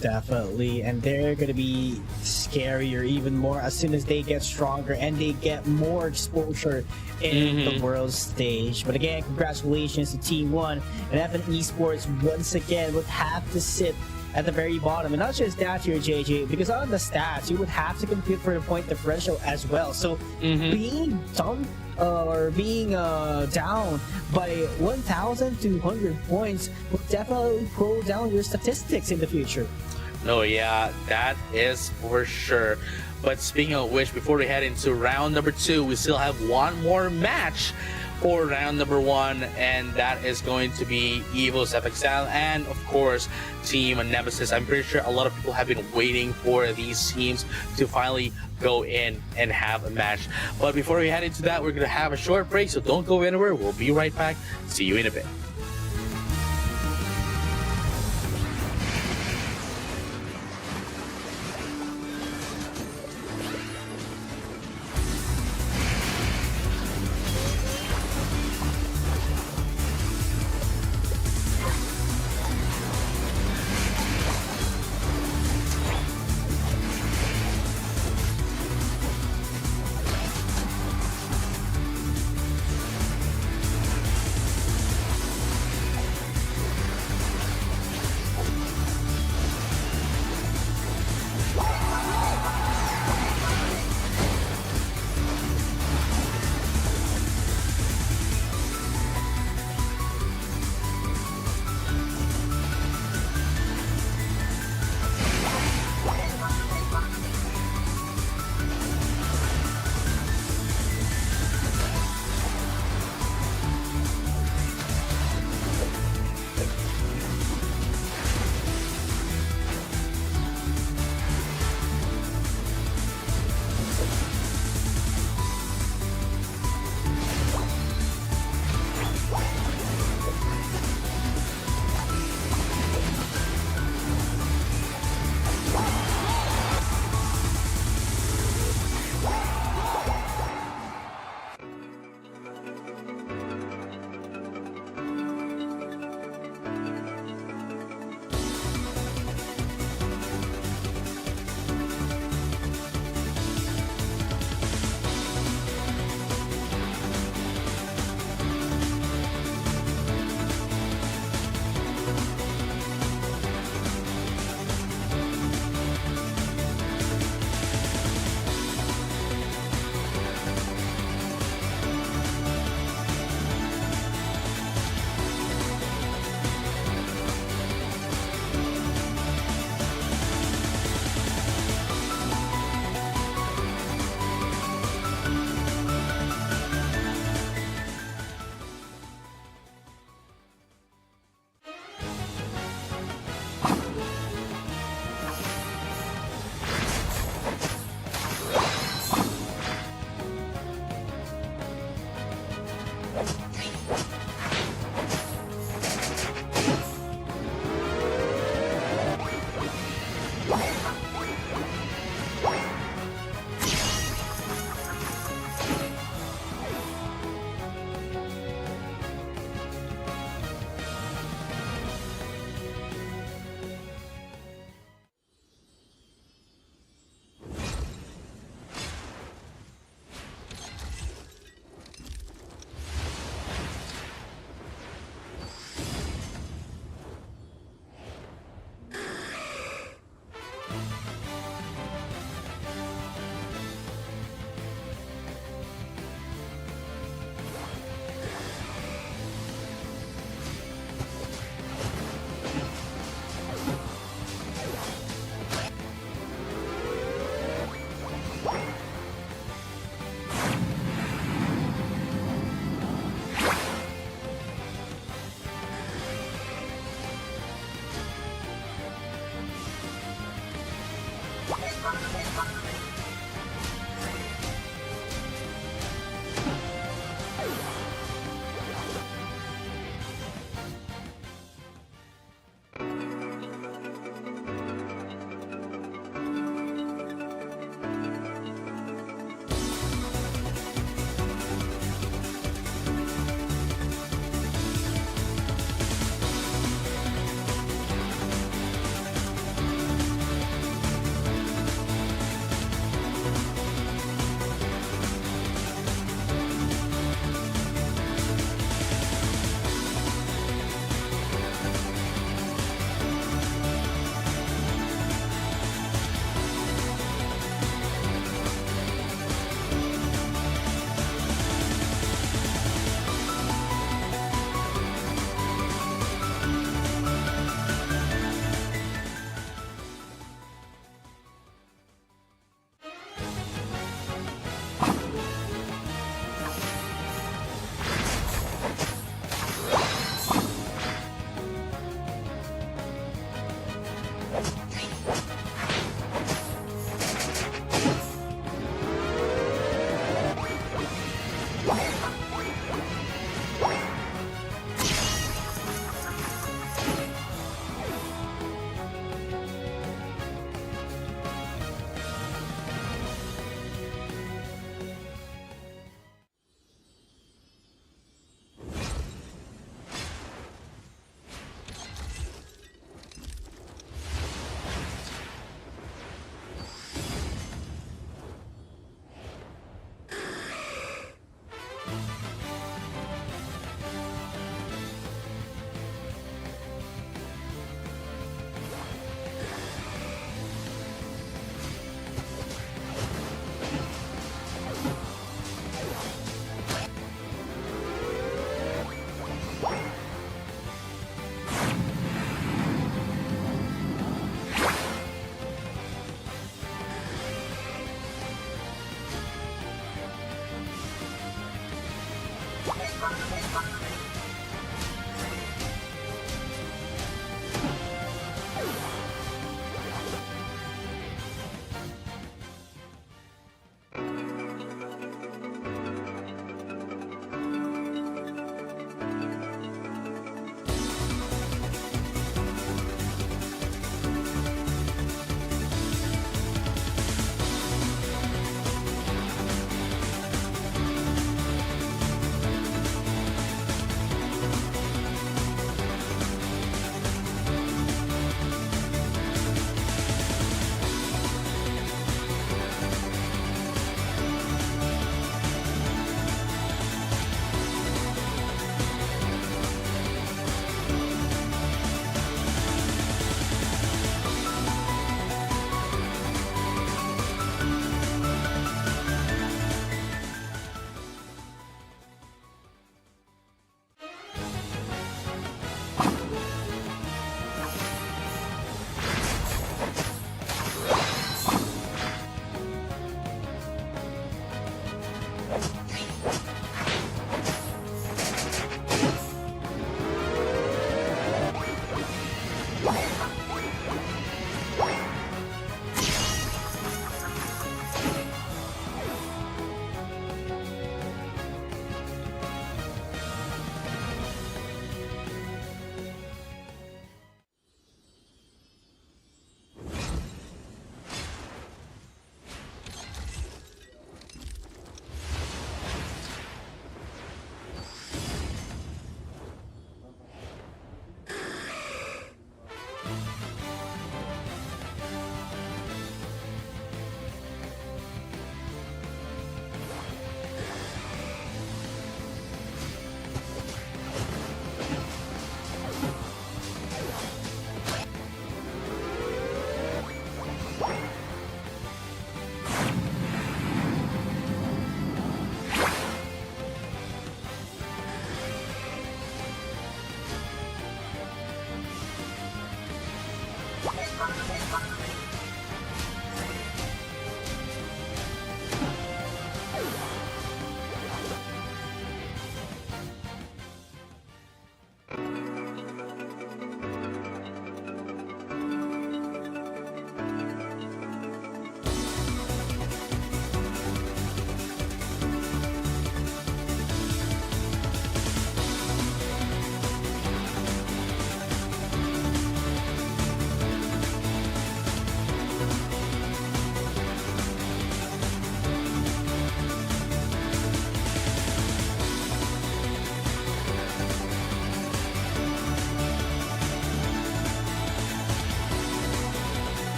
Definitely, and they're gonna be scarier even more as soon as they get stronger and they get more exposure in the world stage. But again, congratulations to Team 1, and FN Esports once again would have to sit at the very bottom. And not just that here, JJ, because on the stats, you would have to compete for the point differential as well. So being dumped or being down by 1,200 points will definitely pull down your statistics in the future. No, yeah, that is for sure. But speaking of which, before we head into round number 2, we still have one more match for round number 1, and that is going to be Evo's Epic Style and, of course, Team Nemesis. I'm pretty sure a lot of people have been waiting for these teams to finally go in and have a match. But before we head into that, we're going to have a short break, so don't go anywhere. We'll be right back. See you in a bit.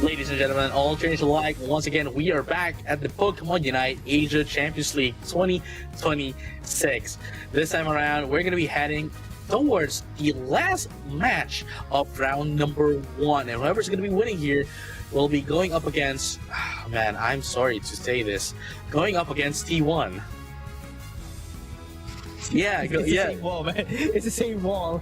Ladies and gentlemen, all trainers alike, once again, we are back at the Pokemon Unite Asia Champions League 2026. This time around, we're going to be heading towards the last match of round number 1. And whoever's going to be winning here will be going up against, man, I'm sorry to say this, going up against T1. Yeah, It's the same wall, man. It's the same wall.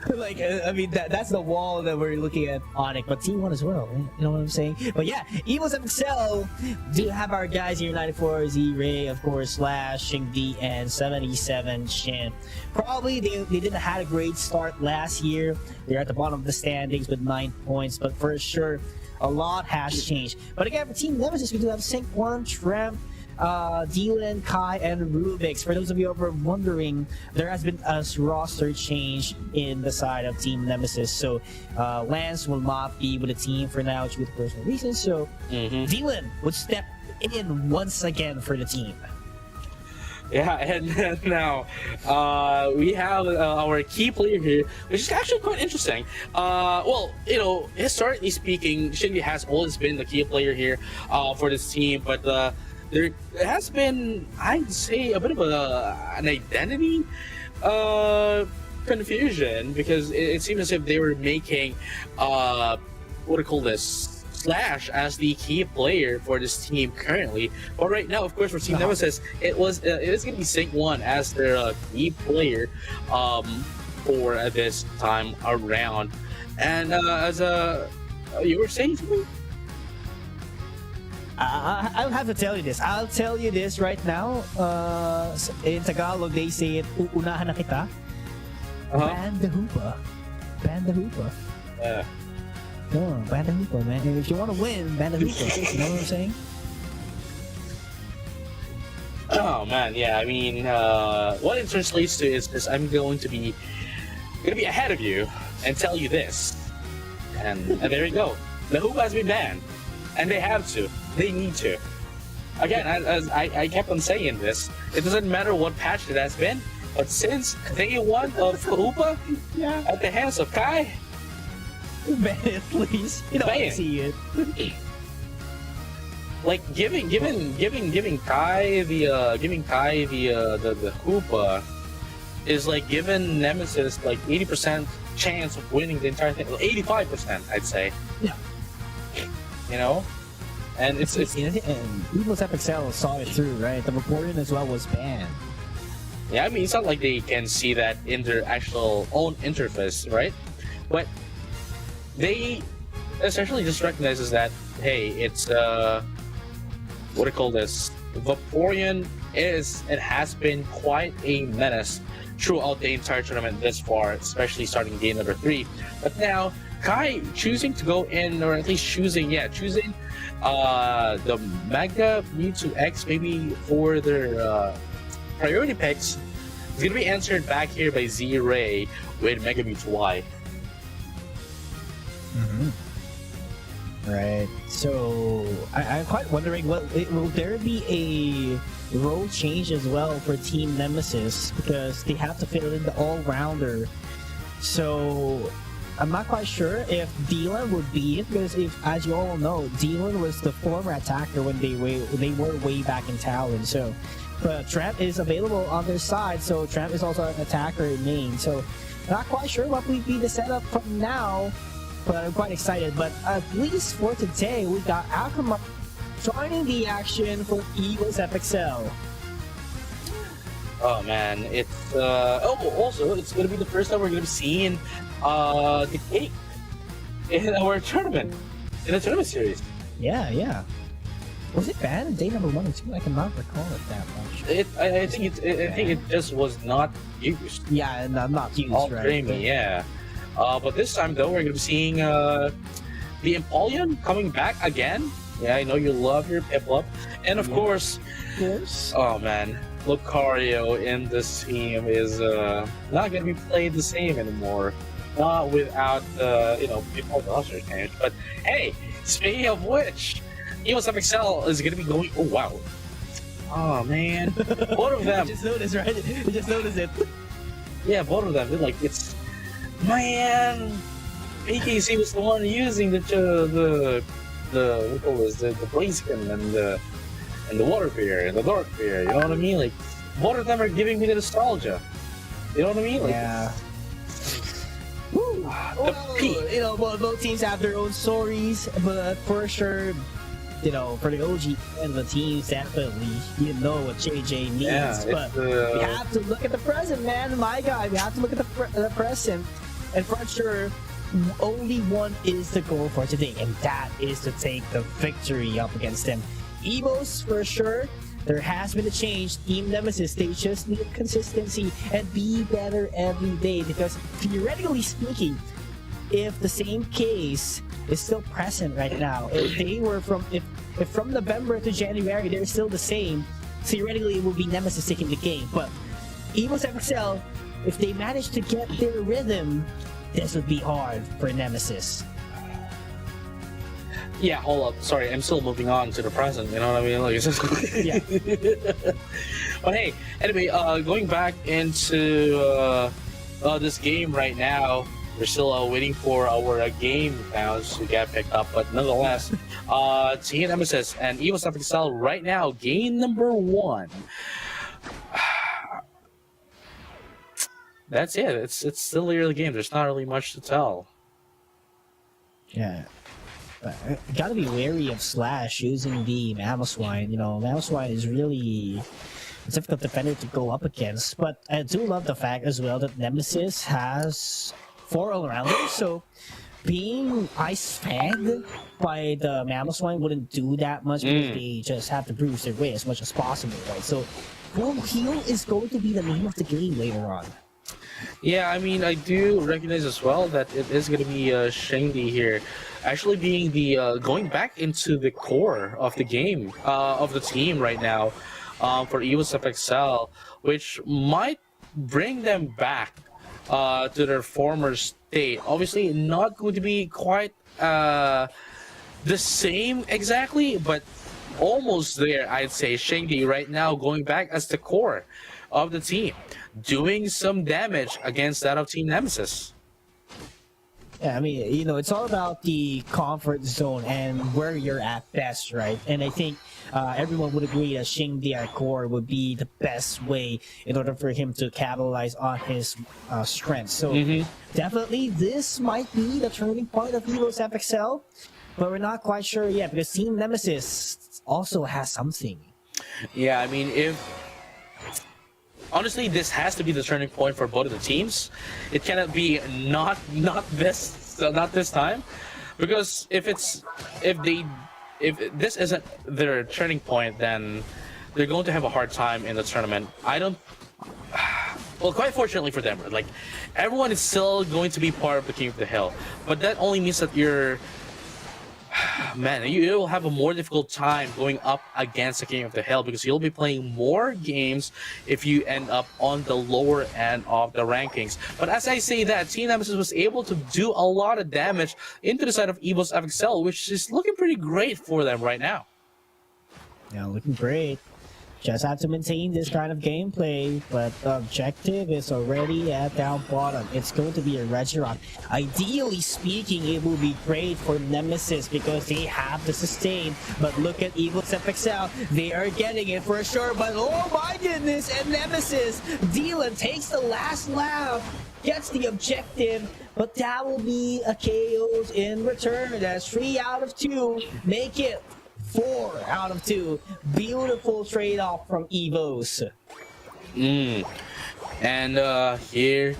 Like, I mean, that's the wall that we're looking at on it, but T1 as well. You know what I'm saying? But yeah, Evos XL do have our guys here: 94 Z-Ray, of course, Slash, Shingdi, and 77 Shin. Probably they didn't have a great start last year. They're at the bottom of the standings with 9 points, but for sure, a lot has changed. But again, for Team Nemesis, we do have Sync 1, Tramp, Dylan, Kai, and Rubix. For those of you who are wondering, there has been a roster change in the side of Team Nemesis. So Lance will not be with the team for now due to personal reasons. So Dylan would step in once again for the team. Yeah, and now we have our key player here, which is actually quite interesting. Well, you know, historically speaking, Shinji has always been the key player here for this team, but there has been, I'd say, a bit of an identity confusion, because it seems as if they were making what do you call this, Slash as the key player for this team currently. But right now, of course, for Team Nemesis, it is going to be Sync 1 as their key player for this time around. And as you were saying something? I'll have to tell you this. I'll tell you this right now. In Tagalog, they say it, uunahan na kita. Ban the hoopa. Ban the hoopa. No, ban the hoopa, man. And if you want to win, ban the hoopa. You know what I'm saying? Oh man, yeah. I mean, what it translates to is I'm going to be ahead of you and tell you this, and there you go. The hoopa has been banned, and they have to. They need to. Again, as I kept on saying this, it doesn't matter what patch it has been, but since day 1 of hoopa at the hands of Kai, ban it, please. You don't want to see it. Like giving Kai the hoopa is like giving Nemesis like 80% chance of winning the entire thing. 85%, I'd say. Yeah. You know, and it's and Evos XL saw it through, right? The Vaporeon as well was banned. Yeah, I mean, it's not like they can see that in their actual own interface, right? But they essentially just recognizes that, hey, it's what do you call this? Vaporeon is and has been quite a menace throughout the entire tournament this far, especially starting game number 3. But now Kai choosing to go in, or at least choosing the Mega Mewtwo X maybe for their priority picks is gonna be answered back here by Z-Ray with Mega Mewtwo Y. Right. So I'm quite wondering, will there be a role change as well for Team Nemesis, because they have to fill in the all-rounder. So I'm not quite sure if Dylan would be it, because if, as you all know, Dylan was the former attacker when they were way back in Talon. So, but Tramp is available on their side, so Tramp is also an attacker in main. So, not quite sure what will be the setup from now, but I'm quite excited. But at least for today, we got Akuma joining the action for Evos FXL. Oh man, it's also it's gonna be the first time we're gonna be seeing the cake in our tournament, in the tournament series. Yeah. Was it banned day number 1 and 2? I cannot recall it that much. I think it just was not used. Yeah, not used, All right? dreamy, yeah. But this time though, we're gonna be seeing the Empoleon coming back again. Yeah, I know you love your Piplup, and of course, oh man, Lucario in this team is not gonna be played the same anymore. Not without people roster change. But hey, speaking of which, Evos FXL is gonna be going. Oh wow. Oh man, both of them. You just noticed, right? You just noticed it. Yeah, both of them. They're like, it's man. AKC was the one using the the what was the Blaziken and the Water Bear and the Dark Bear. You know what I mean? Like both of them are giving me the nostalgia. You know what I mean? Like, Yeah. Woo. Well, you know, both teams have their own stories, but for sure, you know, for the OG and the teams, definitely, you know what JJ needs. Yeah, but we have to look at the present, man. My guy, we have to look at the present, and for sure, only one is the goal for today, and that is to take the victory up against them. Evos, for sure. There has been a change. Team Nemesis, they just need consistency and be better every day, because theoretically speaking, if the same case is still present right now, if they were from November to January they're still the same, theoretically it will be Nemesis taking the game. But Evos FXL, if they manage to get their rhythm, this would be hard for Nemesis. yeah, hold up. Sorry, I'm still moving on to the present. You know what I mean? Like, it's just Yeah. But hey, anyway, going back into this game right now, we're still waiting for our game rounds to get picked up. But nonetheless, Team Nemesis and Evos FXL right now, game number 1. That's it. It's still early game. There's not really much to tell. Yeah. Gotta be wary of Slash using the Mamoswine. You know, Mamoswine is really a difficult defender to go up against. But I do love the fact as well that Nemesis has 4 all-rounders, so being ice-fagged by the Mamoswine wouldn't do that much, because they just have to bruise their way as much as possible, right? So full heal is going to be the name of the game later on. Yeah, I mean, I do recognize as well that it is going to be Shengdi here, actually being the going back into the core of the game, of the team right now, for Evos FXL, which might bring them back to their former state. Obviously, not going to be quite the same exactly, but almost there, I'd say. Shengdi right now going back as the core of the team, doing some damage against that of Team Nemesis. Yeah, I mean, you know, it's all about the comfort zone and where you're at best, right? And I think everyone would agree that Shengdi at core would be the best way in order for him to capitalize on his strengths. So definitely this might be the turning point of Evos FXL, but we're not quite sure yet, because Team Nemesis also has something. Yeah, I mean, honestly, this has to be the turning point for both of the teams. It cannot be not this time, because if this isn't their turning point, then they're going to have a hard time in the tournament. Well, quite fortunately for them, like, everyone is still going to be part of the King of the Hill, but that only means that you will have a more difficult time going up against the King of the Hill, because you'll be playing more games if you end up on the lower end of the rankings. But as I say that, Team Nemesis was able to do a lot of damage into the side of Evos FXL, which is looking pretty great for them right now. Yeah, looking great. Just have to maintain this kind of gameplay, but the objective is already at down bottom. It's going to be a Ragnarok. Ideally speaking, it will be great for Nemesis because they have the sustain. But look at Evos FXL. They are getting it for sure, but oh my goodness, and Nemesis, Dylan takes the last lap, gets the objective, but that will be a KO in return. That's 3 out of 2. Make it 4 out of 2. Beautiful trade-off from Evos. And here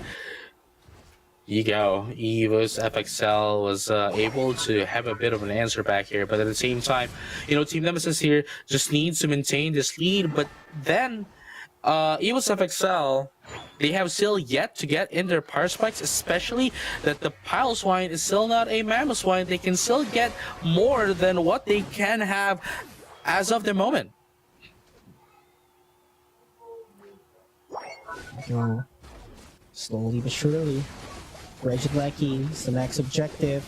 you go. Evos FXL was able to have a bit of an answer back here, but at the same time, you know, Team Nemesis here just needs to maintain this lead. But then Evos FXL, they have still yet to get in their power spikes, especially that the Pile Swine is still not a Mammoth Swine. They can still get more than what they can have as of the moment. Go slowly but surely. Regid Lecky is the next objective.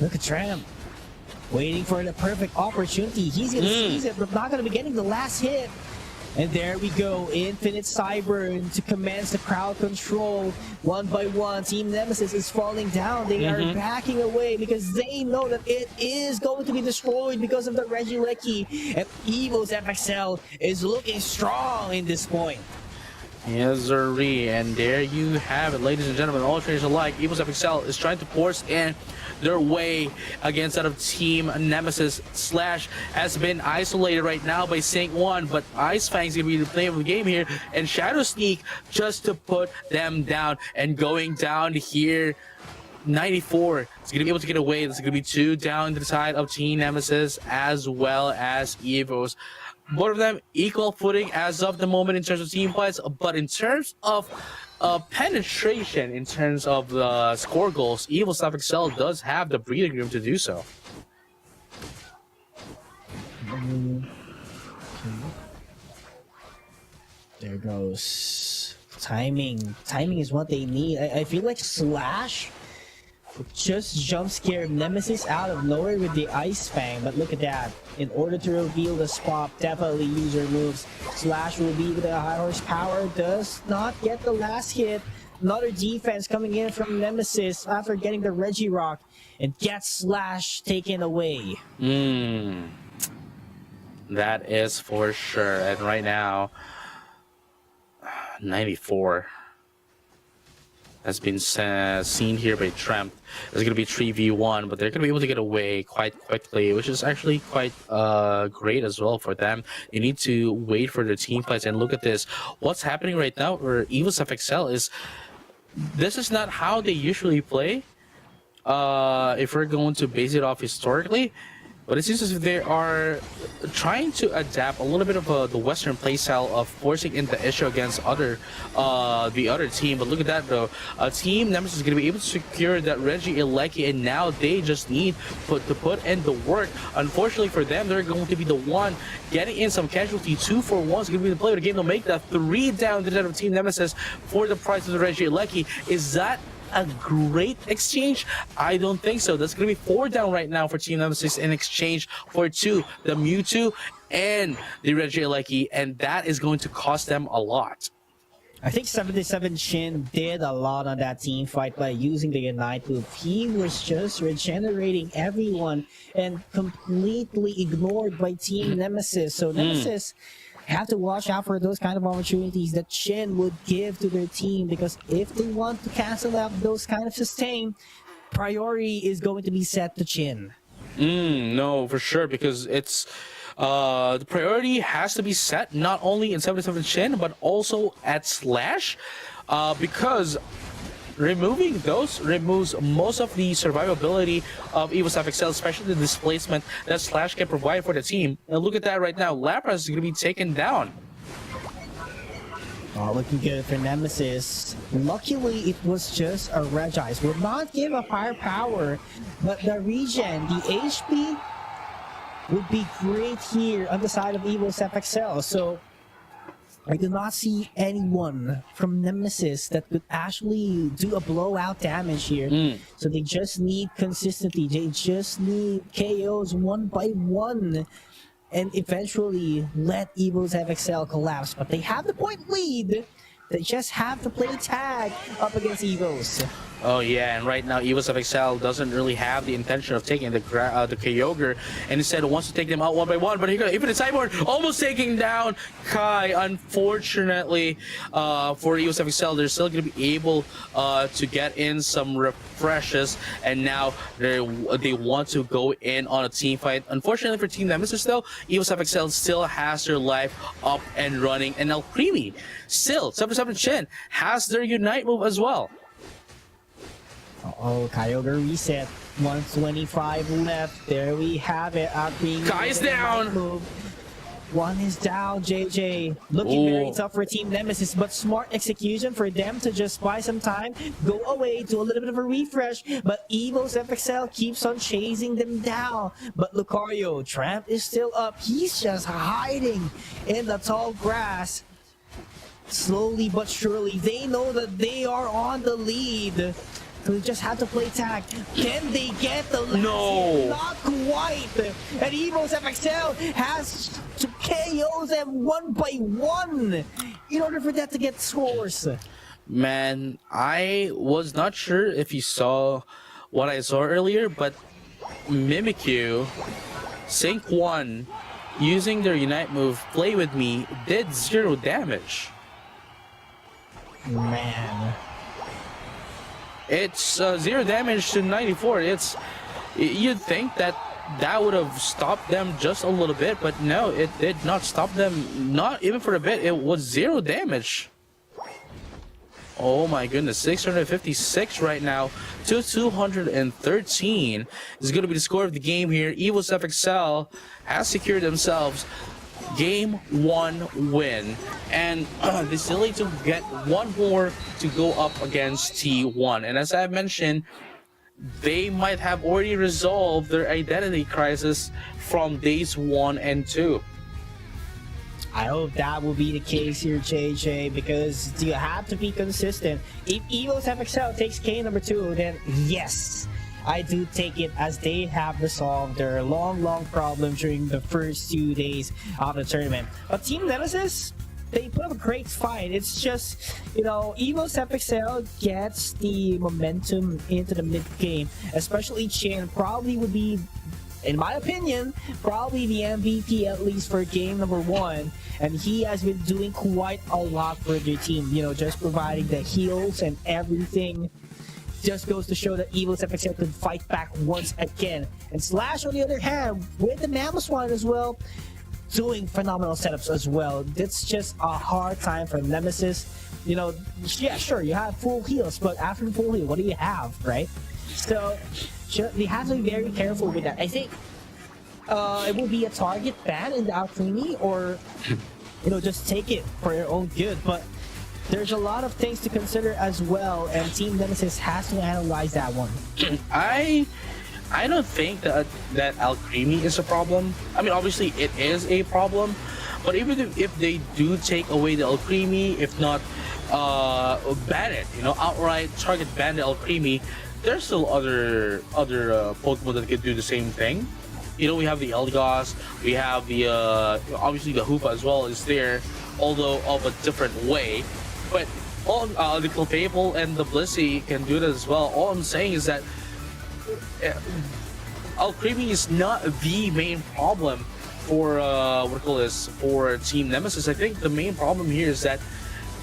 Look at Tramp, waiting for the perfect opportunity. He's gonna seize it, but not gonna be getting the last hit. And there we go, Infinite Cyburn to commence the crowd control. One by one, Team Nemesis is falling down. They are backing away because they know that it is going to be destroyed because of the Regieleki. And Evo's FXL is looking strong in this point. Yes, sirree. And there you have it, ladies and gentlemen, all trainers alike. Evo's FXL is trying to force in their way against that of Team Nemesis. Slash has been isolated right now by Sync 1, but Ice Fang's gonna be the player of the game here, and Shadow Sneak just to put them down. And going down here, 94 is going to be able to get away. There's going to be 2 down to the side of Team Nemesis as well as Evos. Both of them equal footing as of the moment in terms of team fights, but in terms of penetration, in terms of the score goals, Evil Stuff Excel does have the breathing room to do so. There goes. Timing. Timing is what they need. I feel like Slash just jump scare Nemesis out of nowhere with the Ice Fang, but look at that. In order to reveal the spot, definitely use your moves. Slash will be with a high horsepower, does not get the last hit. Another defense coming in from Nemesis after getting the Regirock, and gets Slash taken away. That is for sure. And right now, 94 has been seen here by Tremp. There's going to be 3v1, but they're going to be able to get away quite quickly, which is actually quite great as well for them. You need to wait for their team fights, and look at this. What's happening right now for Evo's FXL is, this is not how they usually play, if we're going to base it off historically. But it seems as if they are trying to adapt a little bit of the Western playstyle of forcing in the issue against the other team. But look at that though. Team Nemesis is going to be able to secure that Regieleki, and now they just need to put in the work. Unfortunately for them, they're going to be the one getting in some casualty. 2 for 1 is going to be the player of the game to make that 3 down to the of Team Nemesis for the price of the Regieleki. Is that a great exchange? I don't think so. That's going to be 4 down right now for Team Nemesis in exchange for 2, the Mewtwo and the Regieleki, and that is going to cost them a lot. I think 77 Shin did a lot on that team fight by using the Unite move. He was just regenerating everyone and completely ignored by Team Nemesis. So Nemesis have to watch out for those kind of opportunities that Shin would give to their team, because if they want to cancel out those kind of sustain, priority is going to be set to Shin. No, for sure, because it's the priority has to be set not only in 77 Shin but also at Slash, because removing those removes most of the survivability of Evo's FXL, especially the displacement that Slash can provide for the team. And look at that right now. Lapras is going to be taken down. Oh, looking good for Nemesis. Luckily, it was just a Regice. Will not give a firepower, but the regen, the HP would be great here on the side of Evo's FXL. So I do not see anyone from Nemesis that could actually do a blowout damage here. So they just need consistency. They just need KOs 1 by 1. And eventually let Evo's FXL collapse. But they have the point lead. They just have to play tag up against Evo's. Oh yeah, and right now Evo's FXL doesn't really have the intention of taking the Kyogre, and instead wants to take them out 1 by 1. But here goes Infinite Cyborg, almost taking down Kai. Unfortunately for Evo's FXL, they're still going to be able to get in some refreshes, and now they want to go in on a team fight. Unfortunately for Team Nemesis though, Evo's FXL still has their life up and running, and El Creamy still 77 Shin has their Unite move as well. Oh, Kyogre reset. 125 left. There we have it. Kai is down. Move. 1 is down, JJ. Looking very tough for Team Nemesis, but smart execution for them to just buy some time, go away, do a little bit of a refresh, but Evo's FXL keeps on chasing them down. But Lucario, Tramp is still up. He's just hiding in the tall grass. Slowly but surely, they know that they are on the lead. So they just have to play tag. Can they get the last No. hit? Not quite. And Evo's FXL has to KO them one by one in order for that to get scores. Man, I was not sure if you saw what I saw earlier, but Mimikyu, Sync 1, using their Unite move, Play With Me, did 0 damage. Man. It's 0 damage to 94. You'd think that would have stopped them just a little bit, but no, it did not stop them, not even for a bit. It was 0 damage. Oh my goodness, 656 right now to 213 is going to be the score of the game here. Evo's FXL has secured themselves Game 1 win, and they still need to get one more to go up against T1. And as I mentioned, they might have already resolved their identity crisis from days 1 and 2. I hope that will be the case here, JJ, because you have to be consistent. If Evo's FXL takes K number 2, then yes, I do take it as they have resolved their long problem during the first 2 days of the tournament. But Team Nemesis, they put up a great fight. It's just, you know, Evo's FXL gets the momentum into the mid-game, especially Chin probably would be, in my opinion, probably the MVP at least for game number 1. And he has been doing quite a lot for the team, you know, just providing the heals and everything. Just goes to show that Evo's FXL could fight back once again. And Slash, on the other hand, with the Mammoth one as well, doing phenomenal setups as well. It's just a hard time for Nemesis. You know, yeah, sure, you have full heals, but after full heal, what do you have, right? So, they have to be very careful with that. I think it will be a target ban in the Alchemy, or, you know, just take it for your own good. But there's a lot of things to consider as well, and Team Nemesis has to analyze that one. I don't think that Alchemy is a problem. I mean, obviously it is a problem, but even if they do take away the Alchemy, if not ban it, you know, outright target ban the Alchemy, there's still other Pokemon that can do the same thing. You know, we have the Eldegoss, we have the obviously the Hoopa as well is there, although of a different way. But all the Clefable and the Blissey can do that as well. All I'm saying is that Alchemy is not the main problem for for Team Nemesis. I think the main problem here is that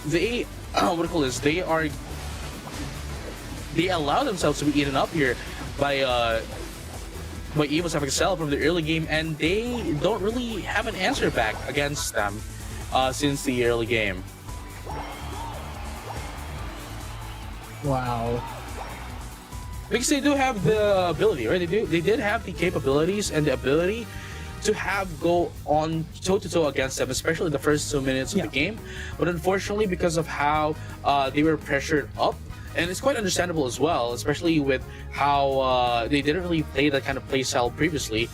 they they allow themselves to be eaten up here by Evo's FXL from the early game, and they don't really have an answer back against them since the early game. Wow. Because they do have the ability, right? They did have the capabilities and the ability to go on toe-to-toe against them, especially in the first 2 minutes of the game. But unfortunately, because of how they were pressured up, and it's quite understandable as well, especially with how they didn't really play that kind of playstyle previously,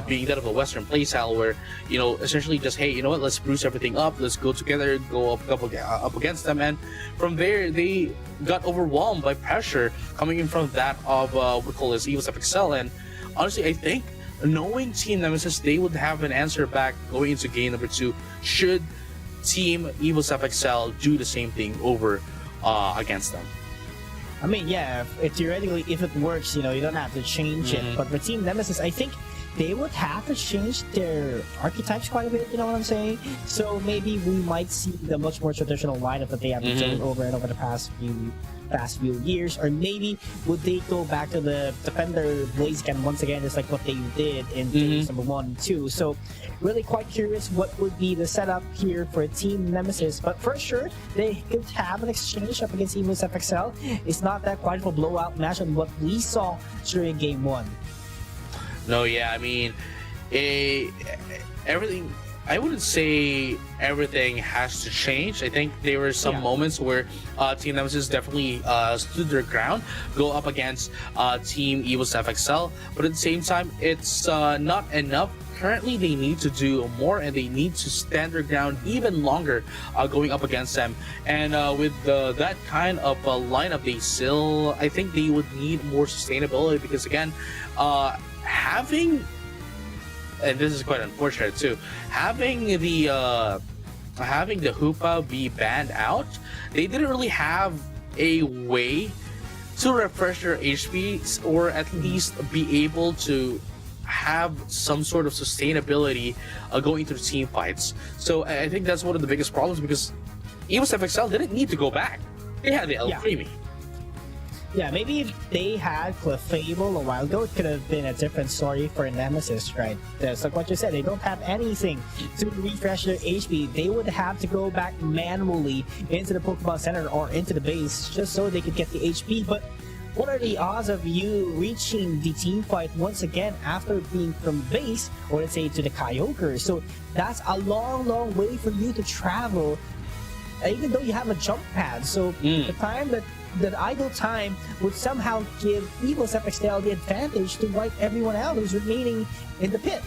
being that of a Western playstyle where, you know, essentially just, hey, you know what, let's spruce everything up, let's go together, go up against them, and from there they got overwhelmed by pressure coming in from that of Evo's FXL. And honestly, I think knowing Team Nemesis, they would have an answer back going into game number 2 should Team Evo's FXL do the same thing over against them. I mean, yeah, theoretically, if it works, you know, you don't have to change it. But for Team Nemesis, I think they would have to change their archetypes quite a bit, you know what I'm saying? So maybe we might see the much more traditional lineup that they have been doing over and over the past few years, or maybe would they go back to the Defender Blaziken once again, just like what they did in games number 1 and 2. So really quite curious what would be the setup here for Team Nemesis, but for sure they could have an exchange up against Evo's FXL. It's not that quite of a blowout match on what we saw during game 1. No, yeah, I mean, everything. I wouldn't say everything has to change. I think there were some moments where Team Nemesis definitely stood their ground, go up against Team Evo's FXL, but at the same time, it's not enough currently they need to do more, and they need to stand their ground even longer going up against them. And with that kind of lineup, they still, I think they would need more sustainability, because again, having, and this is quite unfortunate too, having the Hoopa be banned out, they didn't really have a way to refresh their HP, or at least be able to have some sort of sustainability going into the team fights. So I think that's one of the biggest problems, because EVOS FXL didn't need to go back. They had the El Creamy. Yeah, maybe if they had Clefable a while ago, it could have been a different story for Nemesis, right? That's like what you said, they don't have anything to refresh their HP. They would have to go back manually into the Pokemon Center or into the base just so they could get the HP. But what are the odds of you reaching the team fight once again after being from base, or let's say to the Kyogre? So that's a long, long way for you to travel, even though you have a jump pad. So the time that idle time would somehow give EVOS FXL the advantage to wipe everyone out who's remaining in the pit.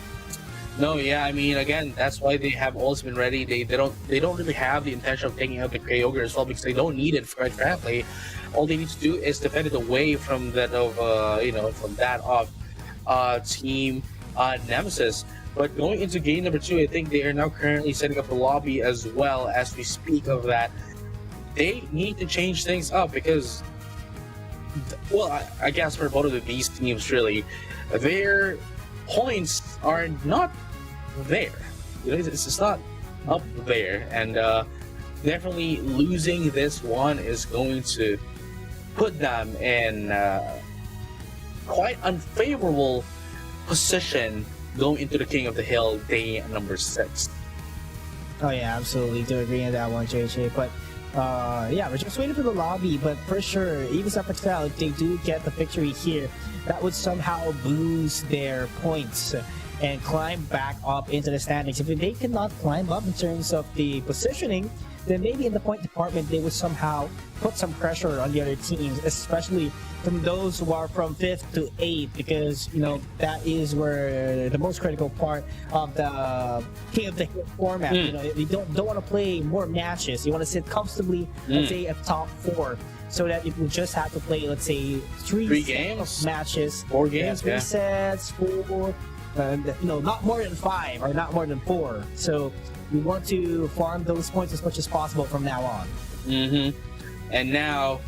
No, yeah, I mean, again, that's why they have always been ready. They don't really have the intention of taking out the Kyogre as well, because they don't need it, quite frankly. All they need to do is defend it away from that of Team Nemesis. But going into game number 2, I think they are now currently setting up the lobby as well as we speak of that. They need to change things up, because, well, I guess for both of these teams, really, their points are not there. It's not up there, and definitely losing this one is going to put them in quite unfavorable position going into the King of the Hill day number 6. Oh yeah, absolutely. Do agree on that one, JJ. But yeah, we're just waiting for the lobby. But for sure, EVOS FXL, if they do get the victory here, that would somehow boost their points and climb back up into the standings. If they cannot climb up in terms of the positioning, then maybe in the point department they would somehow put some pressure on the other teams, especially from those who are from 5th to 8th, because that is where the most critical part of the King of the Hill format. You don't want to play more matches. You want to sit comfortably, let's say, at top 4, so that if you just have to play, let's say, 3 games, matches, 4 games, 3 sets, 4, not more than 5 or not more than 4. So you want to farm those points as much as possible from now on. And now,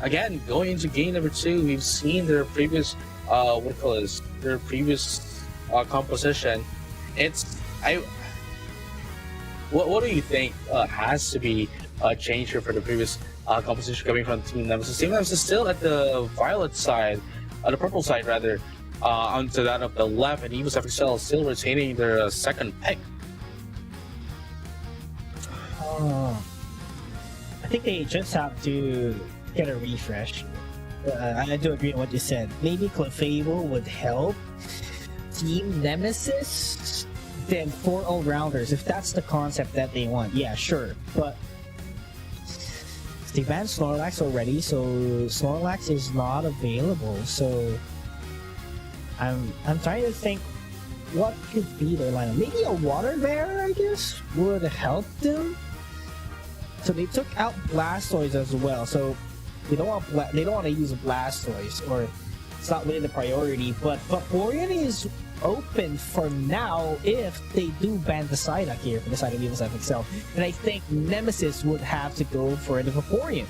again, going into game number 2, we've seen their previous, their previous composition. What do you think has to be changed here for the previous composition coming from Team Nemesis? Team Nemesis is still at the violet side, the purple side rather, onto that of the left, and EVOS FXL still retaining their second pick. I think they just have to get a refresh. I do agree on what you said. Maybe Clefable would help Team Nemesis, then 4 all-rounders, if that's the concept that they want. Yeah, sure. But they banned Snorlax already, so Snorlax is not available. So I'm trying to think what could be their lineup. Maybe a Water Bear, I guess, would help them. So they took out Blastoise as well. So they don't want to use Blastoise, or it's not really the priority. But Vaporeon is open for now if they do ban the Psyduck here for the side of EVOS FXL. And I think Nemesis would have to go for the Vaporeon.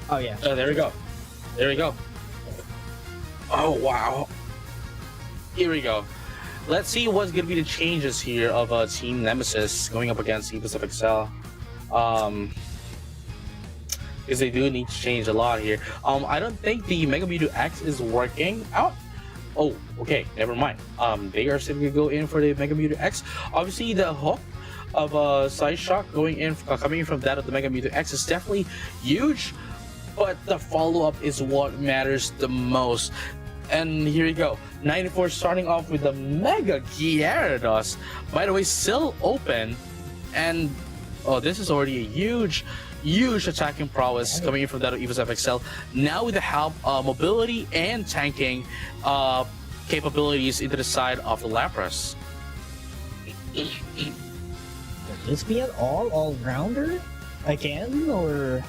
Oh yeah. Oh, there we go. There we go. Oh wow. Here we go. Let's see what's gonna be the changes here of Team Nemesis going up against EVOS FXL. Because they do need to change a lot here. I don't think the Mega Mewtwo X is working out. Oh, okay, never mind. They are simply go in for the Mega Mewtwo X. Obviously, the hook of Side Shock coming in from that of the Mega Mewtwo X is definitely huge, but the follow-up is what matters the most. And here we go. 94 starting off with the Mega Gyarados. By the way, still open, and Oh, this is already a huge attacking prowess coming in from that of Evo's FXL. Now with the help of mobility and tanking capabilities into the side of the Lapras. Could this be an all-rounder again, or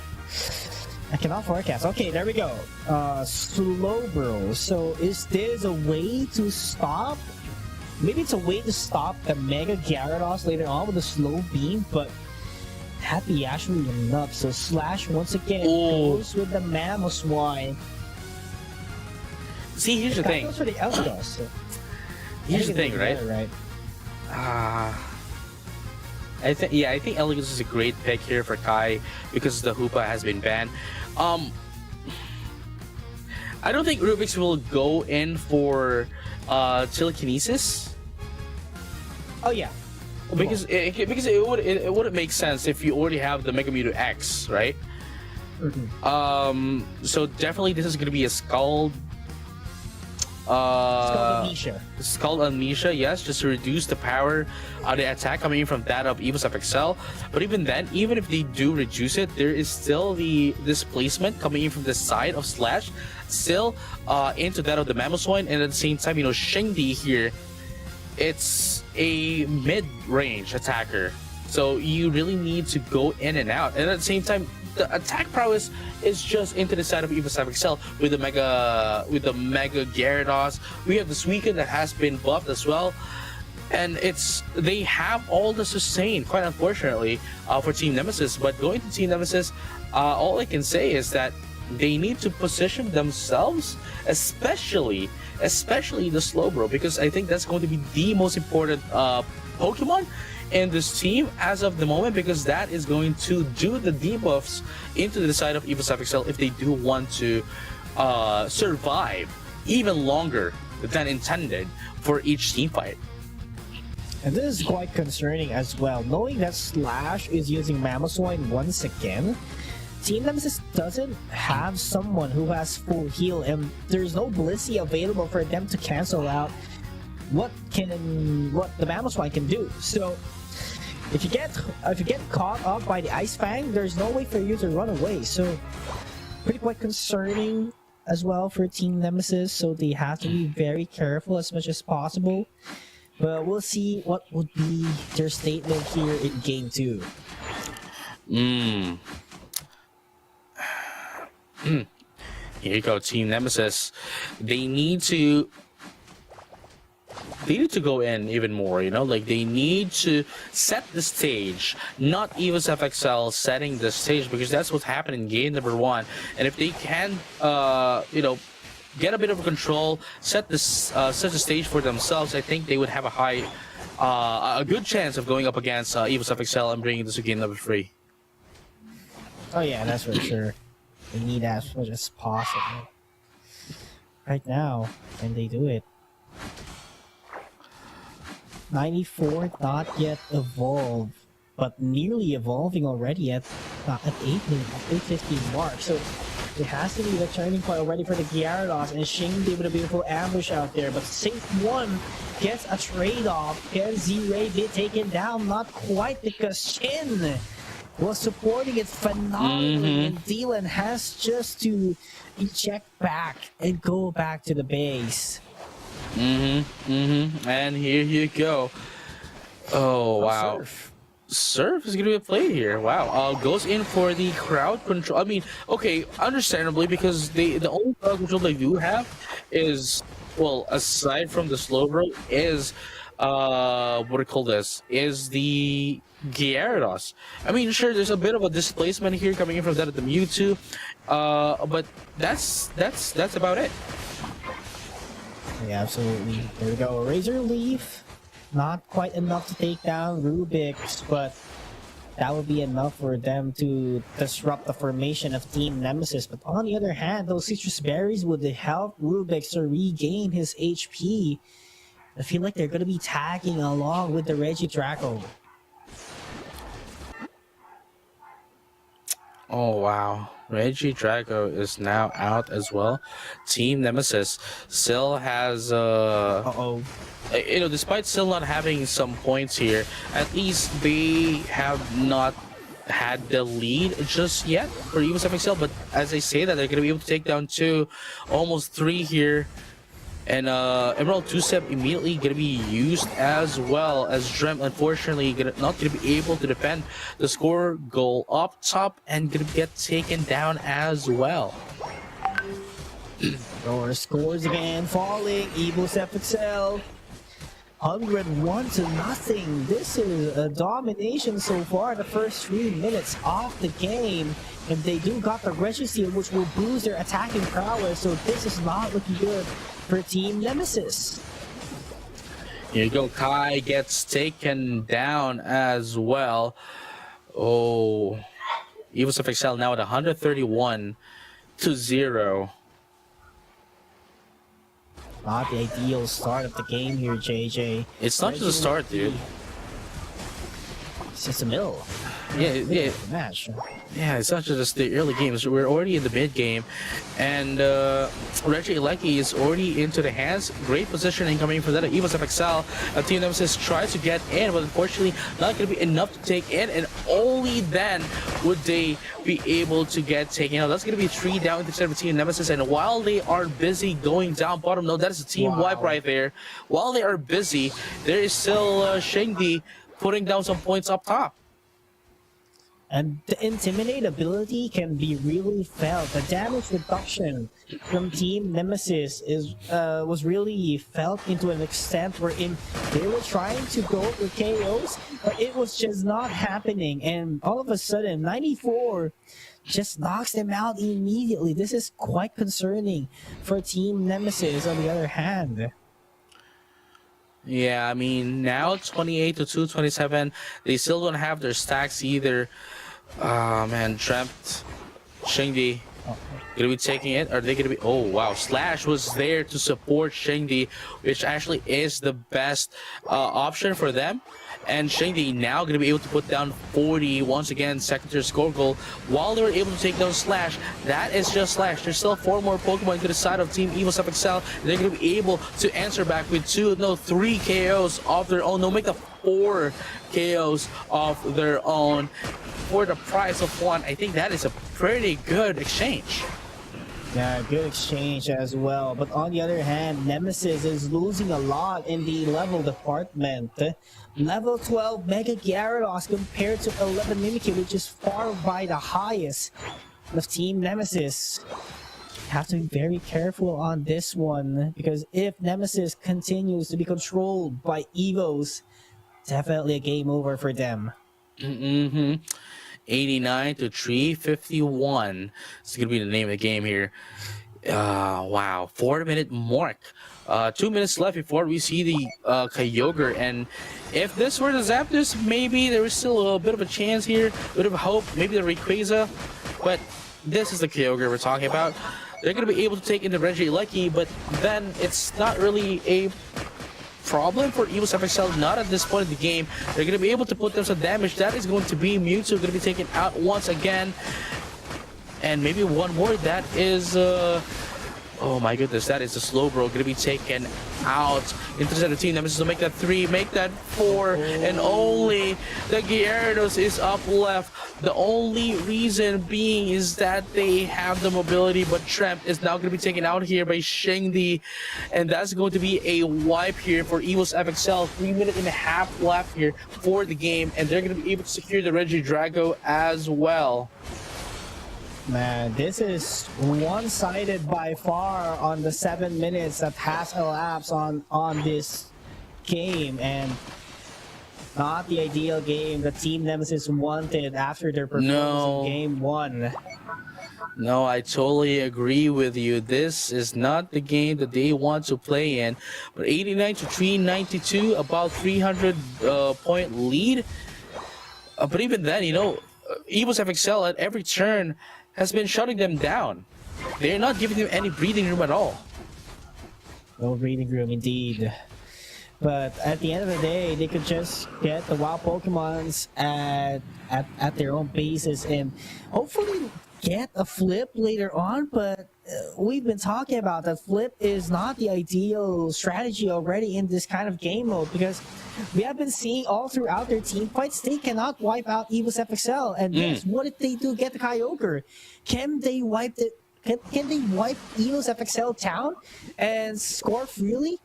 I cannot forecast. Okay, there we go. Slowbro. So is this a way to stop? Maybe it's a way to stop the Mega Gyarados later on with a slow beam, but that'd be actually enough. So Slash once again goes with the Mamoswine. See, here's the thing. Goes for the Eldos. So Here's the thing, right? Right. I think Elegance is a great pick here for Kai because the Hoopa has been banned. I don't think Rubik's will go in for telekinesis. Oh yeah. Because it wouldn't make sense if you already have the Mega Mewtwo X, right? Mm-hmm. So definitely this is gonna be a Scald. Scald Amnesia, yes, just to reduce the power of the attack coming in from that of Evo's FXL. But even then, even if they do reduce it, there is still the displacement coming in from the side of Slash, still into that of the Mamoswine, and at the same time, Shingdi here, it's a mid-range attacker. So you really need to go in and out. And at the same time, the attack prowess is just into the side of Evo's FXL with the Mega Gyarados. We have the Suicune that has been buffed as well. And they have all the sustain, quite unfortunately, for Team Nemesis. But going to Team Nemesis, all I can say is that they need to position themselves, especially the Slowbro, because I think that's going to be the most important Pokemon in this team as of the moment, because that is going to do the debuffs into the side of Evo's FXL if they do want to survive even longer than intended for each team fight. And this is quite concerning as well, knowing that Slash is using Mamoswine once again. Team Nemesis doesn't have someone who has full heal, and there's no Blissey available for them to cancel out what the Mamoswine can do. So if you get caught up by the Ice Fang, there's no way for you to run away. So pretty quite concerning as well for Team Nemesis. So they have to be very careful as much as possible. But we'll see what would be their statement here in Game 2. Here you go, Team Nemesis. They need to go in even more, like they need to set the stage, not Evo's FXL setting the stage, because that's what's happened in game number 1. And if they can get a bit of control, set the stage for themselves, I think they would have a good chance of going up against Evo's FXL and bringing this to game number 3. Oh yeah, that's for sure. They need as much as possible right now, and they do it. 94 not yet evolved, but nearly evolving already at 850 mark. So it has to be the turning point already for the Gyarados, and Shingdi with a beautiful ambush out there. But Safe One gets a trade-off. Gets Z-Ray bit taken down, not quite, because Shin was supporting it phenomenally, and Dylan has just to eject back and go back to the base. And here you go. Oh wow, Surf is gonna be played here. Wow, goes in for the crowd control. I mean, okay, understandably, because the only crowd control they do have is, well, aside from the Slowbro, is what do you call this? Is the Gyarados. I mean, sure, there's a bit of a displacement here coming in from that of the Mewtwo, but that's about it. Yeah, absolutely. There we go. Razor Leaf, not quite enough to take down Rubik's, but that would be enough for them to disrupt the formation of Team Nemesis. But on the other hand, those citrus berries would help Rubik's to regain his HP. I feel like they're going to be tagging along with the Regidrago. Oh wow. Reggie Drago is now out as well. Team Nemesis still has Uh-oh. despite still not having some points here, at least they have not had the lead just yet for Evo's FXL. But as I say that, they're gonna be able to take down 2, almost 3 here. And Emerald 2-step immediately gonna be used as well, as Drem unfortunately not gonna be able to defend the score goal up top and gonna get taken down as well. Our scores again falling. Evo's FXL 101-0. This is a domination so far the first 3 minutes of the game. And they do got the Registeel, which will boost their attacking prowess, so this is not looking good for Team Nemesis. Here you go, Kai gets taken down as well. Oh, Evo's FXL now at 131-0. Not the ideal start of the game here, JJ. It's not just a start, dude. It's just a middle. Yeah. Match. Yeah, it's not just the early games. We're already in the mid game, and Reggie Ilecki is already into the hands. Great positioning coming from that. Evo's FXL. Team Nemesis tries to get in, but unfortunately not going to be enough to take in, and only then would they be able to get taken out. That's going to be 3 down instead of Team Nemesis, and while they are busy going down bottom, no, that is a team wipe right there. While they are busy, there is still Shengdi putting down some points up top. And the Intimidate ability can be really felt. The damage reduction from Team Nemesis was really felt into an extent wherein they were trying to go for KOs, but it was just not happening. And all of a sudden, 94 just knocks them out immediately. This is quite concerning for Team Nemesis on the other hand. Yeah, I mean, now 28-2, 27. They still don't have their stacks either. Man, Dreamt, Shengdi, gonna be taking it? Are they gonna be? Oh wow, Slash was there to support Shengdi, which actually is the best option for them. And Shengdi now gonna be able to put down 40 once again, second tier score goal, while they were able to take down Slash. That is just Slash. There's still 4 more Pokemon to the side of Team Evo's FXL. They're gonna be able to answer back with 3 KOs of their own. They'll make the 4 KOs of their own for the price of 1. I think that is a pretty good exchange. Yeah, good exchange as well. But on the other hand, Nemesis is losing a lot in the level department. Level 12 Mega Gyarados compared to 11 Mimikyu, which is far by the highest of Team Nemesis. Have to be very careful on this one, because if Nemesis continues to be controlled by Evos, definitely a game over for them. 89-351. It's gonna be the name of the game here. Wow, 4-minute mark. 2 minutes left before we see the Kyogre, and if this were the Zapdos, maybe there is still a bit of a chance here, a bit of hope, maybe the Rayquaza, but this is the Kyogre we're talking about. They're gonna be able to take in the Regieleki, but then it's not really a problem for Evo's FXL, not at this point in the game. They're going to be able to put them some damage. That is going to be Mewtwo, going to be taken out once again. And maybe one more. That is, oh my goodness, that is a Slowbro going to be taken out. Into the team Nemesis to make that 3, make that 4, and only the Gyarados is up left. The only reason being is that they have the mobility, but Tramp is now going to be taken out here by Shengdi, and that's going to be a wipe here for Evo's FXL. 3 minutes and a half left here for the game, and they're going to be able to secure the Regidrago as well. Man, this is one-sided by far on the 7 minutes that has elapsed on this game, and not the ideal game that Team Nemesis wanted after their performance in Game 1. No, I totally agree with you. This is not the game that they want to play in. But 89-392, about 300 point lead. But even then, Evo's FXL at every turn has been shutting them down. They're not giving them any breathing room at all. No breathing room indeed. But at the end of the day, they could just get the wild Pokemons at their own bases and hopefully get a flip later on. But we've been talking about that flip is not the ideal strategy already in this kind of game mode, because we have been seeing all throughout their team fights they cannot wipe out Evo's FXL. And yes, what if they do get the Kyogre? Can they wipe the can they wipe Evo's FXL town and score freely?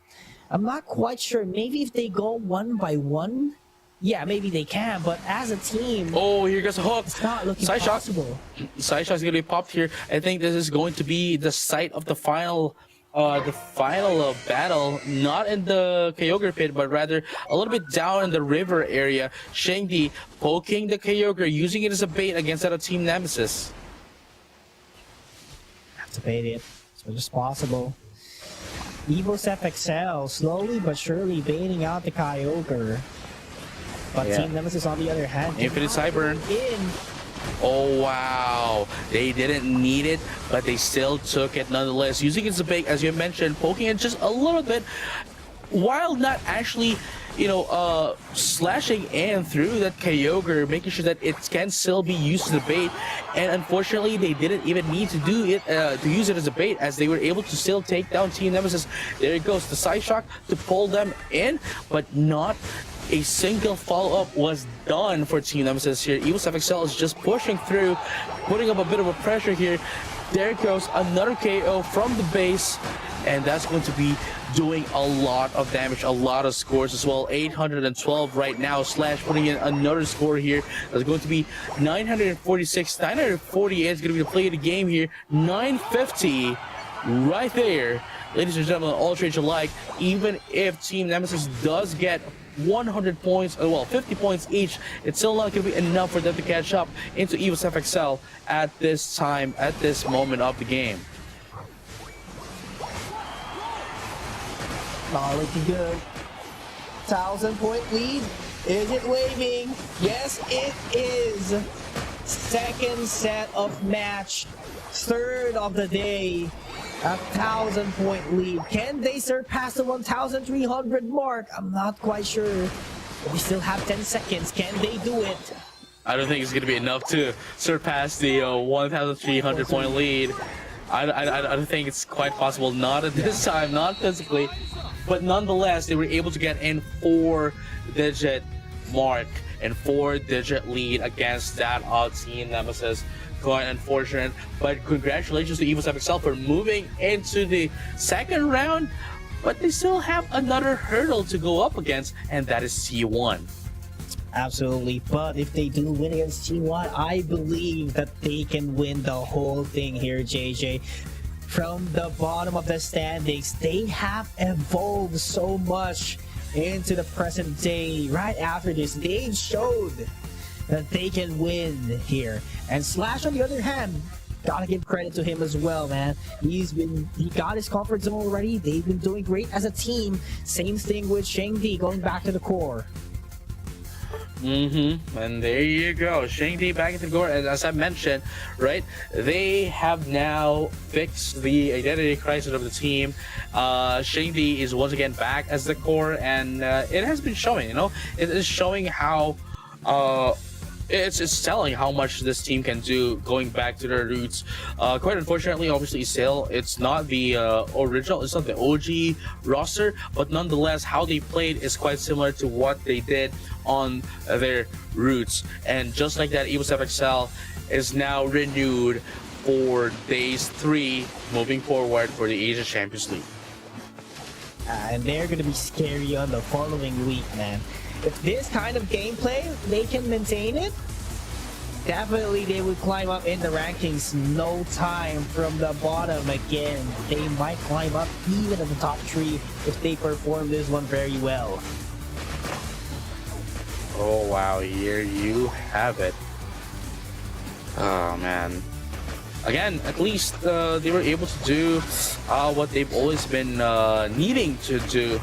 I'm not quite sure. Maybe if they go 1 by 1, yeah, maybe they can. But as a team, Oh, here goes a hook. it's not looking Side shot. possible. Side shot's gonna be popped here. I think this is going to be the site of the final battle, not in the Kyogre pit, but rather a little bit down in the river area. Shengdi poking the Kyogre, using it as a bait against that team nemesis. Have to bait it as much as possible. Evo's FXL slowly but surely baiting out the Kyogre. But Yeah. Team Nemesis, on the other hand, Infinite Cyburn. in. Oh wow, they didn't need it, but they still took it nonetheless, using it as a bait, as you mentioned, poking it just a little bit, while not actually, slashing in through that Kyogre, making sure that it can still be used as a bait. And unfortunately, they didn't even need to do it to use it as a bait, as they were able to still take down Team Nemesis. There it goes, the side shock to pull them in, but not a single follow-up was done for Team Nemesis here. Evo's FXL is just pushing through, putting up a bit of a pressure here. There goes another KO from the base, and that's going to be doing a lot of damage, a lot of scores as well. 812 right now. Slash putting in another score here. That's going to be 946. 948 is going to be the play of the game here. 950 right there. Ladies and gentlemen, all trades alike, even if Team Nemesis does get 100 points, 50 points each, it's still not going to be enough for them to catch up into Evo's FXL at this time, at this moment of the game. Not looking good. 1,000-point lead. Is it waving? Yes, it is. Second set of match. Third of the day. 1,000-point lead. Can they surpass the 1,300 mark? I'm not quite sure. We still have 10 seconds. Can they do it? I don't think it's going to be enough to surpass the 1,300 point lead. I don't think it's quite possible. Not at this time, not physically. But nonetheless, they were able to get in 4-digit mark and 4-digit lead against that of Team Nemesis. Quite unfortunate, but congratulations to Evo's FXL for moving into the second round. But they still have another hurdle to go up against, and that is T1. Absolutely, but if they do win against T1, I believe that they can win the whole thing here, JJ. From the bottom of the standings, they have evolved so much into the present day. Right after this, they showed that they can win here. And Slash, on the other hand, gotta give credit to him as well, man. He got his comfort zone already. They've been doing great as a team. Same thing with Shengdi, going back to the core. And there you go, Shengdi back into the core. And as I mentioned, right, they have now fixed the identity crisis of the team. Shengdi is once again back as the core, and it has been showing, it is showing how it's telling how much this team can do going back to their roots. Quite unfortunately, obviously, still, it's not the original, it's not the OG roster, but nonetheless, how they played is quite similar to what they did on their roots. And just like that, Evo's FXL is now renewed for days 3 moving forward for the Asia Champions League. And they're gonna be scary on the following week, man. If this kind of gameplay, they can maintain it, definitely they would climb up in the rankings no time from the bottom again. They might climb up even at the top 3 if they perform this one very well. Oh wow, here you have it. Oh man. Again, at least they were able to do what they've always been needing to do.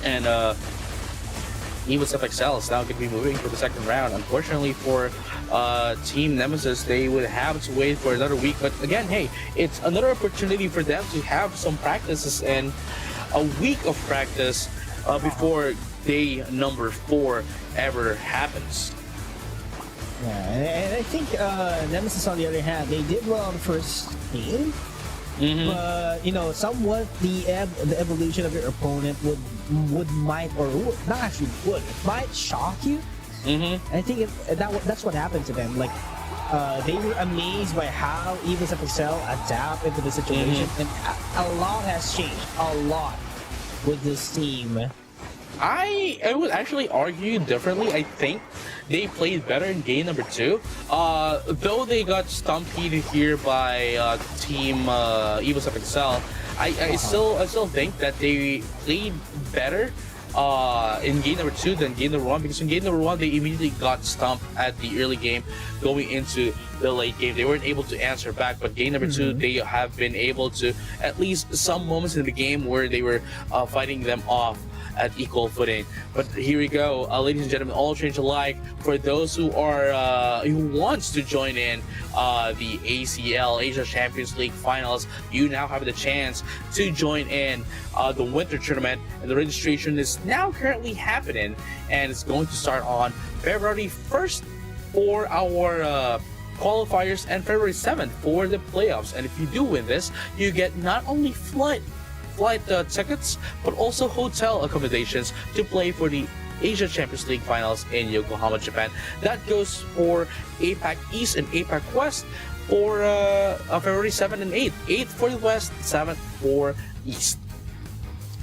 And Evo's FXL is now going to be moving for the second round. Unfortunately for Team Nemesis, they would have to wait for another week. But again, hey, it's another opportunity for them to have some practices, and a week of practice before day number 4 ever happens. Yeah, and I think Nemesis, on the other hand, they did well on the first game. But you know, somewhat the evolution of your opponent might might shock you. I think that's what happened to them. Like they were amazed by how Evils of Excel adapt into the situation, and a lot has changed. A lot with this team. I would actually argue differently. I think they played better in game number 2. Though they got stampeded here by team Evils of Excel, I still think that they played better in game number 2 than game number 1, because in game number 1 they immediately got stumped at the early game. Going into the late game, they weren't able to answer back, but game number 2 they have been able to, at least some moments in the game where they were fighting them off at equal footing. But here we go, ladies and gentlemen, all change alike. For those who are who wants to join in the ACL Asia Champions League Finals, you now have the chance to join in the winter tournament, and the registration is now currently happening, and it's going to start on February 1st for our qualifiers and February 7th for the playoffs. And if you do win this, you get not only flight tickets, but also hotel accommodations to play for the Asia Champions League Finals in Yokohama, Japan. That goes for APAC East and APAC West for February 7th and 8th. 8th for the West, 7th for East.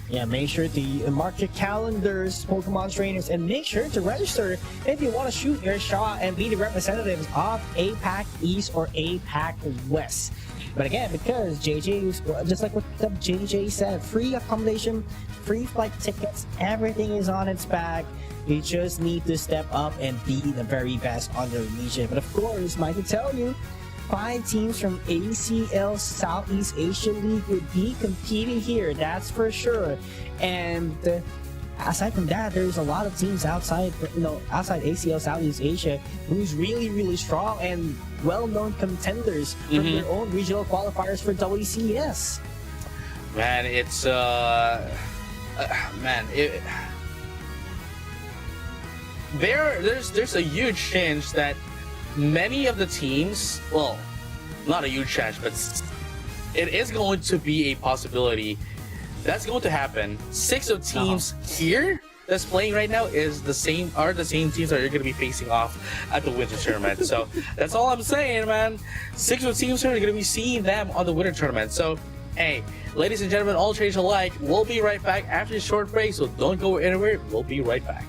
Yeah, make sure to mark your calendars, Pokemon trainers, and make sure to register if you want to shoot your shot and be the representatives of APAC East or APAC West. But again, because JJ, just like what JJ said, free accommodation, free flight tickets, everything is on its back. You just need to step up and be the very best on your region. But of course, Mike can tell you, 5 teams from ACL Southeast Asia League would be competing here, that's for sure. And aside from that, there's a lot of teams outside ACL Southeast Asia who's really strong and well-known contenders from their own regional qualifiers for WCS. Man, it's there's a huge chance that many of the teams, well, not a huge chance, but it is going to be a possibility that's going to happen. 6 of teams here that's playing right now is the same teams that you're going to be facing off at the winter tournament. So that's all I'm saying, man. 6 of teams here are going to be seeing them on the winter tournament. So hey, ladies and gentlemen, all trades alike, we'll be right back after this short break, so don't go anywhere. We'll be right back.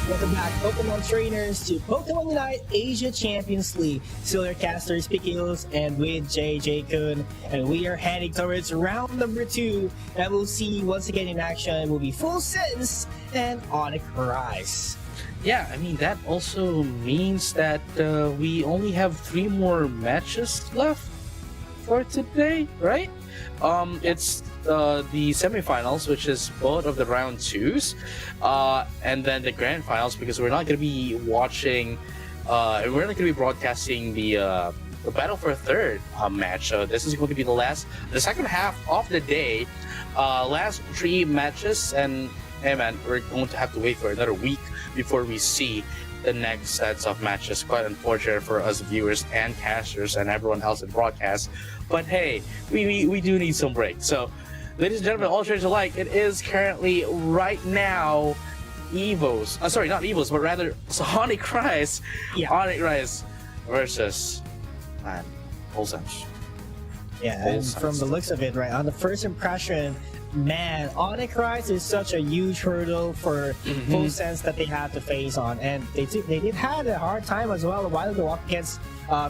Welcome back, Pokemon trainers, to Pokemon Unite Asia Champions League. Silver Casters, Pickles, and with JJ Kun. And we are heading towards round number 2. And we'll see once again in action will be Full Sense and Onyx Rise. Yeah, I mean, that also means that we only have 3 more matches left for today, right? It's the semifinals, which is both of the round 2s, and then the grand finals, because we're not going to be watching, we're not going to be broadcasting the battle for third match. So this is going to be the second half of the day, last 3 matches, and hey man, we're going to have to wait for another week before we see the next sets of matches. Quite unfortunate for us viewers and casters and everyone else in broadcast, but hey, we do need some break. So ladies and gentlemen, all trainers alike, it is currently right now Evos, sorry, not Evos, but rather Sonic Rise, Onyx Rise versus Full Sense. Yeah, and from the looks of it, right, on the first impression, man, Onyx Rise is such a huge hurdle for Full Sense that they have to face on, and they did had a hard time as well a while ago up against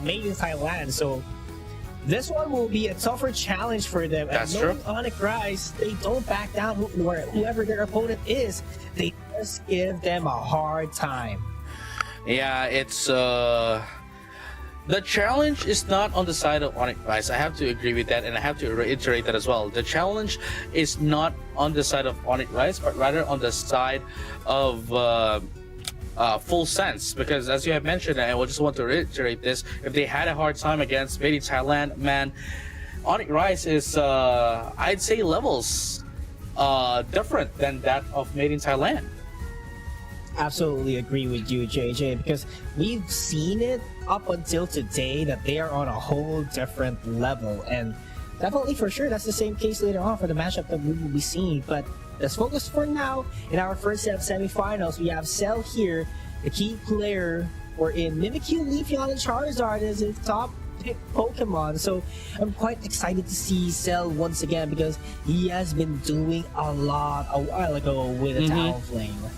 Made in Thailand. So this one will be a tougher challenge for them. That's and knowing Onyx Rise, they don't back down. Whoever their opponent is, they just give them a hard time. Yeah, it's the challenge is not on the side of Onyx Rise. I have to agree with that, and I have to reiterate that as well. The challenge is not on the side of Onyx Rise, but rather on the side of Full Sense, because as you have mentioned, and I just want to reiterate this, if they had a hard time against Made in Thailand, man, Onyx Rise is I'd say levels different than that of Made in Thailand. Absolutely agree with you, JJ, because we've seen it up until today that they are on a whole different level, and definitely for sure that's the same case later on for the matchup that we will be seeing. But let's focus for now in our first set of semifinals. We have Cell here, the key player, or in Mimikyu, Leafeon, and Charizard is his top pick Pokemon. So I'm quite excited to see Cell once again because he has been doing a lot a while ago with a Talonflame.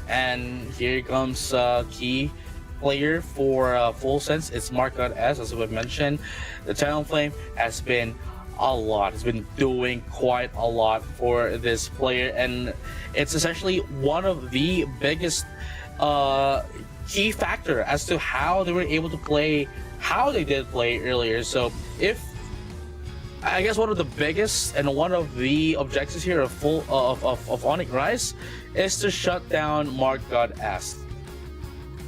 And here comes key player for Full Sense. It's Markot S, as we mentioned. The Talonflame has been a lot. It's been doing quite a lot for this player, and it's essentially one of the biggest key factor as to how they were able to play, how they did play earlier. So if I guess one of the biggest and one of the objectives here of Onyx Rise is to shut down Mark God S.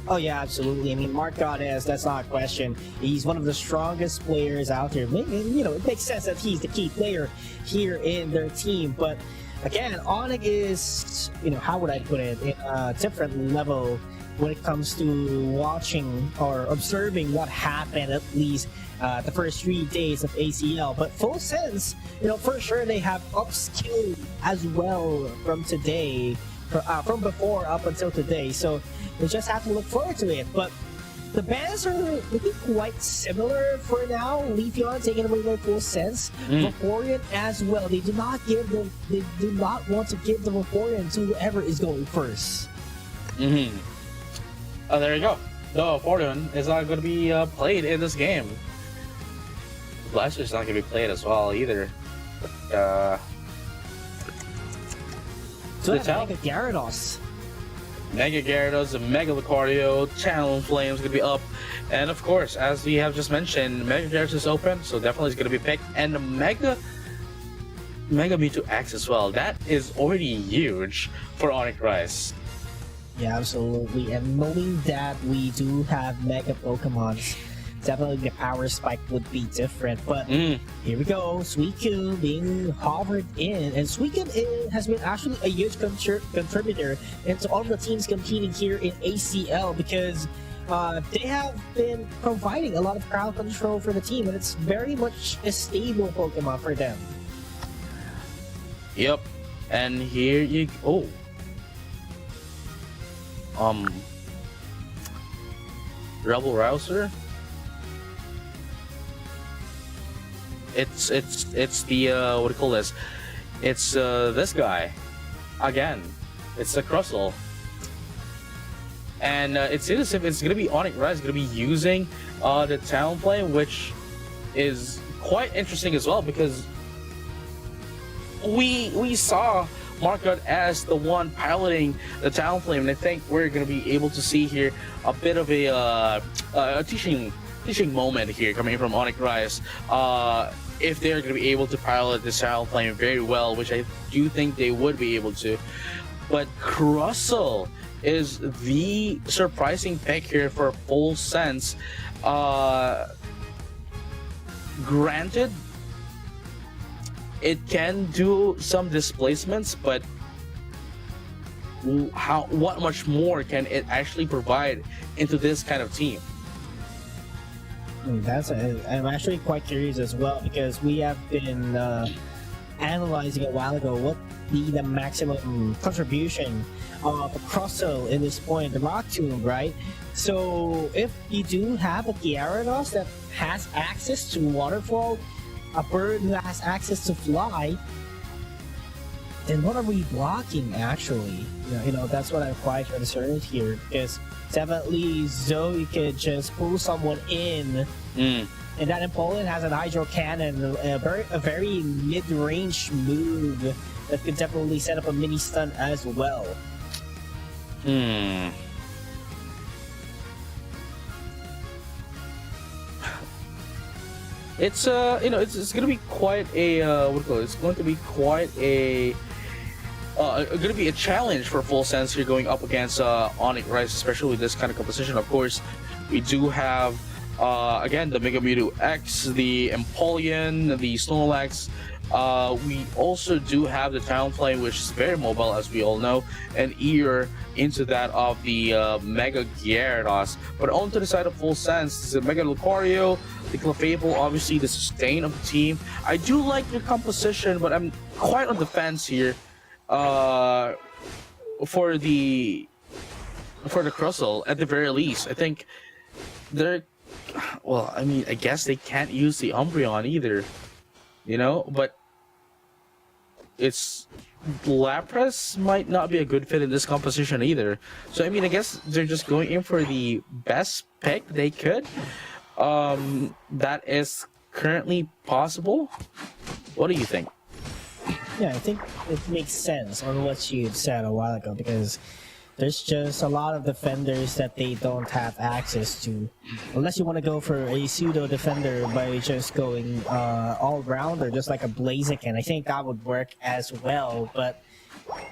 Oh yeah, absolutely. I mean, Mark Goddess, that's not a question. He's one of the strongest players out there. You know, it makes sense that he's the key player here in their team. But again, Onyx is, you know, how would I put it, in a different level when it comes to watching or observing what happened at least the first 3 days of ACL. But Full Sense, you know, for sure they have upskilled as well from today, from before up until today. So we just have to look forward to it. But the bans are looking quite similar for now. Leafeon taking away their Full Sense, Vaporeon as well. They do not want to give the Vaporeon to whoever is going first. Oh, there you go. No, Vaporeon is not going to be played in this game. Blaster's not going to be played as well either. So Mega Gyarados. Mega Gyarados, Mega Lucario, Talonflame is going to be up. And of course, as we have just mentioned, Mega Gyarados is open, so definitely is going to be picked. And the Mega Mewtwo X as well. That is already huge for Onyx Rise. Yeah, absolutely. And knowing that we do have Mega Pokemon, definitely the power spike would be different. But here we go, Suicune being hovered in, and Suicune has been actually a huge contributor into all the teams competing here in ACL because they have been providing a lot of crowd control for the team, and it's very much a stable Pokemon for them. Yep, and here you go. Rebel Rouser. It's the what do you call this? It's this guy again. It's the Crustle, and it's innocent. It's gonna be Onyx Rise. Gonna be using the Talonflame, which is quite interesting as well because we saw Markot as the one piloting the Talonflame, and I think we're gonna be able to see here a bit of a teaching moment here coming from Onyx Rise. If they're going to be able to pilot this Talonflame very well, which I do think they would be able to. But Crustle is the surprising pick here for Full Sense. Granted, it can do some displacements, but what much more can it actually provide into this kind of team? I'm actually quite curious as well because we have been analyzing a while ago what the maximum contribution of a Crustle in this point, the Rock Tomb, right? So if you do have a Gyarados that has access to Waterfall, a bird who has access to Fly, then what are we blocking actually? You know, that's what I'm quite concerned here because definitely Zoe could just pull someone in, and that Empoleon has an Hydro Cannon, a very mid-range move that could definitely set up a mini stun as well. It's you know, it's gonna be quite a what do you call it? It's going to be quite a going to be a challenge for Full Sense here going up against Onyx Rise, especially with this kind of composition. Of course, we do have again the Mega Mewtwo X, the Empoleon, the Snorlax, We also do have the Town Flame, which is very mobile, as we all know, and ear into that of the Mega Gyarados. But on to the side of Full Sense, the Mega Lucario, the Clefable, obviously the sustain of the team. I do like their composition, but I'm quite on the fence here for the Crustle, at the very least. I think they're, well, I mean, I guess they can't use the Umbreon either, you know, but it's Lapras might not be a good fit in this composition either. So I mean, I guess they're just going in for the best pick they could. That is currently possible. What do you think? Yeah, I think it makes sense on what you said a while ago, because there's just a lot of defenders that they don't have access to. Unless you want to go for a pseudo defender by just going all-rounder, just like a Blaziken. I think that would work as well, but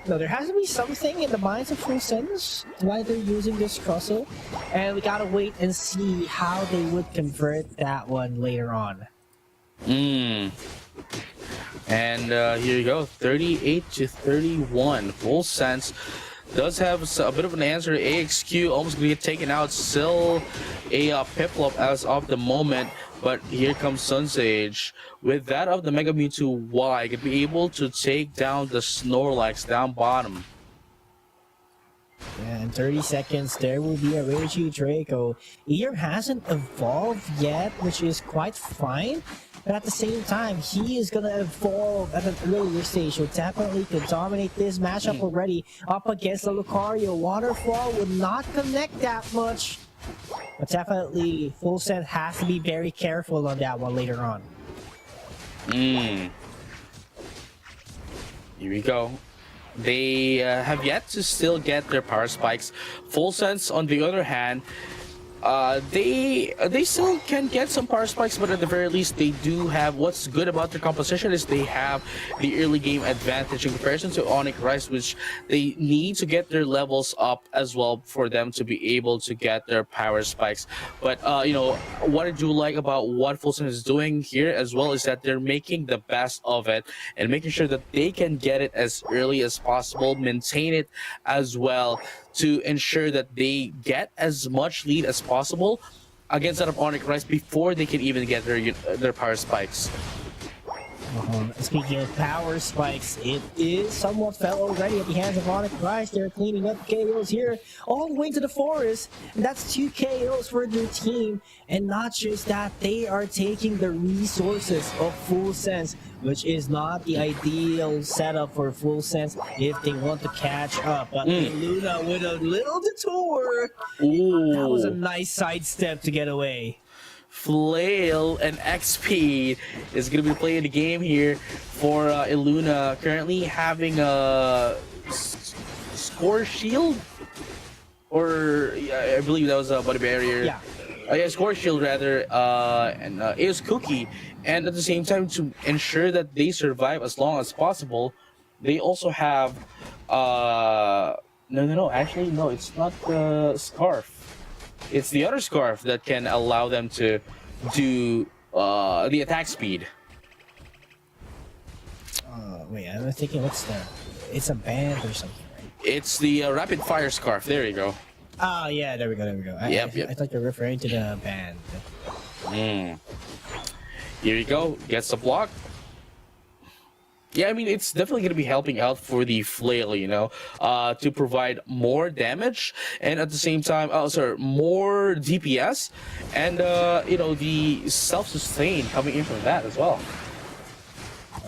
no, there has to be something in the minds of Full Sense why they're using this Crustle, and we gotta wait and see how they would convert that one later on. And here you go, 38-31. Full Sense does have a bit of an answer. AXQ almost gonna get taken out. Still a Piplup as of the moment, but here comes Sunsage with that of the Mega Mewtwo Y, could be able to take down the Snorlax down bottom. Yeah, in 30 seconds there will be a Reggie Draco. Ear hasn't evolved yet, which is quite fine. But at the same time, he is going to evolve at an earlier stage, so definitely could dominate this matchup already up against the Lucario. Waterfall would not connect that much, but definitely Full Sense has to be very careful on that one later on. Here we go. They have yet to still get their power spikes. Full Sense, on the other hand, they still can get some power spikes, but at the very least they do have, what's good about their composition is they have the early game advantage in comparison to Onyx Rise, which they need to get their levels up as well for them to be able to get their power spikes. But you know, what I do like about what Full Sense is doing here as well is that they're making the best of it and making sure that they can get it as early as possible, maintain it as well, to ensure that they get as much lead as possible against that of Onyx Rise before they can even get their power spikes. Speaking of power spikes, it is somewhat fell already at the hands of Onyx Rise. They're cleaning up KOs here all the way to the forest, and that's 2 KOs for their team. And not just that, they are taking the resources of Full Sense, which is not the ideal setup for Full Sense if they want to catch up. But Luna with a little detour. Ooh. That was a nice sidestep to get away. Flail and XP is going to be playing the game here for Illuna, currently having a score shield, or I believe that was a body barrier. Yeah. Yeah, score shield rather, and is Cookie. And at the same time, to ensure that they survive as long as possible, they also have actually no, it's not the scarf. It's the other scarf that can allow them to do the attack speed. Wait, I'm thinking, what's that? It's a band or something, right? It's the rapid fire scarf. There you go. Oh, yeah, there we go. I thought you were referring to the band. Here you go. Gets the block. Yeah, I mean, it's definitely going to be helping out for the Flail, you know, to provide more damage and at the same time, more DPS and, you know, the self-sustain coming in from that as well.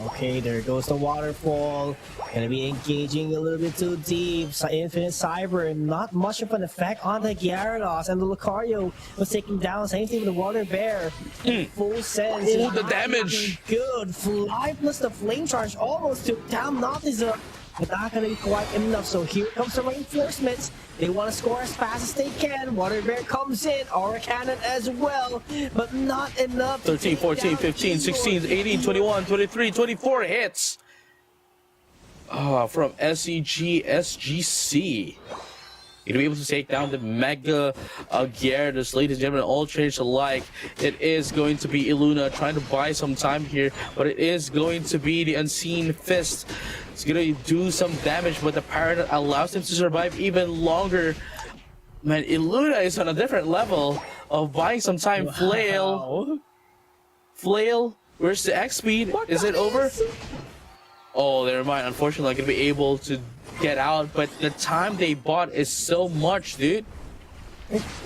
Okay, there goes the waterfall. Gonna be engaging a little bit too deep. Infinite Cyber, and not much of an effect on the Gyarados, and the Lucario was taken down. Same thing with the Water Bear. Full Sense. Oh, the damage! Good. Fly plus the Flame Charge almost took down Noctism. But not gonna be quite enough. So here comes the reinforcements. They want to score as fast as they can. Water Bear comes in. Aura Cannon as well. But not enough. 13, 14, 15, 16, 18, 21, 23, 24 hits. From SEG SGC. You'll be able to take down the Mega Gyarados, ladies and gentlemen, all traders alike. It is going to be Illuna trying to buy some time here, but it is going to be the Unseen Fist. It's going to do some damage, but the Paradigm allows him to survive even longer. Man, Illuna is on a different level of buying some time. Wow. Flail, where's the X speed? Is it over? Oh, never mind. Unfortunately, I'm going to be able to get out, but the time they bought is so much, dude.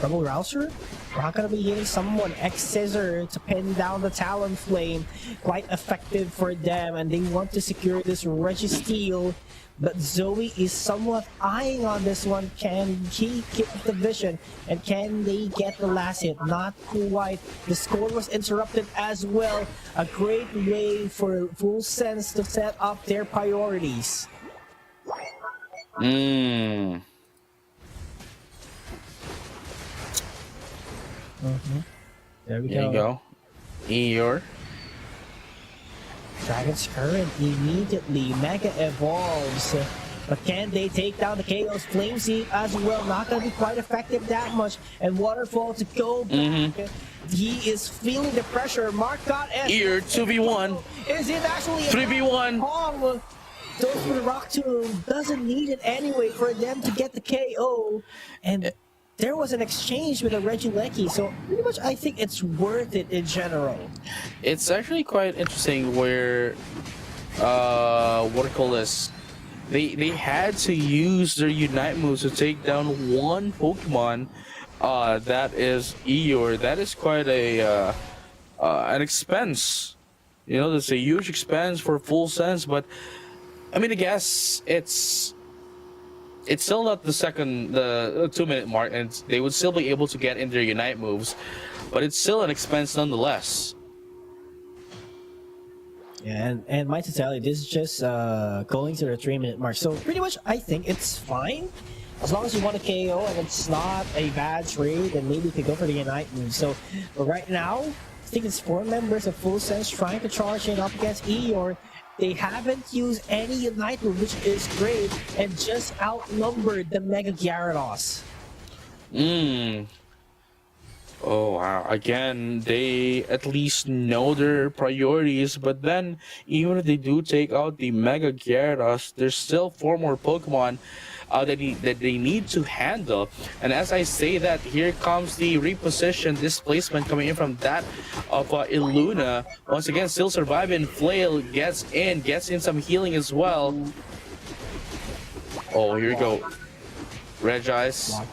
Rebel Rouser? We're not gonna be hitting someone. X-Scissor to pin down the Talonflame. Quite effective for them, and they want to secure this Registeel. But Zoe is somewhat eyeing on this one. Can he keep the vision? And can they get the last hit? Not quite. The score was interrupted as well. A great way for Full Sense to set up their priorities. Mmm. There we There you go. Eeyore. Dragon's Current immediately Mega Evolves. But can they take down the KO's Flame Seed as well? Not going to be quite effective that much. And Waterfall to go back. He is feeling the pressure. Mark got S. Ear 2v1. Is it actually 3v1. Kong? Goes for the Rock Tomb. Doesn't need it anyway for them to get the KO. And there was an exchange with a Regieleki, so pretty much I think it's worth it in general. It's actually quite interesting where, what do you call this? They had to use their Unite moves to take down one Pokemon. That is Eeyore. That is quite a an expense. You know, that's a huge expense for Full Sense, but I mean, I guess it's still not the 2-minute mark, and they would still be able to get in their Unite moves, but it's still an expense nonetheless. Yeah, and might to tell you, this is just going to the 3-minute mark, so pretty much I think it's fine. As long as you want a KO and it's not a bad trade, then maybe you could go for the Unite move. So, but right now, I think it's 4 members of Full Sense trying to charge in up against Eeyore. They haven't used any Unite move, which is great, and just outnumbered the Mega Gyarados. Oh wow, again, they at least know their priorities, but then even if they do take out the Mega Gyarados, there's still 4 more Pokemon that they need to handle. And as I say that, here comes the reposition displacement coming in from that of Illuna. Once again, still surviving. Flail gets in some healing as well. Oh, here we go. Regice.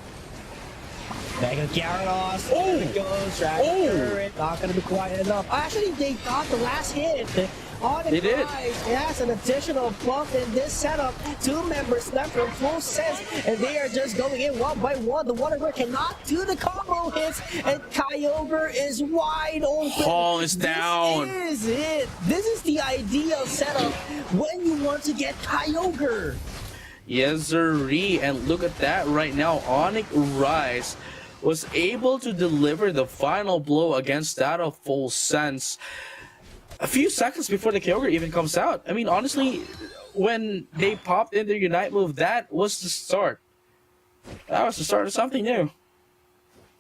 Mega Gyarados. Oh! There it goes. Dragon Current. Not gonna be quiet enough. Actually, they got the last hit. On the prize, it has an additional buff in this setup. 2 members left from Full Sense, and they are just going in one by one. The Waterware cannot do the combo hits, and Kyogre is wide open. Hall is down. This is it. This is the ideal setup when you want to get Kyogre. Yes, sirree. And look at that right now. Onyx Rise was able to deliver the final blow against that of Full Sense a few seconds before the Kyogre even comes out. I mean, honestly, when they popped in their Unite move, that was the start. That was the start of something new.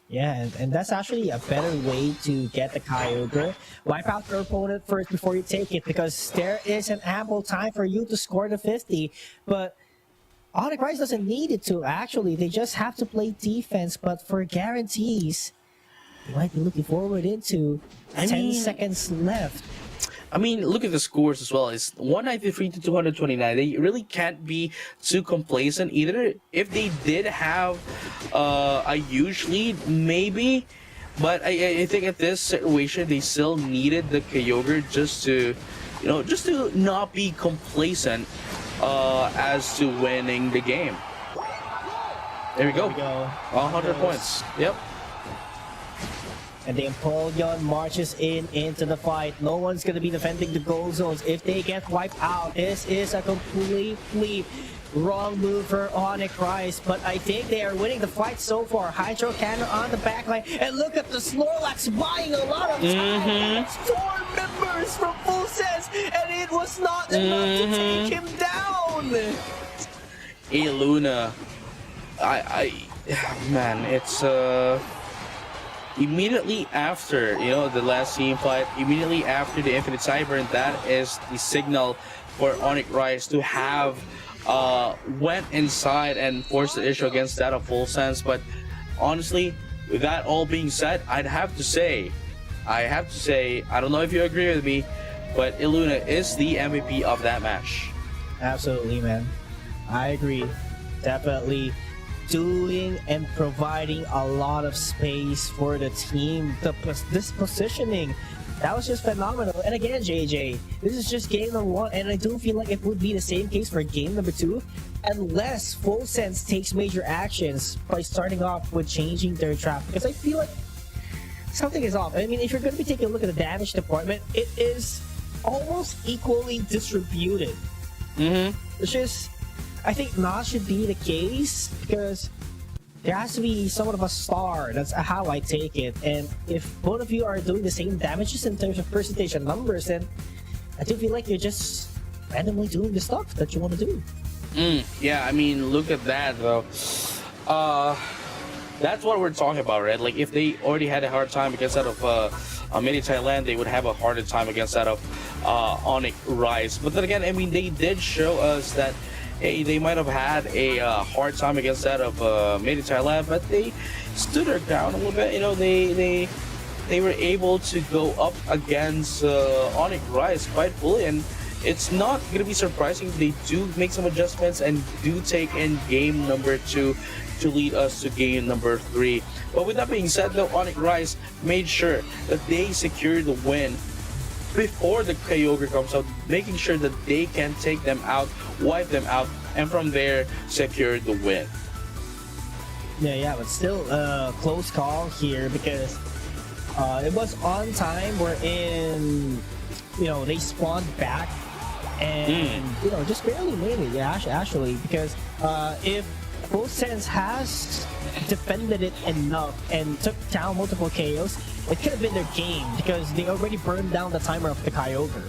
Yeah, and that's actually a better way to get the Kyogre. Wipe out your opponent first before you take it, because there is an ample time for you to score the 50. But Onyx Rise doesn't need it to, actually. They just have to play defense, but for guarantees, you might be looking forward into 10 seconds left. I mean, look at the scores as well. It's 193 to 229. They really can't be too complacent either. If they did have a huge lead, maybe. But I think at this situation, they still needed the Kyogre just to, you know, just to not be complacent as to winning the game. There we go. 100 points. Yep. And the Empoleon marches into the fight. No one's going to be defending the goal zones. If they get wiped out, this is a completely wrong move for Onyx Rise. But I think they are winning the fight so far. Hydro Cannon on the backline. And look at the Snorlax buying a lot of time. It's 4 members from Full Sense. And it was not enough to take him down. Illuna. man, it's immediately after, you know, the last team fight, immediately after the Infinite Cyber, that is the signal for Onyx Rise to have went inside and forced the issue against that of Full Sense. But honestly, with that all being said, I have to say, I don't know if you agree with me, but Illuna is the MVP of that match. Absolutely, man. I agree. Definitely doing and providing a lot of space for the team. This positioning, that was just phenomenal. And again, JJ, this is just game number 1, and I do feel like it would be the same case for game number 2, unless Full Sense takes major actions by starting off with changing their trap. Because I feel like something is off. I mean, if you're going to be taking a look at the damage department, it is almost equally distributed. Which is, I think, not should be the case, because there has to be somewhat of a star. That's how I take it. And if both of you are doing the same damages in terms of percentage and numbers, then I do feel like you're just randomly doing the stuff that you want to do. Yeah, I mean, look at that though. That's what we're talking about, right? Like, if they already had a hard time against that of Mini Thailand, they would have a harder time against that of Onyx Rise. But then again, I mean, they did show us that, hey, they might have had a hard time against that of Mini Thailand, but they stood their ground a little bit. You know, they were able to go up against Onyx Rise quite fully, and it's not going to be surprising if they do make some adjustments and do take in game number 2 to lead us to game number 3. But with that being said, though, Onyx Rise made sure that they secured the win before the Kyogre comes out, making sure that they can take them out, wipe them out, and from there secure the win. Yeah, but still a close call here, because it was on time wherein, you know, they spawned back and you know, just barely made it. Yeah, actually, because if Full Sense has defended it enough and took down multiple KOs, it could have been their game, because they already burned down the timer of the Kyogre.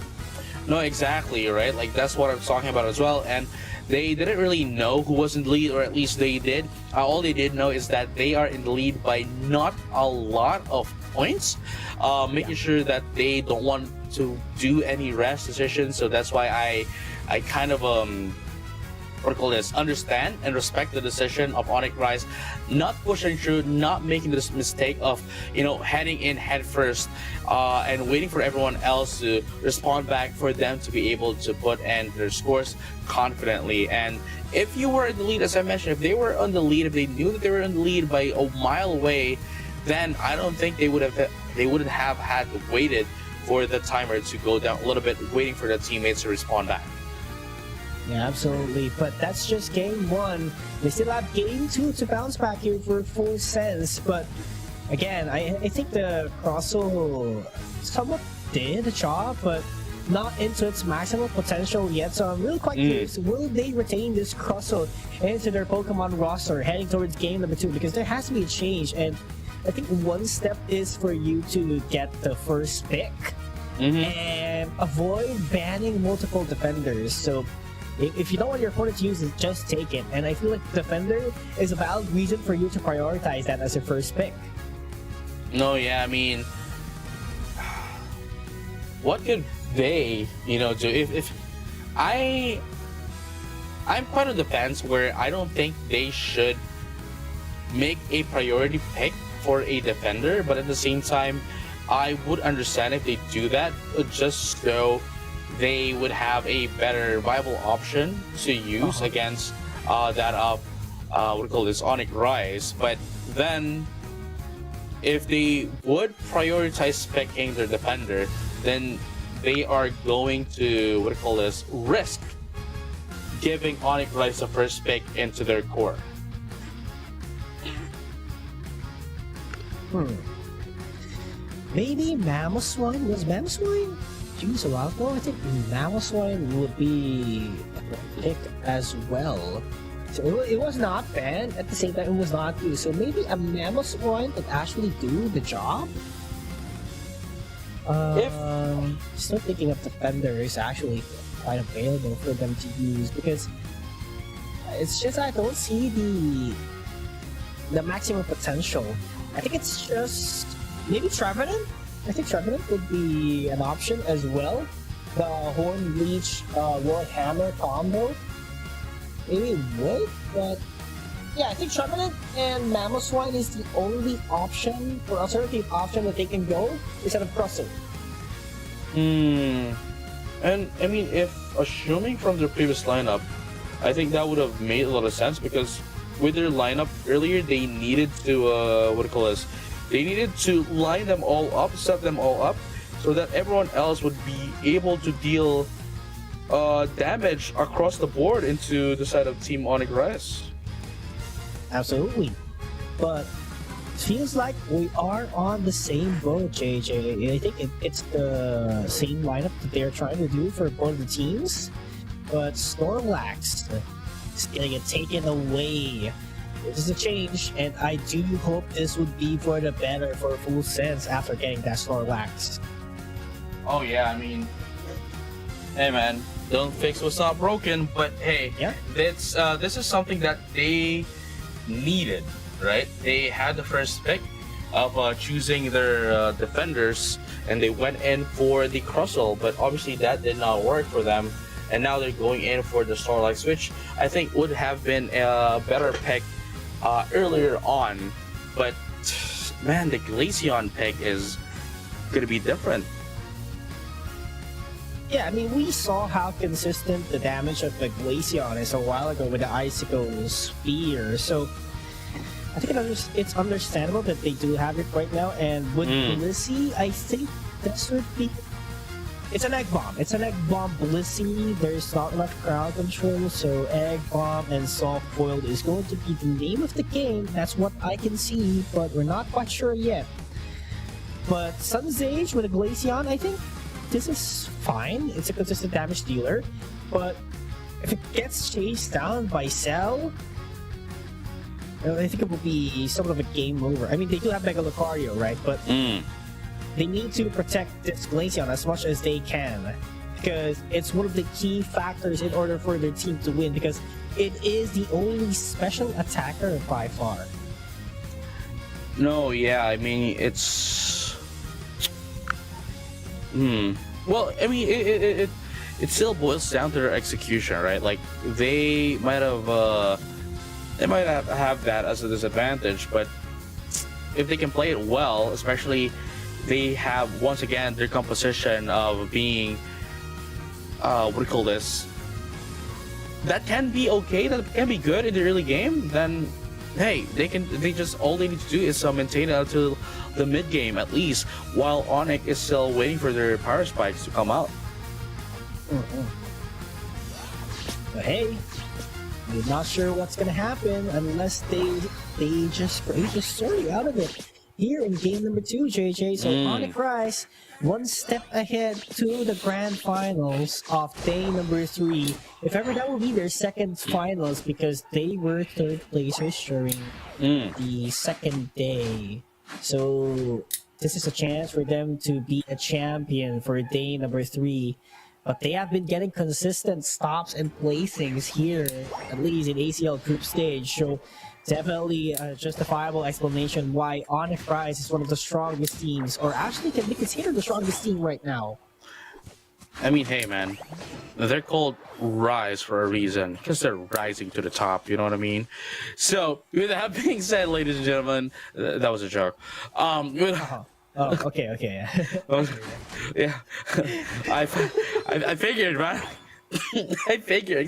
No, exactly, right? Like, that's what I'm talking about as well. And they didn't really know who was in the lead, or at least they did. All they did know is that they are in the lead by not a lot of points, making sure that they don't want to do any rash decisions. So that's why I kind of understand and respect the decision of Onyx Rise, not pushing through, not making this mistake of, you know, heading in head first and waiting for everyone else to respond back for them to be able to put in their scores confidently. And if you were in the lead, as I mentioned, if they were on the lead, if they knew that they were in the lead by a mile away, then I don't think they wouldn't have had waited for the timer to go down a little bit, waiting for the teammates to respond back. Yeah, absolutely. But that's just game 1. They still have game 2 to bounce back here for Full Sense. But again, I think the Crosso somewhat did the job, but not into its maximum potential yet. So I'm really quite curious, will they retain this Crosso into their Pokemon roster heading towards game number 2? Because there has to be a change, and I think one step is for you to get the first pick and avoid banning multiple defenders. So if you don't want your opponent to use it, just take it. And I feel like Defender is a valid reason for you to prioritize that as your first pick. No, yeah, I mean, what could they, you know, do? If I'm quite on the fence where I don't think they should make a priority pick for a defender, but at the same time, I would understand if they do that, just so they would have a better viable option to use against that of Onyx Rise. But then if they would prioritize picking their defender, then they are going to risk giving Onyx Rise the first pick into their core. Maybe Mamoswine? Was Mamoswine used a while ago? I think Mamoswine would be picked as well. So it was not banned, at the same time it was not used. So maybe a Mamoswine could actually do the job? Still thinking of Defender is actually quite available for them to use, because it's just I don't see the the maximum potential. I think it's just maybe Trevenant. I think Trevenant would be an option as well. The Horn Leech World Hammer combo maybe would, but yeah, I think Trevenant and Mamoswine is the only option or alternative option that they can go instead of Crustle. And I mean, if assuming from their previous lineup, I think that would have made a lot of sense because with their lineup earlier, they needed to they needed to line them all up, set them all up, so that everyone else would be able to deal damage across the board into the side of Team Onyx Rise. Absolutely, but it feels like we are on the same boat, JJ. I think it's the same lineup that they're trying to do for both the teams, but Snorlax is gonna get taken away. This is a change, and I do hope this would be for the better for Full Sense after getting that Snorlax. Oh yeah, I mean, hey man, don't fix what's not broken. But hey, Yeah. this is something that they needed, right? They had the first pick of choosing their defenders, and they went in for the Crustle, but obviously that did not work for them. And now they're going in for the Snorlax, which I think would have been a better pick earlier on. But man, the Glaceon pick is gonna be different. Yeah, I mean, we saw how consistent the damage of the Glaceon is a while ago with the Icicle Spear, so I think it's understandable that they do have it right now, and with Blissey, I think this would be... It's an Egg Bomb. It's an Egg Bomb Blissey. There's not much crowd control, so Egg Bomb and Soft Boiled is going to be the name of the game. That's what I can see, but we're not quite sure yet. But Sun's Age with a Glaceon, I think this is fine. It's a consistent damage dealer, but if it gets chased down by Cell, I think it will be somewhat of a game over. I mean, they do have Mega Lucario, right? But they need to protect this Glaceon as much as they can, because it's one of the key factors in order for their team to win, because it is the only special attacker by far. No, yeah, I mean, it's... Well, I mean, it still boils down to their execution, right? Like, they might have that as a disadvantage, but if they can play it well, especially they have, once again, their composition of being, what do you call this? That can be okay, that can be good in the early game, then hey, all they need to do is maintain it until the mid game at least, while Onyx is still waiting for their power spikes to come out. But hey, we're not sure what's gonna happen unless they just break the story out of it here in game number 2, JJ. So Onyx Rise one step ahead to the grand finals of day number 3. If ever that will be their second finals, because they were third placers during the second day. So this is a chance for them to be a champion for day number 3. But they have been getting consistent stops and placings here, at least in ACL group stage. So definitely a justifiable explanation why Onyx Rise is one of the strongest teams, or actually can be considered the strongest team right now. I mean, hey man, they're called Rise for a reason, because they're rising to the top, you know what I mean? So, with that being said, ladies and gentlemen, that was a joke. Oh, okay. Yeah, I figured, man. I figured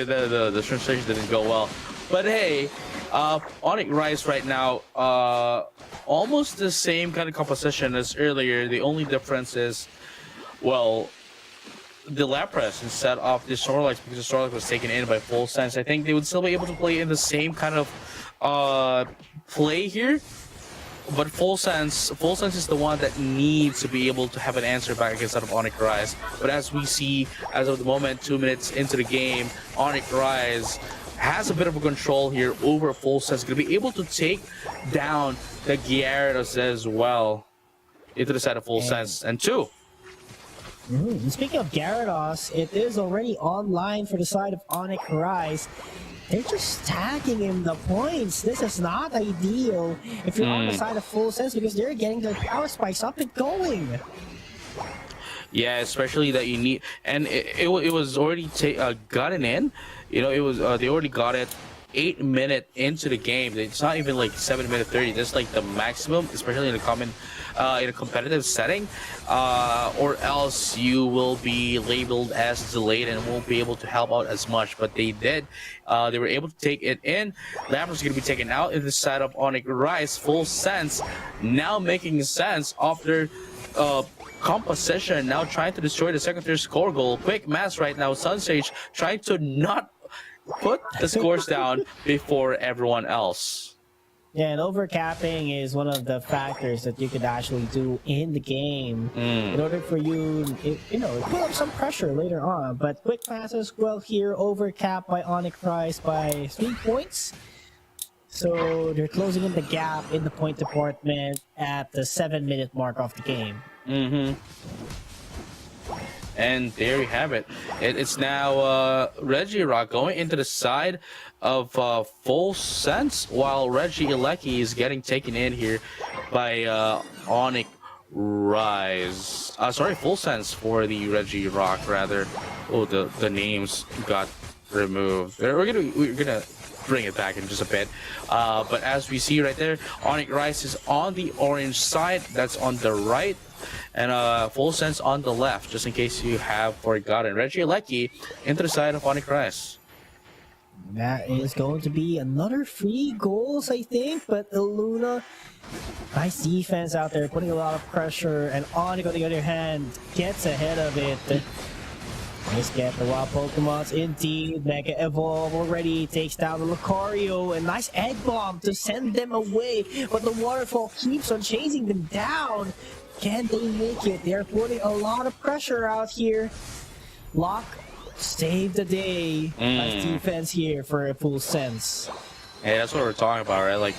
that the translation didn't go well. But hey, Onyx Rise right now, almost the same kind of composition as earlier. The only difference is, well, the Lapras instead of the Snorlax, because the Snorlax was taken in by Full Sense. I think they would still be able to play in the same kind of play here. But Full Sense is the one that needs to be able to have an answer back against that of Onyx Rise. But as we see, as of the moment, 2 minutes into the game, Onyx Rise has a bit of a control here over Full Sense. Going to be able to take down the Gyarados as well into the side of Full Sense. And 2. Speaking of Gyarados, it is already online for the side of Onyx Rise. They're just stacking him the points. This is not ideal if you're on the side of full sense because they're getting their power spikes up and going. Yeah, especially that you need, and it was already gotten in. You know, it was they already got it 8 minutes into the game. It's not even like 7 minute 30. That's like the maximum, especially in a competitive setting, or else you will be labeled as delayed and won't be able to help out as much. But they did. They were able to take it in. Lambert's going to be taken out in the side of Onyx Rise. Full sense now making sense after composition, now trying to destroy the second-tier score goal. Quick mass right now. Sunsage trying to not put the scores down before everyone else. Yeah, and overcapping is one of the factors that you could actually do in the game in order for you, put up some pressure later on. But quick passes, well here, overcap by Onyx Rise by 3 points. So they're closing in the gap in the point department at the 7-minute mark of the game. And there you have it. It's now Regirock going into the side of Full Sense, while Reggie Ilecki is getting taken in here by Onyx Rise. Sorry, Full Sense for the Regirock rather. Oh, the names got removed. We're gonna bring it back in just a bit. But as we see right there, Onyx Rise is on the orange side. That's on the right. And Full Sense on the left, just in case you have forgotten. Reggie Ilecki into the side of Onyx Rise. That is going to be another 3 goals, I think. But Illuna, nice defense out there, putting a lot of pressure. And Onyx, on the other hand, gets ahead of it. Let's get the wild Pokemons indeed. Mega Evolve already takes down the Lucario. A nice egg bomb to send them away. But the waterfall keeps on chasing them down. Can they make it? They're putting a lot of pressure out here. Lock saved the day. Nice defense here for a Full Sense. Yeah, that's what we're talking about, right? Like,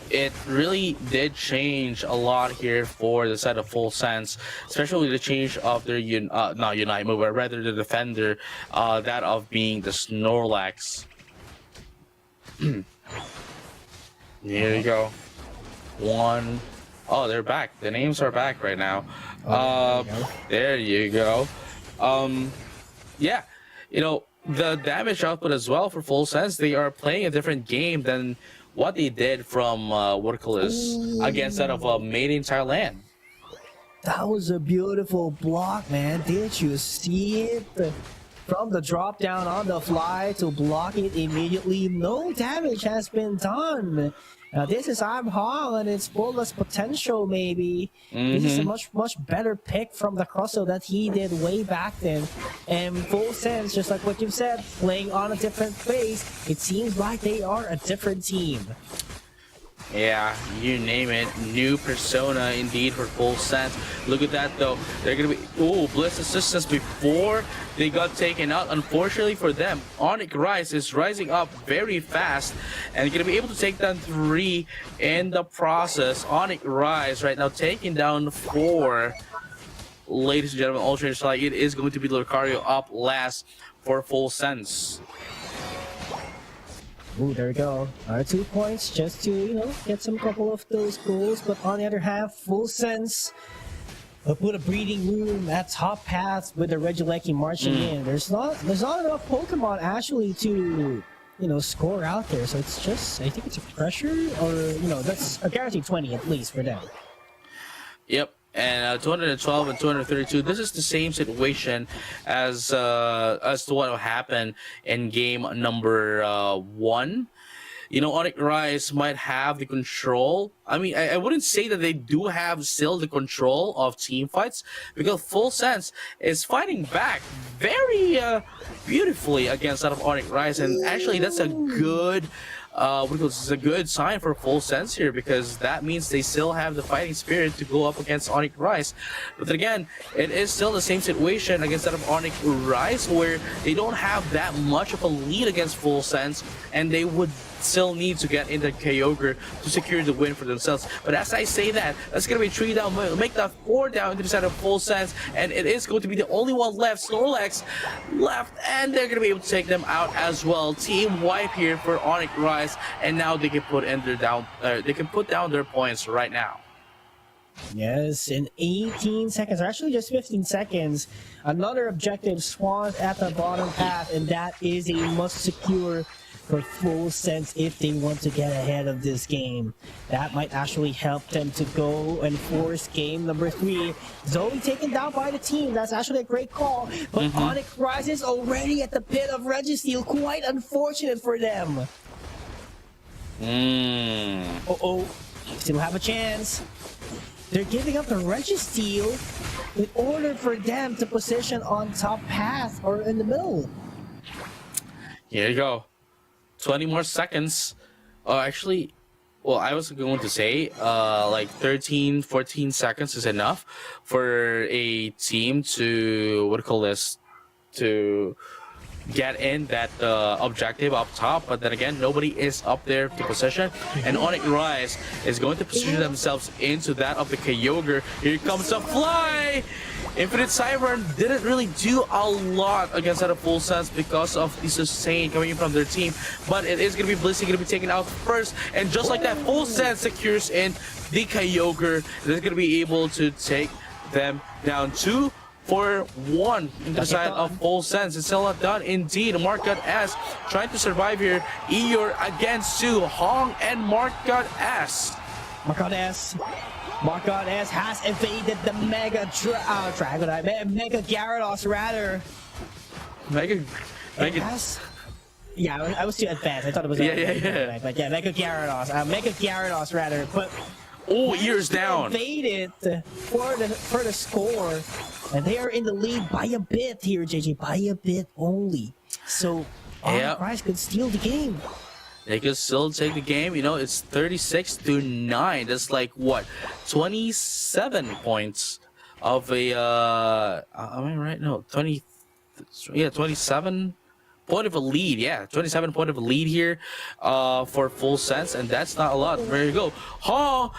it really did change a lot here for the set of Full Sense, especially the change of their not Unite move, but rather the defender, that of being the Snorlax. Here you go. One. Oh, they're back. The names are back right now. There you go. Yeah, the damage output as well for Full Sense. They are playing a different game than what they did from against that of Made in Thailand. That was a beautiful block, man. Did you see it? From the drop down on the fly to block it immediately, no damage has been done. Now this is Abhal and its fullest potential maybe. This is a much better pick from the Crosso that he did way back then. And Full Sense, just like what you've said, playing on a different phase, it seems like they are a different team. Yeah, you name it. New persona indeed for Full Sense. Look at that though. They're gonna be Bliss assistance before they got taken out. Unfortunately for them, Onyx Rise is rising up very fast and gonna be able to take down 3 in the process. Onyx Rise right now taking down 4. Ladies and gentlemen, Ultra like it is going to be Lucario up last for Full Sense. Ooh, there we go. 2 points just to, get some couple of those goals. But on the other hand, Full Sense put a breeding room at top paths with the Regilecki marching in. There's not enough Pokemon actually to, score out there. So it's just, I think it's a pressure or, that's a guaranteed 20 at least for them. Yep. And 212 and 232. This is the same situation as to what happened in game number 1. Onyx Rise might have the control. I mean, I wouldn't say that they do have still the control of team fights, because Full Sense is fighting back very beautifully against that of Onyx Rise, and actually that's a good. It's a good sign for Full Sense here, because that means they still have the fighting spirit to go up against Onyx Rise. But then again, it is still the same situation against that of Onyx Rise, where they don't have that much of a lead against Full Sense, and they would still need to get into Kyogre to secure the win for themselves. But as I say that, that's gonna be 3 down, make that 4 down into the side of Full Sense, and it is going to be the only one left, Snorlax left, and they're gonna be able to take them out as well. Team wipe here for Onyx Rise, and now they can put in their they can put down their points right now. Yes, in 18 seconds, or actually just 15 seconds, another objective spawns at the bottom path, and that is a must secure for Full Sense if they want to get ahead of this game. That might actually help them to go and force game number 3. Zoe taken down by the team. That's actually a great call. But Onyx Rise is already at the pit of Registeel. Quite unfortunate for them. Uh-oh. Still have a chance. They're giving up the Registeel in order for them to position on top path or in the middle. Here you go. 20 more seconds. Actually, well, I was going to say like 13, 14 seconds is enough for a team to, what do you call this, to get in that objective up top, but then again, nobody is up there to position, and Onyx Rise is going to position themselves into that of the Kyogre. Here comes a fly! Infinite Cyber didn't really do a lot against that of Full Sense because of the sustain coming in from their team, but it is going to be Blissey going to be taken out first, and just like that, Full Sense secures in the Kyogre. They're going to be able to take them down 2-4-1 into the side of Full Sense. It's still not done indeed. Markgut S trying to survive here. Eeyore against 2. Hong and Markgut S. Markgut S has evaded the Mega Dragonite, Mega Gyarados rather. Yeah, I was too advanced. I thought it was yeah. But yeah, Mega Gyarados rather. But ears down. Evaded for the score, and they are in the lead by a bit here, JJ, by a bit only. So Onyx Rise could steal the game. They could still take the game. You know, it's 36-9. That's like what, 27 points of a. Am I right? No, 20. Yeah, 27 point of a lead. Yeah, 27 point of a lead here, for Full Sense, and that's not a lot. There you go. Oh,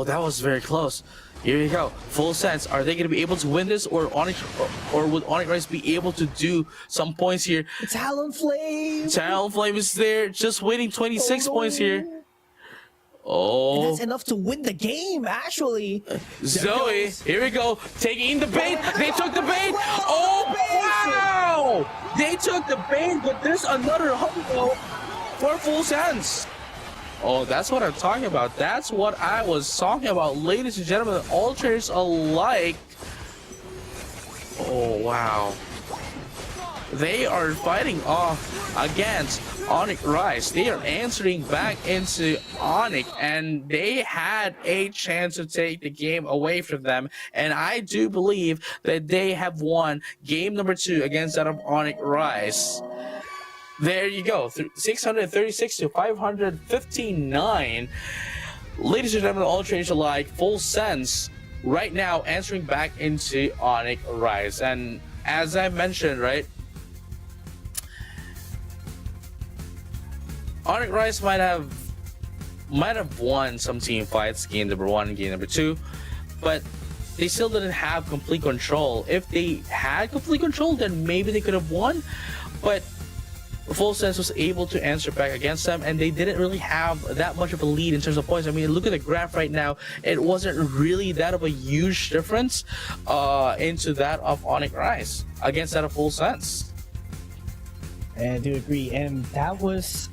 that was very close. Here you go. Full Sense. Are they going to be able to win this, or would Onyx Rise be able to do some points here? Talonflame. Talonflame is there, just waiting. 26 points here. And that's enough to win the game, actually. Zoe, here we go. Taking the bait. They took the bait. Oh, wow! They took the bait, but there's another humble for Full Sense. Oh, that's what I'm talking about. That's what I was talking about, ladies and gentlemen, all traders alike. Oh, wow. They are fighting off against Onyx Rise. They are answering back into Onyx, and they had a chance to take the game away from them. And I do believe that they have won game number 2 against that of Onyx Rise. There you go, 636 to 559. Ladies and gentlemen, all traders alike, Full Sense right now answering back into Onyx Rise. And as I mentioned, right, Onyx Rise might have won some team fights, game number 1, game number 2, but they still didn't have complete control. If they had complete control, then maybe they could have won, but Full Sense was able to answer back against them, and they didn't really have that much of a lead in terms of points. I mean, look at the graph right now. It wasn't really that of a huge difference into that of Onyx Rise against that of Full Sense. I do agree, and that was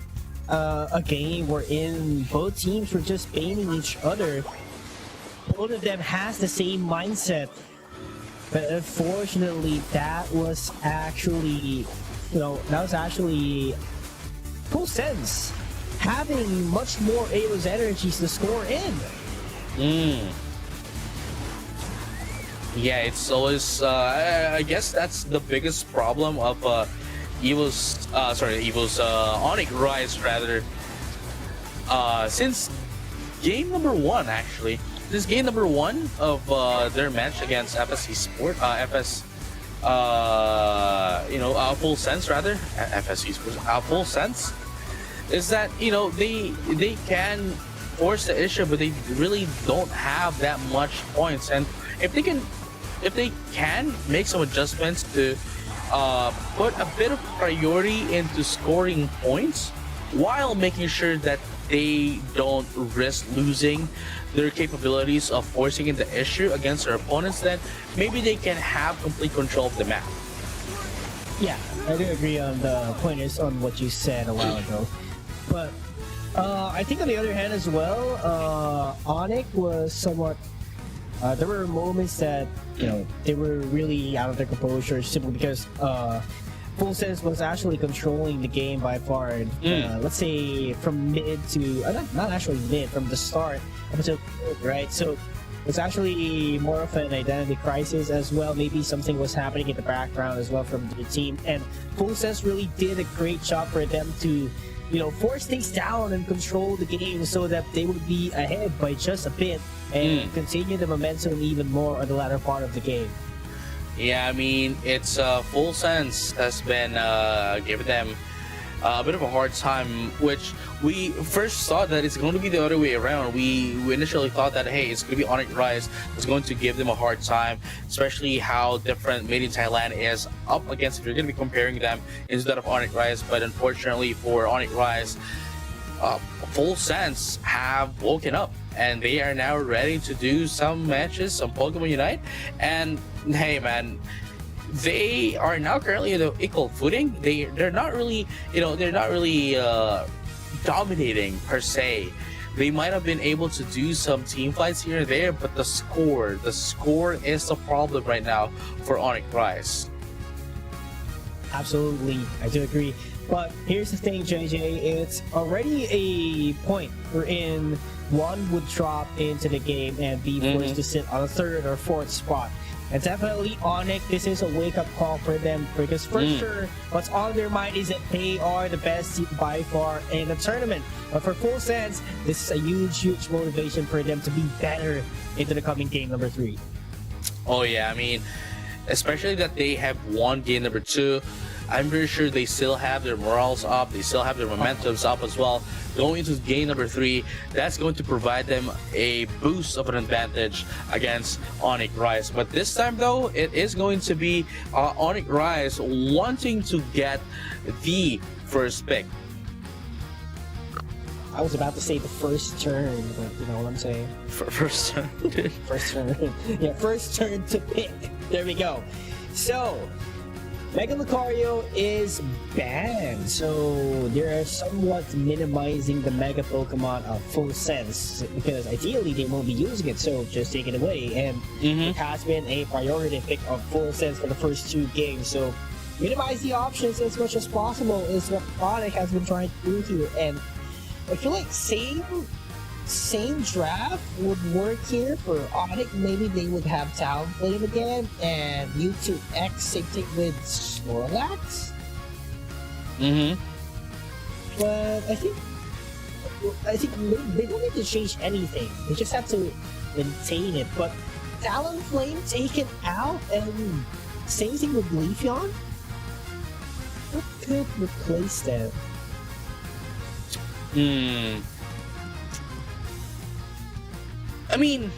a game wherein both teams were just baiting each other. Both of them has the same mindset, but unfortunately, that was actually Full Sense having much more Elo's energies to score in. Yeah, it's always I guess that's the biggest problem of Evil's Onyx Rise rather. Since game number 1 actually. This is game number 1 of their match against FSC Sport, Full Sense rather. FSC Sports, Full Sense. is that they can force the issue, but they really don't have that much points. And if they can make some adjustments to put a bit of priority into scoring points while making sure that they don't risk losing their capabilities of forcing in the issue against their opponents, then maybe they can have complete control of the map. Yeah, I do agree on the pointers on what you said a while ago. But I think on the other hand as well, Onyx was somewhat. There were moments that they were really out of their composure simply because Full Sense was actually controlling the game by far. Let's say from mid to not actually mid, from the start up until mid, right? So it's actually more of an identity crisis as well. Maybe something was happening in the background as well from the team, and Full Sense really did a great job for them to force things down and control the game so that they would be ahead by just a bit and continue the momentum even more on the latter part of the game. Yeah, I mean, it's Full Sense has been giving them a bit of a hard time, which we first thought that it's going to be the other way around. We initially thought that, hey, it's going to be Onyx Rise that's going to give them a hard time, especially how different Made in Thailand is up against if you're going to be comparing them instead of Onyx Rise. But unfortunately for Onyx Rise, Full Sense have woken up and they are now ready to do some matches, some Pokemon Unite. And hey, man, they are now currently in the equal footing. They're not really dominating per se. They might have been able to do some team fights here and there, but the score is the problem right now for Onyx Rise. Absolutely, I do agree. But here's the thing, JJ, it's already a point wherein one would drop into the game and be forced to sit on a third or fourth spot. And definitely Onyx, this is a wake-up call for them, because for sure, what's on their mind is that they are the best team by far in the tournament. But for Full Sense, this is a huge motivation for them to be better into the coming game number 3. Oh yeah, I mean, especially that they have won game number 2. I'm pretty sure they still have their morals up, they still have their momentums up as well. Going into game number 3, that's going to provide them a boost of an advantage against Onyx Rise. But this time though, it is going to be Onyx Rise wanting to get the first pick. I was about to say the first turn, but you know what I'm saying? First turn. First turn. Yeah, first turn to pick. There we go. So, Mega Lucario is banned, so they're somewhat minimizing the Mega Pokemon of Full Sense, because ideally they won't be using it, so just take it away. And it has been a priority pick of Full Sense for the first 2 games, so minimize the options as much as possible is what Onyx has been trying to do here. And I feel like same draft would work here for Onyx. Maybe they would have Talonflame again and YouTube X same thing with Snorlax. But I think they don't need to change anything. They just have to maintain it. But Talonflame taken out, and same thing with Leafeon. What could replace that? I mean,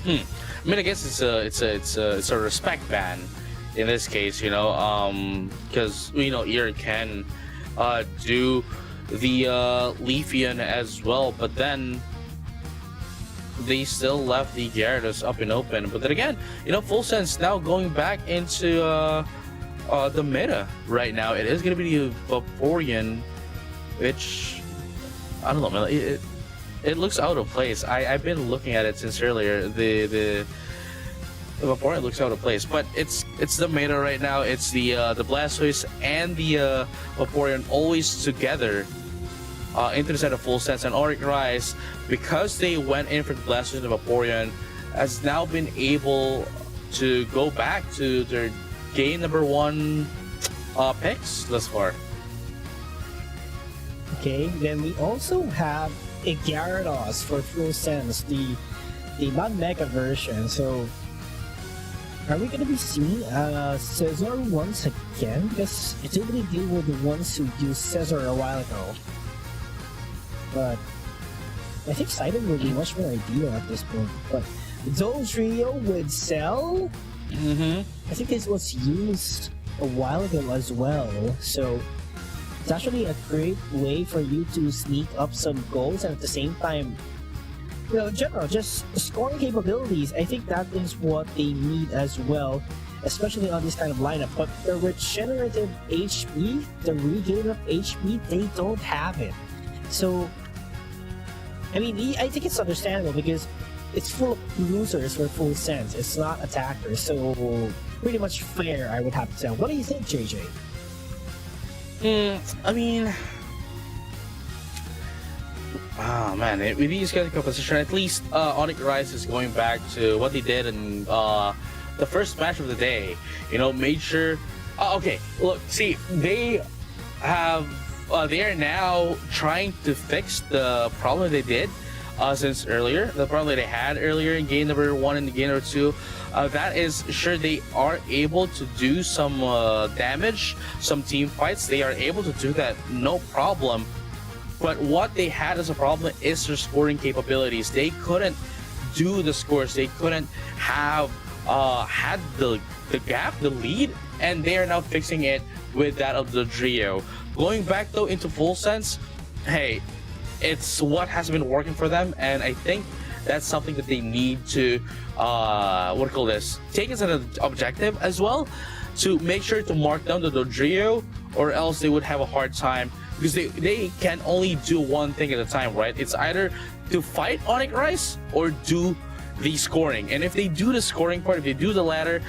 I guess it's a respect ban in this case, because Ear can do the Leafeon as well, but then they still left the Gyarados up and open. But then again, Full Sense now going back into the meta right now. It is going to be the Vaporeon, which I don't know, man. It looks out of place. I've been looking at it since earlier. The Vaporeon looks out of place, but it's the meta right now. It's the Blastoise and the Vaporeon always together into the set of Full Sense. And Onyx Rise, because they went in for the Blastoise and the Vaporeon, has now been able to go back to their game number 1 picks thus far. Okay, then we also have a Gyarados for Full Sense, the non-mega version. So Are we gonna be seeing Scissor once again? Because I do believe they were the ones who used Scissor a while ago. But I think Sidon will be much more ideal at this point. But Duel Trio with Cell, I think this was used a while ago as well. So it's actually a great way for you to sneak up some goals and at the same time, you know, in general, just scoring capabilities. I think that is what they need as well, especially on this kind of lineup. But the regenerative HP, the regain of HP, they don't have it. So, I mean, I think it's understandable because it's full of losers for full sense. It's not attackers, so pretty much fair, I would have to say. What do you think, JJ? I mean, oh man, with these kind of composition, at least Onyx Rise is going back to what they did in the first match of the day. You know, made sure. Okay, look, see, they have. They are now trying to fix the problem they did since earlier. The problem they had earlier in game number 1 and game number 2. That is, sure, they are able to do some damage, some team fights. They are able to do that, no problem. But what they had as a problem is their scoring capabilities. They couldn't do the scores. They couldn't have had the gap, the lead, and they are now fixing it with that of the trio. Going back though into full sense, hey, it's what has been working for them, and I think that's something that they need to take as an objective as well, to make sure to mark down the trio, or else they would have a hard time, because they can only do one thing at a time, right? It's either to fight Onyx Rise or do the scoring. And if they do the scoring part, if they do the latter,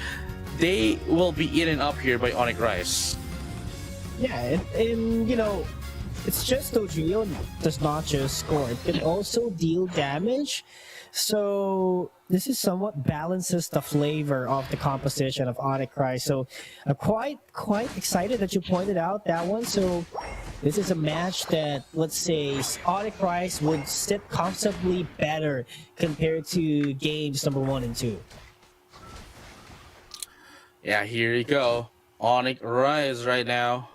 they will be eaten up here by Onyx Rise. Yeah, and you know, it's just Dojrio does not just score, it can also deal damage. So this is somewhat balances the flavor of the composition of Onyx Rise. So I'm quite excited that you pointed out that one. So this is a match that, let's say, Onyx Rise would sit comfortably better compared to games number 1 and 2. Yeah, here you go. Onyx Rise right now.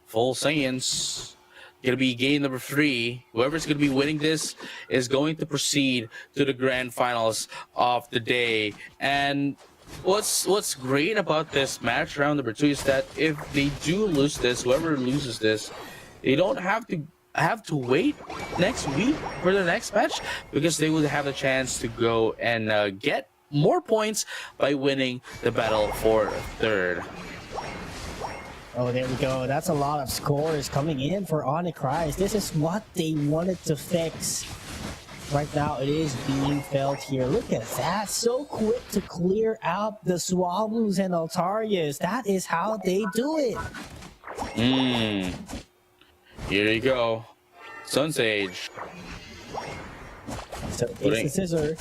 Full Saiyans. Gonna be game number 3. Whoever's gonna be winning this is going to proceed to the grand finals of the day. And what's great about this match, round number 2, is that if they do lose this, whoever loses this, they don't have to wait next week for the next match, because they would have the chance to go and get more points by winning the battle for 3rd. Oh, there we go. That's a lot of scores coming in for Onyx Rise. This is what they wanted to fix. Right now, it is being felt here. Look at that. So quick to clear out the Swabus and Altarias. That is how they do it. Here you go. Sun Sage. So it's a scissor.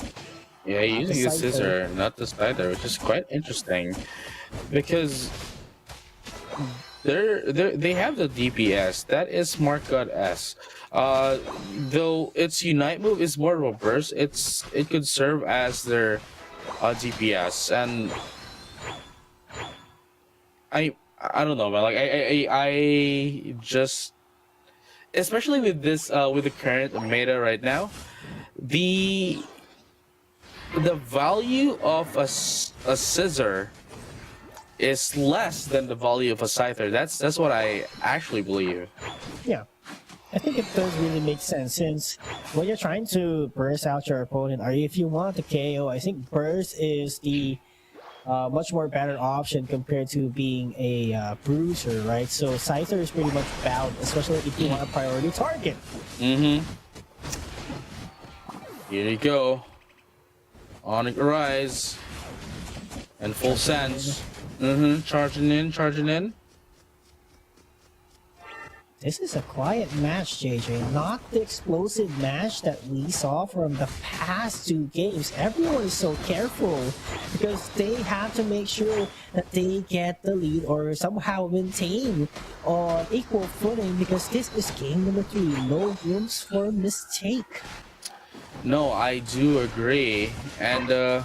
Yeah, using the scissor, not the spider, which is quite interesting. Because they have the DPS. That is Smart God S. Though its Unite move is more of a burst, it could serve as their DPS. And I don't know, man. Like I just, especially with this with the current meta right now, the value of a scissor is less than the value of a scyther. That's what I actually believe. Yeah, I think it does really make sense, since when you're trying to burst out your opponent, or if you want to KO, I think burst is the much more better option compared to being a bruiser, right? So scyther is pretty much bound, especially if you want a priority target. Here you go. Onyx Rise and full sense. Charging in. This is a quiet match, JJ. Not the explosive match that we saw from the past 2 games. Everyone is so careful because they have to make sure that they get the lead or somehow maintain on equal footing, because this is game number 3. No rooms for mistake. No, I do agree. And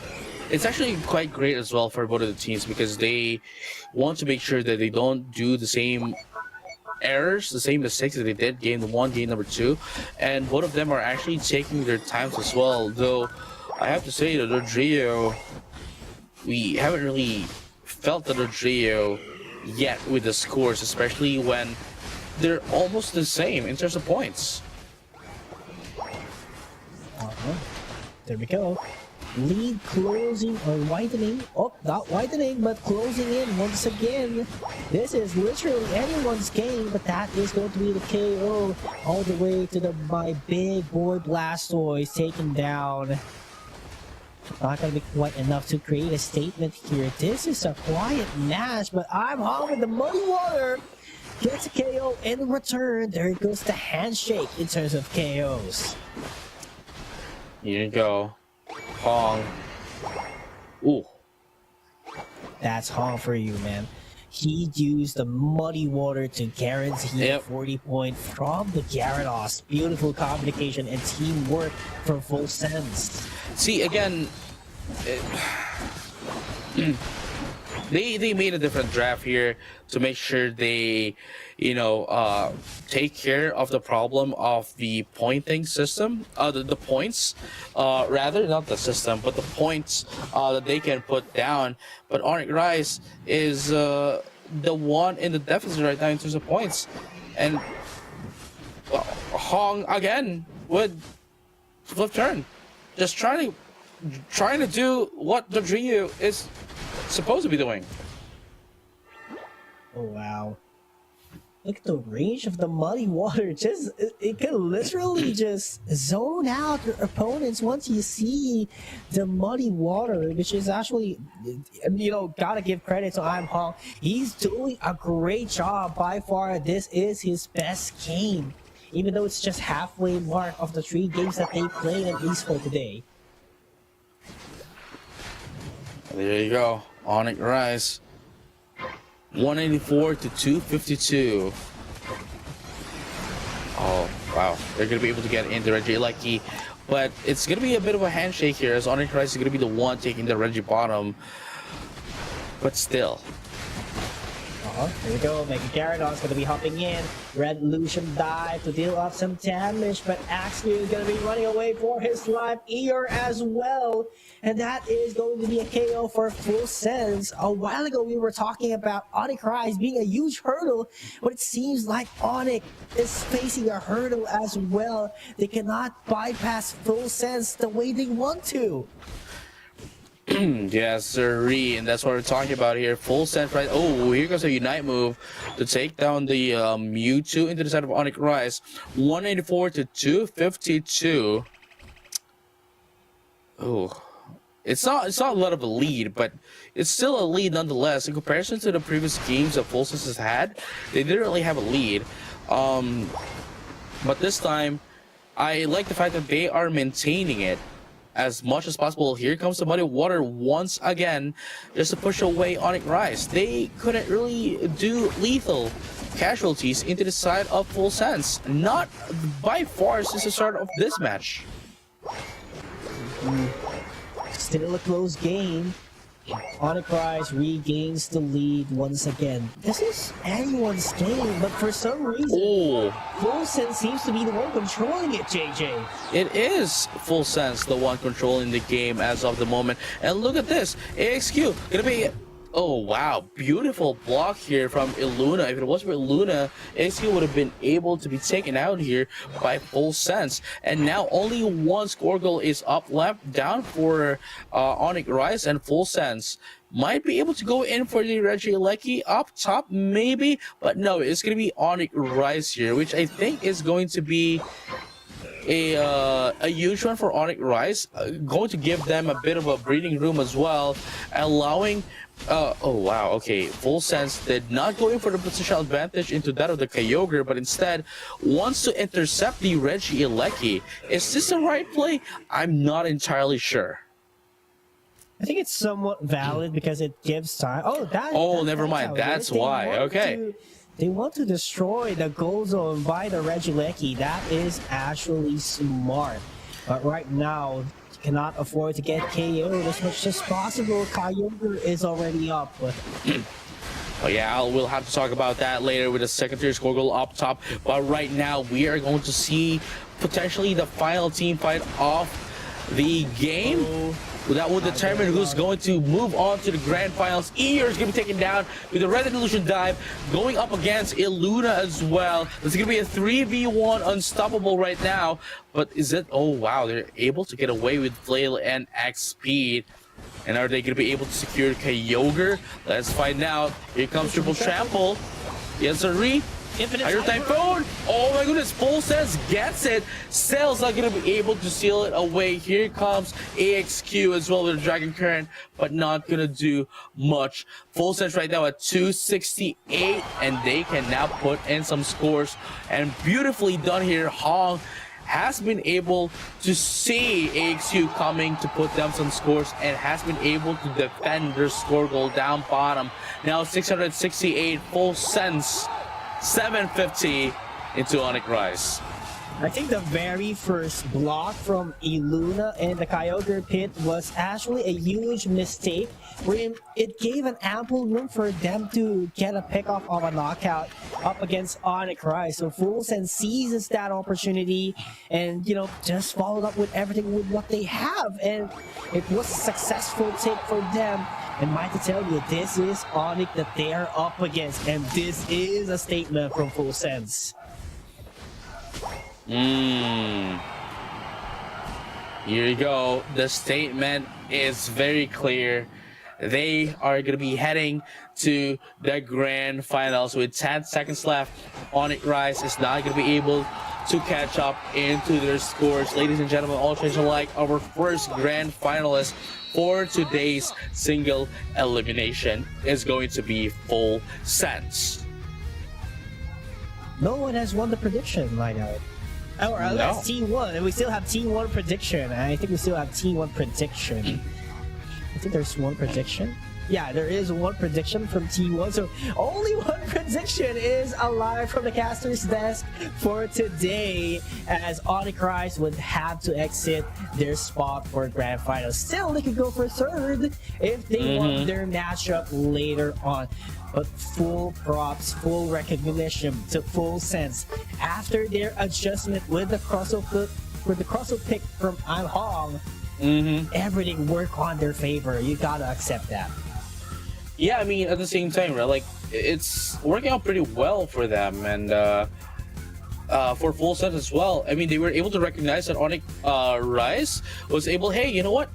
it's actually quite great as well for both of the teams because they want to make sure that they don't do the same errors, the same mistakes that they did game 1, game number 2, and both of them are actually taking their times as well. Though I have to say that the trio, we haven't really felt the trio yet with the scores, especially when they're almost the same in terms of points. There we go. Lead closing or widening. Oh, not widening, but closing in once again. This is literally anyone's game, but that is going to be the KO all the way to my big boy Blastoise taken down. Not gonna be quite enough to create a statement here. This is a quiet match, but I'm on with the muddy water. Gets a KO in return. There goes the handshake in terms of KOs. Here you go. Hong. Ooh. That's Hong for you, man. He used the muddy water to guarantee 40 points from the Gyarados. Beautiful communication and teamwork for full sense. See, again, they made a different draft here to make sure they, take care of the problem of the pointing system, the points, rather not the system, but the points that they can put down. But Onyx Rise is the one in the deficit right now in terms of points, and Hong again with flip turn, just trying to do what the trio is supposed to be doing. Oh wow. Look at the range of the muddy water. It can literally just zone out your opponents once you see the muddy water, which is actually, gotta give credit to I'm Hong. He's doing a great job. By far, this is his best game, even though it's just halfway mark of the 3 games that they played at least for today. There you go, Onyx Rise. 184 to 252. Oh wow, they're gonna be able to get into Reggie Lucky, but it's gonna be a bit of a handshake here as Onyx Rise is gonna be the one taking the Reggie bottom. But still. Here we go. Mega Gyarados gonna be hopping in. Red Lucian dive to deal up some damage, but Axew is gonna be running away for his life. Ear as well. And that is going to be a KO for full sense. A while ago we were talking about Onyx Rise being a huge hurdle, but it seems like Onyx is facing a hurdle as well. They cannot bypass full sense the way they want to. Yes, sirree, and that's what we're talking about here. Full sense, right? Oh, here goes a Unite move to take down the Mewtwo into the side of Onyx Rise. 184 to 252. Oh, it's not a lot of a lead, but it's still a lead nonetheless. In comparison to the previous games that Full Sense has had, they didn't really have a lead. But this time, I like the fact that they are maintaining it as much as possible. Here comes the muddy water once again, just to push away Onyx Rise. They couldn't really do lethal casualties into the side of Full Sense. Not by far since the start of this match. Still a close game. Onyx Rise regains the lead once again. This is anyone's game, but for some reason, Full Sense seems to be the one controlling it, JJ. It is Full Sense the one controlling the game as of the moment. And look at this, AXQ gonna be... Oh wow, beautiful block here from Illuna. If it wasn't for Illuna, AXQ would have been able to be taken out here by Full Sense. And now only one score goal is up left down for Onyx Rise, and Full Sense might be able to go in for the Regieleki up top maybe, but no, it's going to be Onyx Rise here, which I think is going to be a huge one for Onyx Rise, going to give them a bit of a breathing room as well, allowing oh wow, okay, Full Sense did not go in for the positional advantage into that of the Kyogre, but instead wants to intercept the Regieleki. Is this the right play? I'm not entirely sure. I think it's somewhat valid because it gives time. Oh, never mind. That's why. Okay. They want to destroy the goal zone by the Regieleki. That is actually smart. But right now, cannot afford to get KO'd as much as possible. Kyogre is already up. Oh yeah, we'll have to talk about that later with the second-tier score goal up top. But right now, we are going to see potentially the final team fight of the game. That will determine who's going to move on to the grand finals. Ear is going to be taken down with the Red Illusion dive, going up against Illuna as well. It's going to be a 3v1 unstoppable right now. But is it? Oh wow, they're able to get away with Flail and X Speed. And are they going to be able to secure Kyogre? Let's find out. Here comes Triple Trample. Yes, sir. Higher Typhoon! Oh my goodness, Full Sense gets it. Cell's not gonna be able to seal it away. Here comes AXQ as well with Dragon Current, but not gonna do much. Full Sense right now at 268, and they can now put in some scores. And beautifully done here, Hong has been able to see AXQ coming to put them some scores and has been able to defend their score goal down bottom. Now 668, Full Sense 750 into Onyx Rise. I think the very first block from Illuna in the Kyogre pit was actually a huge mistake, wherein it gave an ample room for them to get a pickoff of a knockout up against Onyx Rise. So Full Sense seizes that opportunity and, you know, just followed up with everything with what they have. And it was a successful take for them. And might to tell you, this is Onyx that they are up against, and this is a statement from Full Sense. Here you go. The statement is very clear. They are going to be heading to the grand finals with 10 seconds left. Onyx Rise is not going to be able to catch up into their scores. Ladies and gentlemen, all trades alike, our first grand finalist for today's single elimination is going to be Full Sense. No one has won the prediction lineup. Or that's T1, and we still have T1 prediction. I think we still have T1 prediction. I think there's one prediction. Yeah, there is one prediction from T1, so only one prediction is alive from the caster's desk for today, as Onyx Rise would have to exit their spot for grand finals. Still, they could go for third if they won their matchup later on. But full props, full recognition to Full Sense after their adjustment with the crossover pick from An Hong. Everything worked on their favor. You gotta accept that. Yeah, I mean, at the same time, right? Like, it's working out pretty well for them, and for Full Sense as well. I mean, they were able to recognize that Onyx Rise was able. Hey, you know what?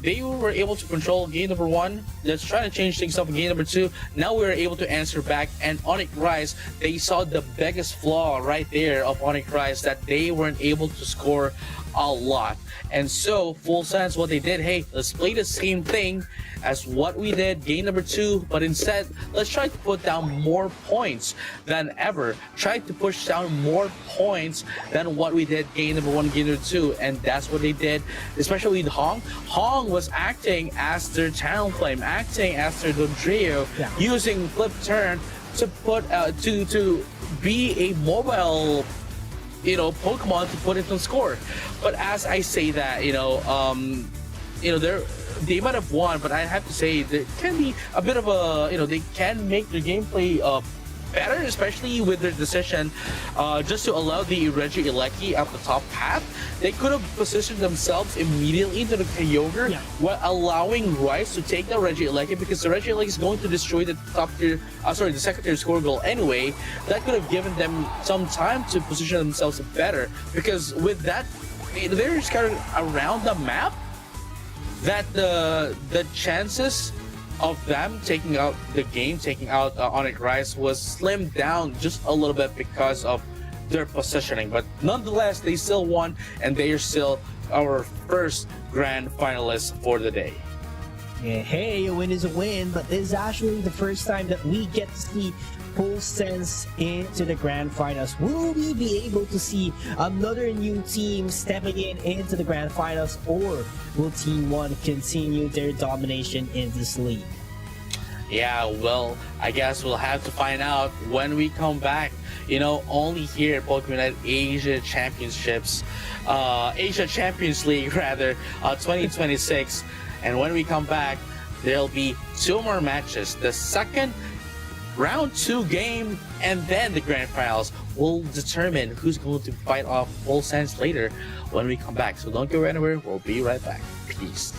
They were able to control game number 1. Let's try to change things up in game number 2. Now we were able to answer back, and Onyx Rise, they saw the biggest flaw right there of Onyx Rise, that they weren't able to score a lot. And so Full Sense, what they did, hey, let's play the same thing as what we did game number 2, but instead let's try to put down more points than ever. Try to push down more points than what we did game number 1, game number 2, and that's what they did, especially with Hong. Hong was acting as their Talonflame, acting as their Dodrio, using Flip Turn to put to be a mobile, you know, Pokemon to put it on score. But as I say that, you know, they might have won, but I have to say there can be a bit of a, you know, they can make their gameplay better, especially with their decision just to allow the Regieleki at the top path. They could have positioned themselves immediately into the Kyogre while allowing Rice to take the Regieleki, because the Regieleki is going to destroy the top tier, the second tier score goal anyway. That could have given them some time to position themselves better, because with that, they're scattered around the map, that the chances of them taking out the game, taking out Onyx Rise, was slimmed down just a little bit because of their positioning. But nonetheless, they still won, and they are still our first grand finalist for the day. Yeah, hey, a win is a win, but this is actually the first time that we get to see Full Sense into the grand finals. Will we be able to see another new team stepping into the grand finals, or will Team 1 continue their domination in this league? Yeah, well, I guess we'll have to find out when we come back. You know, only here at Pokemon Unite Asia Championships, Asia Champions League rather, 2026. And when we come back, there'll be 2 more matches. The second round 2 game and then the grand finals will determine who's going to fight off Full Sense later when we come back. So don't go anywhere. We'll be right back. Peace.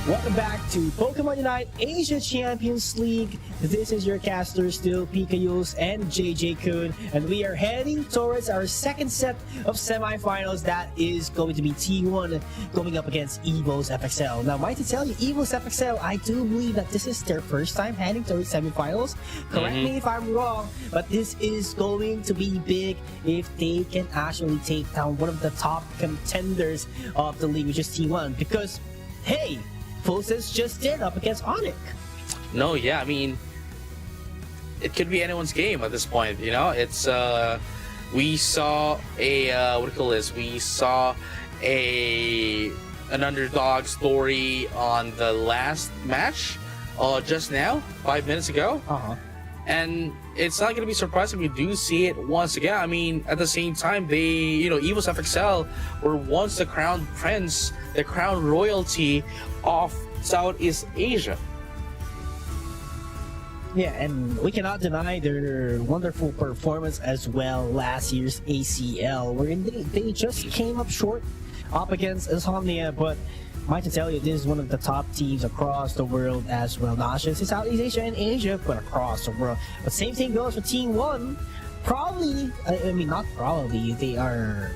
Welcome back to Pokemon Unite Asia Champions League. This is your caster still, Pikayus and JJ Kun, and we are heading towards our second set of semifinals. That is going to be T1 going up against Evo's FXL. Now, might to tell you, Evo's FXL, I do believe that this is their first time heading towards semifinals. Correct me if I'm wrong, but this is going to be big if they can actually take down one of the top contenders of the league, which is T1. Because, hey, Fosses just did up against Onyx. No, yeah, I mean, it could be anyone's game at this point. You know, it's we saw a what do you call this? We saw an underdog story on the last match, just now, 5 minutes ago. And it's not going to be surprising if we do see it once again. I mean, at the same time, Evo's FXL were once the crown prince, the crown royalty of Southeast Asia. Yeah, and we cannot deny their wonderful performance as well last year's ACL, wherein they just came up short up against Insomnia, but might to tell you, this is one of the top teams across the world as well. Not just in Southeast Asia and Asia, but across the world. But same thing goes for Team 1. Probably, I mean, not probably, they are,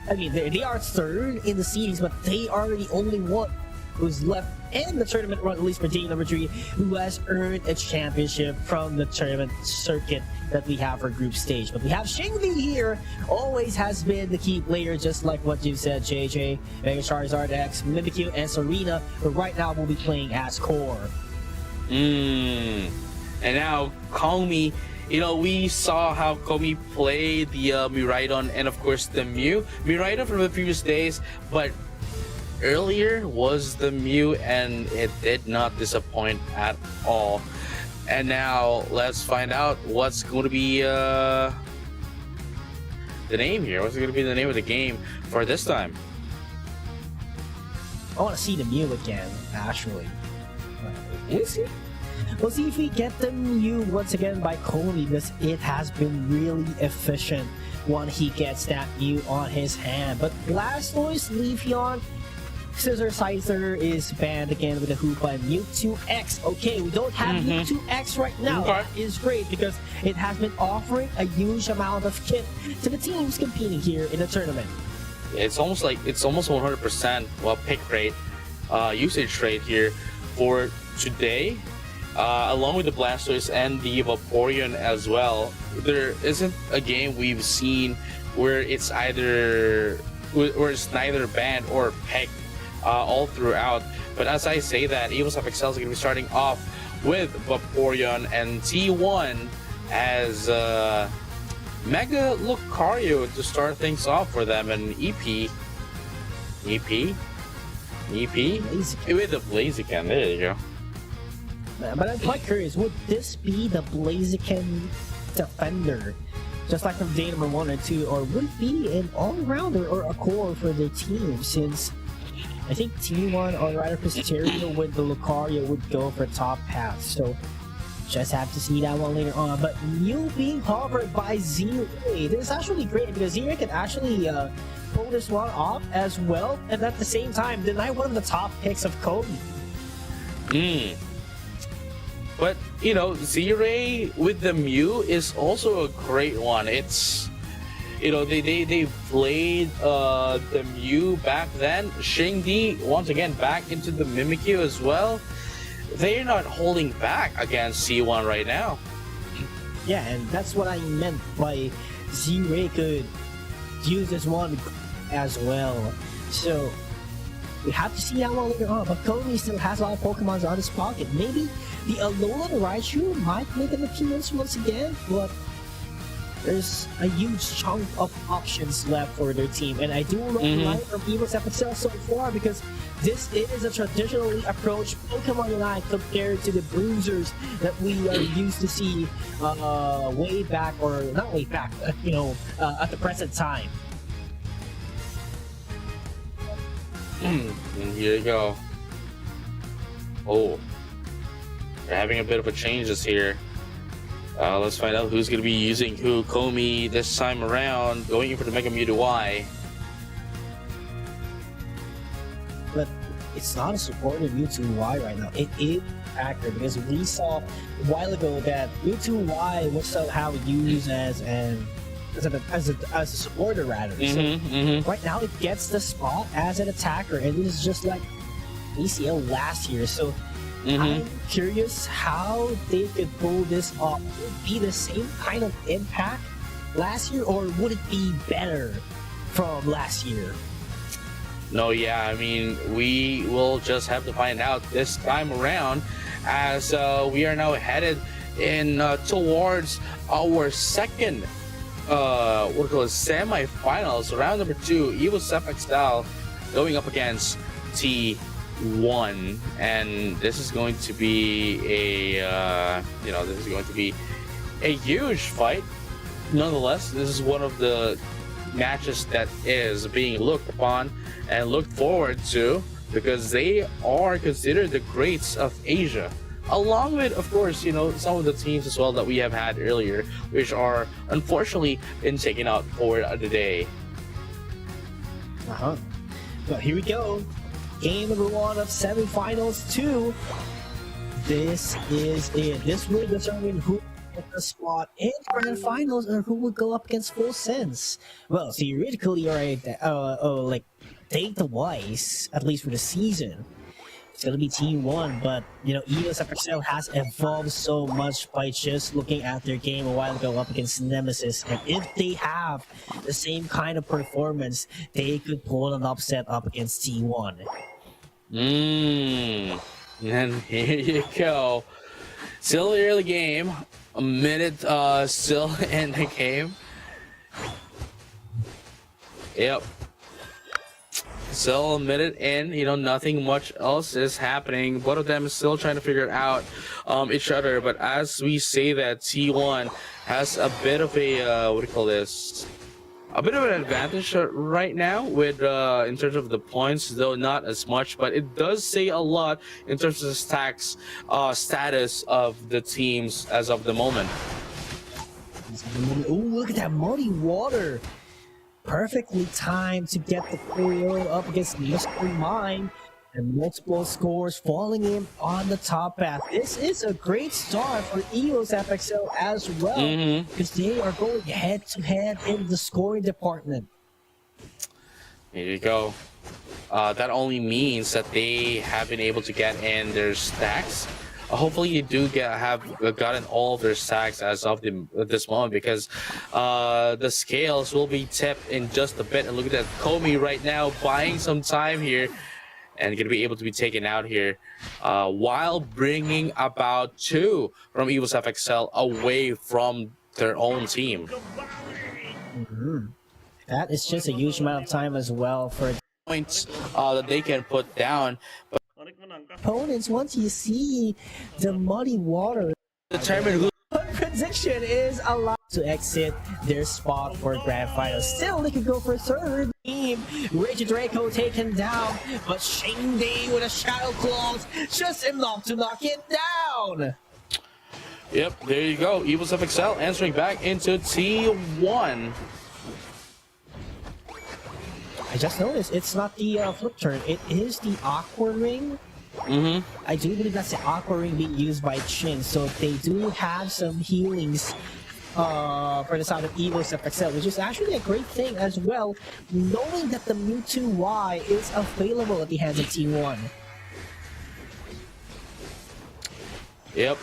they are third in the series, but they are the only one who's left in the tournament run, at least for team number 3, who has earned a championship from the tournament circuit that we have for group stage. But we have Xingli here, always has been the key player, just like what you said, JJ. Mega Charizard X, Mimikyu, and Serena, but right now we'll be playing as core. And now Komi, we saw how Komi played the Miraidon and of course the Mew. Miraidon from the previous days, but earlier was the Mew and it did not disappoint at all. And now let's find out what's going to be the name here. What's going to be the name of the game for this time? I want to see the Mew again, actually. We'll see. We'll see if we get the Mew once again by Komi, because it has been really efficient when he gets that Mew on his hand. But Blastoise, Leafeon, Scissor Scyther is banned again with the Hoopa and Mewtwo X. Okay, we don't have Mewtwo X right now. Okay. That is great because it has been offering a huge amount of kit to the teams competing here in the tournament. It's almost 100% pick rate, usage rate here for today, along with the Blastoise and the Vaporeon as well. There isn't a game we've seen where it's neither banned or pegged all throughout. But as I say that, Evo's FXL is going to be starting off with Vaporeon, and T1 as Mega Lucario to start things off for them, and EP with the Blaziken. There you go. But I'm quite curious, would this be the Blaziken defender, just like from day number 1 and 2, or would it be an all-rounder or a core for the team, since I think T1 or rather Pisterio with the Lucario would go for top path, so just have to see that one later on. But Mew being hovered by Z-Ray, this is actually great because Z-Ray can actually pull this one off as well, and at the same time deny one of the top picks of Kobe. But Z-Ray with the Mew is also a great one. It's they played the Mew back then. Xingdi once again back into the Mimikyu as well. They're not holding back against C1 right now. Yeah, and that's what I meant by Z-Ray could use this one as well. So we have to see that one later on. But Kobe still has a lot of Pokemons on his pocket. Maybe the Alolan Raichu might make an appearance once again, but there's a huge chunk of options left for their team, and I do love the line from Evo's FXL so far because this is a traditionally approached Pokemon line compared to the bruisers that we are used to see way back, or not way back, at the present time. And here you go. Oh, they're having a bit of a changes here. Let's find out who's going to be using who. Komi this time around, going in for the Mega Mewtwo Y. But it's not a supporter of U2Y right now. It is a factor because we saw a while ago that U2Y was somehow used as a supporter rather. So right now it gets the spot as an attacker, and it is just like ACL last year. So I'm curious how they could pull this off. Would it be the same kind of impact last year, or would it be better from last year? No, yeah, I mean, we will just have to find out this time around, as we are now headed in towards our second what we call it, semi-finals, round number 2. EvoSFXL going up against T1, and this is going to be a this is going to be a huge fight. Nonetheless, this is one of the matches that is being looked upon and looked forward to, because they are considered the greats of Asia, along with, of course, some of the teams as well that we have had earlier, which are unfortunately been taken out for the day. Well, here we go. Game number 1 of semifinals 2. This is it. This will determine who get the spot in grand finals and who will go up against Full Sense. Well, theoretically, right, like data-wise, at least for the season, it's gonna be Team 1, but EvoSFXL has evolved so much by just looking at their game a while ago up against Nemesis, and if they have the same kind of performance, they could pull an upset up against T1. And here you go. Still the early game. A minute still in the game. Yep. Still a minute in, nothing much else is happening. Both of them is still trying to figure out each other. But as we say that, T1 has a bit of a, a bit of an advantage right now with in terms of the points, though not as much. But it does say a lot in terms of the stacks status of the teams as of the moment. Oh, look at that muddy water! Perfectly timed to get the 4-0 up against Mr. Mine, and multiple scores falling in on the top path. This is a great start for EvoSFXL as well, because they are going head to head in the scoring department. Here you go. That only means that they have been able to get in their stacks. Hopefully you do have gotten all of their stacks as of this moment, because the scales will be tipped in just a bit. And look at that, Komi right now buying some time here and gonna be able to be taken out here, while bringing about 2 from EvoSFXL away from their own team. That is just a huge amount of time as well for points that they can put down. But opponents, once you see the muddy water, determine who prediction is allowed to exit their spot for grand final. Still, they could go for third. Team Richard Draco taken down, but Shane Day with a shadow claws just enough to knock it down. Yep, there you go. EvoSFXL answering back into T1. I just noticed it's not the flip turn, it is the Aqua Ring. I do believe that's the Aqua Ring being used by Chin, so they do have some healings for the side of EvoSFXL, which is actually a great thing as well, knowing that the Mewtwo Y is available at the hands of T1. Yep.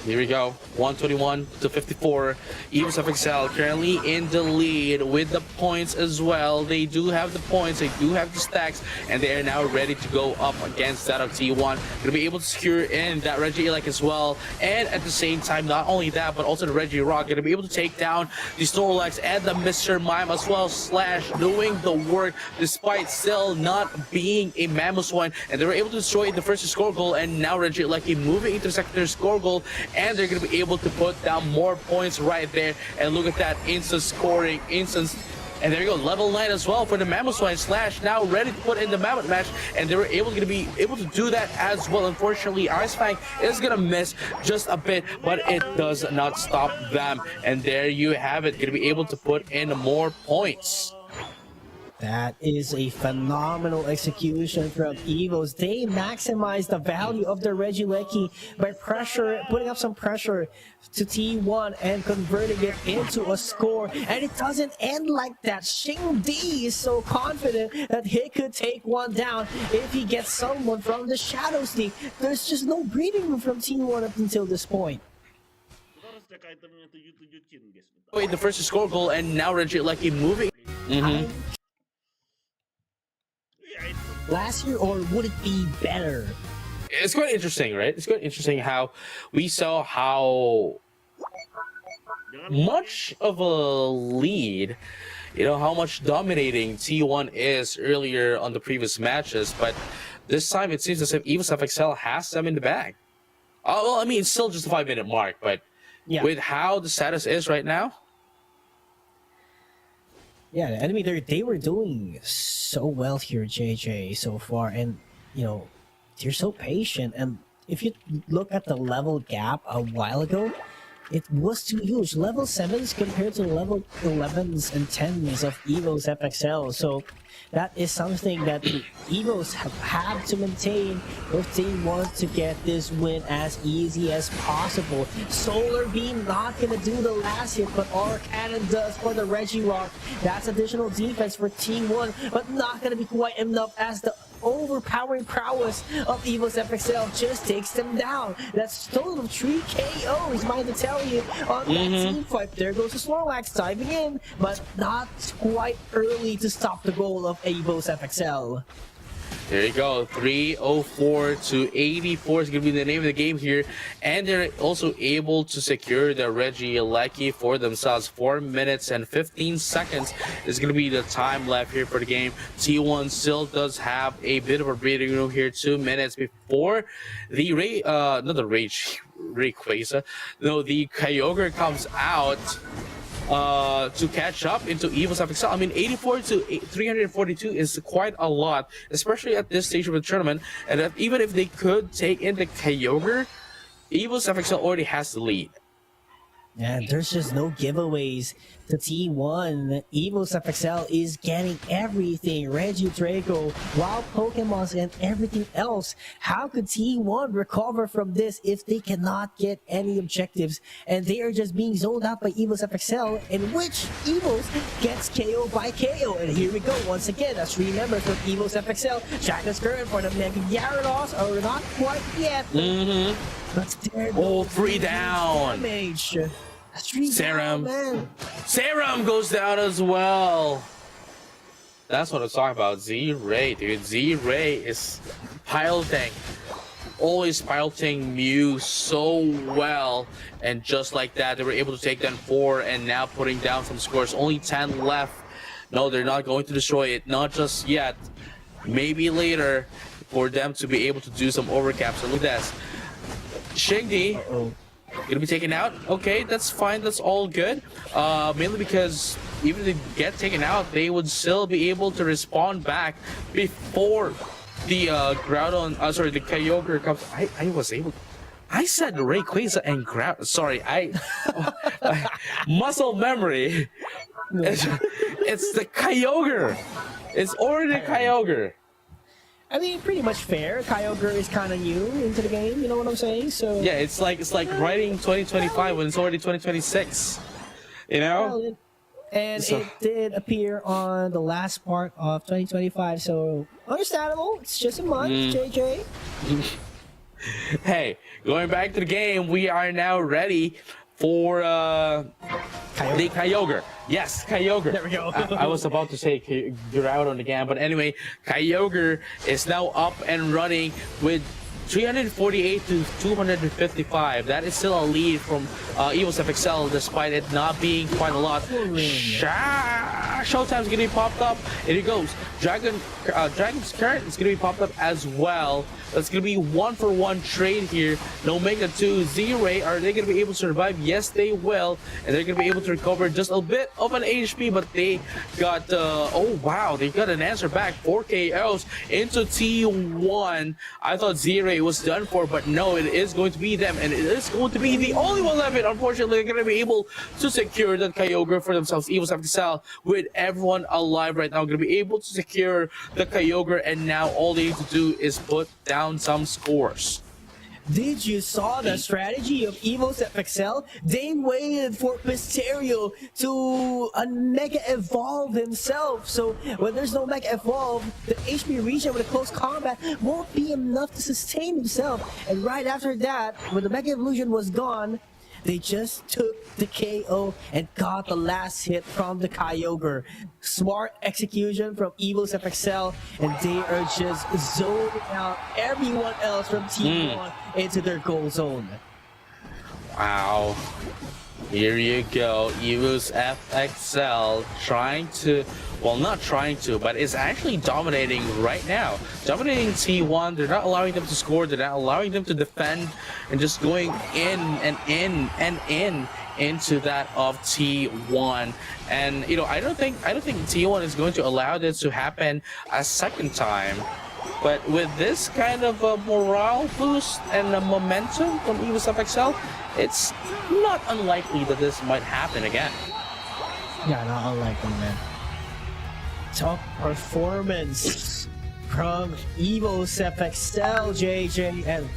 Here we go. 121 to 54. EvoSFXL currently in the lead with the points as well. They do have the points, they do have the stacks, and they are now ready to go up against that of T1. Gonna be able to secure in that Regieleki as well. And at the same time, not only that, but also the Regirock. Gonna be able to take down the Snorlax and the Mr. Mime as well. Slash doing the work despite still not being a Mamoswine. And they were able to destroy the first score goal, and now Regieleki moving into the second score goal. And they're going to be able to put down more points right there. And look at that instant scoring, instant. And there you go, level 9 as well for the Mamoswine. Slash now ready to put in the Mammoth match. And they were going to be able to do that as well. Unfortunately, Ice Fang is going to miss just a bit, but it does not stop them. And there you have it, going to be able to put in more points. That is a phenomenal execution from Evos. They maximize the value of their Regieleki by putting up some pressure to T1 and converting it into a score. And it doesn't end like that. Shing D is so confident that he could take one down if he gets someone from the Shadow Sneak. There's just no breathing room from T1 up until this point. Wait, the first score goal, and now Regieleki moving. Last year, or would it be better? It's quite interesting, right? It's quite interesting how we saw how much of a lead, how much dominating T1 is earlier on the previous matches, but this time it seems as if Evos FXL has them in the bag. Oh, well, I mean, it's still just a 5-minute mark, but with how the status is right now. Yeah, I mean, they were doing so well here, JJ, so far, and they're so patient. And if you look at the level gap a while ago, it was too huge. Level 7s compared to level 11s and 10s of Evos FXL. So that is something that the Evos have had to maintain if they want to get this win as easy as possible. Solar Beam not gonna do the last hit, but Aura Cannon does for the Regirock. That's additional defense for T1, but not gonna be quite enough as the overpowering prowess of Evos FXL just takes them down. That's a total of 3 KOs, mind to tell you, on that team fight. There goes the Snorlax diving in, but not quite early to stop the goal of Evos FXL. There you go, 304 to 84 is going to be the name of the game here. And they're also able to secure the Regieleki for themselves. 4 minutes and 15 seconds is going to be the time left here for the game. T1 still does have a bit of a breathing room here. 2 minutes before the Rayquaza. No, the Kyogre comes out to catch up into Evos FXL. I mean, 84 to 342 is quite a lot, especially at this stage of the tournament. And that even if they could take in the Kyogre, Evos FXL already has the lead. Yeah, there's just no giveaways to T1. Evos FXL is getting everything. Regidrago, Wild Pokemons, and everything else. How could T1 recover from this if they cannot get any objectives? And they are just being zoned out by Evos FXL, in which Evos gets KO by KO. And here we go once again. As remember from Evos FXL, China's current for the Mega Gyarados are not quite yet. But they're 3 down. Damage. Serum goes down as well. That's what I'm talking about. Z-Ray, dude. Z-Ray is piloting. Always piloting Mew so well. And just like that, they were able to take down 4 and now putting down some scores. Only 10 left. No, they're not going to destroy it. Not just yet. Maybe later for them to be able to do some overcaps. So look at this. Shingdi gonna be taken out. Okay, that's fine. That's all good. Mainly because even if they get taken out, they would still be able to respond back before the Groudon. The Kyogre comes. I was able. I said Rayquaza and Groudon. Sorry, muscle memory. It's the Kyogre. It's already the Kyogre. I mean, pretty much fair. Kyogre is kind of new into the game, you know what I'm saying? So yeah, it's like writing 2025 when it's already 2026. You know? And it did appear on the last part of 2025, so understandable. It's just a month, JJ. Hey, going back to the game, we are now ready for the Kyogre. Yes, Kyogre. There we go. I was about to say Groudon again, but anyway, Kyogre is now up and running with 348 to 255. That is still a lead from Evos FXL, despite it not being quite a lot. Showtime's gonna be popped up. Here it goes. Dragon's Current is gonna be popped up as well. That's gonna be 1-for-1 trade here. No Mega 2, Z-Ray. Are they gonna be able to survive? Yes, they will. And they're gonna be able to recover just a bit of an HP, but they got oh wow, they got an answer back. 4 KOs into T1. I thought Z-Ray Musume was done for, but no, it is going to be them, and it is going to be the only one left. Unfortunately, they're going to be able to secure that Kyogre for themselves. Evil's have to sell with everyone alive right now. Going to be able to secure the Kyogre, and now all they need to do is put down some scores. Did you saw the strategy of Evo's FXL? They waited for Mysterio to Mega Evolve himself. So when there's no Mega Evolve, the HP region with a close combat won't be enough to sustain himself. And right after that, when the Mega Evolution was gone, they just took the KO and got the last hit from the Kyogre. Smart execution from Evil's FXL, and they are just zoning out everyone else from Team 1 into their goal zone. Wow. Here you go. Evil's FXL trying to, well, not trying to, but is actually dominating right now. Dominating T1. They're not allowing them to score. They're not allowing them to defend, and just going in and in and in into that of T1. And you know, I don't think T1 is going to allow this to happen a second time. But with this kind of a morale boost and a momentum from Evil's FXL, it's not unlikely that this might happen again. Yeah, not unlikely, man. Top performance from Evil's FXL, JJ, and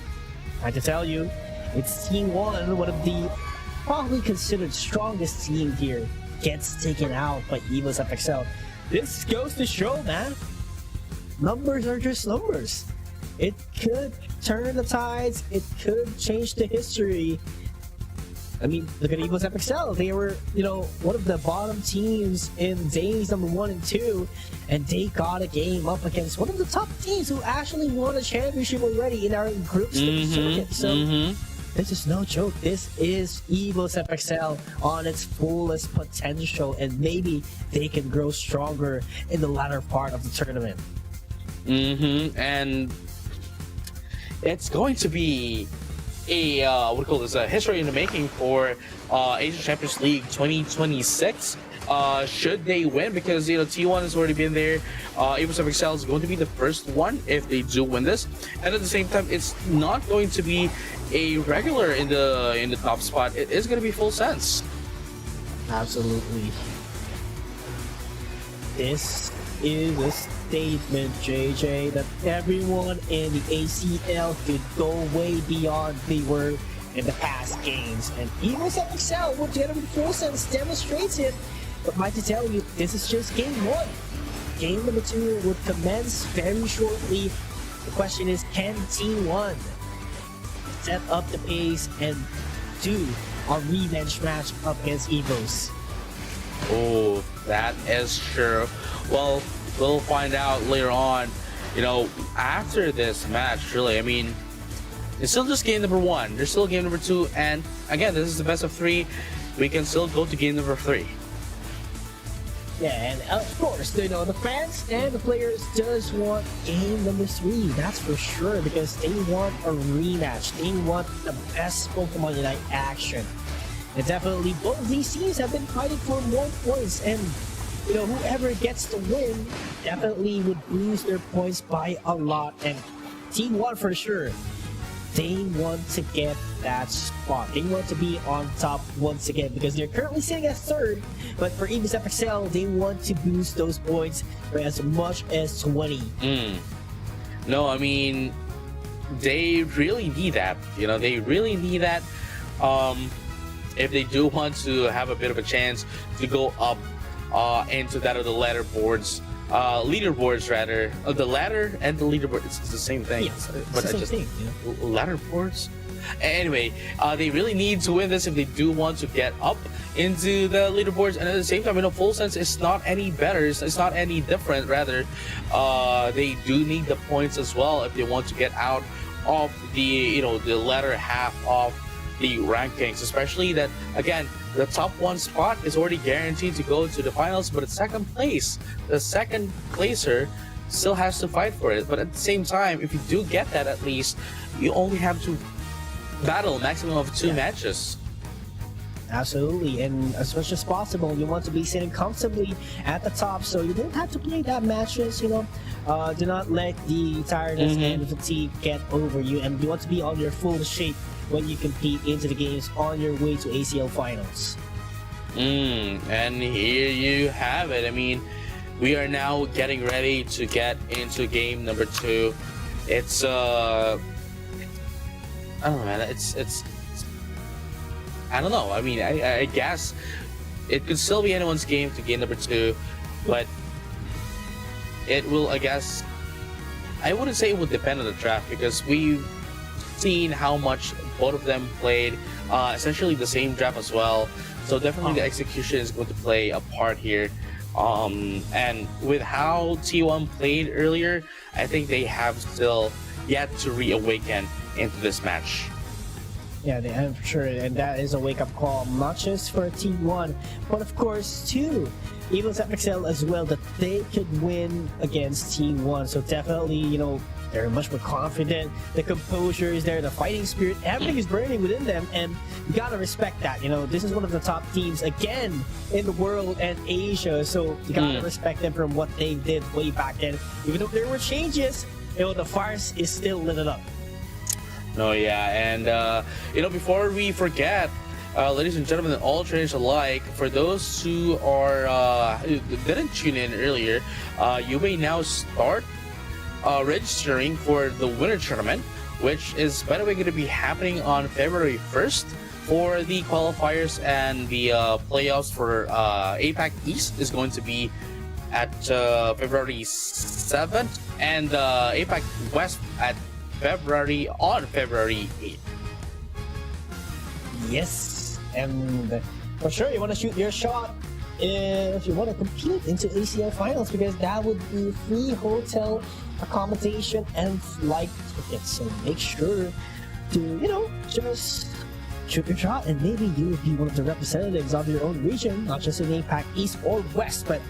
I have to tell you, it's Team 1, one of the probably considered strongest team here, gets taken out by Evil's FXL. This goes to show, man, numbers are just numbers. It could turn the tides, it could change the history. I mean, look at Evil's FXL. They were, you know, one of the bottom teams in days number 1 and 2, and they got a game up against one of the top teams who actually won a championship already in our group stage circuit. So this is no joke. This is Evil's FXL on its fullest potential, and maybe they can grow stronger in the latter part of the tournament. And it's going to be a what do you call this? A history in the making for Asian Champions League 2026. Should they win, because you know T1 has already been there. Evil's FXL is going to be the first one if they do win this, and at the same time, it's not going to be a regular in the top spot. It is going to be full sense. Absolutely. This is a statement, JJ, that everyone in the ACL could go way beyond they were in the past games. And Evil's FXL, with General Full Sense, demonstrates it. But might to tell you, this is just game 1. Game number 2 would commence very shortly. The question is, can Team 1 set up the pace and do a revenge match up against Evos? Oh, that is true. Well, we'll find out later on, you know, after this match, really. I mean, it's still just game number 1. There's still game number 2, and again, this is the best of 3. We can still go to game number 3. Yeah, and of course, you know, the fans and the players just want game number 3, that's for sure, because they want a rematch. They want the best Pokemon Unite action. And definitely, both of these teams have been fighting for more points, and you know, whoever gets the win definitely would lose their points by a lot. And Team 1 for sure, they want to get that spot. They want to be on top once again, because they're currently sitting at 3rd. But for Evil's FXL, they want to boost those points for as much as 20. No, I mean, they really need that. You know, they really need that. If they do want to have a bit of a chance to go up into that of the leaderboards rather. The ladder and the leaderboard, it's the same thing. Yes, but it's the I same just thing, yeah. Leaderboards. Anyway, they really need to win this if they do want to get up into the leaderboards. And at the same time, in a full sense, it's not any better. It's not any different. Rather, they do need the points as well if they want to get out of the the latter half of the rankings, especially that again the top 1 spot is already guaranteed to go to the finals, but at the second placer still has to fight for it. But at the same time, if you do get that, at least you only have to battle a maximum of 2 matches. Absolutely, and as much as possible, you want to be sitting comfortably at the top, so you don't have to play that matches. You know, do not let the tiredness and fatigue get over you, and you want to be on your full shape when you compete into the games on your way to ACL finals. And here you have it. I mean, we are now getting ready to get into game number 2. It's I don't know, man. It's I don't know. I mean, I guess it could still be anyone's game to game number 2, but it will, I guess, I wouldn't say it would depend on the draft, because we've seen how much both of them played essentially the same draft as well. So definitely the execution is going to play a part here. And with how T1 played earlier, I think they have still yet to reawaken into this match. Yeah, I'm sure, and that is a wake-up call, not just for T1, but of course to Evil's FXL as well, that they could win against T1. So definitely, you know, they're much more confident, the composure is there, the fighting spirit, everything is burning within them, and you gotta respect that. You know, this is one of the top teams again in the world and Asia, so you gotta respect them from what they did way back then. Even though there were changes, you know, the fire is still lit up. Oh yeah, and you know, before we forget, ladies and gentlemen, all trainers alike, for those who are who didn't tune in earlier, you may now start registering for the winter tournament, which is, by the way, going to be happening on February 1st for the qualifiers, and the playoffs for APAC East is going to be at February 7th, and APAC West at February 8th. Yes, and for sure you want to shoot your shot if you want to compete into ACL finals, because that would be free hotel accommodation and flight tickets. So make sure to, you know, just shoot your shot, and maybe you would be one of the representatives of your own region, not just in APAC East or West, but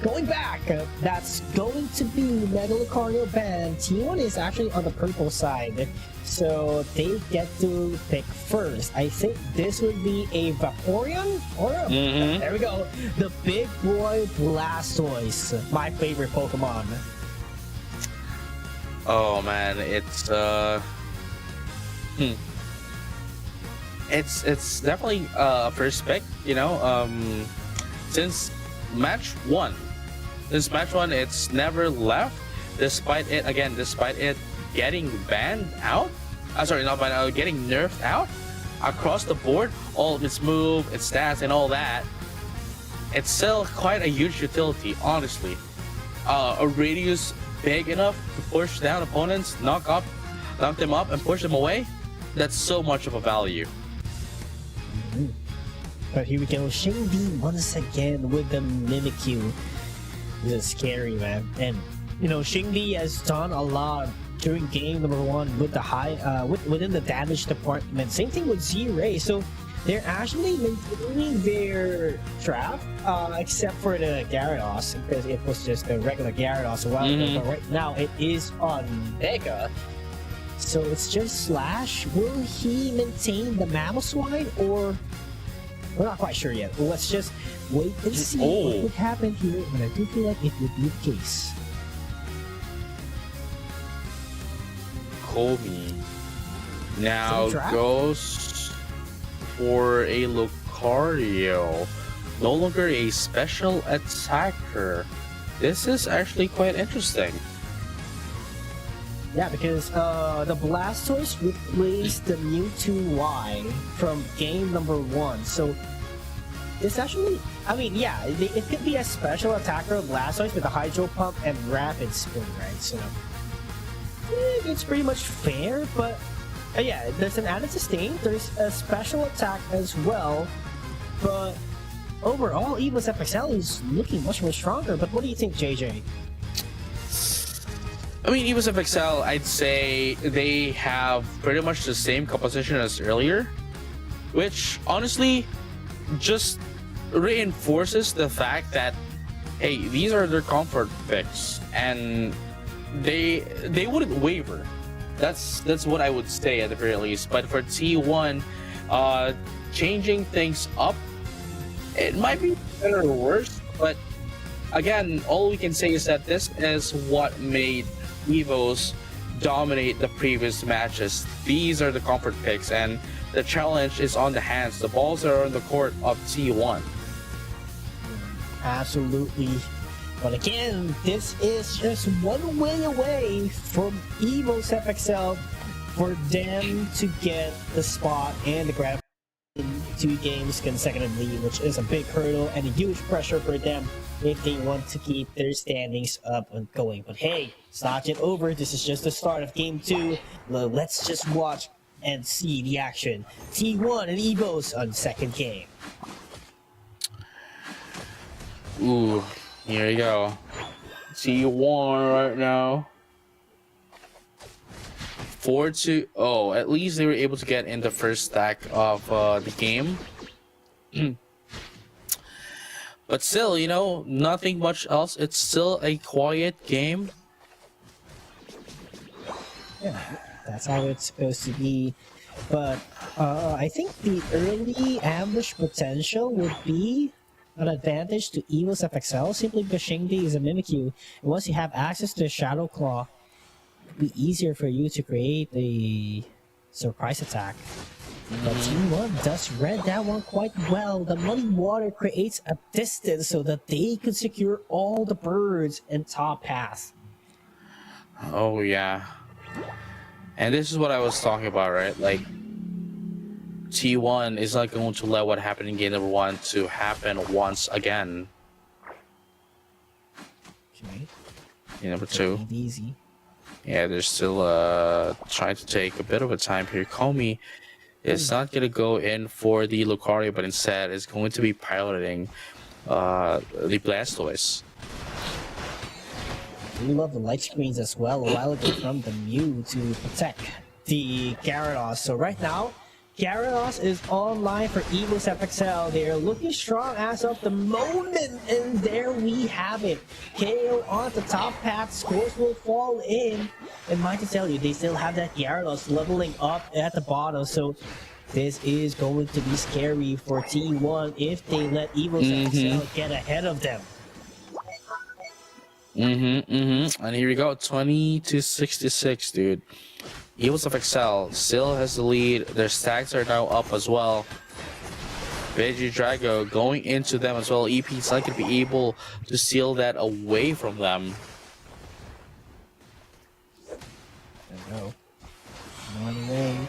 going back, that's going to be Megalocardio Band. T1 is actually on the purple side, so they get to pick first. I think this would be a Vaporeon, or there we go, the big boy Blastoise, my favorite Pokemon. Oh man, it's it's definitely a first pick, you know, since match one, it's never left, despite it getting banned out. Sorry, not banned out, getting nerfed out across the board. All of its move, its stats, and all that. It's still quite a huge utility, honestly. A radius big enough to push down opponents, knock them up, and push them away. That's so much of a value. But here we go, Shingdi once again with the Mimikyu. This is scary, man. And you know, Shingdi has done a lot during game number 1 with the high within the damage department. Same thing with Z-Ray. So they're actually maintaining their draft, except for the Gyarados, because it was just a regular Gyarados a while ago. But right now it is on Mega. So it's just Slash. Will he maintain the Mamoswine, or we're not quite sure yet? Well, let's just wait and see what would happen here, but I do feel like it would be the case. Kobe now goes for a Lucario, no longer a special attacker. This is actually quite interesting. Yeah, because the Blastoise replaced the Mewtwo Y from game number 1. So it's actually, I mean, yeah, it could be a special attacker of Blastoise with a Hydro Pump and Rapid Spin, right? So it's pretty much fair, but yeah, there's an added sustain, there's a special attack as well, but overall, Evo's FXL is looking much more stronger. But what do you think, JJ? I mean, Evo's FXL, I'd say they have pretty much the same composition as earlier, which honestly just reinforces the fact that, hey, these are their comfort picks, and they wouldn't waver. That's what I would say at the very least. But for T1, changing things up. It might be better or worse, but again, all we can say is that this is what made Evos dominate the previous matches. These are the comfort picks, and the challenge is on the hands. The balls are on the court of T1. Absolutely. But again, this is just one way away from Evos FXL for them to get the spot and the grab in 2 games consecutively, which is a big hurdle and a huge pressure for them if they want to keep their standings up and going. But hey, it's not yet over. This is just the start of game 2. Let's just watch and see the action. T1 and Evos on second game. Ooh, here you go. T1 right now. 4-2. Oh, at least they were able to get in the first stack of the game. But still, you know, nothing much else. It's still a quiet game. Yeah, that's how it's supposed to be. But I think the early ambush potential would be an advantage to Evos FXL simply because Shingdi is a Mimikyu. And once you have access to Shadow Claw, it'll be easier for you to create a surprise attack. But T1 does read that one quite well. The Muddy Water creates a distance so that they could secure all the birds in top path. Oh, yeah. And this is what I was talking about, right? Like, T1 is not going to let what happened in game number 1 to happen once again. Okay. Game number 2. Easy. Yeah, they're still trying to take a bit of a time here. Komi is not going to go in for the Lucario, but instead is going to be piloting the Blastoise. We love the light screens as well a while ago from the Mew to protect the Gyarados. So right now, Gyarados is online for Evos FXL. They are looking strong as of the moment, and there we have it. KO on the top path, scores will fall in. And mind to tell you, they still have that Gyarados leveling up at the bottom, so this is going to be scary for T1 if they let Evos FXL get ahead of them. And here we go, 20-66, dude. Evos FXL still has the lead. Their stacks are now up as well. Vegidrago going into them as well. EP's not going to be able to steal that away from them. There we go. One away.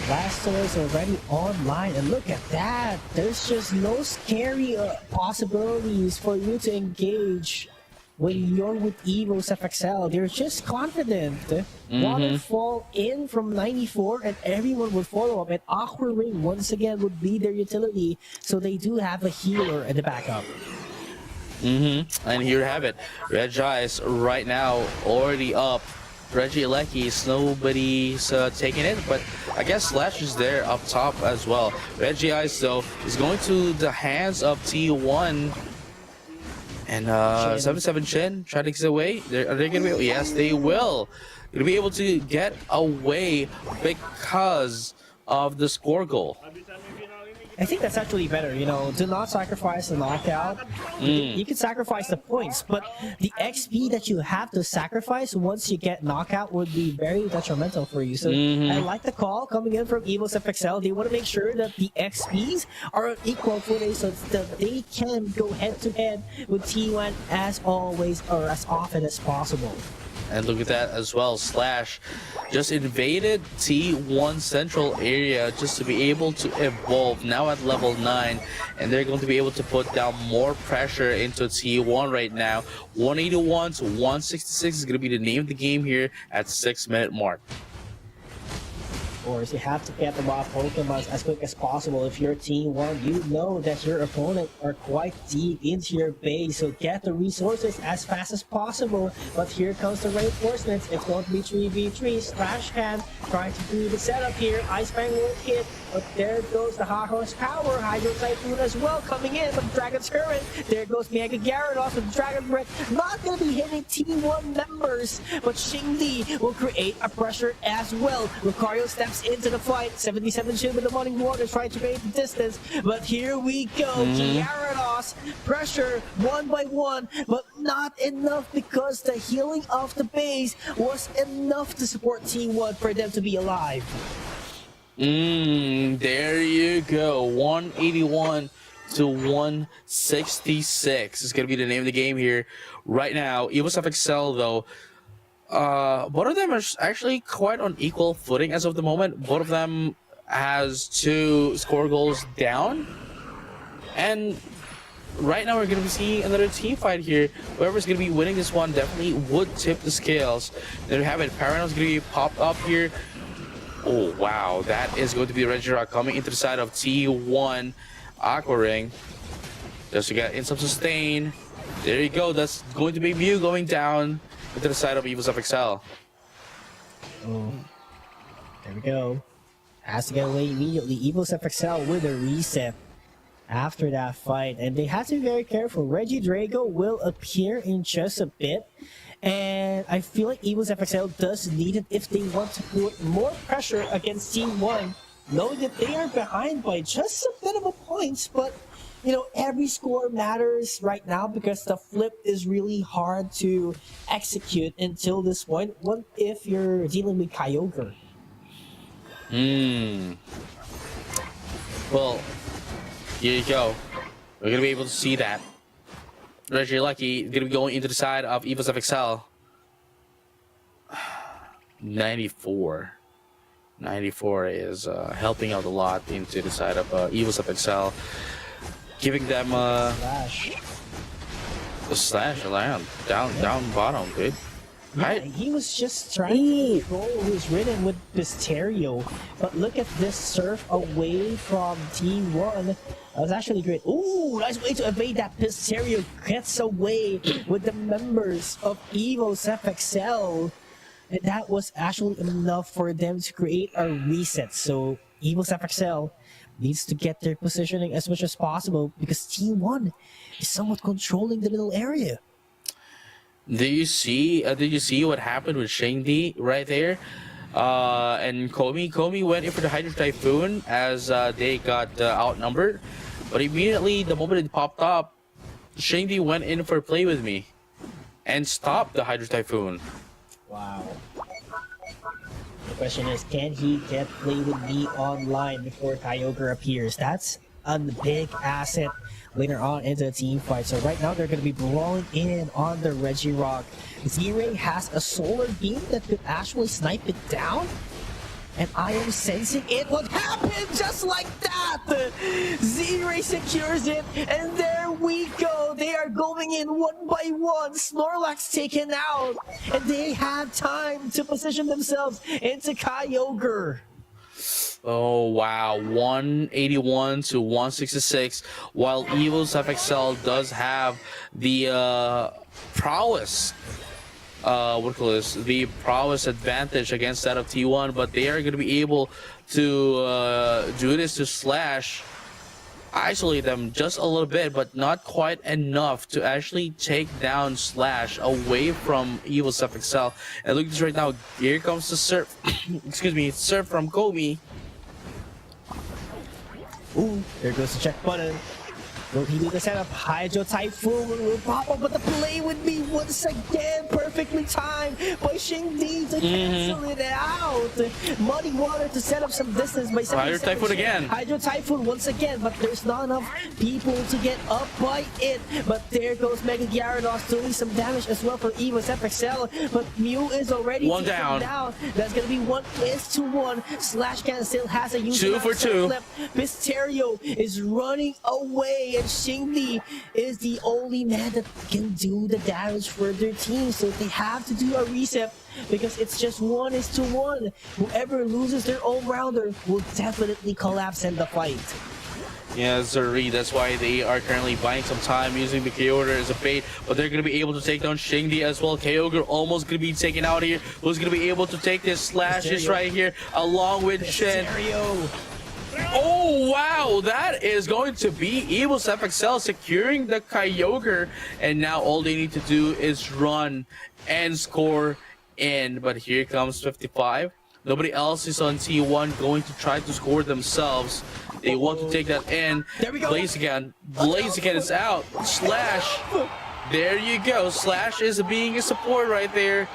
Blastoise already online, and look at that! There's just no scary possibilities for you to engage when you're with Evos FXL. They're just confident. Waterfall in from 94, and everyone would follow up, and Aqua Ring once again would be their utility, so they do have a healer at the backup. And here you have it. Regice right now already up. Regielekis, nobody's taking it, but I guess Slash is there up top as well. Regice though is going to the hands of T1, and 7-7 Shin trying to get away. Are they gonna be? Yes, they will. Gonna be able to get away because of the score goal. I think that's actually better, you know, do not sacrifice the knockout. You can sacrifice the points, but the XP that you have to sacrifice once you get knockout would be very detrimental for you. So I like the call coming in from Evos FXL. They want to make sure that the XPs are on equal footing so that they can go head to head with T1 as always or as often as possible. And look at that as well. Slash just invaded T1 central area just to be able to evolve now at level 9, and they're going to be able to put down more pressure into T1 right now. 181 to 166 is going to be the name of the game here at 6-minute mark. Of course, you have to get the wild Pokemon as quick as possible. If you're T1, you know that your opponent are quite deep into your base, so get the resources as fast as possible. But here comes the reinforcements. It's going to be 3v3. Trash Can trying to do the setup here. Ice Fang won't hit, but there goes the high horsepower. Hydro Typhoon as well coming in with Dragon Current. There goes Mega Gyarados with Dragon Breath. Not going to be hitting T1 members, but Xingdi will create a pressure as well. Lucario steps steps into the fight. 77 shield with the Morning Water trying to create the distance. But here we go. Gyarados pressure one by one, but not enough because the healing of the base was enough to support Team 1 for them to be alive. There you go. 181 to 166 is gonna be the name of the game here right now. EvoSF Excel though, both of them are actually quite on equal footing as of the moment. Both of them has 2 score goals down, and right now we're gonna be seeing another team fight here. Whoever's gonna be winning this one definitely would tip the scales. There you have it. Parano's gonna be popped up here. Oh wow, that is going to be Ragnarok coming into the side of T1 Aquaring. Just to get in some sustain. There you go. That's going to be Mew going down into the side of EvoSF Excel. Oh, there we go. Has to get away immediately. EvoSF Excel with a reset after that fight, and they have to be very careful. Regidrago will appear in just a bit, and I feel like EvoSF Excel does need it if they want to put more pressure against Team 1, knowing that they are behind by just a bit of a point. But you know, every score matters right now because the flip is really hard to execute until this point. What if you're dealing with Kyogre? Well, here you go. We're gonna be able to see that. Reggie Lucky is gonna be going into the side of EvoSF Excel. 94 is helping out a lot into the side of EvoSF Excel, giving them Flash. a slash around down bottom, dude. Yeah, he was just trying to control his rhythm with Pisterio, but look at this surf away from Team 1. That was actually great. Ooh, nice way to evade that. Pisterio gets away with the members of EvoSF Excel. And that was actually enough for them to create a reset. So EvoSF Excel needs to get their positioning as much as possible because Team 1 is somewhat controlling the little area. Did you see what happened with Shangdi right there? And Komi went in for the Hydro Typhoon as they got outnumbered. But immediately, the moment it popped up, Shangdi went in for play with me and stopped the Hydro Typhoon. Wow. The question is, can he get play with me online before Kyogre appears? That's a big asset later on into the team fight. So right now they're going to be brawling in on the Regirock. Z-Ray has a solar beam that could actually snipe it down. And I am sensing it would happen just like that. Z-Ray secures it, and there we go. They are going in one by one. Snorlax taken out, and they have time to position themselves into Kyogre. Oh wow, 181 to 166. While EvoSF Excel does have the prowess. The prowess advantage against that of T1, but they are going to be able to do this to slash, isolate them just a little bit, but not quite enough to actually take down slash away from EvoSF Excel. And look at this right now, here comes the surf, excuse me, surf from Kobe. Ooh, there goes the check button. Will he do the setup? Hydro Typhoon will pop up, but the play with me once again, perfectly timed by Shingdi to cancel it out. Muddy Water to set up some distance by Hydro Typhoon again. Hydro Typhoon once again, but there's not enough people to get up by it. But there goes Mega Gyarados doing some damage as well for EvoSF Excel. But Mew is already one down. That's gonna be 1-1. Slash Can still has a huge 2 for 2. Pisterio is running away, and Shingdi is the only man that can do the damage for their team. So they have to do a reset because it's just 1-1. Whoever loses their own rounder will definitely collapse in the fight. Yeah, Zuri, that's why they are currently buying some time using the Kyogre as a bait, but they're going to be able to take down Shingdi as well. Kyogre almost going to be taken out here. Who's going to be able to take this slashes right here along with Shen? Oh wow, that is going to be EvoSF Excel securing the Kyogre, and now all they need to do is run and score in. But here comes 55. Nobody else is on T1 going to try to score themselves. They want to take that in. There we go. Blaziken is out. Slash. There you go. Slash is being a support right there,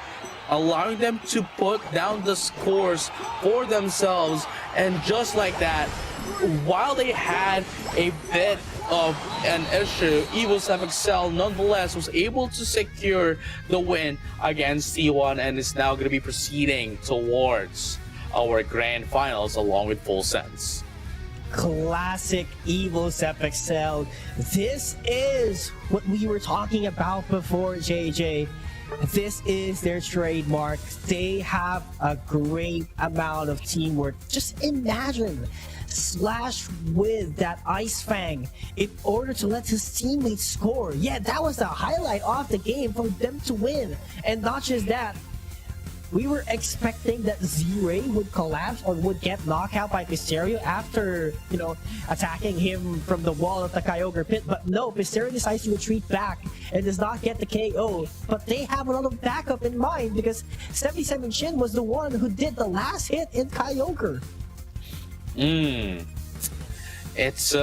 allowing them to put down the scores for themselves. And just like that, while they had a bit of an issue, Evo7XL nonetheless was able to secure the win against T1 and is now going to be proceeding towards our grand finals along with Full Sense. Classic Evo7XL. This is what we were talking about before, JJ. This is their trademark. They have a great amount of teamwork. Just imagine Slash with that Ice Fang in order to let his teammates score. Yeah, that was the highlight of the game for them to win. And not just that, we were expecting that Z-Ray would collapse or would get knocked out by Pisterio after, you know, attacking him from the wall of the Kyogre pit. But no, Pisterio decides to retreat back and does not get the KO. But they have a lot of backup in mind because 77 Shin was the one who did the last hit in Kyogre. It's